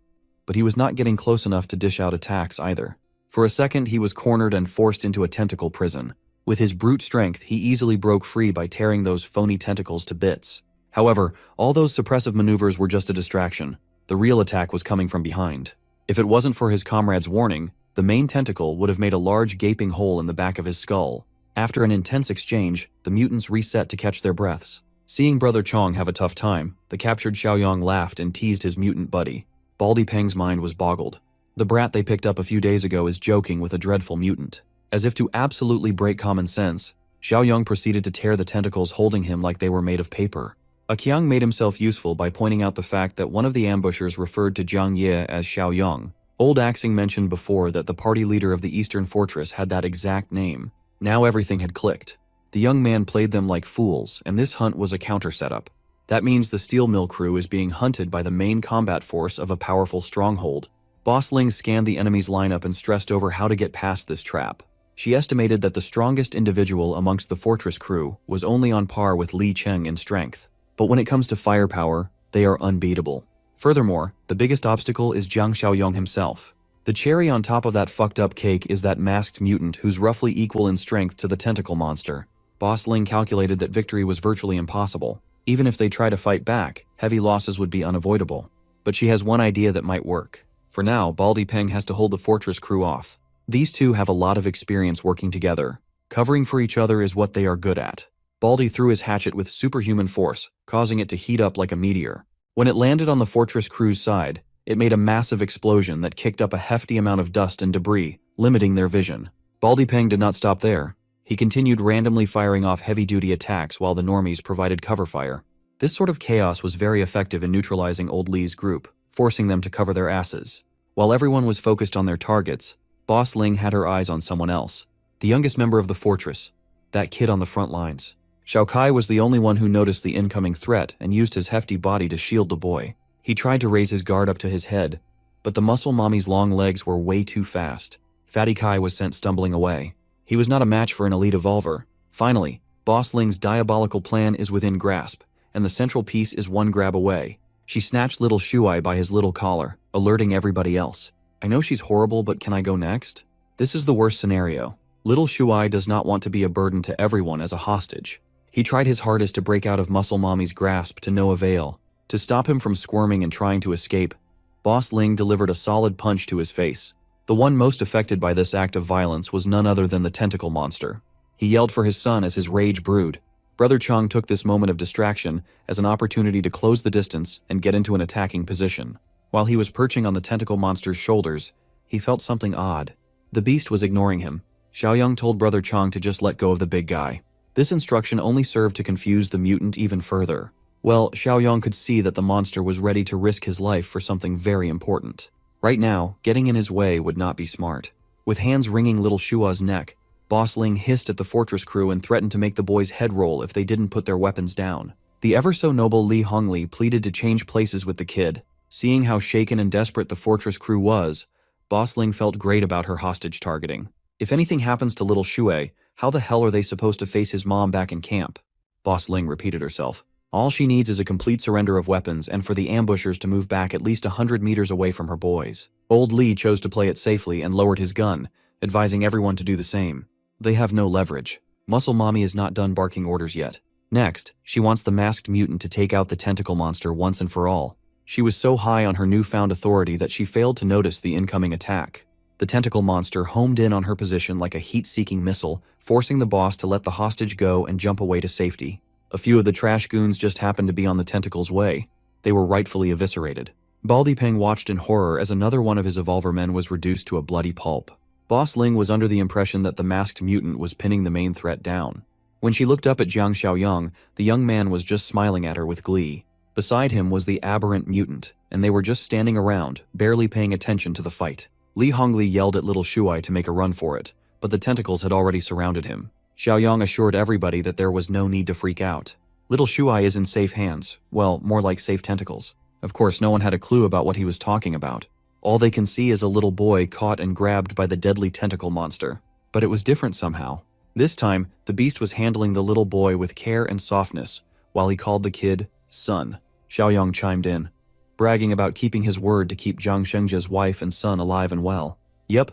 but he was not getting close enough to dish out attacks either. For a second, he was cornered and forced into a tentacle prison. With his brute strength, he easily broke free by tearing those phony tentacles to bits. However, all those suppressive maneuvers were just a distraction. The real attack was coming from behind. If it wasn't for his comrade's warning, the main tentacle would have made a large gaping hole in the back of his skull. After an intense exchange, the mutants reset to catch their breaths. Seeing Brother Chong have a tough time, the captured Xiaoyong laughed and teased his mutant buddy. Baldy Peng's mind was boggled. The brat they picked up a few days ago is joking with a dreadful mutant. As if to absolutely break common sense, Xiaoyong proceeded to tear the tentacles holding him like they were made of paper. Qiang made himself useful by pointing out the fact that one of the ambushers referred to Zhang Ye as Xiaoyong. Old Axing mentioned before that the party leader of the Eastern Fortress had that exact name. Now everything had clicked. The young man played them like fools, and this hunt was a counter setup. That means the steel mill crew is being hunted by the main combat force of a powerful stronghold. Boss Ling scanned the enemy's lineup and stressed over how to get past this trap. She estimated that the strongest individual amongst the fortress crew was only on par with Li Cheng in strength. But when it comes to firepower, they are unbeatable. Furthermore, the biggest obstacle is Jiang Xiaoyong himself. The cherry on top of that fucked up cake is that masked mutant who's roughly equal in strength to the tentacle monster. Boss Ling calculated that victory was virtually impossible. Even if they try to fight back, heavy losses would be unavoidable. But she has one idea that might work. For now, Baldy Peng has to hold the fortress crew off. These two have a lot of experience working together. Covering for each other is what they are good at. Baldy threw his hatchet with superhuman force, causing it to heat up like a meteor. When it landed on the fortress crew's side, it made a massive explosion that kicked up a hefty amount of dust and debris, limiting their vision. Baldy Peng did not stop there. He continued randomly firing off heavy-duty attacks while the normies provided cover fire. This sort of chaos was very effective in neutralizing Old Li's group, forcing them to cover their asses. While everyone was focused on their targets, Boss Ling had her eyes on someone else. The youngest member of the fortress. That kid on the front lines. Xiao Kai was the only one who noticed the incoming threat and used his hefty body to shield the boy. He tried to raise his guard up to his head, but the muscle mommy's long legs were way too fast. Fatty Kai was sent stumbling away. He was not a match for an elite evolver. Finally, Boss Ling's diabolical plan is within grasp, and the central piece is one grab away. She snatched little Shuai by his little collar, alerting everybody else. I know she's horrible, but can I go next? This is the worst scenario. Little Shuai does not want to be a burden to everyone as a hostage. He tried his hardest to break out of Muscle Mommy's grasp to no avail. To stop him from squirming and trying to escape, Boss Ling delivered a solid punch to his face. The one most affected by this act of violence was none other than the tentacle monster. He yelled for his son as his rage brewed. Brother Chong took this moment of distraction as an opportunity to close the distance and get into an attacking position. While he was perching on the tentacle monster's shoulders, he felt something odd. The beast was ignoring him. Xiaoyong told Brother Chong to just let go of the big guy. This instruction only served to confuse the mutant even further. Well, Xiaoyong could see that the monster was ready to risk his life for something very important. Right now, getting in his way would not be smart. With hands wringing little Shua's neck, Boss Ling hissed at the fortress crew and threatened to make the boys head roll if they didn't put their weapons down. The ever-so-noble Li Hongli pleaded to change places with the kid. Seeing how shaken and desperate the fortress crew was, Boss Ling felt great about her hostage targeting. If anything happens to little Shuai, how the hell are they supposed to face his mom back in camp? Boss Ling repeated herself. All she needs is a complete surrender of weapons and for the ambushers to move back at least 100 meters away from her boys. Old Li chose to play it safely and lowered his gun, advising everyone to do the same. They have no leverage. Muscle Mommy is not done barking orders yet. Next, she wants the masked mutant to take out the tentacle monster once and for all. She was so high on her newfound authority that she failed to notice the incoming attack. The tentacle monster homed in on her position like a heat-seeking missile, forcing the boss to let the hostage go and jump away to safety. A few of the trash goons just happened to be on the tentacle's way. They were rightfully eviscerated. Baldy Peng watched in horror as another one of his evolver men was reduced to a bloody pulp. Boss Ling was under the impression that the masked mutant was pinning the main threat down. When she looked up at Jiang Xiaoyong, the young man was just smiling at her with glee. Beside him was the aberrant mutant, and they were just standing around, barely paying attention to the fight. Li Hongli yelled at little Shuai to make a run for it, but the tentacles had already surrounded him. Xiaoyong assured everybody that there was no need to freak out. Little Shuai is in safe hands, well, more like safe tentacles. Of course, no one had a clue about what he was talking about. All they can see is a little boy caught and grabbed by the deadly tentacle monster. But it was different somehow. This time, the beast was handling the little boy with care and softness, while he called the kid, son. Xiaoyong chimed in, bragging about keeping his word to keep Zhang Shengji's wife and son alive and well. Yep,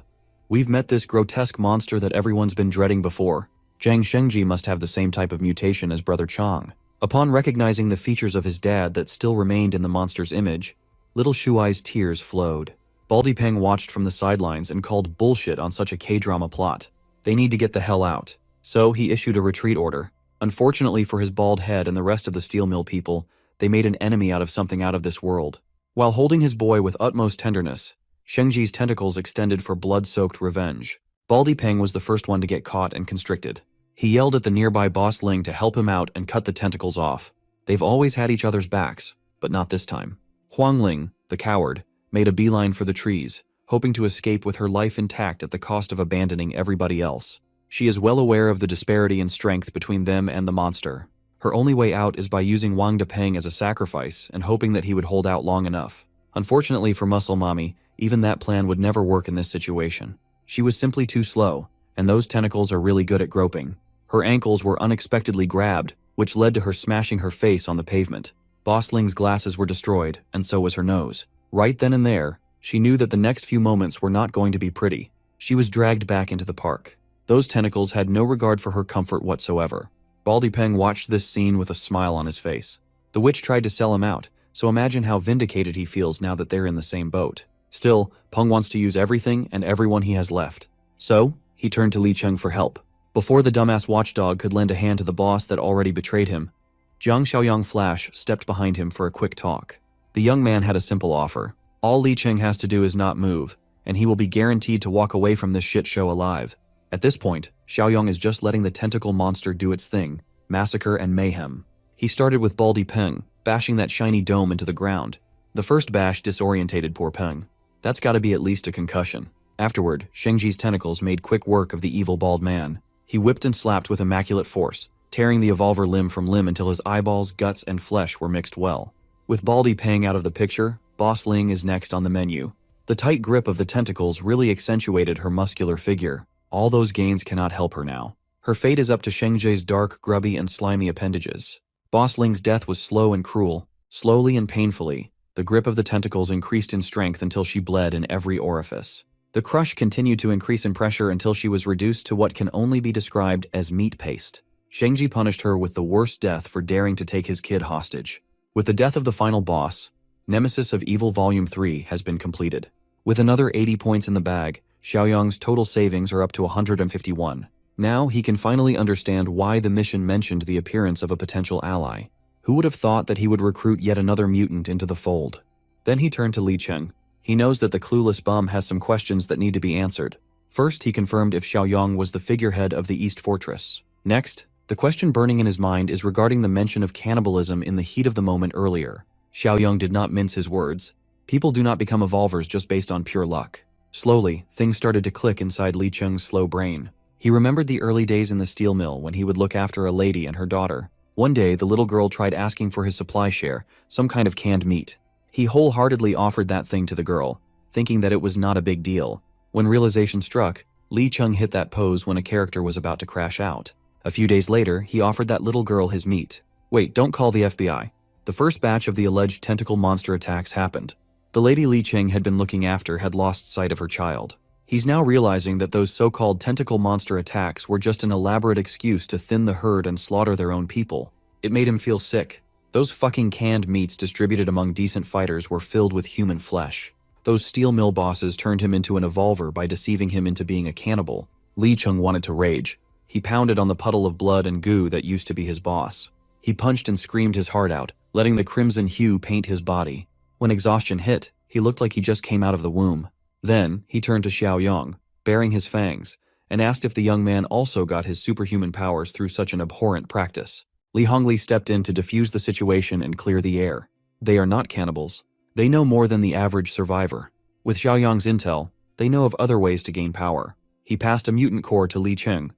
we've met this grotesque monster that everyone's been dreading before. Zhang Shengji must have the same type of mutation as Brother Chong. Upon recognizing the features of his dad that still remained in the monster's image, little Shuai's tears flowed. Baldy Peng watched from the sidelines and called bullshit on such a K-drama plot. They need to get the hell out. So he issued a retreat order. Unfortunately for his bald head and the rest of the steel mill people, they made an enemy out of something out of this world. While holding his boy with utmost tenderness, Shengji's tentacles extended for blood-soaked revenge. Baldy Peng was the first one to get caught and constricted. He yelled at the nearby Boss Ling to help him out and cut the tentacles off. They've always had each other's backs, but not this time. Huang Ling, the coward, made a beeline for the trees, hoping to escape with her life intact at the cost of abandoning everybody else. She is well aware of the disparity in strength between them and the monster. Her only way out is by using Wang Depeng as a sacrifice and hoping that he would hold out long enough. Unfortunately for Muscle Mommy, even that plan would never work in this situation. She was simply too slow, and those tentacles are really good at groping. Her ankles were unexpectedly grabbed, which led to her smashing her face on the pavement. Boss Ling's glasses were destroyed, and so was her nose. Right then and there, she knew that the next few moments were not going to be pretty. She was dragged back into the park. Those tentacles had no regard for her comfort whatsoever. Baldy Peng watched this scene with a smile on his face. The witch tried to sell him out, so imagine how vindicated he feels now that they're in the same boat. Still, Peng wants to use everything and everyone he has left. So, he turned to Li Cheng for help. Before the dumbass watchdog could lend a hand to the boss that already betrayed him, Jiang Xiaoyang Flash stepped behind him for a quick talk. The young man had a simple offer. All Li Cheng has to do is not move, and he will be guaranteed to walk away from this shit show alive. At this point, Xiaoyang is just letting the tentacle monster do its thing, massacre and mayhem. He started with Baldy Peng, bashing that shiny dome into the ground. The first bash disorientated poor Peng. That's gotta be at least a concussion. Afterward, Shengji's tentacles made quick work of the evil bald man. He whipped and slapped with immaculate force, tearing the evolver limb from limb until his eyeballs, guts, and flesh were mixed well. With Baldy Peng out of the picture, Boss Ling is next on the menu. The tight grip of the tentacles really accentuated her muscular figure. All those gains cannot help her now. Her fate is up to Shengji's dark, grubby, and slimy appendages. Boss Ling's death was slow and cruel. Slowly and painfully, the grip of the tentacles increased in strength until she bled in every orifice. The crush continued to increase in pressure until she was reduced to what can only be described as meat paste. Shengji punished her with the worst death for daring to take his kid hostage. With the death of the final boss, Nemesis of Evil Volume 3 has been completed. With another 80 points in the bag, Xiaoyang's total savings are up to 151. Now he can finally understand why the mission mentioned the appearance of a potential ally. Who would have thought that he would recruit yet another mutant into the fold? Then he turned to Li Cheng. He knows that the clueless bum has some questions that need to be answered. First, he confirmed if Xiaoyang was the figurehead of the East Fortress. Next, the question burning in his mind is regarding the mention of cannibalism in the heat of the moment earlier. Xiaoyang did not mince his words. People do not become evolvers just based on pure luck. Slowly, things started to click inside Li Cheng's slow brain. He remembered the early days in the steel mill when he would look after a lady and her daughter. One day, the little girl tried asking for his supply share, some kind of canned meat. He wholeheartedly offered that thing to the girl, thinking that it was not a big deal. When realization struck, Li Cheng hit that pose when a character was about to crash out. A few days later, he offered that little girl his meat. Wait, don't call the FBI. The first batch of the alleged tentacle monster attacks happened. The lady Li Cheng had been looking after had lost sight of her child. He's now realizing that those so-called tentacle monster attacks were just an elaborate excuse to thin the herd and slaughter their own people. It made him feel sick. Those fucking canned meats distributed among decent fighters were filled with human flesh. Those steel mill bosses turned him into an evolver by deceiving him into being a cannibal. Li Cheng wanted to rage. He pounded on the puddle of blood and goo that used to be his boss. He punched and screamed his heart out, letting the crimson hue paint his body. When exhaustion hit, he looked like he just came out of the womb. Then, he turned to Xiaoyang, baring his fangs, and asked if the young man also got his superhuman powers through such an abhorrent practice. Li Hongli stepped in to defuse the situation and clear the air. They are not cannibals. They know more than the average survivor. With Xiaoyang's intel, they know of other ways to gain power. He passed a mutant core to Li Cheng.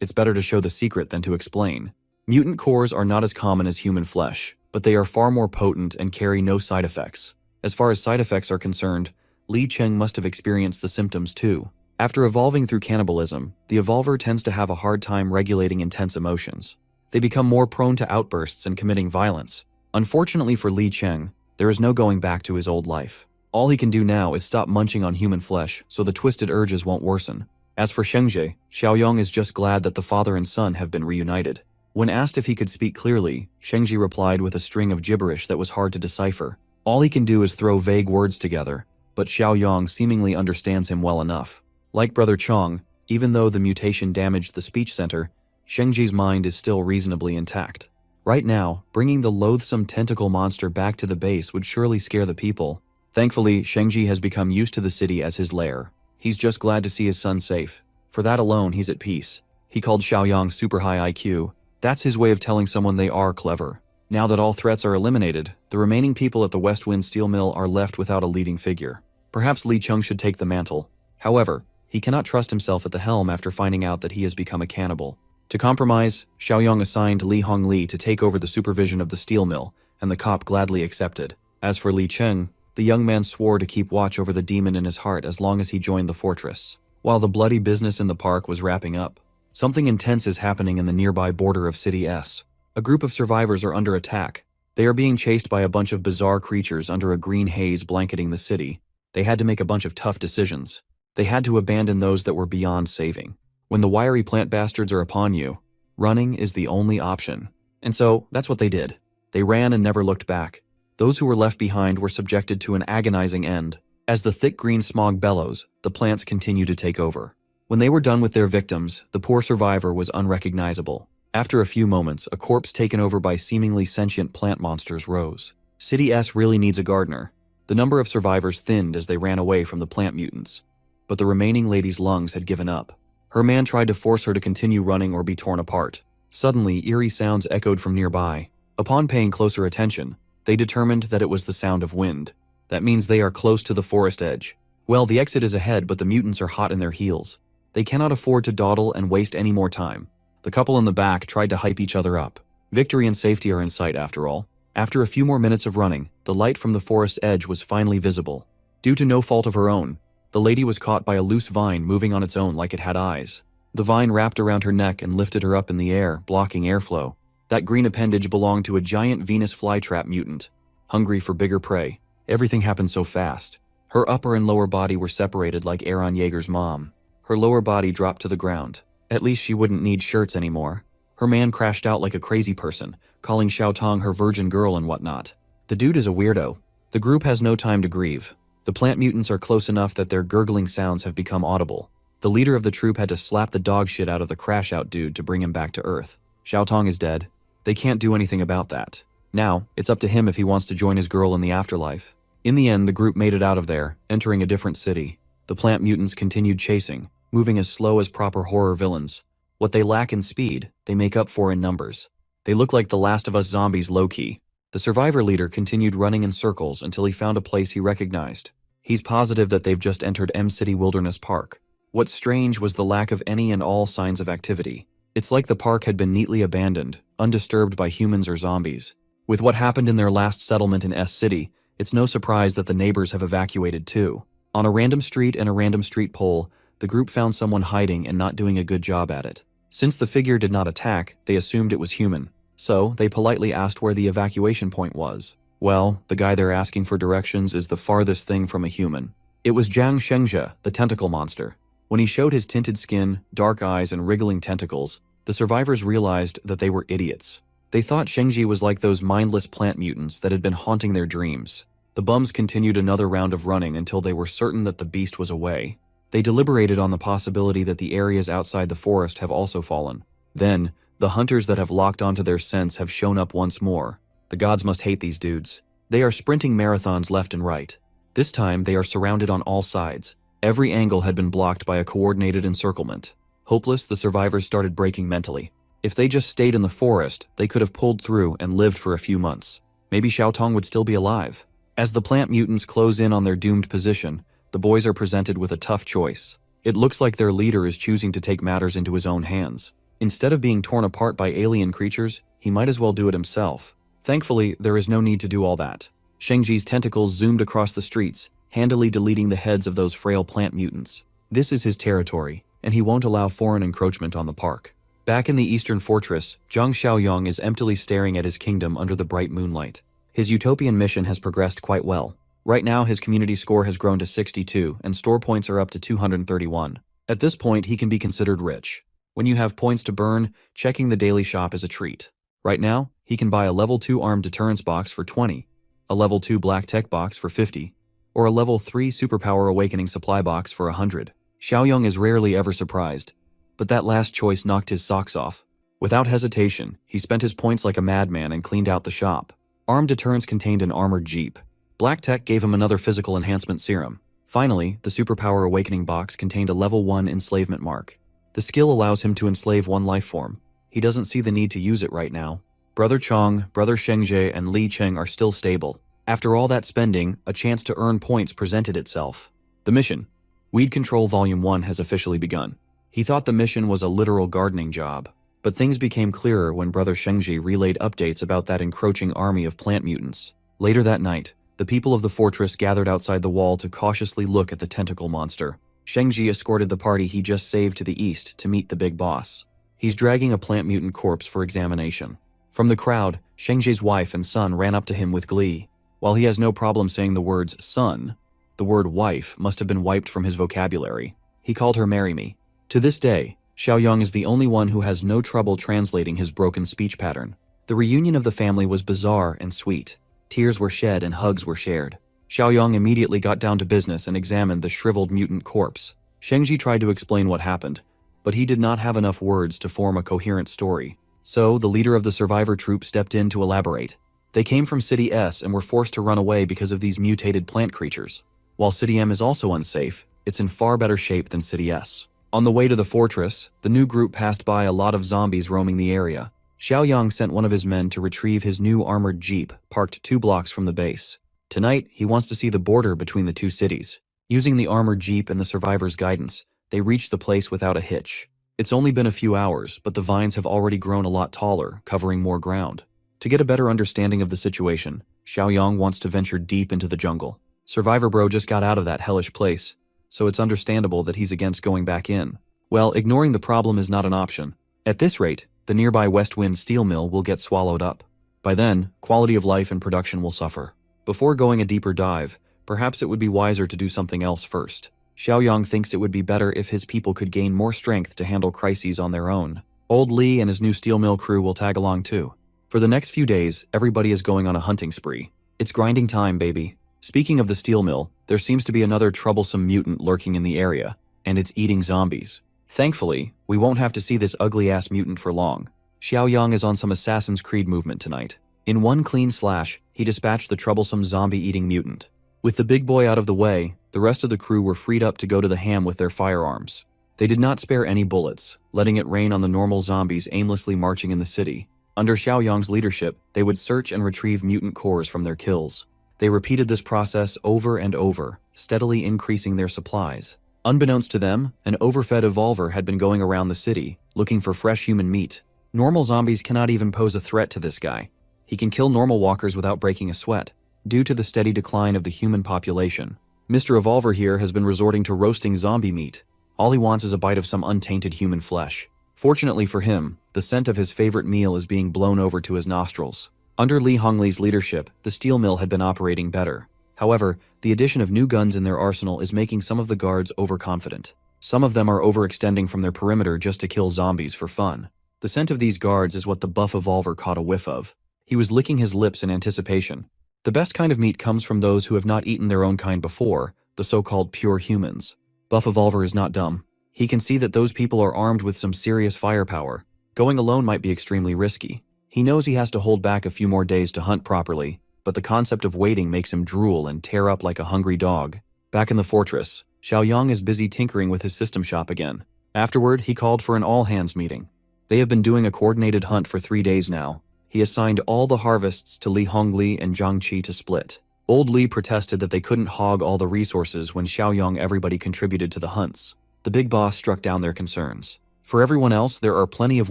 It's better to show the secret than to explain. Mutant cores are not as common as human flesh, but they are far more potent and carry no side effects. As far as side effects are concerned, Li Cheng must have experienced the symptoms too. After evolving through cannibalism, the evolver tends to have a hard time regulating intense emotions. They become more prone to outbursts and committing violence. Unfortunately for Li Cheng, there is no going back to his old life. All he can do now is stop munching on human flesh so the twisted urges won't worsen. As for Shengji, Xiaoyang is just glad that the father and son have been reunited. When asked if he could speak clearly, Shengji replied with a string of gibberish that was hard to decipher. All he can do is throw vague words together, but Xiaoyang seemingly understands him well enough. Like Brother Chong, even though the mutation damaged the speech center, Shengji's mind is still reasonably intact. Right now, bringing the loathsome tentacle monster back to the base would surely scare the people. Thankfully, Shengji has become used to the city as his lair. He's just glad to see his son safe. For that alone, he's at peace. He called Xiaoyang super high IQ. That's his way of telling someone they are clever. Now that all threats are eliminated, the remaining people at the West Wind Steel Mill are left without a leading figure. Perhaps Li Cheng should take the mantle. However, he cannot trust himself at the helm after finding out that he has become a cannibal. To compromise, Xiaoyong assigned Li Hongli to take over the supervision of the steel mill, and the cop gladly accepted. As for Li Cheng, the young man swore to keep watch over the demon in his heart as long as he joined the fortress. While the bloody business in the park was wrapping up, something intense is happening in the nearby border of City S. A group of survivors are under attack. They are being chased by a bunch of bizarre creatures under a green haze blanketing the city. They had to make a bunch of tough decisions. They had to abandon those that were beyond saving. When the wiry plant bastards are upon you, running is the only option. And so, that's what they did. They ran and never looked back. Those who were left behind were subjected to an agonizing end. As the thick green smog bellows, the plants continued to take over. When they were done with their victims, the poor survivor was unrecognizable. After a few moments, a corpse taken over by seemingly sentient plant monsters rose. City S really needs a gardener. The number of survivors thinned as they ran away from the plant mutants. But the remaining lady's lungs had given up. Her man tried to force her to continue running or be torn apart. Suddenly, eerie sounds echoed from nearby. Upon paying closer attention, they determined that it was the sound of wind. That means they are close to the forest edge. Well, the exit is ahead, but the mutants are hot in their heels. They cannot afford to dawdle and waste any more time. The couple in the back tried to hype each other up. Victory and safety are in sight after all. After a few more minutes of running, the light from the forest edge was finally visible. Due to no fault of her own, the lady was caught by a loose vine moving on its own like it had eyes. The vine wrapped around her neck and lifted her up in the air, blocking airflow. That green appendage belonged to a giant Venus flytrap mutant, hungry for bigger prey. Everything happened so fast. Her upper and lower body were separated like Aaron Yeager's mom. Her lower body dropped to the ground. At least she wouldn't need shirts anymore. Her man crashed out like a crazy person, calling Xiaotong her virgin girl and whatnot. The dude is a weirdo. The group has no time to grieve. The plant mutants are close enough that their gurgling sounds have become audible. The leader of the troop had to slap the dog shit out of the crash-out dude to bring him back to Earth. Xiaotong is dead. They can't do anything about that. Now, it's up to him if he wants to join his girl in the afterlife. In the end, the group made it out of there, entering a different city. The plant mutants continued chasing, moving as slow as proper horror villains. What they lack in speed, they make up for in numbers. They look like the Last of Us zombies low-key. The survivor leader continued running in circles until he found a place he recognized. He's positive that they've just entered M-City Wilderness Park. What's strange was the lack of any and all signs of activity. It's like the park had been neatly abandoned, undisturbed by humans or zombies. With what happened in their last settlement in S-City, it's no surprise that the neighbors have evacuated too. On a random street and a random street pole, the group found someone hiding and not doing a good job at it. Since the figure did not attack, they assumed it was human. So, they politely asked where the evacuation point was. Well, the guy they're asking for directions is the farthest thing from a human. It was Jiang Shengzhe, the tentacle monster. When he showed his tinted skin, dark eyes, and wriggling tentacles, the survivors realized that they were idiots. They thought Shengji was like those mindless plant mutants that had been haunting their dreams. The bums continued another round of running until they were certain that the beast was away. They deliberated on the possibility that the areas outside the forest have also fallen. Then, the hunters that have locked onto their scents have shown up once more. The gods must hate these dudes. They are sprinting marathons left and right. This time, they are surrounded on all sides. Every angle had been blocked by a coordinated encirclement. Hopeless, the survivors started breaking mentally. If they just stayed in the forest, they could have pulled through and lived for a few months. Maybe Xiaotong would still be alive. As the plant mutants close in on their doomed position, the boys are presented with a tough choice. It looks like their leader is choosing to take matters into his own hands. Instead of being torn apart by alien creatures, he might as well do it himself. Thankfully, there is no need to do all that. Shengji's tentacles zoomed across the streets, handily deleting the heads of those frail plant mutants. This is his territory, and he won't allow foreign encroachment on the park. Back in the eastern fortress, Zhang Xiaoyong is emptily staring at his kingdom under the bright moonlight. His utopian mission has progressed quite well. Right now, his community score has grown to 62, and store points are up to 231. At this point, he can be considered rich. When you have points to burn, checking the daily shop is a treat. Right now, he can buy a level 2 armed deterrence box for 20, a level 2 black tech box for 50, or a level 3 superpower awakening supply box for 100. Xiaoyong is rarely ever surprised, but that last choice knocked his socks off. Without hesitation, he spent his points like a madman and cleaned out the shop. Armed deterrence contained an armored jeep. Black Tech gave him another physical enhancement serum. Finally, the Superpower Awakening box contained a level 1 enslavement mark. The skill allows him to enslave one life form. He doesn't see the need to use it right now. Brother Chong, Brother Shengzhe, and Li Cheng are still stable. After all that spending, a chance to earn points presented itself. The mission. Weed Control Volume 1 has officially begun. He thought the mission was a literal gardening job. But things became clearer when Brother Shengji relayed updates about that encroaching army of plant mutants. Later that night, the people of the fortress gathered outside the wall to cautiously look at the tentacle monster. Shengji escorted the party he just saved to the east to meet the big boss. He's dragging a plant mutant corpse for examination. From the crowd, Shengji's wife and son ran up to him with glee. While he has no problem saying the words son, the word wife must have been wiped from his vocabulary. He called her marry me. To this day, Xiaoyang is the only one who has no trouble translating his broken speech pattern. The reunion of the family was bizarre and sweet. Tears were shed and hugs were shared. Xiaoyang immediately got down to business and examined the shriveled mutant corpse. Shengji tried to explain what happened, but he did not have enough words to form a coherent story. So, the leader of the survivor troop stepped in to elaborate. They came from City S and were forced to run away because of these mutated plant creatures. While City M is also unsafe, it's in far better shape than City S. On the way to the fortress, the new group passed by a lot of zombies roaming the area. Xiaoyang sent one of his men to retrieve his new armored jeep, parked 2 blocks from the base. Tonight, he wants to see the border between the 2 cities. Using the armored jeep and the survivors' guidance, they reach the place without a hitch. It's only been a few hours, but the vines have already grown a lot taller, covering more ground. To get a better understanding of the situation, Xiaoyang wants to venture deep into the jungle. Survivor Bro just got out of that hellish place, so it's understandable that he's against going back in. Well, ignoring the problem is not an option. At this rate, the nearby West Wind steel mill will get swallowed up. By then, quality of life and production will suffer. Before going a deeper dive, perhaps it would be wiser to do something else first. Xiaoyang thinks it would be better if his people could gain more strength to handle crises on their own. Old Li and his new steel mill crew will tag along too. For the next few days, everybody is going on a hunting spree. It's grinding time, baby. Speaking of the steel mill, there seems to be another troublesome mutant lurking in the area, and it's eating zombies. Thankfully, we won't have to see this ugly-ass mutant for long. Xiaoyang is on some Assassin's Creed movement tonight. In one clean slash, he dispatched the troublesome zombie-eating mutant. With the big boy out of the way, the rest of the crew were freed up to go to the ham with their firearms. They did not spare any bullets, letting it rain on the normal zombies aimlessly marching in the city. Under Xiaoyang's leadership, they would search and retrieve mutant cores from their kills. They repeated this process over and over, steadily increasing their supplies. Unbeknownst to them, an overfed evolver had been going around the city, looking for fresh human meat. Normal zombies cannot even pose a threat to this guy. He can kill normal walkers without breaking a sweat, due to the steady decline of the human population. Mr. Evolver here has been resorting to roasting zombie meat. All he wants is a bite of some untainted human flesh. Fortunately for him, the scent of his favorite meal is being blown over to his nostrils. Under Li Hongli's leadership, the steel mill had been operating better. However, the addition of new guns in their arsenal is making some of the guards overconfident. Some of them are overextending from their perimeter just to kill zombies for fun. The scent of these guards is what the buff evolver caught a whiff of. He was licking his lips in anticipation. The best kind of meat comes from those who have not eaten their own kind before, the so-called pure humans. Buff evolver is not dumb. He can see that those people are armed with some serious firepower. Going alone might be extremely risky. He knows he has to hold back a few more days to hunt properly, but the concept of waiting makes him drool and tear up like a hungry dog. Back in the fortress, Xiaoyang is busy tinkering with his system shop again. Afterward, he called for an all-hands meeting. They have been doing a coordinated hunt for 3 days now. He assigned all the harvests to Li Hongli and Zhang Qi to split. Old Li protested that they couldn't hog all the resources when Xiaoyang everybody contributed to the hunts. The big boss struck down their concerns. For everyone else, there are plenty of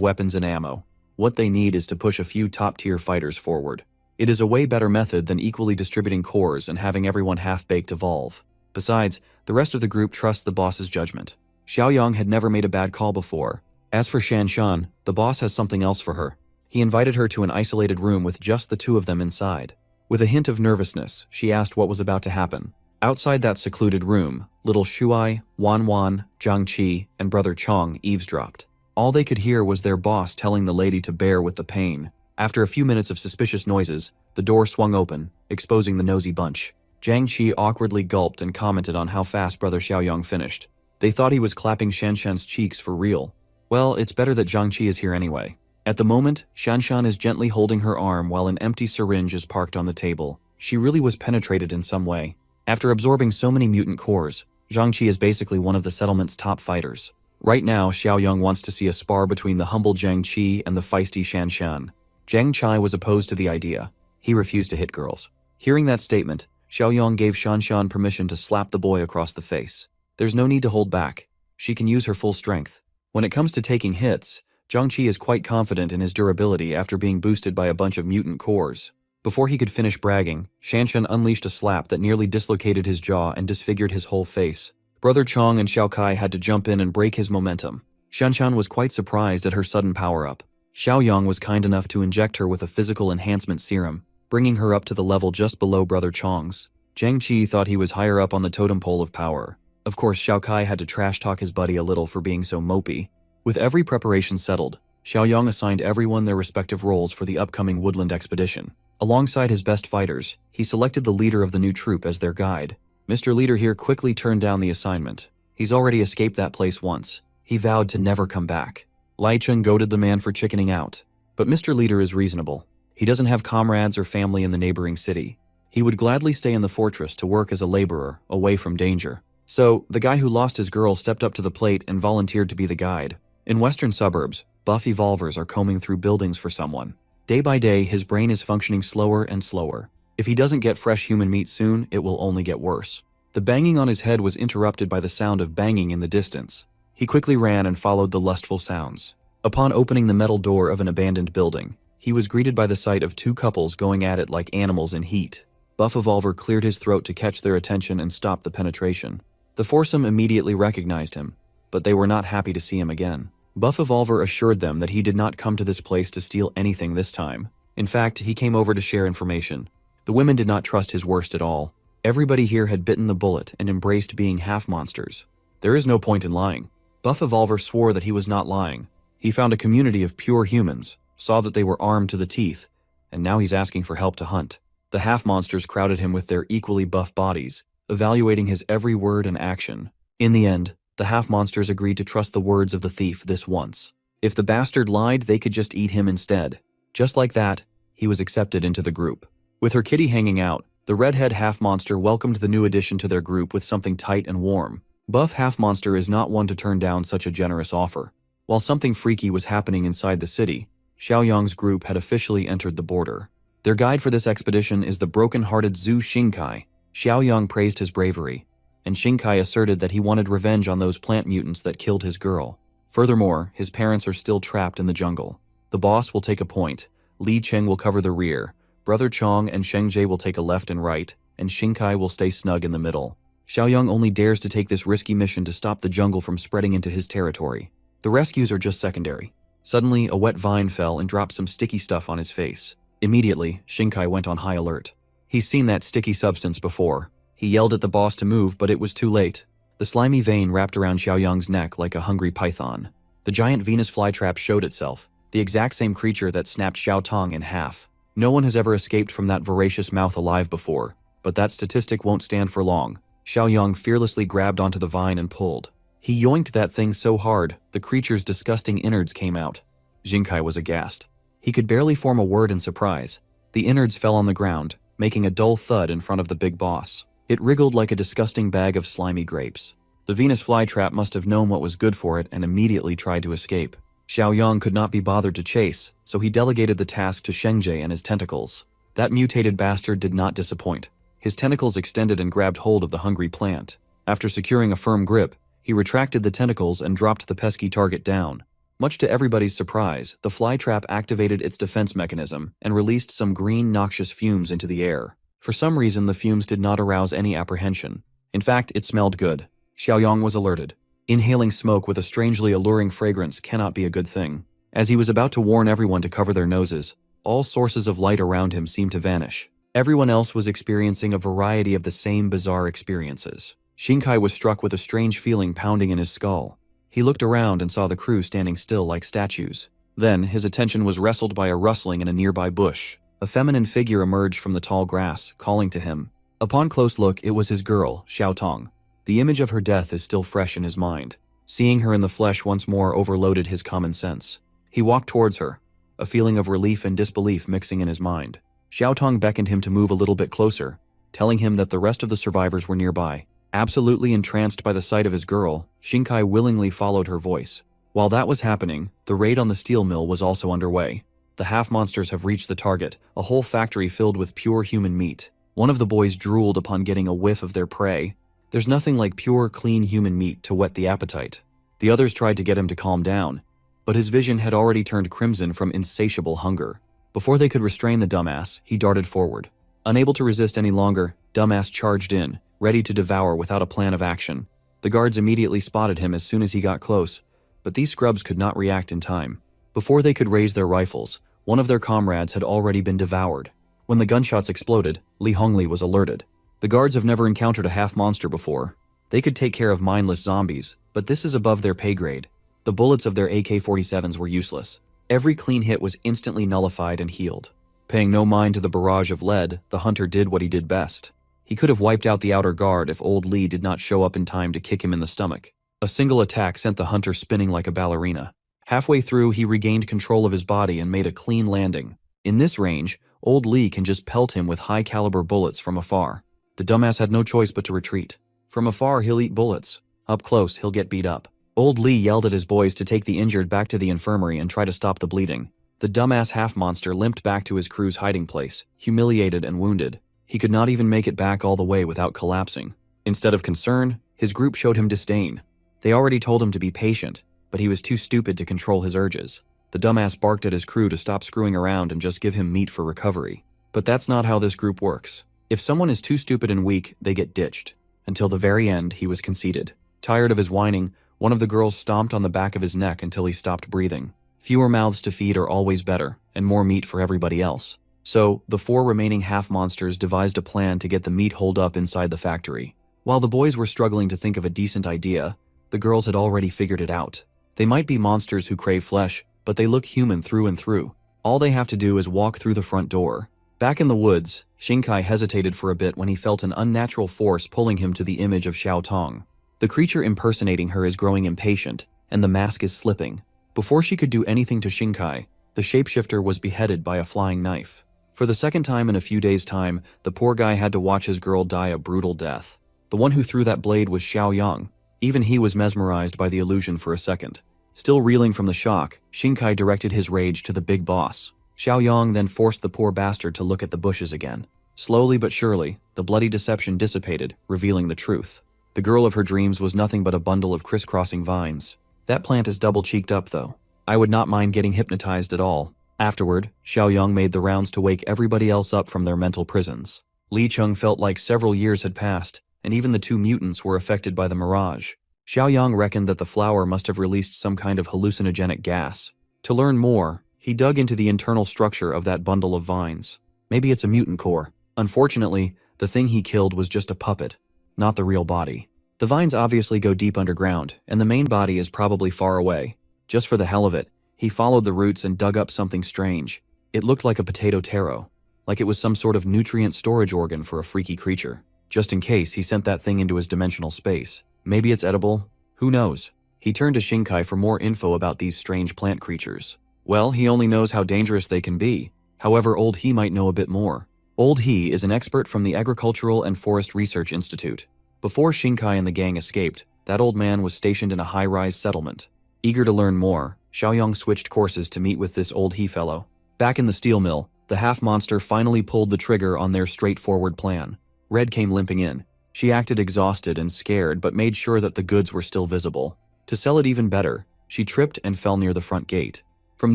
weapons and ammo. What they need is to push a few top-tier fighters forward. It is a way better method than equally distributing cores and having everyone half-baked evolve. Besides, the rest of the group trusts the boss's judgment. Xiaoyang had never made a bad call before. As for Shanshan, the boss has something else for her. He invited her to an isolated room with just the 2 of them inside. With a hint of nervousness, she asked what was about to happen. Outside that secluded room, little Shuai, Wan Wan, Zhang Qi, and brother Chong eavesdropped. All they could hear was their boss telling the lady to bear with the pain. After a few minutes of suspicious noises, the door swung open, exposing the nosy bunch. Zhang Qi awkwardly gulped and commented on how fast brother Xiaoyang finished. They thought he was clapping Shanshan's cheeks for real. Well, it's better that Zhang Qi is here anyway. At the moment, Shanshan is gently holding her arm while an empty syringe is parked on the table. She really was penetrated in some way. After absorbing so many mutant cores, Zhang Qi is basically one of the settlement's top fighters. Right now, Xiaoyang wants to see a spar between the humble Zhang Qi and the feisty Shanshan. Zhang Chai was opposed to the idea. He refused to hit girls. Hearing that statement, Xiaoyang gave Shanshan permission to slap the boy across the face. There's no need to hold back. She can use her full strength. When it comes to taking hits, Zhangqi is quite confident in his durability after being boosted by a bunch of mutant cores. Before he could finish bragging, Shanshan unleashed a slap that nearly dislocated his jaw and disfigured his whole face. Brother Chong and Xiao Kai had to jump in and break his momentum. Shanshan was quite surprised at her sudden power-up. Xiaoyang was kind enough to inject her with a physical enhancement serum, bringing her up to the level just below Brother Chong's. Zhang Qi thought he was higher up on the totem pole of power. Of course, Xiao Kai had to trash-talk his buddy a little for being so mopey. With every preparation settled, Xiaoyang assigned everyone their respective roles for the upcoming woodland expedition. Alongside his best fighters, he selected the leader of the new troop as their guide. Mr. Leader here quickly turned down the assignment. He's already escaped that place once. He vowed to never come back. Lai Cheng goaded the man for chickening out. But Mr. Leader is reasonable. He doesn't have comrades or family in the neighboring city. He would gladly stay in the fortress to work as a laborer, away from danger. So, the guy who lost his girl stepped up to the plate and volunteered to be the guide. In western suburbs, buff evolvers are combing through buildings for someone. Day by day, his brain is functioning slower and slower. If he doesn't get fresh human meat soon, it will only get worse. The banging on his head was interrupted by the sound of banging in the distance. He quickly ran and followed the lustful sounds. Upon opening the metal door of an abandoned building, he was greeted by the sight of two couples going at it like animals in heat. Buff Evolver cleared his throat to catch their attention and stop the penetration. The foursome immediately recognized him, but they were not happy to see him again. Buff Evolver assured them that he did not come to this place to steal anything this time. In fact, he came over to share information. The women did not trust his worst at all. Everybody here had bitten the bullet and embraced being half-monsters. There is no point in lying. Buff Evolver swore that he was not lying. He found a community of pure humans, saw that they were armed to the teeth, and now he's asking for help to hunt. The half-monsters crowded him with their equally buff bodies, evaluating his every word and action. In the end, the half-monsters agreed to trust the words of the thief this once. If the bastard lied, they could just eat him instead. Just like that, he was accepted into the group. With her kitty hanging out, the redhead half-monster welcomed the new addition to their group with something tight and warm. Buff half-monster is not one to turn down such a generous offer. While something freaky was happening inside the city, Xiaoyang's group had officially entered the border. Their guide for this expedition is the broken-hearted Zhu Xingkai. Xiaoyang praised his bravery, and Xingkai asserted that he wanted revenge on those plant mutants that killed his girl. Furthermore, his parents are still trapped in the jungle. The boss will take a point, Li Cheng will cover the rear, Brother Chong and Shengzhe will take a left and right, and Xingkai will stay snug in the middle. Xiaoyang only dares to take this risky mission to stop the jungle from spreading into his territory. The rescues are just secondary. Suddenly, a wet vine fell and dropped some sticky stuff on his face. Immediately, Xingkai went on high alert. He's seen that sticky substance before. He yelled at the boss to move, but it was too late. The slimy vein wrapped around Xiaoyang's neck like a hungry python. The giant Venus flytrap showed itself, the exact same creature that snapped Xiao Tong in half. No one has ever escaped from that voracious mouth alive before, but that statistic won't stand for long. Xiaoyang fearlessly grabbed onto the vine and pulled. He yoinked that thing so hard, the creature's disgusting innards came out. Xingkai was aghast. He could barely form a word in surprise. The innards fell on the ground, making a dull thud in front of the big boss. It wriggled like a disgusting bag of slimy grapes. The Venus flytrap must have known what was good for it and immediately tried to escape. Xiaoyang could not be bothered to chase, so he delegated the task to Shengzhe and his tentacles. That mutated bastard did not disappoint. His tentacles extended and grabbed hold of the hungry plant. After securing a firm grip, he retracted the tentacles and dropped the pesky target down. Much to everybody's surprise, the flytrap activated its defense mechanism and released some green noxious fumes into the air. For some reason, the fumes did not arouse any apprehension. In fact, it smelled good. Xiaoyang was alerted. Inhaling smoke with a strangely alluring fragrance cannot be a good thing. As he was about to warn everyone to cover their noses, all sources of light around him seemed to vanish. Everyone else was experiencing a variety of the same bizarre experiences. Xingkai was struck with a strange feeling pounding in his skull. He looked around and saw the crew standing still like statues. Then, his attention was wrestled by a rustling in a nearby bush. A feminine figure emerged from the tall grass, calling to him. Upon close look, it was his girl, Xiao Tong. The image of her death is still fresh in his mind. Seeing her in the flesh once more overloaded his common sense. He walked towards her, a feeling of relief and disbelief mixing in his mind. Xiao Tong beckoned him to move a little bit closer, telling him that the rest of the survivors were nearby. Absolutely entranced by the sight of his girl, Xingkai willingly followed her voice. While that was happening, the raid on the steel mill was also underway. The half-monsters have reached the target, a whole factory filled with pure human meat. One of the boys drooled upon getting a whiff of their prey. There's nothing like pure, clean human meat to whet the appetite. The others tried to get him to calm down. but his vision had already turned crimson from insatiable hunger. Before they could restrain the dumbass, he darted forward. Unable to resist any longer, dumbass charged in, ready to devour without a plan of action. The guards immediately spotted him as soon as he got close, but these scrubs could not react in time. Before they could raise their rifles, one of their comrades had already been devoured. When the gunshots exploded, Li Hongli was alerted. The guards have never encountered a half-monster before. They could take care of mindless zombies, but this is above their pay grade. The bullets of their AK-47s were useless. Every clean hit was instantly nullified and healed. Paying no mind to the barrage of lead, the hunter did what he did best. He could have wiped out the outer guard if old Li did not show up in time to kick him in the stomach. A single attack sent the hunter spinning like a ballerina. Halfway through, he regained control of his body and made a clean landing. In this range, old Li can just pelt him with high-caliber bullets from afar. The dumbass had no choice but to retreat. From afar, he'll eat bullets. Up close, he'll get beat up. Old Li yelled at his boys to take the injured back to the infirmary and try to stop the bleeding. The dumbass half-monster limped back to his crew's hiding place, humiliated and wounded. He could not even make it back all the way without collapsing. Instead of concern, his group showed him disdain. They already told him to be patient, but he was too stupid to control his urges. The dumbass barked at his crew to stop screwing around and just give him meat for recovery. But that's not how this group works. If someone is too stupid and weak, they get ditched. Until the very end, he was conceited. Tired of his whining, one of the girls stomped on the back of his neck until he stopped breathing. Fewer mouths to feed are always better, and more meat for everybody else. So, the 4 remaining half-monsters devised a plan to get the meat holed up inside the factory. While the boys were struggling to think of a decent idea, the girls had already figured it out. They might be monsters who crave flesh, but they look human through and through. All they have to do is walk through the front door. Back in the woods, Shinkai hesitated for a bit when he felt an unnatural force pulling him to the image of Xiao Tong. The creature impersonating her is growing impatient, and the mask is slipping. Before she could do anything to Shinkai, the shapeshifter was beheaded by a flying knife. For the second time in a few days' time, the poor guy had to watch his girl die a brutal death. The one who threw that blade was Xiao Yang. Even he was mesmerized by the illusion for a second. Still reeling from the shock, Shinkai directed his rage to the big boss. Xiao Yang then forced the poor bastard to look at the bushes again. Slowly but surely, the bloody deception dissipated, revealing the truth. The girl of her dreams was nothing but a bundle of crisscrossing vines. That plant is double-cheeked up, though. I would not mind getting hypnotized at all. Afterward, Xiao Yang made the rounds to wake everybody else up from their mental prisons. Li Chung felt like several years had passed, and even the 2 mutants were affected by the mirage. Xiao Yang reckoned that the flower must have released some kind of hallucinogenic gas. To learn more, he dug into the internal structure of that bundle of vines. Maybe it's a mutant core. Unfortunately, the thing he killed was just a puppet, not the real body. The vines obviously go deep underground, and the main body is probably far away. Just for the hell of it, he followed the roots and dug up something strange. It looked like a potato taro, like it was some sort of nutrient storage organ for a freaky creature. Just in case, he sent that thing into his dimensional space. Maybe it's edible? Who knows? He turned to Shinkai for more info about these strange plant creatures. Well, he only knows how dangerous they can be. However, Old He might know a bit more. Old He is an expert from the Agricultural and Forest Research Institute. Before Shinkai and the gang escaped, that old man was stationed in a high-rise settlement. Eager to learn more, Xiaoyang switched courses to meet with this Old He fellow. Back in the steel mill, the half-monster finally pulled the trigger on their straightforward plan. Red came limping in. She acted exhausted and scared but made sure that the goods were still visible. To sell it even better, she tripped and fell near the front gate. From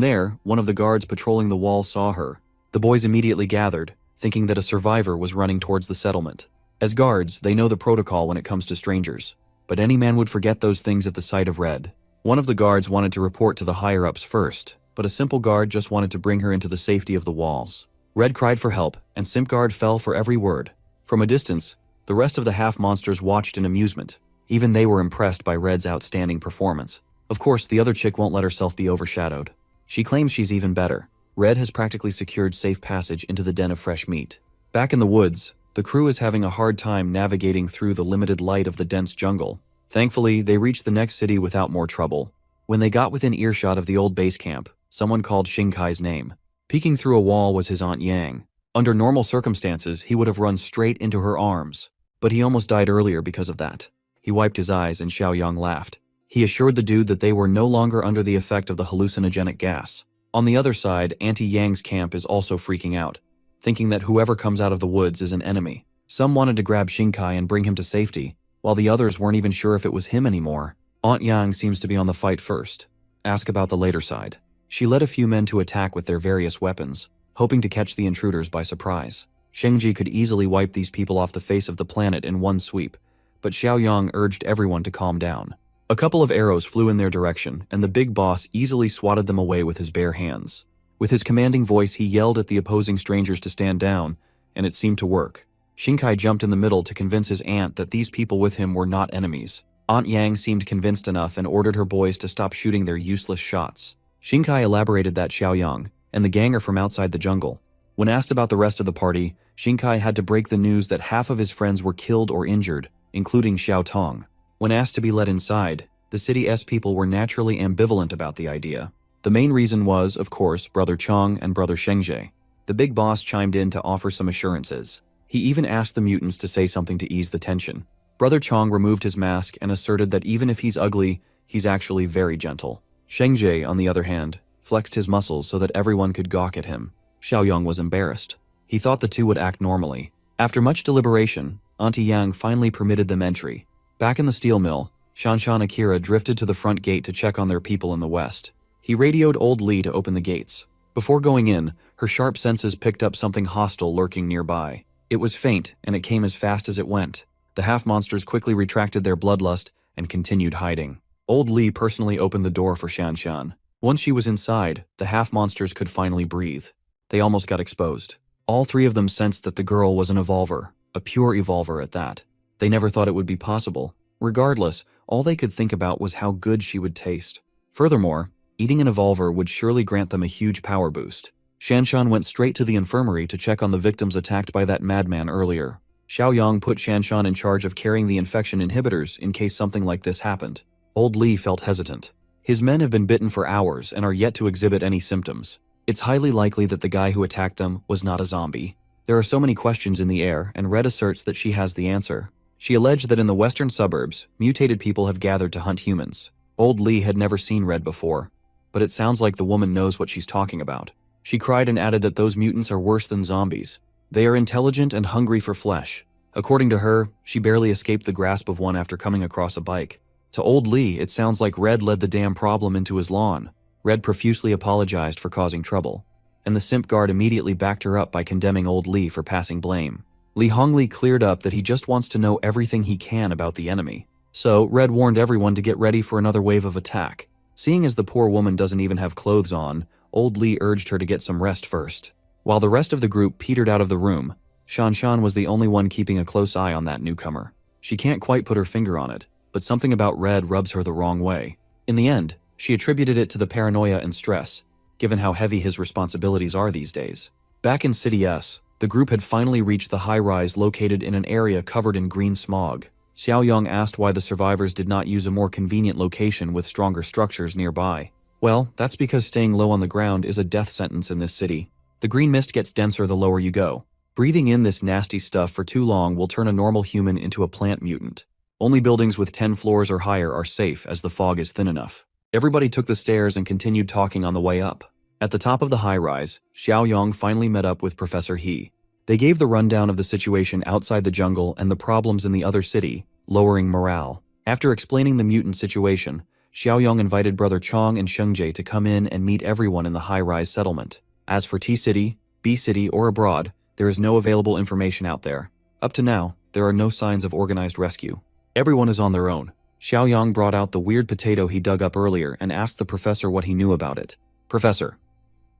there, one of the guards patrolling the wall saw her. The boys immediately gathered, thinking that a survivor was running towards the settlement. As guards, they know the protocol when it comes to strangers, but any man would forget those things at the sight of Red. One of the guards wanted to report to the higher-ups first, but a simple guard just wanted to bring her into the safety of the walls. Red cried for help, and Simp Guard fell for every word. From a distance, the rest of the half-monsters watched in amusement. Even they were impressed by Red's outstanding performance. Of course, the other chick won't let herself be overshadowed. She claims she's even better. Red has practically secured safe passage into the den of fresh meat. Back in the woods, the crew is having a hard time navigating through the limited light of the dense jungle. Thankfully, they reached the next city without more trouble. When they got within earshot of the old base camp, someone called Shinkai's name. Peeking through a wall was his Aunt Yang. Under normal circumstances, he would have run straight into her arms, but he almost died earlier because of that. He wiped his eyes and Xiaoyang laughed. He assured the dude that they were no longer under the effect of the hallucinogenic gas. On the other side, Auntie Yang's camp is also freaking out, thinking that whoever comes out of the woods is an enemy. Some wanted to grab Shinkai and bring him to safety, while the others weren't even sure if it was him anymore. Aunt Yang seems to be on the fight first. ask about the later side. She led a few men to attack with their various weapons, hoping to catch the intruders by surprise. Shengji could easily wipe these people off the face of the planet in one sweep, but Xiaoyang urged everyone to calm down. A couple of arrows flew in their direction, and the big boss easily swatted them away with his bare hands. With his commanding voice, he yelled at the opposing strangers to stand down, and it seemed to work. Shinkai jumped in the middle to convince his aunt that these people with him were not enemies. Aunt Yang seemed convinced enough and ordered her boys to stop shooting their useless shots. Shinkai elaborated that Xiaoyang and the gang are from outside the jungle. When asked about the rest of the party, Shinkai had to break the news that half of his friends were killed or injured, including Xiao Tong. When asked to be let inside, the city's people were naturally ambivalent about the idea. The main reason was, of course, Brother Chong and Brother Shengji. The big boss chimed in to offer some assurances. He even asked the mutants to say something to ease the tension. Brother Chong removed his mask and asserted that even if he's ugly, he's actually very gentle. Shengji, on the other hand, flexed his muscles so that everyone could gawk at him. Xiaoyang was embarrassed. He thought the two would act normally. After much deliberation, Auntie Yang finally permitted them entry. Back in the steel mill, Shanshan Akira drifted to the front gate to check on their people in the west. He radioed old Li to open the gates. Before going in, her sharp senses picked up something hostile lurking nearby. It was faint, and it came as fast as it went. The half-monsters quickly retracted their bloodlust and continued hiding. Old Li personally opened the door for Shanshan. Once she was inside, the half-monsters could finally breathe. They almost got exposed. All three of them sensed that the girl was an evolver, a pure evolver at that. They never thought it would be possible. Regardless, all they could think about was how good she would taste. Furthermore, eating an evolver would surely grant them a huge power boost. Shanshan went straight to the infirmary to check on the victims attacked by that madman earlier. Xiaoyang put Shanshan in charge of carrying the infection inhibitors in case something like this happened. Old Li felt hesitant. His men have been bitten for hours and are yet to exhibit any symptoms. It's highly likely that the guy who attacked them was not a zombie. There are so many questions in the air, and Red asserts that she has the answer. She alleged that in the western suburbs, mutated people have gathered to hunt humans. Old Li had never seen Red before, but it sounds like the woman knows what she's talking about. She cried and added that those mutants are worse than zombies. They are intelligent and hungry for flesh. According to her, she barely escaped the grasp of one after coming across a bike. To Old Li, it sounds like Red led the damn problem into his lawn. Red profusely apologized for causing trouble, and the simp guard immediately backed her up by condemning Old Li for passing blame. Li Hongli cleared up that he just wants to know everything he can about the enemy. So, Red warned everyone to get ready for another wave of attack. Seeing as the poor woman doesn't even have clothes on, Old Li urged her to get some rest first. While the rest of the group petered out of the room, Shanshan was the only one keeping a close eye on that newcomer. She can't quite put her finger on it, but something about Red rubs her the wrong way. In the end, she attributed it to the paranoia and stress, given how heavy his responsibilities are these days. Back in City S, the group had finally reached the high-rise located in an area covered in green smog. Xiaoyang asked why the survivors did not use a more convenient location with stronger structures nearby. Well, that's because staying low on the ground is a death sentence in this city. The green mist gets denser the lower you go. Breathing in this nasty stuff for too long will turn a normal human into a plant mutant. Only buildings with 10 floors or higher are safe as the fog is thin enough. Everybody took the stairs and continued talking on the way up. At the top of the high-rise, Xiaoyang finally met up with Professor He. They gave the rundown of the situation outside the jungle and the problems in the other city, lowering morale. After explaining the mutant situation, Xiaoyang invited Brother Chong and Shengji to come in and meet everyone in the high-rise settlement. As for T-City, B-City, or abroad, there is no available information out there. Up to now, there are no signs of organized rescue. Everyone is on their own. Xiaoyang brought out the weird potato he dug up earlier and asked the professor what he knew about it. Professor.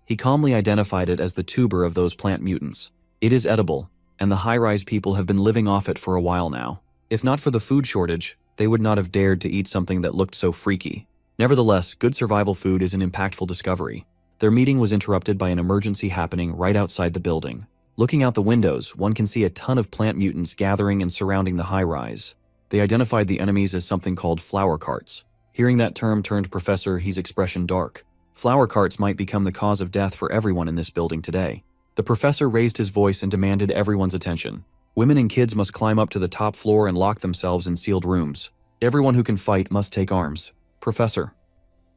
He calmly identified it as the tuber of those plant mutants. It is edible, and the high-rise people have been living off it for a while now. If not for the food shortage, they would not have dared to eat something that looked so freaky. Nevertheless, good survival food is an impactful discovery. Their meeting was interrupted by an emergency happening right outside the building. Looking out the windows, one can see a ton of plant mutants gathering and surrounding the high-rise. They identified the enemies as something called flower carts. Hearing that term turned Professor He's expression dark. Flower carts might become the cause of death for everyone in this building today. The professor raised his voice and demanded everyone's attention. Women and kids must climb up to the top floor and lock themselves in sealed rooms. Everyone who can fight must take arms. Professor.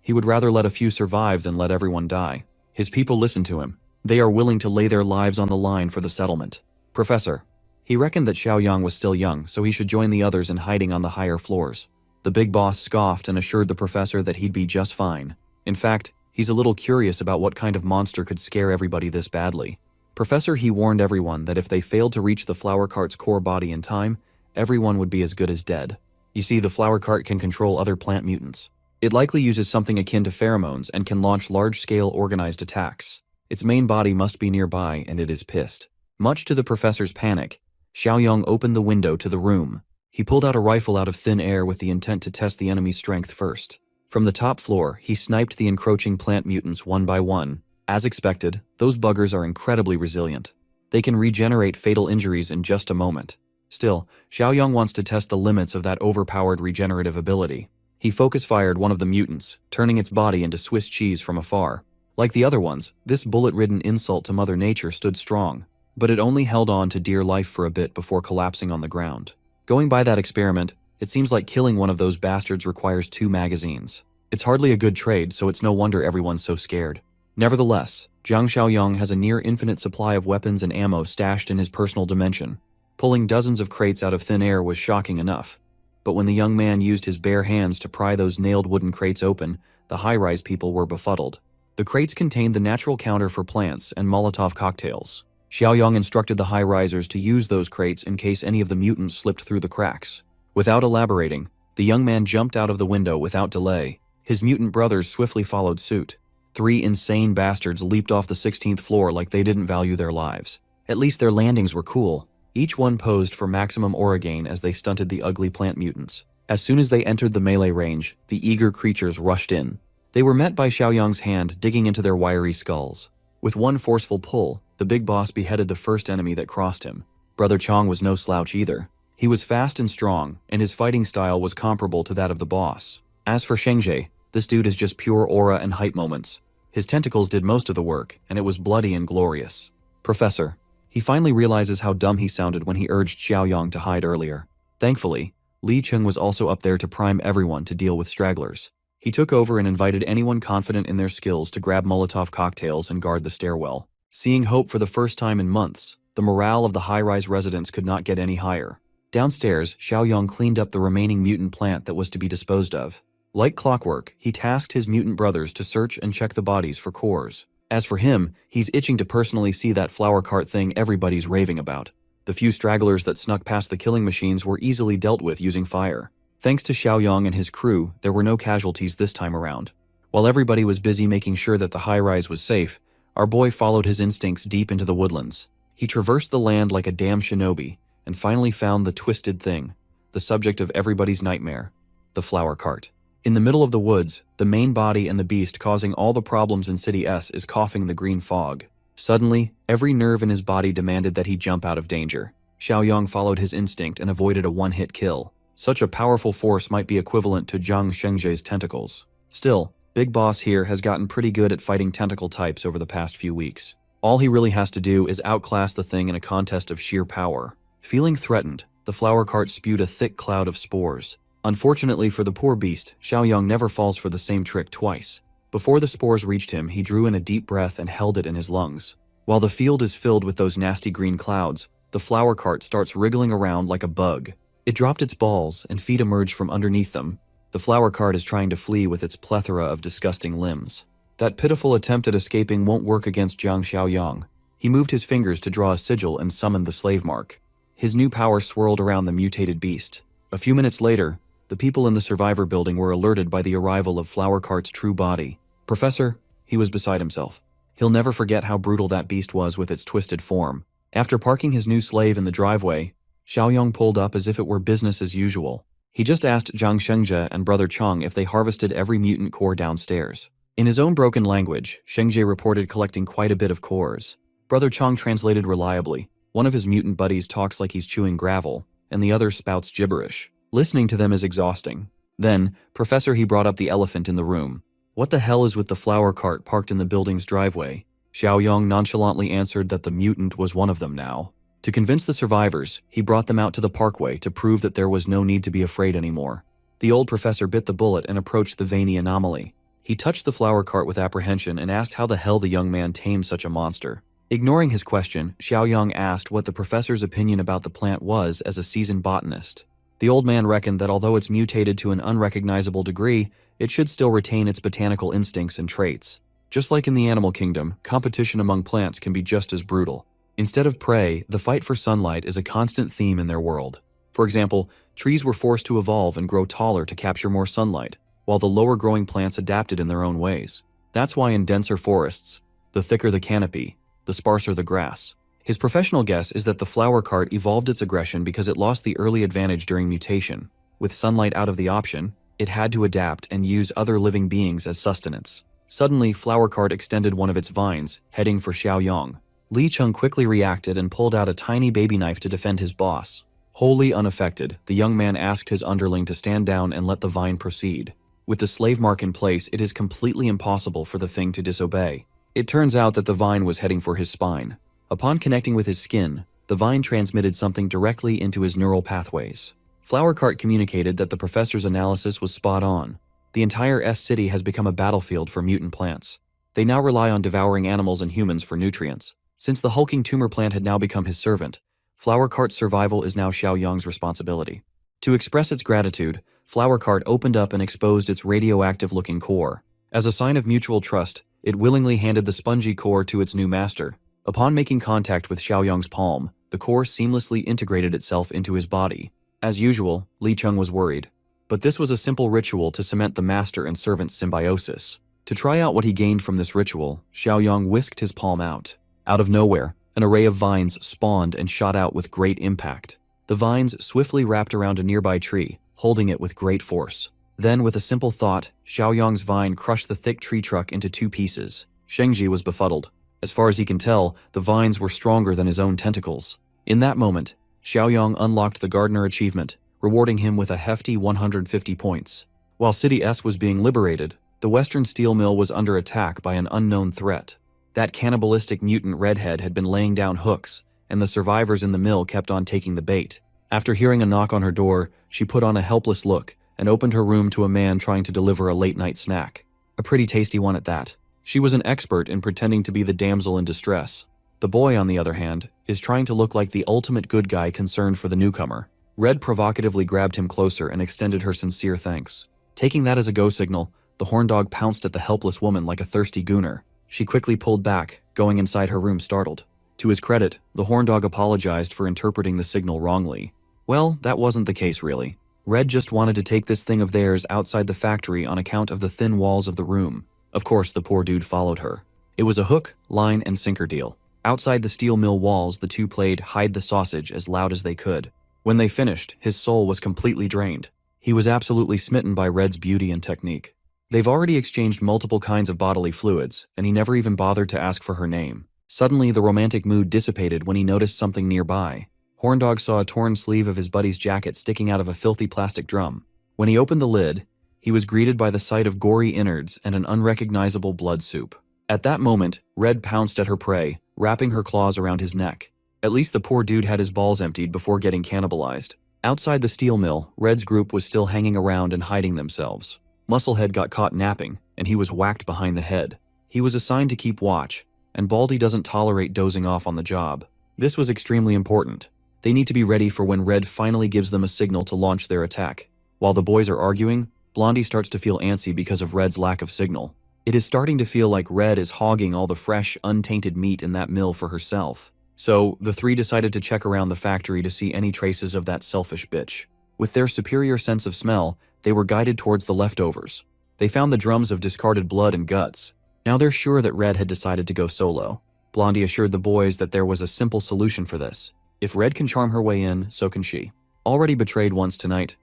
He would rather let a few survive than let everyone die. His people listen to him. They are willing to lay their lives on the line for the settlement. Professor. He reckoned that Xiaoyang was still young, so he should join the others in hiding on the higher floors. The big boss scoffed and assured the professor that he'd be just fine. In fact, he's a little curious about what kind of monster could scare everybody this badly. Professor He warned everyone that if they failed to reach the flower cart's core body in time, everyone would be as good as dead. You see, the flower cart can control other plant mutants. It likely uses something akin to pheromones and can launch large-scale organized attacks. Its main body must be nearby, and it is pissed. Much to the professor's panic, Xiaoyong opened the window to the room. He pulled out a rifle out of thin air with the intent to test the enemy's strength first. From the top floor, he sniped the encroaching plant mutants one by one. As expected, those buggers are incredibly resilient. They can regenerate fatal injuries in just a moment. Still, Xiaoyong wants to test the limits of that overpowered regenerative ability. He focus-fired one of the mutants, turning its body into Swiss cheese from afar. Like the other ones, this bullet-ridden insult to Mother Nature stood strong, but it only held on to dear life for a bit before collapsing on the ground. Going by that experiment, it seems like killing one of those bastards requires 2 magazines. It's hardly a good trade, so it's no wonder everyone's so scared. Nevertheless, Zhang Xiaoyong has a near-infinite supply of weapons and ammo stashed in his personal dimension. Pulling dozens of crates out of thin air was shocking enough. But when the young man used his bare hands to pry those nailed wooden crates open, the high-rise people were befuddled. The crates contained the natural counter for plants and Molotov cocktails. Xiaoyong instructed the high-risers to use those crates in case any of the mutants slipped through the cracks. Without elaborating, the young man jumped out of the window without delay. His mutant brothers swiftly followed suit. 3 insane bastards leaped off the 16th floor like they didn't value their lives. At least their landings were cool. Each one posed for maximum aura gain as they stunted the ugly plant mutants. As soon as they entered the melee range, the eager creatures rushed in. They were met by Xiaoyong's hand digging into their wiry skulls. With one forceful pull, the big boss beheaded the first enemy that crossed him. Brother Chong was no slouch either. He was fast and strong, and his fighting style was comparable to that of the boss. As for Shengji, this dude is just pure aura and hype moments. His tentacles did most of the work, and it was bloody and glorious. Professor. He finally realizes how dumb he sounded when he urged Xiaoyong to hide earlier. Thankfully, Li Cheng was also up there to prime everyone to deal with stragglers. He took over and invited anyone confident in their skills to grab Molotov cocktails and guard the stairwell. Seeing hope for the first time in months, the morale of the high-rise residents could not get any higher. Downstairs, Xiaoyong cleaned up the remaining mutant plant that was to be disposed of. Like clockwork, he tasked his mutant brothers to search and check the bodies for cores. As for him, he's itching to personally see that flower cart thing everybody's raving about. The few stragglers that snuck past the killing machines were easily dealt with using fire. Thanks to Xiaoyong and his crew, there were no casualties this time around. While everybody was busy making sure that the high-rise was safe, our boy followed his instincts deep into the woodlands. He traversed the land like a damn shinobi, and finally found the twisted thing, the subject of everybody's nightmare, the flower cart. In the middle of the woods, the main body and the beast causing all the problems in City S is coughing the green fog. Suddenly, every nerve in his body demanded that he jump out of danger. Xiaoyong followed his instinct and avoided a one-hit kill. Such a powerful force might be equivalent to Zhang Shengji's tentacles. Still, Big Boss here has gotten pretty good at fighting tentacle types over the past few weeks. All he really has to do is outclass the thing in a contest of sheer power. Feeling threatened, the flower cart spewed a thick cloud of spores. Unfortunately for the poor beast, Xiaoyong never falls for the same trick twice. Before the spores reached him, he drew in a deep breath and held it in his lungs. While the field is filled with those nasty green clouds, the flower cart starts wriggling around like a bug. It dropped its balls, and feet emerged from underneath them. The flower cart is trying to flee with its plethora of disgusting limbs. That pitiful attempt at escaping won't work against Zhang Xiaoyong. He moved his fingers to draw a sigil and summoned the slave mark. His new power swirled around the mutated beast. A few minutes later, the people in the survivor building were alerted by the arrival of Flower Cart's true body. Professor, he was beside himself. He'll never forget how brutal that beast was with its twisted form. After parking his new slave in the driveway, Xiaoyong pulled up as if it were business as usual. He just asked Zhang Shengji and Brother Chong if they harvested every mutant core downstairs. In his own broken language, Shengji reported collecting quite a bit of cores. Brother Chong translated reliably. One of his mutant buddies talks like he's chewing gravel, and the other spouts gibberish. Listening to them is exhausting. Then, Professor He brought up the elephant in the room. What the hell is with the flower cart parked in the building's driveway? Xiaoyong nonchalantly answered that the mutant was one of them now. To convince the survivors, he brought them out to the parkway to prove that there was no need to be afraid anymore. The old professor bit the bullet and approached the veiny anomaly. He touched the flower cart with apprehension and asked how the hell the young man tamed such a monster. Ignoring his question, Xiaoyong asked what the professor's opinion about the plant was as a seasoned botanist. The old man reckoned that although it's mutated to an unrecognizable degree, it should still retain its botanical instincts and traits. Just like in the animal kingdom, competition among plants can be just as brutal. Instead of prey, the fight for sunlight is a constant theme in their world. For example, trees were forced to evolve and grow taller to capture more sunlight, while the lower-growing plants adapted in their own ways. That's why in denser forests, the thicker the canopy, the sparser the grass. His professional guess is that the flower cart evolved its aggression because it lost the early advantage during mutation. With sunlight out of the option, it had to adapt and use other living beings as sustenance. Suddenly, flower cart extended one of its vines, heading for Xiaoyong. Li Cheng quickly reacted and pulled out a tiny baby knife to defend his boss. Wholly unaffected, the young man asked his underling to stand down and let the vine proceed. With the slave mark in place, it is completely impossible for the thing to disobey. It turns out that the vine was heading for his spine. Upon connecting with his skin, the vine transmitted something directly into his neural pathways. Flower Cart communicated that the professor's analysis was spot on. The entire S-City has become a battlefield for mutant plants. They now rely on devouring animals and humans for nutrients. Since the hulking tumor plant had now become his servant, Flower Cart's survival is now Xiaoyong's responsibility. To express its gratitude, Flower Cart opened up and exposed its radioactive-looking core. As a sign of mutual trust, it willingly handed the spongy core to its new master. Upon making contact with Xiaoyong's palm, the core seamlessly integrated itself into his body. As usual, Li Cheng was worried. But this was a simple ritual to cement the master and servant symbiosis. To try out what he gained from this ritual, Xiaoyong whisked his palm out. Out of nowhere, an array of vines spawned and shot out with great impact. The vines swiftly wrapped around a nearby tree, holding it with great force. Then, with a simple thought, Xiaoyong's vine crushed the thick tree trunk into 2 pieces. Shengji was befuddled. As far as he can tell, the vines were stronger than his own tentacles. In that moment, Xiaoyong unlocked the Gardener achievement, rewarding him with a hefty 150 points. While City S was being liberated, the Western Steel Mill was under attack by an unknown threat. That cannibalistic mutant redhead had been laying down hooks, and the survivors in the mill kept on taking the bait. After hearing a knock on her door, she put on a helpless look and opened her room to a man trying to deliver a late-night snack. A pretty tasty one at that. She was an expert in pretending to be the damsel in distress. The boy, on the other hand, is trying to look like the ultimate good guy concerned for the newcomer. Red provocatively grabbed him closer and extended her sincere thanks. Taking that as a go signal, the horn dog pounced at the helpless woman like a thirsty gooner. She quickly pulled back, going inside her room startled. To his credit, the horn dog apologized for interpreting the signal wrongly. Well, that wasn't the case really. Red just wanted to take this thing of theirs outside the factory on account of the thin walls of the room. Of course, the poor dude followed her. It was a hook, line, and sinker deal. Outside the steel mill walls, the two played hide the sausage as loud as they could. When they finished, his soul was completely drained. He was absolutely smitten by Red's beauty and technique. They've already exchanged multiple kinds of bodily fluids, and he never even bothered to ask for her name. Suddenly, the romantic mood dissipated when he noticed something nearby. Horndog saw a torn sleeve of his buddy's jacket sticking out of a filthy plastic drum. When he opened the lid, he was greeted by the sight of gory innards and an unrecognizable blood soup. At that moment, Red pounced at her prey, wrapping her claws around his neck. At least the poor dude had his balls emptied before getting cannibalized. Outside the steel mill, Red's group was still hanging around and hiding themselves. Musclehead got caught napping, and he was whacked behind the head. He was assigned to keep watch, and Baldy doesn't tolerate dozing off on the job. This was extremely important. They need to be ready for when Red finally gives them a signal to launch their attack. While the boys are arguing, Blondie starts to feel antsy because of Red's lack of signal. It is starting to feel like Red is hogging all the fresh, untainted meat in that mill for herself. So, the three decided to check around the factory to see any traces of that selfish bitch. With their superior sense of smell, they were guided towards the leftovers. They found the drums of discarded blood and guts. Now they're sure that Red had decided to go solo. Blondie assured the boys that there was a simple solution for this. If Red can charm her way in, so can she. Already betrayed once tonight,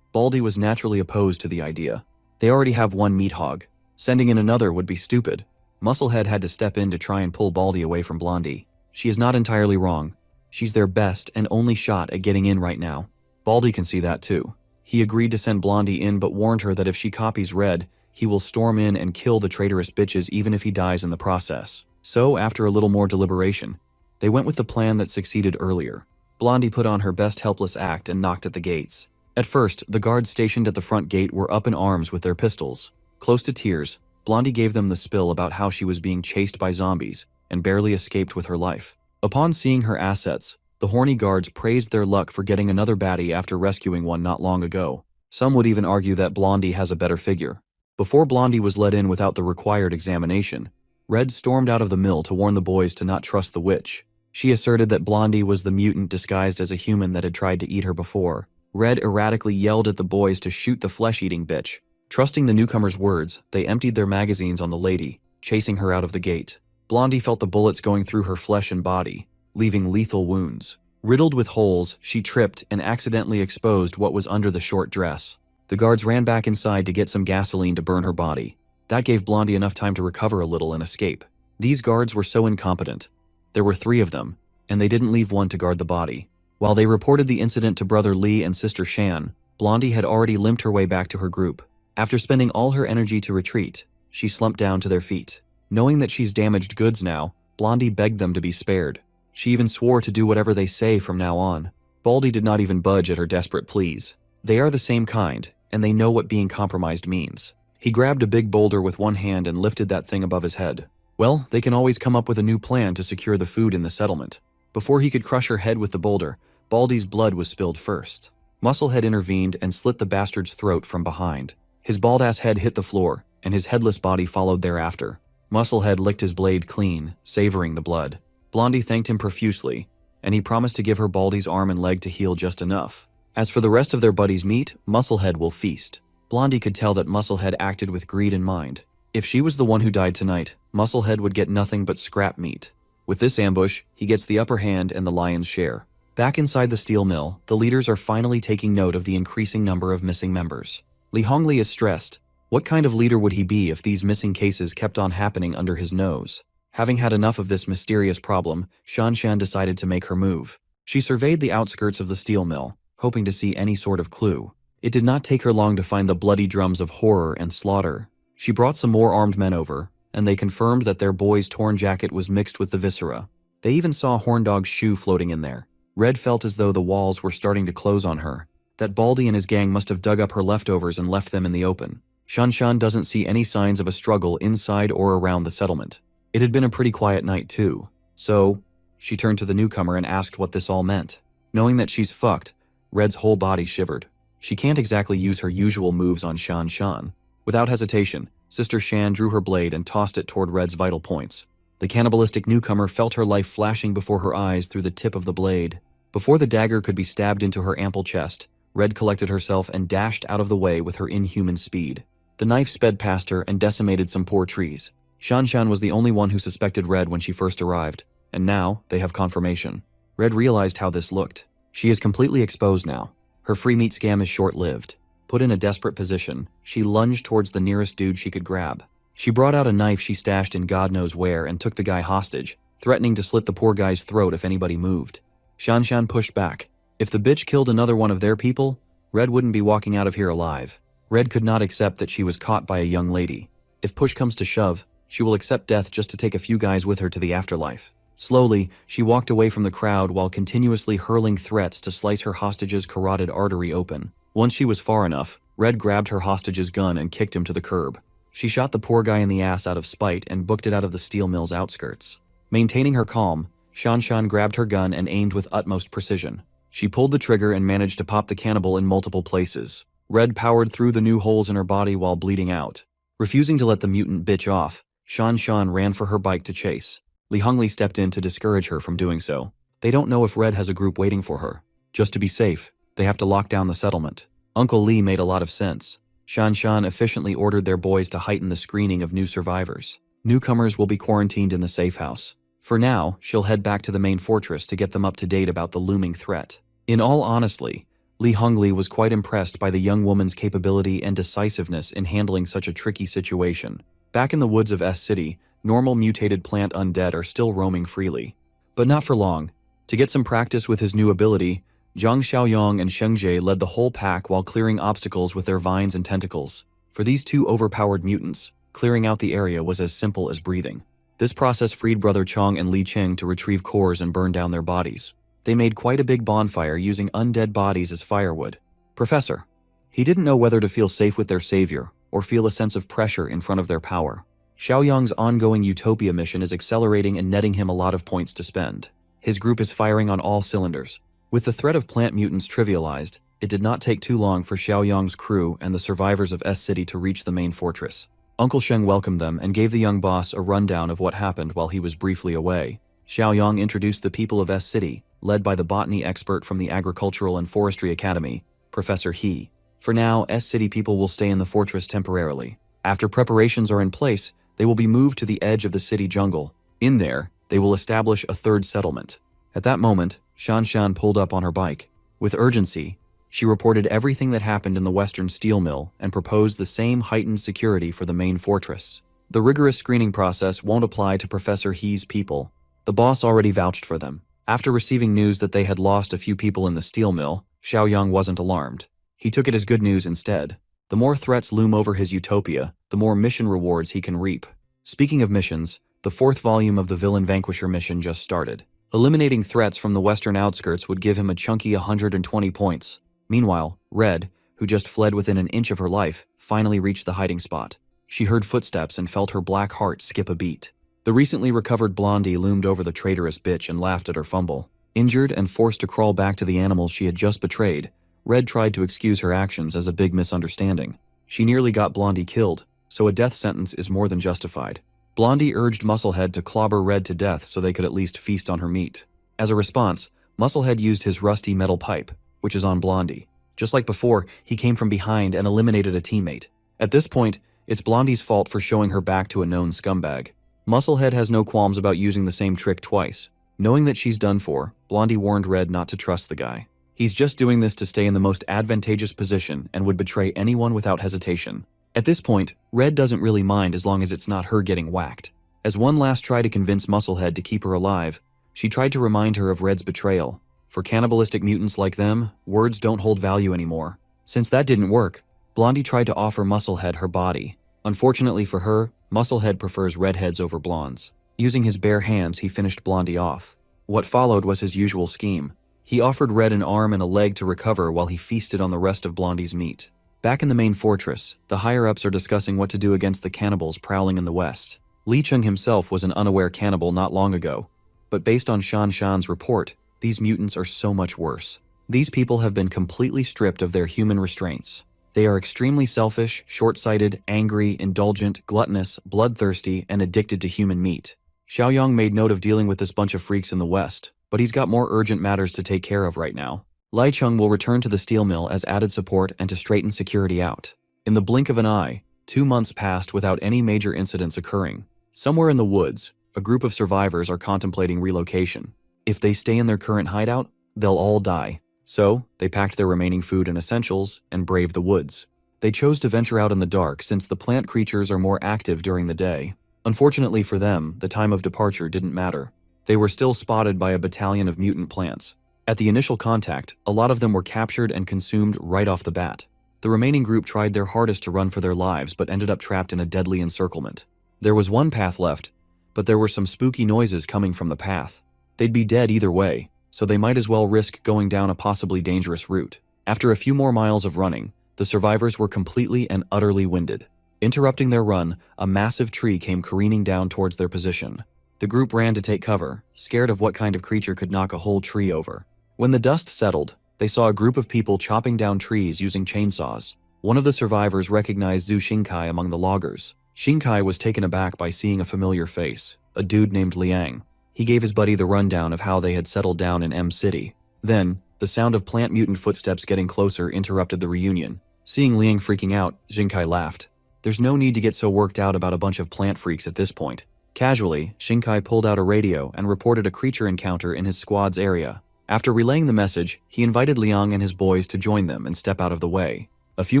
Baldy was naturally opposed to the idea. They already have one meat hog. Sending in another would be stupid. Musclehead had to step in to try and pull Baldy away from Blondie. She is not entirely wrong. She's their best and only shot at getting in right now. Baldy can see that too. He agreed to send Blondie in but warned her that if she copies Red, he will storm in and kill the traitorous bitches even if he dies in the process. So, after a little more deliberation, they went with the plan that succeeded earlier. Blondie put on her best helpless act and knocked at the gates. At first, the guards stationed at the front gate were up in arms with their pistols. Close to tears, Blondie gave them the spill about how she was being chased by zombies and barely escaped with her life. Upon seeing her assets, the horny guards praised their luck for getting another baddie after rescuing one not long ago. Some would even argue that Blondie has a better figure. Before Blondie was let in without the required examination, Red stormed out of the mill to warn the boys to not trust the witch. She asserted that Blondie was the mutant disguised as a human that had tried to eat her before. Red erratically yelled at the boys to shoot the flesh-eating bitch. Trusting the newcomer's words, they emptied their magazines on the lady, chasing her out of the gate. Blondie felt the bullets going through her flesh and body, leaving lethal wounds. Riddled with holes, she tripped and accidentally exposed what was under the short dress. The guards ran back inside to get some gasoline to burn her body. That gave Blondie enough time to recover a little and escape. These guards were so incompetent. There were 3 of them, and they didn't leave one to guard the body. While they reported the incident to Brother Lee and Sister Shan, Blondie had already limped her way back to her group. After spending all her energy to retreat, she slumped down to their feet. Knowing that she's damaged goods now, Blondie begged them to be spared. She even swore to do whatever they say from now on. Baldy did not even budge at her desperate pleas. They are the same kind, and they know what being compromised means. He grabbed a big boulder with one hand and lifted that thing above his head. Well, they can always come up with a new plan to secure the food in the settlement. Before he could crush her head with the boulder, Baldy's blood was spilled first. Musclehead intervened and slit the bastard's throat from behind. His bald-ass head hit the floor, and his headless body followed thereafter. Musclehead licked his blade clean, savoring the blood. Blondie thanked him profusely, and he promised to give her Baldy's arm and leg to heal just enough. As for the rest of their buddy's meat, Musclehead will feast. Blondie could tell that Musclehead acted with greed in mind. If she was the one who died tonight, Musclehead would get nothing but scrap meat. With this ambush, he gets the upper hand and the lion's share. Back inside the steel mill, the leaders are finally taking note of the increasing number of missing members. Li Hongli is stressed. What kind of leader would he be if these missing cases kept on happening under his nose? Having had enough of this mysterious problem, Shan Shan decided to make her move. She surveyed the outskirts of the steel mill, hoping to see any sort of clue. It did not take her long to find the bloody drums of horror and slaughter. She brought some more armed men over, and they confirmed that their boy's torn jacket was mixed with the viscera. They even saw Horndog's shoe floating in there. Red felt as though the walls were starting to close on her. That Baldy and his gang must have dug up her leftovers and left them in the open. Shan Shan doesn't see any signs of a struggle inside or around the settlement. It had been a pretty quiet night too, so she turned to the newcomer and asked what this all meant. Knowing that she's fucked, Red's whole body shivered. She can't exactly use her usual moves on Shan Shan. Without hesitation, Sister Shan drew her blade and tossed it toward Red's vital points. The cannibalistic newcomer felt her life flashing before her eyes through the tip of the blade. Before the dagger could be stabbed into her ample chest, Red collected herself and dashed out of the way with her inhuman speed. The knife sped past her and decimated some poor trees. Shan Shan was the only one who suspected Red when she first arrived, and now they have confirmation. Red realized how this looked. She is completely exposed now. Her free meat scam is short-lived. Put in a desperate position, she lunged towards the nearest dude she could grab. She brought out a knife she stashed in God knows where and took the guy hostage, threatening to slit the poor guy's throat if anybody moved. Shan Shan pushed back. If the bitch killed another one of their people, Red wouldn't be walking out of here alive. Red could not accept that she was caught by a young lady. If push comes to shove, she will accept death just to take a few guys with her to the afterlife. Slowly, she walked away from the crowd while continuously hurling threats to slice her hostage's carotid artery open. Once she was far enough, Red grabbed her hostage's gun and kicked him to the curb. She shot the poor guy in the ass out of spite and booked it out of the steel mill's outskirts. Maintaining her calm, Shan Shan grabbed her gun and aimed with utmost precision. She pulled the trigger and managed to pop the cannibal in multiple places. Red powered through the new holes in her body while bleeding out. Refusing to let the mutant bitch off, Shan Shan ran for her bike to chase. Li Hongli stepped in to discourage her from doing so. They don't know if Red has a group waiting for her. Just to be safe, they have to lock down the settlement. Uncle Lee made a lot of sense. Shan Shan efficiently ordered their boys to heighten the screening of new survivors. Newcomers will be quarantined in the safe house. For now, she'll head back to the main fortress to get them up to date about the looming threat. In all honesty, Li Hongli was quite impressed by the young woman's capability and decisiveness in handling such a tricky situation. Back in the woods of S-City, normal mutated plant undead are still roaming freely. But not for long. To get some practice with his new ability, Zhang Xiaoyong and Sheng Jie led the whole pack while clearing obstacles with their vines and tentacles. For these two overpowered mutants, clearing out the area was as simple as breathing. This process freed Brother Chong and Li Qing to retrieve cores and burn down their bodies. They made quite a big bonfire using undead bodies as firewood. Professor. He didn't know whether to feel safe with their savior or feel a sense of pressure in front of their power. Xiaoyong's ongoing Utopia mission is accelerating and netting him a lot of points to spend. His group is firing on all cylinders. With the threat of plant mutants trivialized, It did not take too long for Xiaoyang's crew and the survivors of S City to reach the main fortress. Uncle Sheng welcomed them and gave the young boss a rundown of what happened while he was briefly away. Xiaoyang introduced the people of S City, led by the botany expert from the Agricultural and Forestry Academy, Professor He. For now, S City people will stay in the fortress temporarily. After preparations are in place, they will be moved to the edge of the city jungle. In there, they will establish a third settlement. At that moment, Shan pulled up on her bike. With urgency, she reported everything that happened in the Western Steel Mill and proposed the same heightened security for the main fortress. The rigorous screening process won't apply to Professor He's people. The boss already vouched for them. After receiving news that they had lost a few people in the steel mill, Xiaoyang wasn't alarmed. He took it as good news instead. The more threats loom over his utopia, the more mission rewards he can reap. Speaking of missions, the 4th volume of the Villain Vanquisher mission just started. Eliminating threats from the western outskirts would give him a chunky 120 points. Meanwhile, Red, who just fled within an inch of her life, finally reached the hiding spot. She heard footsteps and felt her black heart skip a beat. The recently recovered Blondie loomed over the traitorous bitch and laughed at her fumble. Injured and forced to crawl back to the animals she had just betrayed, Red tried to excuse her actions as a big misunderstanding. She nearly got Blondie killed, so a death sentence is more than justified. Blondie urged Musclehead to clobber Red to death so they could at least feast on her meat. As a response, Musclehead used his rusty metal pipe, which is on Blondie. Just like before, he came from behind and eliminated a teammate. At this point, it's Blondie's fault for showing her back to a known scumbag. Musclehead has no qualms about using the same trick twice. Knowing that she's done for, Blondie warned Red not to trust the guy. He's just doing this to stay in the most advantageous position and would betray anyone without hesitation. At this point, Red doesn't really mind as long as it's not her getting whacked. As one last try to convince Musclehead to keep her alive, she tried to remind her of Red's betrayal. For cannibalistic mutants like them, words don't hold value anymore. Since that didn't work, Blondie tried to offer Musclehead her body. Unfortunately for her, Musclehead prefers redheads over blondes. Using his bare hands, he finished Blondie off. What followed was his usual scheme. He offered Red an arm and a leg to recover while he feasted on the rest of Blondie's meat. Back in the main fortress, the higher-ups are discussing what to do against the cannibals prowling in the west. Li Cheng himself was an unaware cannibal not long ago, but based on Shan's report, these mutants are so much worse. These people have been completely stripped of their human restraints. They are extremely selfish, short-sighted, angry, indulgent, gluttonous, bloodthirsty, and addicted to human meat. Xiaoyang made note of dealing with this bunch of freaks in the west, but he's got more urgent matters to take care of right now. Lai Cheng will return to the steel mill as added support and to straighten security out. In the blink of an eye, 2 months passed without any major incidents occurring. Somewhere in the woods, a group of survivors are contemplating relocation. If they stay in their current hideout, they'll all die. So, they packed their remaining food and essentials and braved the woods. They chose to venture out in the dark since the plant creatures are more active during the day. Unfortunately for them, the time of departure didn't matter. They were still spotted by a battalion of mutant plants. At the initial contact, a lot of them were captured and consumed right off the bat. The remaining group tried their hardest to run for their lives but ended up trapped in a deadly encirclement. There was one path left, but there were some spooky noises coming from the path. They'd be dead either way, so they might as well risk going down a possibly dangerous route. After a few more miles of running, the survivors were completely and utterly winded. Interrupting their run, a massive tree came careening down towards their position. The group ran to take cover, scared of what kind of creature could knock a whole tree over. When the dust settled, they saw a group of people chopping down trees using chainsaws. One of the survivors recognized Zhu Xingkai among the loggers. Xingkai was taken aback by seeing a familiar face, a dude named Liang. He gave his buddy the rundown of how they had settled down in M City. Then, the sound of plant mutant footsteps getting closer interrupted the reunion. Seeing Liang freaking out, Xingkai laughed. There's no need to get so worked out about a bunch of plant freaks at this point. Casually, Xingkai pulled out a radio and reported a creature encounter in his squad's area. After relaying the message, he invited Liang and his boys to join them and step out of the way. A few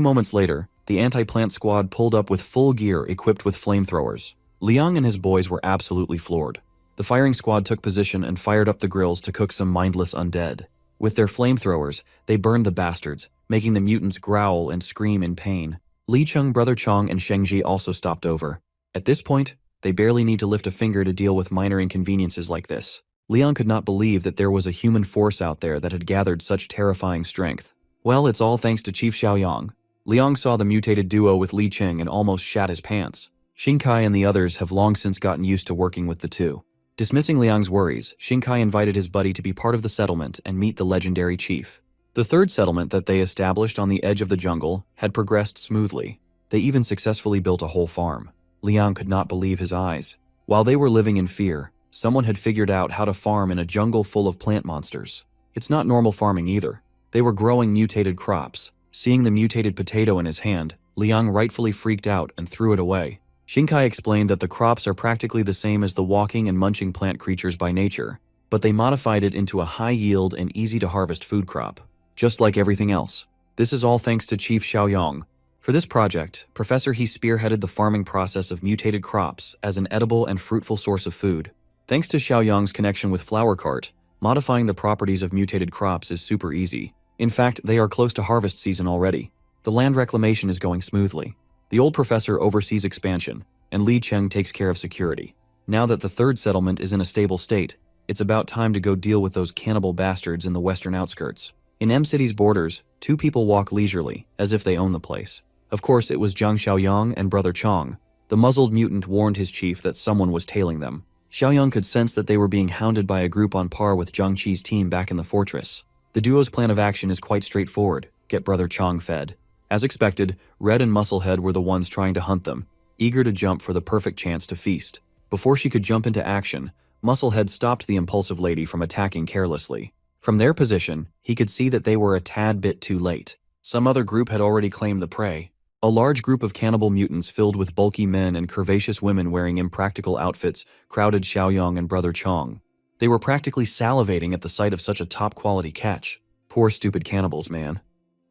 moments later, the anti-plant squad pulled up with full gear equipped with flamethrowers. Liang and his boys were absolutely floored. The firing squad took position and fired up the grills to cook some mindless undead. With their flamethrowers, they burned the bastards, making the mutants growl and scream in pain. Li Cheng, Brother Chong, and Shengji also stopped over. At this point, they barely need to lift a finger to deal with minor inconveniences like this. Liang could not believe that there was a human force out there that had gathered such terrifying strength. Well, it's all thanks to Chief Xiaoyang. Liang saw the mutated duo with Li Cheng and almost shat his pants. Xingkai and the others have long since gotten used to working with the two. Dismissing Liang's worries, Xingkai invited his buddy to be part of the settlement and meet the legendary chief. The third settlement that they established on the edge of the jungle had progressed smoothly. They even successfully built a whole farm. Liang could not believe his eyes. While they were living in fear, someone had figured out how to farm in a jungle full of plant monsters. It's not normal farming either. They were growing mutated crops. Seeing the mutated potato in his hand, Liang rightfully freaked out and threw it away. Shinkai explained that the crops are practically the same as the walking and munching plant creatures by nature, but they modified it into a high-yield and easy-to-harvest food crop, just like everything else. This is all thanks to Chief Xiaoyong. For this project, Professor He spearheaded the farming process of mutated crops as an edible and fruitful source of food. Thanks to Xiaoyong's connection with Flower Cart, modifying the properties of mutated crops is super easy. In fact, they are close to harvest season already. The land reclamation is going smoothly. The old professor oversees expansion, and Li Cheng takes care of security. Now that the third settlement is in a stable state, it's about time to go deal with those cannibal bastards in the western outskirts. In M City's borders, two people walk leisurely, as if they own the place. Of course, it was Zhang Xiaoyong and Brother Chong. The muzzled mutant warned his chief that someone was tailing them. Xiaoyong could sense that they were being hounded by a group on par with Zhang Qi's team back in the fortress. The duo's plan of action is quite straightforward: get Brother Chong fed. As expected, Red and Musclehead were the ones trying to hunt them, eager to jump for the perfect chance to feast. Before she could jump into action, Musclehead stopped the impulsive lady from attacking carelessly. From their position, he could see that they were a tad bit too late. Some other group had already claimed the prey. A large group of cannibal mutants filled with bulky men and curvaceous women wearing impractical outfits crowded Xiaoyong and Brother Chong. They were practically salivating at the sight of such a top-quality catch. Poor stupid cannibals, man.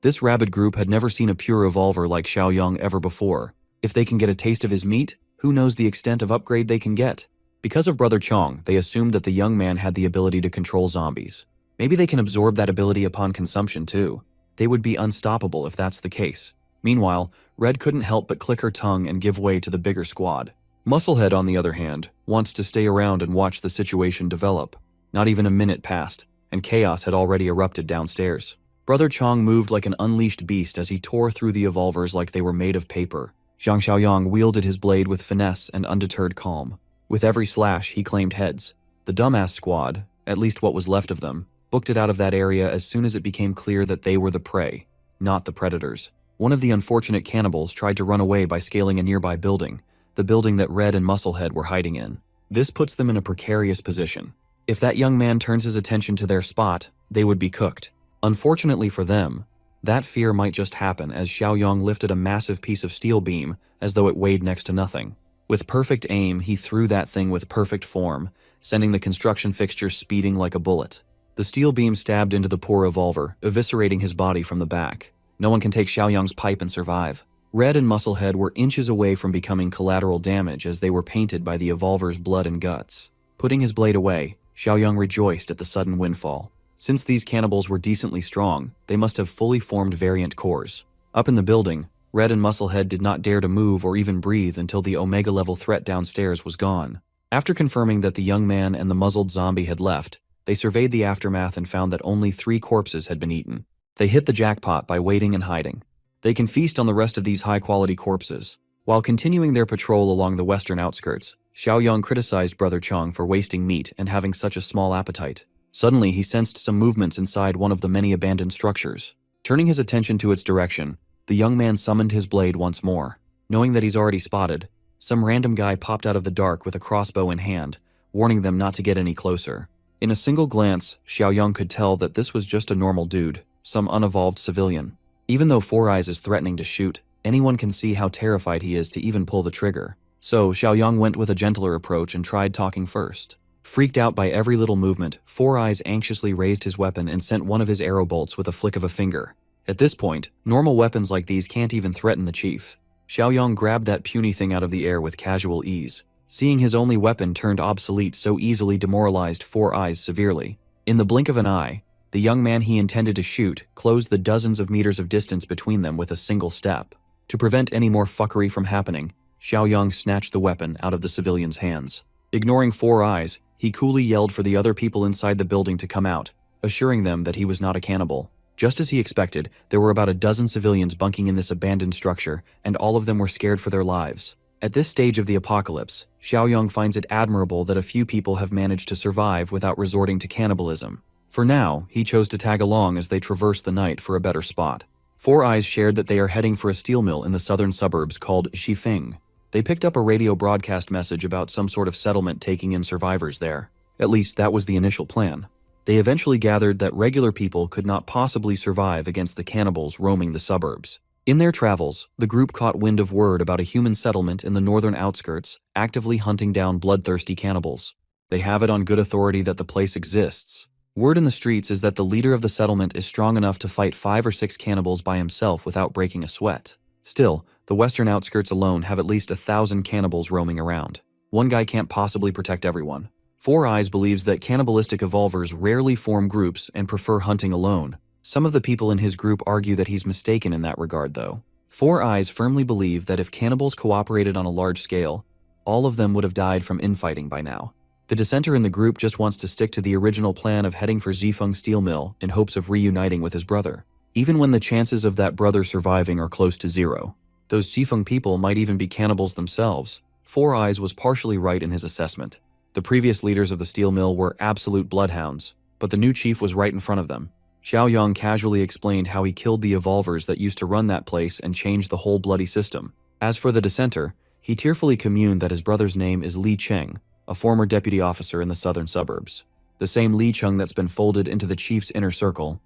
This rabid group had never seen a pure evolver like Xiaoyong ever before. If they can get a taste of his meat, who knows the extent of upgrade they can get? Because of Brother Chong, they assumed that the young man had the ability to control zombies. Maybe they can absorb that ability upon consumption too. They would be unstoppable if that's the case. Meanwhile, Red couldn't help but click her tongue and give way to the bigger squad. Musclehead, on the other hand, wants to stay around and watch the situation develop. Not even a minute passed, and chaos had already erupted downstairs. Brother Chong moved like an unleashed beast as he tore through the evolvers like they were made of paper. Zhang Xiaoyong wielded his blade with finesse and undeterred calm. With every slash, he claimed heads. The dumbass squad, at least what was left of them, booked it out of that area as soon as it became clear that they were the prey, not the predators. One of the unfortunate cannibals tried to run away by scaling a nearby building, the building that Red and Musclehead were hiding in. This puts them in a precarious position. If that young man turns his attention to their spot, they would be cooked. Unfortunately for them, that fear might just happen as Xiaoyong lifted a massive piece of steel beam as though it weighed next to nothing. With perfect aim, he threw that thing with perfect form, sending the construction fixture speeding like a bullet. The steel beam stabbed into the poor evolver, eviscerating his body from the back. No one can take Xiaoyong's pipe and survive. Red and Musclehead were inches away from becoming collateral damage as they were painted by the evolver's blood and guts. Putting his blade away, Xiaoyong rejoiced at the sudden windfall. Since these cannibals were decently strong, they must have fully formed variant cores. Up in the building, Red and Musclehead did not dare to move or even breathe until the Omega-level threat downstairs was gone. After confirming that the young man and the muzzled zombie had left, they surveyed the aftermath and found that only 3 corpses had been eaten. They hit the jackpot by waiting and hiding. They can feast on the rest of these high-quality corpses. While continuing their patrol along the western outskirts, Xiaoyong criticized Brother Chong for wasting meat and having such a small appetite. Suddenly, he sensed some movements inside one of the many abandoned structures. Turning his attention to its direction, the young man summoned his blade once more. Knowing that he's already spotted, some random guy popped out of the dark with a crossbow in hand, warning them not to get any closer. In a single glance, Xiaoyong could tell that this was just a normal dude, some unevolved civilian. Even though Four Eyes is threatening to shoot, anyone can see how terrified he is to even pull the trigger. So, Xiaoyong went with a gentler approach and tried talking first. Freaked out by every little movement, Four Eyes anxiously raised his weapon and sent one of his arrow bolts with a flick of a finger. At this point, normal weapons like these can't even threaten the chief. Xiaoyong grabbed that puny thing out of the air with casual ease. Seeing his only weapon turned obsolete so easily demoralized Four Eyes severely. In the blink of an eye, the young man he intended to shoot closed the dozens of meters of distance between them with a single step. To prevent any more fuckery from happening, Xiaoyong snatched the weapon out of the civilian's hands. Ignoring Four Eyes, he coolly yelled for the other people inside the building to come out, assuring them that he was not a cannibal. Just as he expected, there were about a dozen civilians bunking in this abandoned structure, and all of them were scared for their lives. At this stage of the apocalypse, Xiaoyong finds it admirable that a few people have managed to survive without resorting to cannibalism. For now, he chose to tag along as they traversed the night for a better spot. Four Eyes shared that they are heading for a steel mill in the southern suburbs called Shifeng. They picked up a radio broadcast message about some sort of settlement taking in survivors there. At least that was the initial plan. They eventually gathered that regular people could not possibly survive against the cannibals roaming the suburbs. In their travels, the group caught wind of word about a human settlement in the northern outskirts, actively hunting down bloodthirsty cannibals. They have it on good authority that the place exists. Word in the streets is that the leader of the settlement is strong enough to fight 5 or 6 cannibals by himself without breaking a sweat. Still, the western outskirts alone have at least 1,000 cannibals roaming around. One guy can't possibly protect everyone. Four Eyes believes that cannibalistic evolvers rarely form groups and prefer hunting alone. Some of the people in his group argue that he's mistaken in that regard, though. Four Eyes firmly believe that if cannibals cooperated on a large scale, all of them would have died from infighting by now. The dissenter in the group just wants to stick to the original plan of heading for Zifeng Steel Mill in hopes of reuniting with his brother, even when the chances of that brother surviving are close to 0. Those Zifeng people might even be cannibals themselves. Four Eyes was partially right in his assessment. The previous leaders of the steel mill were absolute bloodhounds, but the new chief was right in front of them. Xiaoyang casually explained how he killed the evolvers that used to run that place and changed the whole bloody system. As for the dissenter, he tearfully communed that his brother's name is Li Cheng, a former deputy officer in the southern suburbs. The same Li Cheng that's been folded into the chief's inner circle,